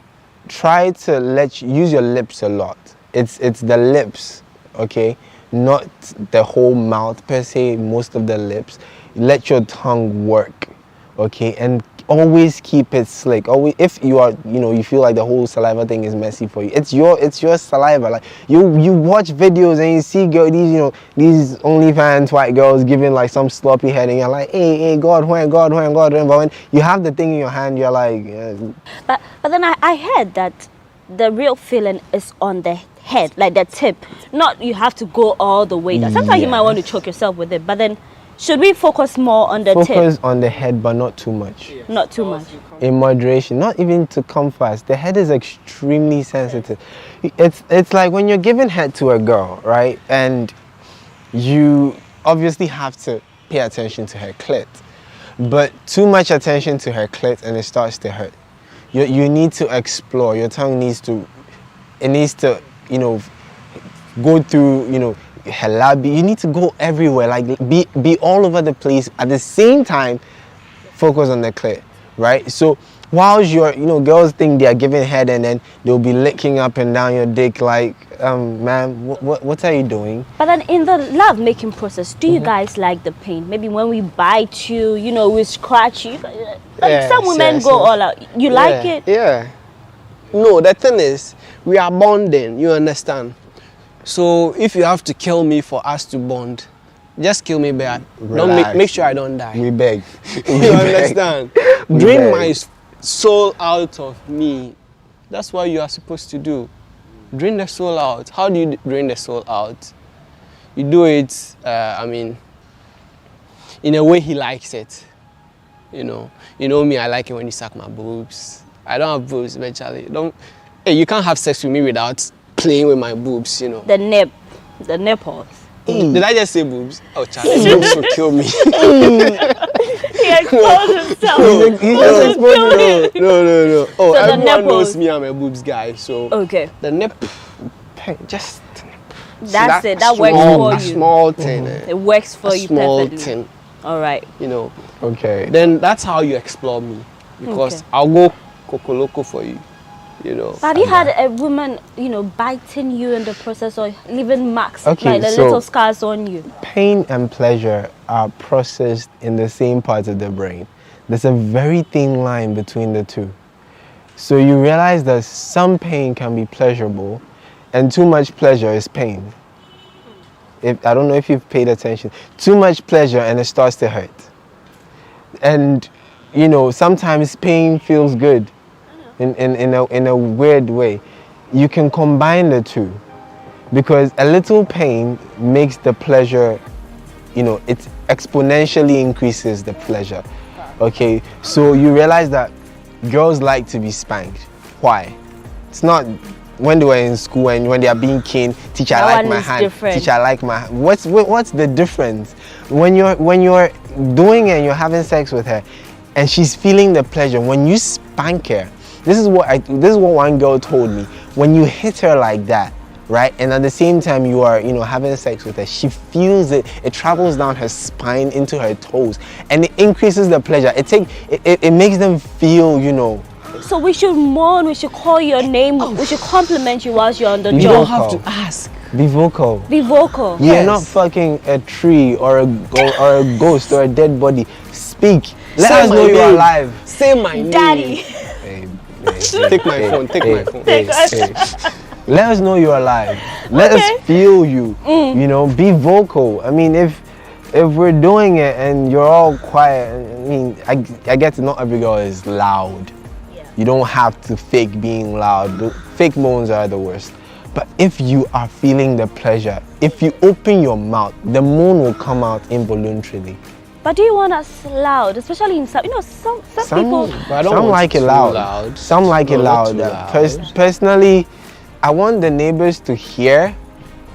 try to use your lips a lot. It's the lips, okay, not the whole mouth per se. Most of the lips. Let your tongue work, okay, and always keep it slick. Always, if you are, you know, you feel like the whole saliva thing is messy for you, it's your saliva. Like you watch videos and you see these OnlyFans white girls giving like some sloppy head, and you're like, hey, God, when. But when you have the thing in your hand, you're like. But then I heard that the real feeling is on the head, like the tip. Not you have to go all the way down. Sometimes you might want to choke yourself with it, but then. Should we focus more on the tip? Focus on the head, but not too much. Not too much. In moderation, not even to come fast. The head is extremely sensitive. It's like when you're giving head to a girl, right? And you obviously have to pay attention to her clit. But too much attention to her clit and it starts to hurt. You need to explore. Your tongue needs to, you know, go through, you know, her labia. You need to go everywhere, like be all over the place at the same time. Focus on the clit, right? So whilst you're, you know, girls think they are giving head and then they'll be licking up and down your dick like, ma'am, what are you doing? But then in the love making process, do you guys like the pain? Maybe when we bite you, you know, we scratch you. Like some women go all out. You like it? Yeah. No, the thing is, we are bonding. You understand? So if you have to kill me for us to bond, just kill me, but don't make sure I don't die. We beg. You understand? Drain my soul out of me. That's what you are supposed to do. Drain the soul out. How do you drain the soul out? You do it, I mean, in a way he likes it. You know me, I like it when you suck my boobs. I don't have boobs eventually. Hey, you can't have sex with me without playing with my boobs, you know. The nipples. Did I just say boobs? Oh, Charlie, boobs will kill me. He exposed himself. No. Oh, so everyone knows me, I'm a boobs guy, so. Okay. The nip, just. That's it, that works for you. A small thing. It works for you small perfectly. Thing. All right. You know. Okay. Then that's how you explore me. Because I'll go Kokoloko for you. You know. Have you had a woman, you know, biting you in the process or leaving marks, okay, like the so little scars on you? Pain and pleasure are processed in the same part of the brain. There's a very thin line between the two. So you realize that some pain can be pleasurable and too much pleasure is pain. I don't know if you've paid attention. Too much pleasure and it starts to hurt. And, you know, sometimes pain feels good. In a weird way. You can combine the two because a little pain makes the pleasure, you know, it exponentially increases the pleasure. Okay, so you realize that girls like to be spanked. Why? It's not when they were in school and when they are being caned, teacher, I like my hand, teacher, I like my hand. What's the difference? When you're doing it and you're having sex with her and she's feeling the pleasure, when you spank her, this is what one girl told me. When you hit her like that, right? And at the same time you are, having sex with her, she feels it. It travels down her spine into her toes, and it increases the pleasure. It makes them feel, So we should mourn, we should call your name, we should compliment you whilst you're on the job. You don't have to ask. Be vocal. Be vocal. You're not fucking a tree or a ghost or a dead body. Speak. Let us know you're alive. Say my name. Daddy. Take my phone. Take my phone. Let us know you're alive. Let us feel you. Be vocal. I mean, if we're doing it and you're all quiet, I mean, I get it, not every girl is loud. Yeah. You don't have to fake being loud. The fake moans are the worst. But if you are feeling the pleasure, if you open your mouth, the moan will come out involuntarily. But do you want us loud, especially in some, some people? Some like it loud. Some like it loud. Personally, I want the neighbors to hear,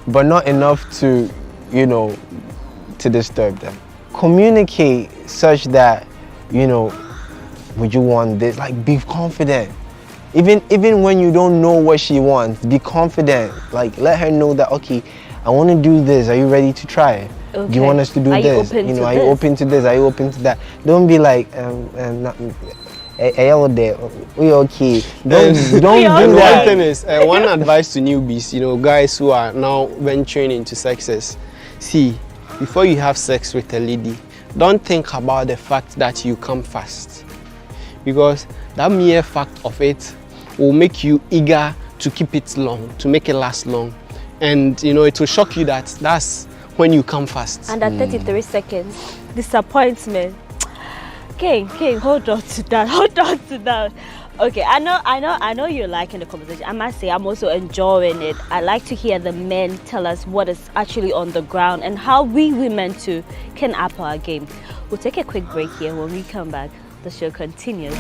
but not enough to, to disturb them. Communicate such that, would you want this? Like, be confident. Even when you don't know what she wants, be confident. Like, let her know that, okay, I want to do this. Are you ready to try it? Okay. Do you want us to do this? Are you open to this? Are you open to that? Don't be like, we okay. Don't do that. One thing is, one advice to newbies, guys who are now venturing into sexes. See, before you have sex with a lady, don't think about the fact that you come fast, because that mere fact of it will make you eager to keep it long, to make it last long, and it will shock you that that's when you come fast. And at 33 seconds, disappointment. Okay, hold on to that. Okay, I know you're liking the conversation. I must say, I'm also enjoying it. I like to hear the men tell us what is actually on the ground and how we women too can up our game. We'll take a quick break here. When we come back, the show continues.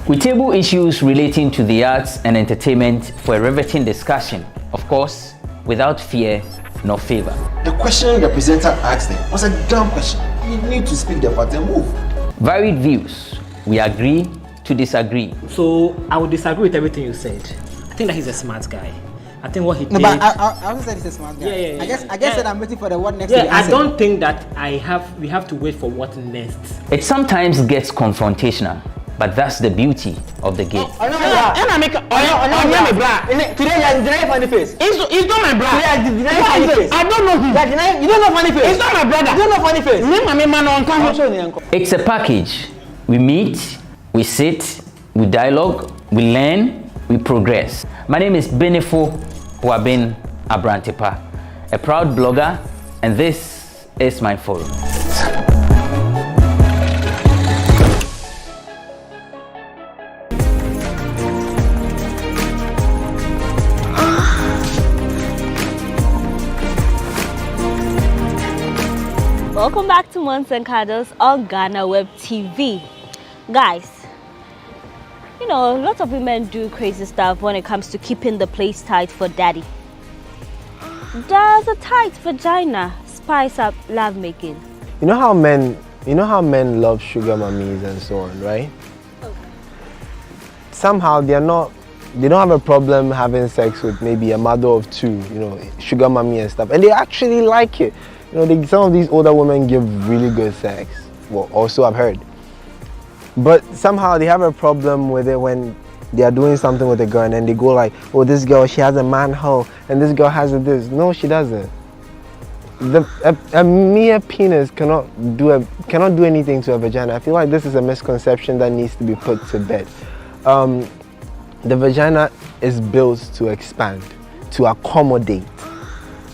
We table issues relating to the arts and entertainment for a riveting discussion, of course, without fear nor favor. The question the presenter asked them was a dumb question. You need to speak the fact and move. Varied views. We agree to disagree. So I would disagree with everything you said. I think that he's a smart guy. I think what he did. No, but I also said he's a smart guy. Yeah. I guess that I'm waiting for the what next. Yeah, I don't think that we have to wait for what next. It sometimes gets confrontational, but that's the beauty of the game. Today you are denying funny face. It's not my brother. You are denying funny face. I don't know him. You don't know funny face. It's not my brother. You don't know funny face. It's a package. We meet, we sit, we dialogue, we learn, we progress. My name is Benefo Huabin Abrantepa, a proud blogger, and this is my forum. Welcome back to Months and Cuddles on GhanaWeb TV. Guys, lots of women do crazy stuff when it comes to keeping the place tight for daddy. Does a tight vagina spice up lovemaking? You know how men love sugar mummies and so on, right? Okay. Somehow they don't have a problem having sex with maybe a mother of two, sugar mummy and stuff, and they actually like it. Some of these older women give really good sex. Well, also I've heard. But somehow they have a problem with it when they are doing something with a girl and then they go like, oh, this girl, she has a manhole and this girl has this. No, she doesn't. A mere penis cannot do anything to a vagina. I feel like this is a misconception that needs to be put to bed. The vagina is built to expand, to accommodate.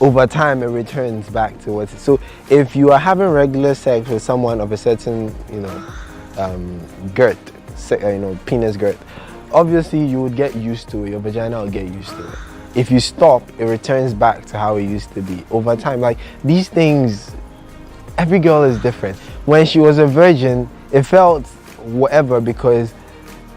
Over time, it returns back to what. So, if you are having regular sex with someone of a certain, girth, penis girth, obviously you would get used to it. Your vagina will get used to it. If you stop, it returns back to how it used to be. Over time, like these things, every girl is different. When she was a virgin, it felt whatever because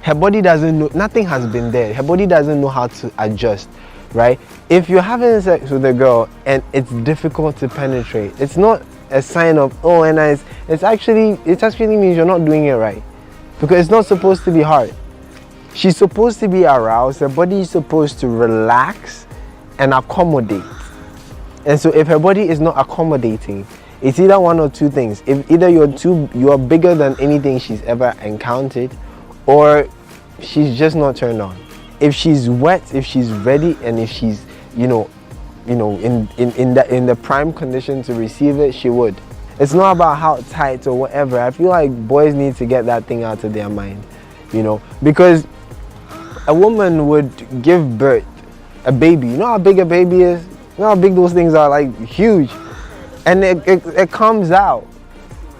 her body doesn't know. Nothing has been there. Her body doesn't know how to adjust. Right? If you're having sex with a girl and it's difficult to penetrate, it's not a sign of, oh, and it actually means you're not doing it right. Because it's not supposed to be hard. She's supposed to be aroused, her body is supposed to relax and accommodate. And so if her body is not accommodating, it's either one or two things. If either you're bigger than anything she's ever encountered, or she's just not turned on. If she's wet, if she's ready, and if she's, in the prime condition to receive it, she would. It's not about how tight or whatever. I feel like boys need to get that thing out of their mind, because a woman would give birth a baby. You know how big a baby is? You know how big those things are, like huge. And it comes out.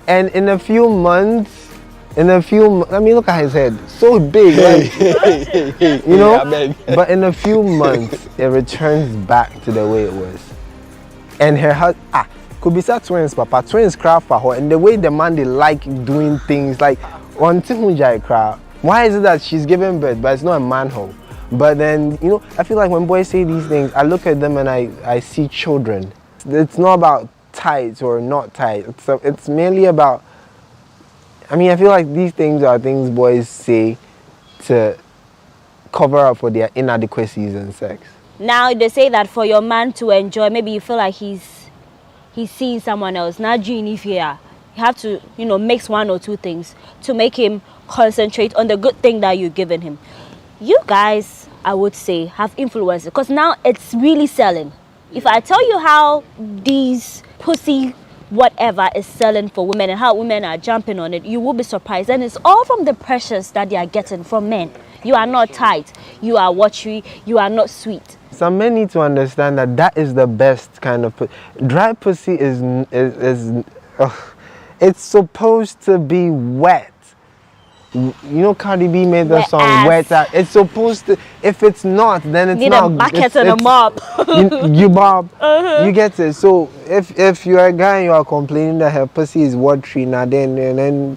And in a few months, look at his head, so big, but in a few months, it returns back to the way it was. And her husband, could be twins, papa, twins craft for her, and the way the man, they like doing things, like, why is it that she's giving birth, but it's not a manhole? But then, I feel like when boys say these things, I look at them and I see children. It's not about tight or not tight, it's merely about, I feel like these things are things boys say to cover up for their inadequacies in sex. Now they say that for your man to enjoy, maybe you feel like he's seeing someone else. Now, Gene, if you have to, mix one or two things to make him concentrate on the good thing that you're giving him. You guys, I would say, have influence, because now it's really selling. If I tell you how these pussy whatever is selling for women and how women are jumping on it, you will be surprised. And it's all from the pressures that they are getting from men. You are not tight, you are watery, you are not sweet. Some men need to understand that is the best kind of dry pussy it's supposed to be wet. Cardi B made the song Wet Ass. It's supposed to, if it's not, then it's need not. Need a bucket and a mop. you bob. You get it. So if you're a guy and you are complaining that her pussy is watery, now then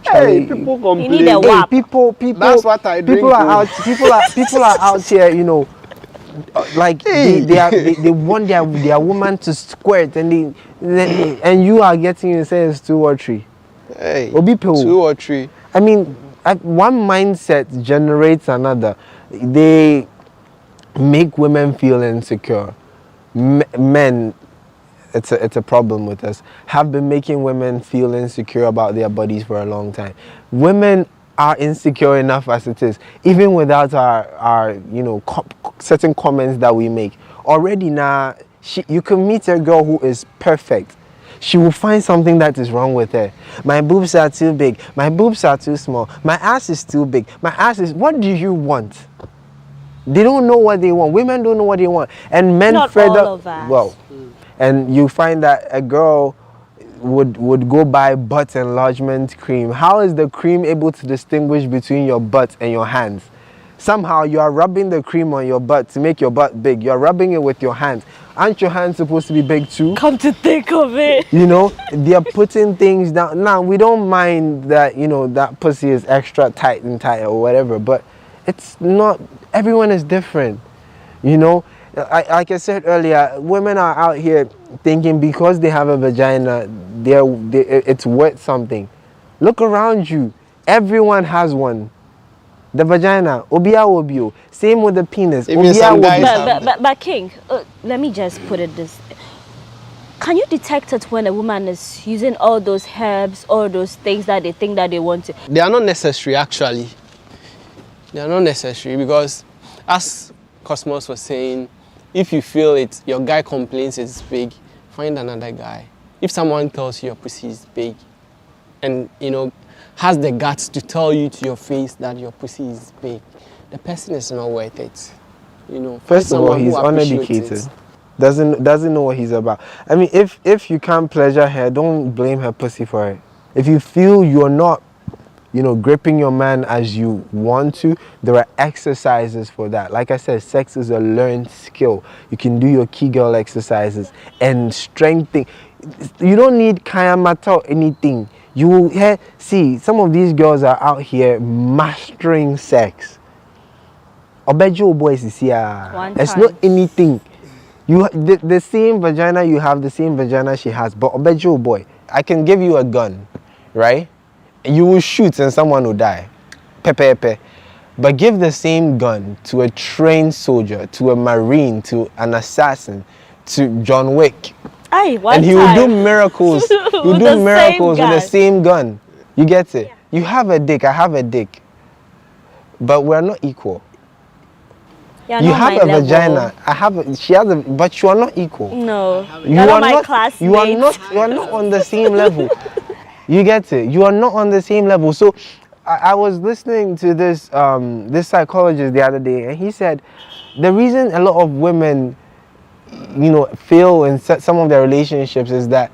people complain. You need a wap. People. That's what I drink. People are out here, like they want their woman to squirt, and and you are getting and say it's too watery. Hey, 2 or 3. One mindset generates another. They make women feel insecure. Men, it's a problem with us, have been making women feel insecure about their bodies for a long time. Women are insecure enough as it is, even without our certain comments that we make. Already now, you can meet a girl who is perfect. She will find something that is wrong with her. My boobs are too big. My boobs are too small. My ass is too big. My ass is... What do you want? They don't know what they want. Women don't know what they want. And men further... All of us. Well, and you find that a girl would go buy butt enlargement cream. How is the cream able to distinguish between your butt and your hands? Somehow you are rubbing the cream on your butt to make your butt big. You are rubbing it with your hands. Aren't your hands supposed to be big too? Come to think of it. They are putting things down. Now, we don't mind that, that pussy is extra tight or whatever, but it's not, everyone is different. Like I said earlier, women are out here thinking because they have a vagina, it's worth something. Look around you. Everyone has one. The vagina, obio. Same with the penis, obio. But King, let me just put it this. Can you detect it when a woman is using all those herbs, all those things that they think that they want to? They are not necessary, actually. They are not necessary because, as Cosmos was saying, if you feel it, your guy complains it's big, find another guy. If someone tells you your pussy is big and, has the guts to tell you to your face that your pussy is big, the person is not worth it. First of all, he's uneducated. Doesn't know what he's about. If you can't pleasure her, don't blame her pussy for it. If you feel you're not, gripping your man as you want to, there are exercises for that. Like I said, sex is a learned skill. You can do your Kegel exercises and strengthening. You don't need kayamata or anything. You will see some of these girls are out here mastering sex. Obejo boys is here. It's not anything. The same vagina you have, the same vagina she has, but Obejo boy, I can give you a gun, right? You will shoot and someone will die. Pepe. But give the same gun to a trained soldier, to a marine, to an assassin, to John Wick. And he will do miracles. He will do miracles with the same gun. You get it? Yeah. You have a dick, I have a dick. But we're not equal. You have a vagina. She has a, but you are not equal. No. You are not classmates. You are not on the same level. You get it? You are not on the same level. So I was listening to this this psychologist the other day, and he said the reason a lot of women, fail in some of their relationships is that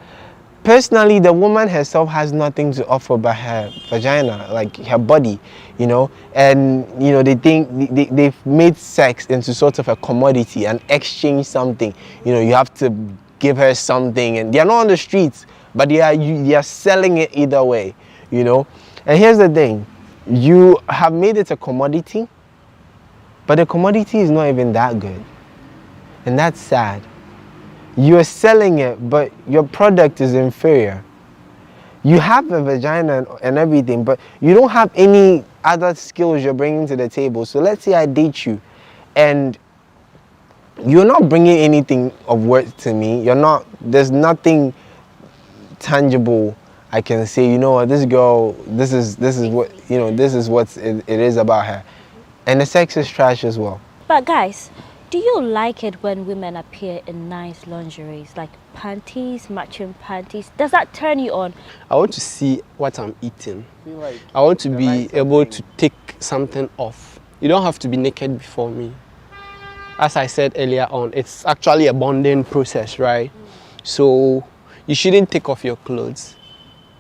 personally the woman herself has nothing to offer but her vagina, like her body, and they think they've made sex into sort of a commodity and exchange something. You have to give her something, and they're not on the streets, but they are selling it either way, And here's the thing, you have made it a commodity, but the commodity is not even that good. And that's sad. You're selling it, but your product is inferior. You have a vagina and everything, but you don't have any other skills you're bringing to the table. So let's say I date you, and you're not bringing anything of worth to me. There's nothing tangible I can say, this girl, this is what, this is what it is about her. And the sex is trash as well. But guys, do you like it when women appear in nice lingeries, like panties, matching panties? Does that turn you on? I want to see what I'm eating. I want to be able to take something off. You don't have to be naked before me. As I said earlier on, it's actually a bonding process, right? So you shouldn't take off your clothes.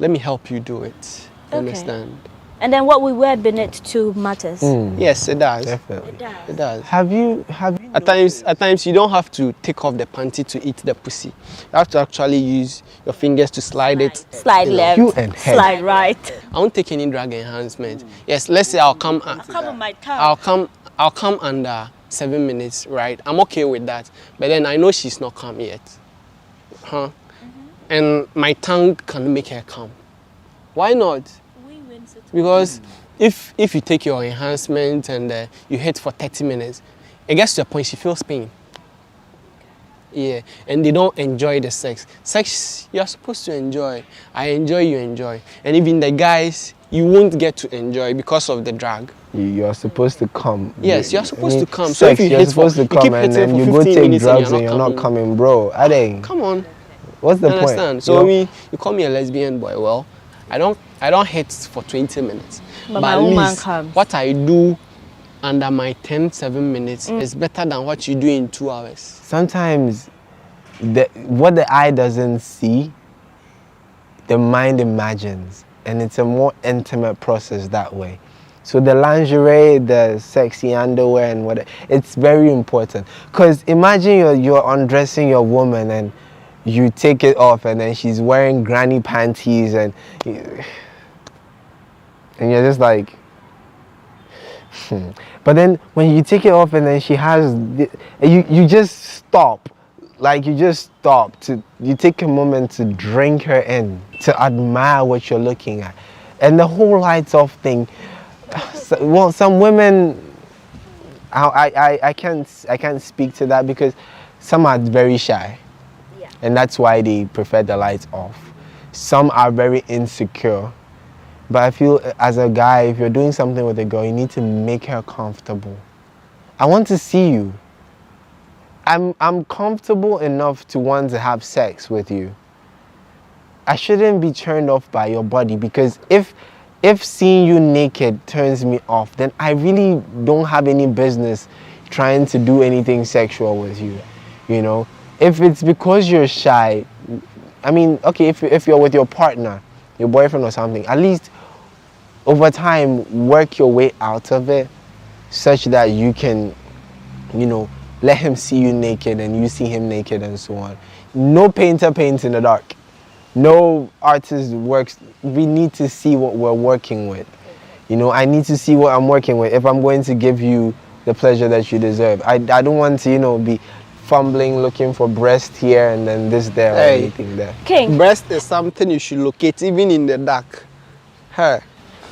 Let me help you do it. Okay. Understand? And then what we wear beneath too matters. Yes, it does. Definitely. It does. Have you At times you don't have to take off the panty to eat the pussy. You have to actually use your fingers to slide it. Slide left, slide right. I won't take any drug enhancement. Yes, let's say I'll come on my tongue. I'll come under 7 minutes, right? I'm okay with that. But then I know she's not come yet. And my tongue can make her come. Why not? Because if you take your enhancement and you hit for 30 minutes, it gets to a point she feels pain. Yeah, and they don't enjoy the sex. Sex, you're supposed to enjoy. I enjoy, you enjoy. And even the guys, you won't get to enjoy because of the drag. You're supposed to come. Yes, you're supposed to come. Sex, so if you're supposed to come and then you go take drugs and you're not coming, bro. Come on. What's the Understand? point? So you call me a lesbian boy. Well, I don't hit for 20 minutes. But my woman comes. What I do under my 7 minutes is better than what you do in 2 hours. Sometimes what the eye doesn't see, the mind imagines. And it's a more intimate process that way. So the lingerie, the sexy underwear and whatever, it's very important. Because imagine you're undressing your woman and you take it off and then she's wearing granny panties and you're just like, But then when you take it off and then she has, you just stop. Like you just stop. You take a moment to drink her in, to admire what you're looking at. And the whole lights off thing, well, some women, I can't speak to that because some are very shy. And that's why they prefer the lights off. Some are very insecure. But I feel as a guy, if you're doing something with a girl, you need to make her comfortable. I want to see you. I'm comfortable enough to want to have sex with you. I shouldn't be turned off by your body because if seeing you naked turns me off, then I really don't have any business trying to do anything sexual with you, If it's because you're shy, I mean, okay, if you're with your partner, your boyfriend or something, at least over time, work your way out of it such that you can, let him see you naked and you see him naked and so on. No painter paints in the dark. No artist works. We need to see what we're working with. I need to see what I'm working with if I'm going to give you the pleasure that you deserve. I don't want to, be fumbling looking for breast here and then this there or anything there. King. Breast is something you should locate even in the dark. Her.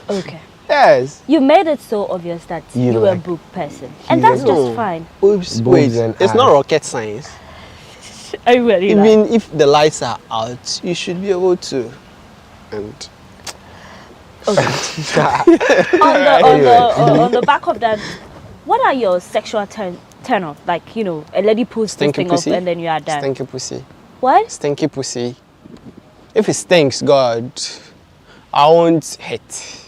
Okay. Yes. You made it so obvious that you were a boob person. And that's just fine. Oops, wait, it's not rocket science. Are you really Even if the lights are out, you should be able to. And on the back of that, what are your sexual turn off? Like, you know, a lady pulls this thing off and then you are done. Stinky pussy. What? Stinky pussy. If it stinks, God, I won't hit.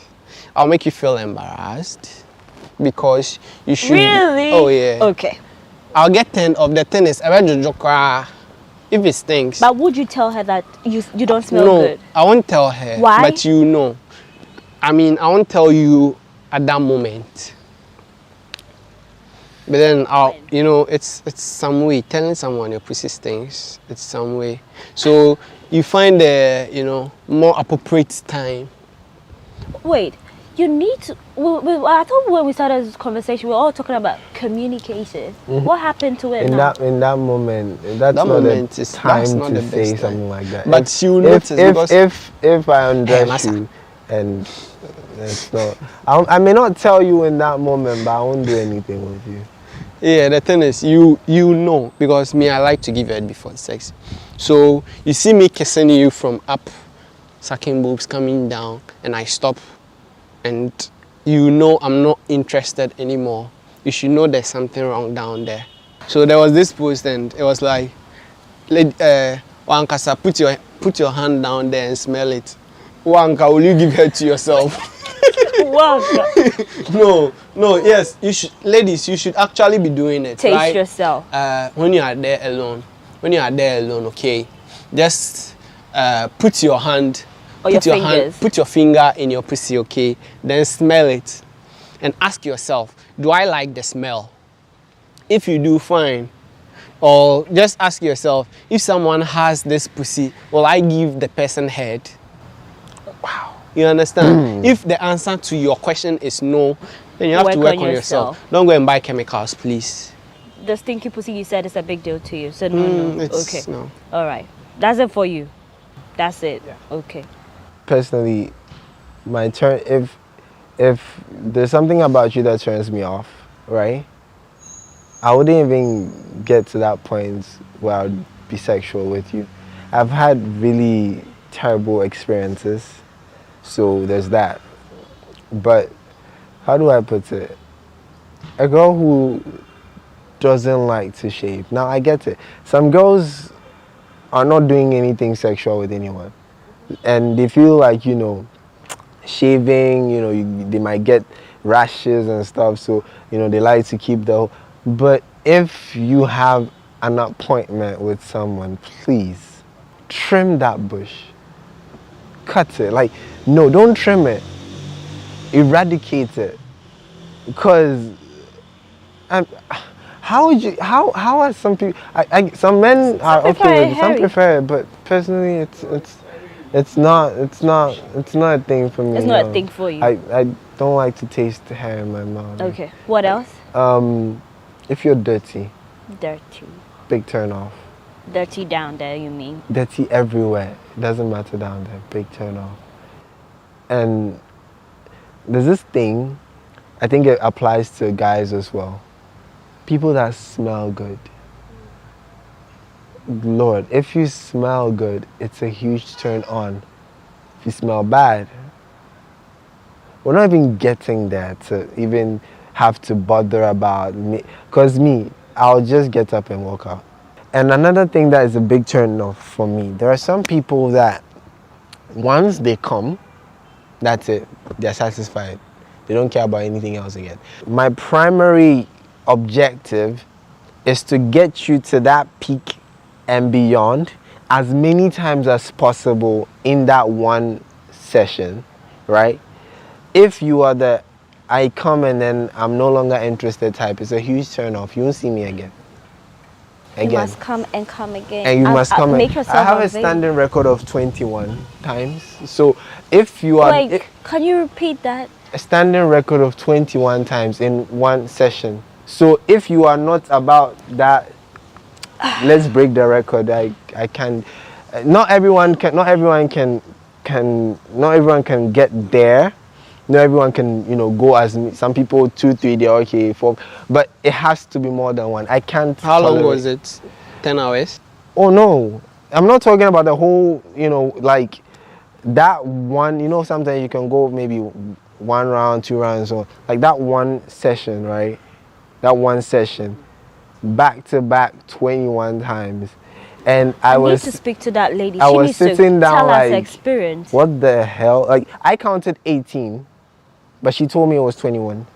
I'll make you feel embarrassed because you should. Really? Oh yeah. Okay. I'll get 10 of the tennis. If it stinks. But would you tell her that you don't smell good? No, I won't tell her. Why? But you know. I mean, I won't tell you at that moment. But then you know, it's some way. Telling someone your pussy stinks, it's some way. So you find the, you know, more appropriate time. Wait, you need to. I thought when we started this conversation, we were all talking about communication. What happened to it now? In that moment, that's not moment the time to say time. something like that. But you notice if I undress you and it's not, I may not tell you in that moment, but I won't do anything with you. Yeah, the thing is, you know, because me, I like to give head before sex. So you see me kissing you from up, sucking boobs, coming down, and I stop, and you know I'm not interested anymore. You should know there's something wrong down there. So there was this post, and it was like, Wankasa, put your hand down there and smell it. Wanka, will you give head to yourself? No, yes, you should, ladies, you should actually be doing it. Taste right? yourself. When you are there alone, okay, just put your hand, put your finger in your pussy, okay, then smell it, and ask yourself, do I like the smell? If you do, fine. Or just ask yourself, if someone has this pussy, will I give the person head? Wow. You understand? If the answer to your question is no, then you have to work on yourself. Don't go and buy chemicals, please. The stinky pussy you said is a big deal to you. So no. Okay. No. All right. That's it for you. That's it. Yeah. Okay. Personally, my turn. If there's something about you that turns me off, right? I wouldn't even get to that point where I would be sexual with you. I've had really terrible experiences. So there's that. But how do I put it? A girl who doesn't like to shave. Now I get it. Some girls are not doing anything sexual with anyone. And they feel like, you know, shaving, you know, they might get rashes and stuff. So, you know, they like to keep the... But if you have an appointment with someone, please trim that bush. Cut it. Like, no, don't trim it. Eradicate it. Because how would you? How are some people? Some men are okay with it. Some prefer it, but personally, it's not a thing for me. It's not a thing for you. I don't like to taste the hair in my mouth. Okay. What else? If you're dirty. Dirty. Big turn off. Dirty down there, you mean? Dirty everywhere. It doesn't matter down there. Big turn off. And there's this thing, I think it applies to guys as well. People that smell good. Lord, if you smell good, it's a huge turn on. If you smell bad, we're not even getting there to even have to bother about me. Because me, I'll just get up and walk out. And another thing that is a big turn off for me, there are some people that once they come, that's it. They're satisfied. They don't care about anything else again. My primary objective is to get you to that peak and beyond as many times as possible in that one session, right? If you are the I come and then I'm no longer interested type, it's a huge turn off. You won't see me again. You must come and come again. And you must come. Make yourself I have a available. standing record of 21 times. So if you are... Wait, can you repeat that? A standing record of 21 times in one session. So if you are not about that let's break the record. I can't. Not everyone can get there. Not everyone can, go as me. Some people 2, 3, they're okay, 4. But it has to be more than one. I can't. How long was it? 10 hours? Oh no, I'm not talking about the whole. Like that one. Sometimes you can go maybe 1 round, 2 rounds, or like that one session, right? That one session, back to back 21 times. And I was need to speak to that lady. I She was needs sitting to down tell like, us her experience. what the hell? Like I counted 18, but she told me it was 21,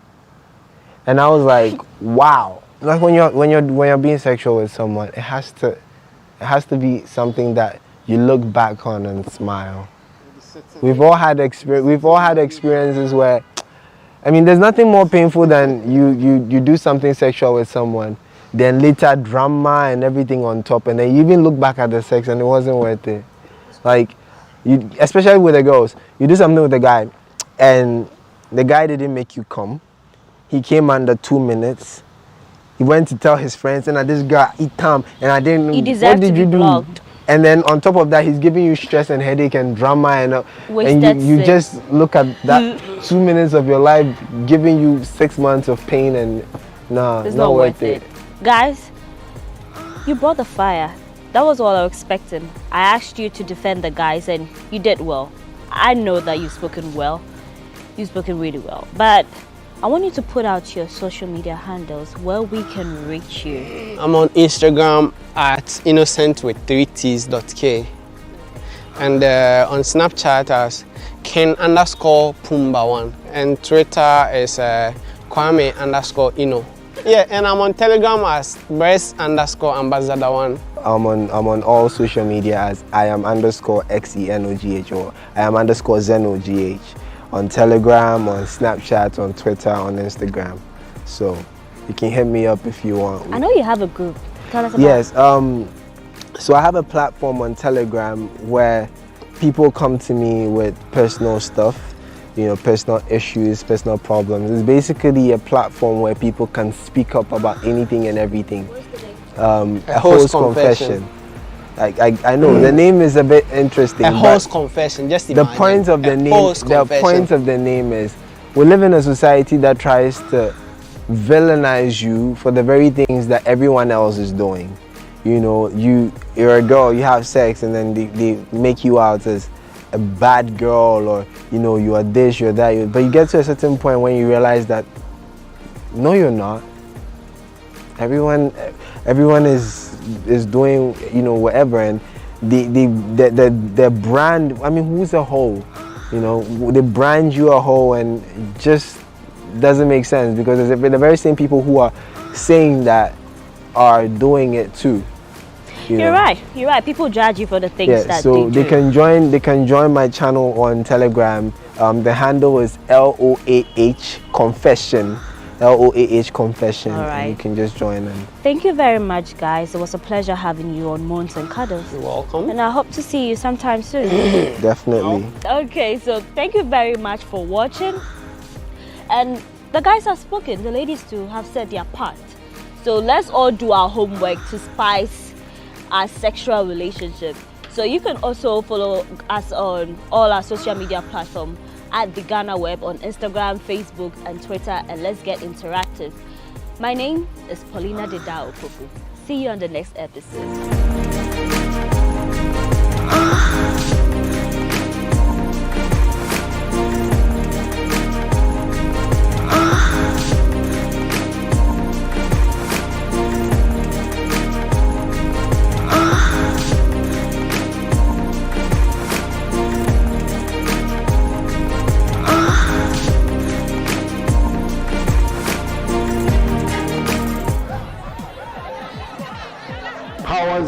and I was like, wow. Like when you're being sexual with someone, it has to be something that you look back on and smile. We've all had experiences where, I mean, there's nothing more painful than you do something sexual with someone, then later drama and everything on top, and then you even look back at the sex and it wasn't worth it. Like, especially with the girls, you do something with the guy, and the guy didn't make you come. He came under 2 minutes. He went to tell his friends, and this girl eat time, and I didn't. He deserved what did to be you do? blocked. And then on top of that, he's giving you stress and headache and drama, and you just look at that 2 minutes of your life giving you 6 months of pain, and it's not worth it. Guys, you brought the fire. That was all I was expecting. I asked you to defend the guys, and you did well. I know that you've spoken well. You've spoken really well. But I want you to put out your social media handles where we can reach you. I'm on Instagram at innocentwith3ts.k, and on Snapchat as Ken_Pumba1, and Twitter is Kwame_Ino. Yeah, and I'm on Telegram as Breast_Ambassador1. I'm on all social media as IAM_XENOGH, or IAM_ZenogH. On Telegram, on Snapchat, on Twitter, on Instagram. So you can hit me up if you want. I know you have a group. Tell us about it. Yes. So I have a platform on Telegram where people come to me with personal stuff, personal issues, personal problems. It's basically a platform where people can speak up about anything and everything. A host confession. I know the name is a bit interesting. A host confession, just imagine. The point of the name is we live in a society that tries to villainize you for the very things that everyone else is doing. You're a girl, you have sex, and then they make you out as a bad girl, or you are this, you're that. But you get to a certain point when you realize that no, you're not. Everyone is doing whatever, and the brand. I mean, who's a hoe? They brand you a hoe, and it just doesn't make sense, because the very same people who are saying that are doing it too. You're right. People judge you for the things that so they do. They can join my channel on Telegram. The handle is LOAH Confession. LOAH Confession. All right. And you can just join them. Thank you very much, guys. It was a pleasure having you on Moons and Cuddles. You're welcome. And I hope to see you sometime soon. Definitely. Okay, so thank you very much for watching. And the guys have spoken. The ladies too have said their part. So let's all do our homework to spice our sexual relationship. So you can also follow us on all our social media platforms at the GhanaWeb on Instagram, Facebook, and Twitter, and let's get interactive. My name is Paulina Deda Opoku. See you on the next episode.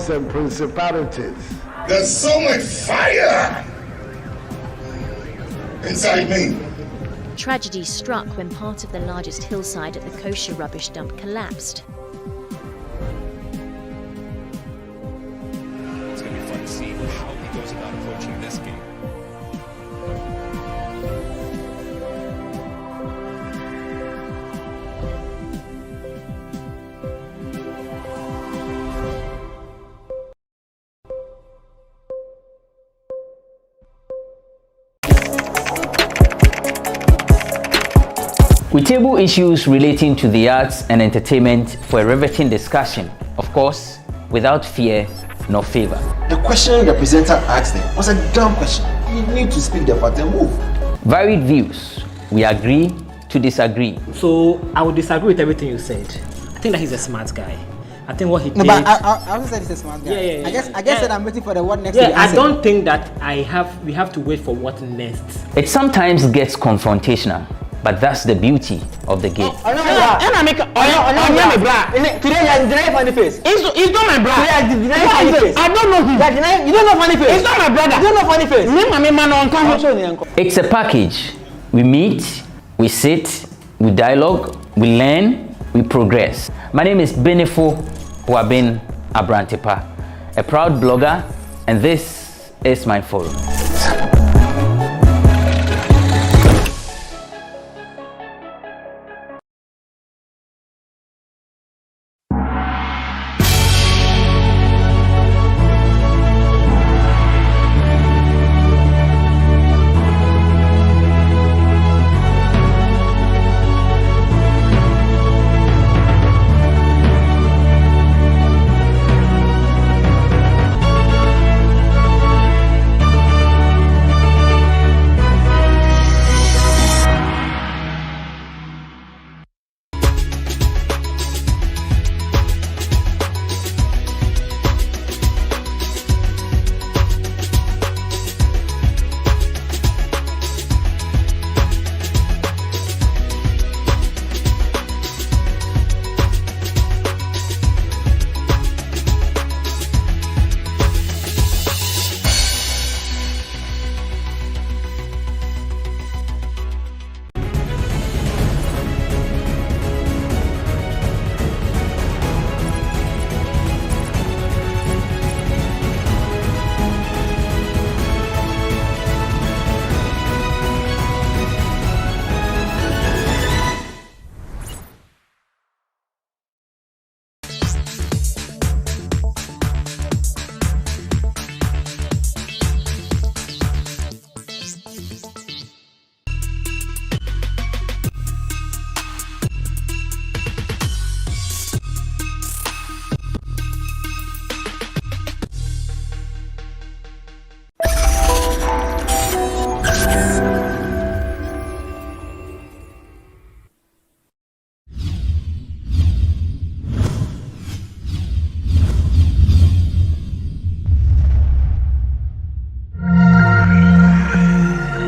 And principalities. There's so much fire inside me. Tragedy struck when part of the largest hillside at the kosher rubbish dump collapsed. It's going to be fun to see how he goes about approaching this game. We table issues relating to the arts and entertainment for a riveting discussion, of course, without fear nor favor. The question the presenter asked them was a dumb question. You need to speak the fact and move. Varied views. We agree to disagree. So I would disagree with everything you said. I think that he's a smart guy. I think what he did. No, but I also said he's a smart guy. Yeah. I guess that I'm waiting for the what next. Yeah, I don't think that we have to wait for what next. It sometimes gets confrontational, but that's the beauty of the game. Today you funny face. It's not my brother. I don't know him. You don't know funny face. It's not my brother. You don't know funny face. It's a package. We meet, we sit, we dialogue, we learn, we progress. My name is Benefo Abrantepa, a proud blogger, and this is my forum.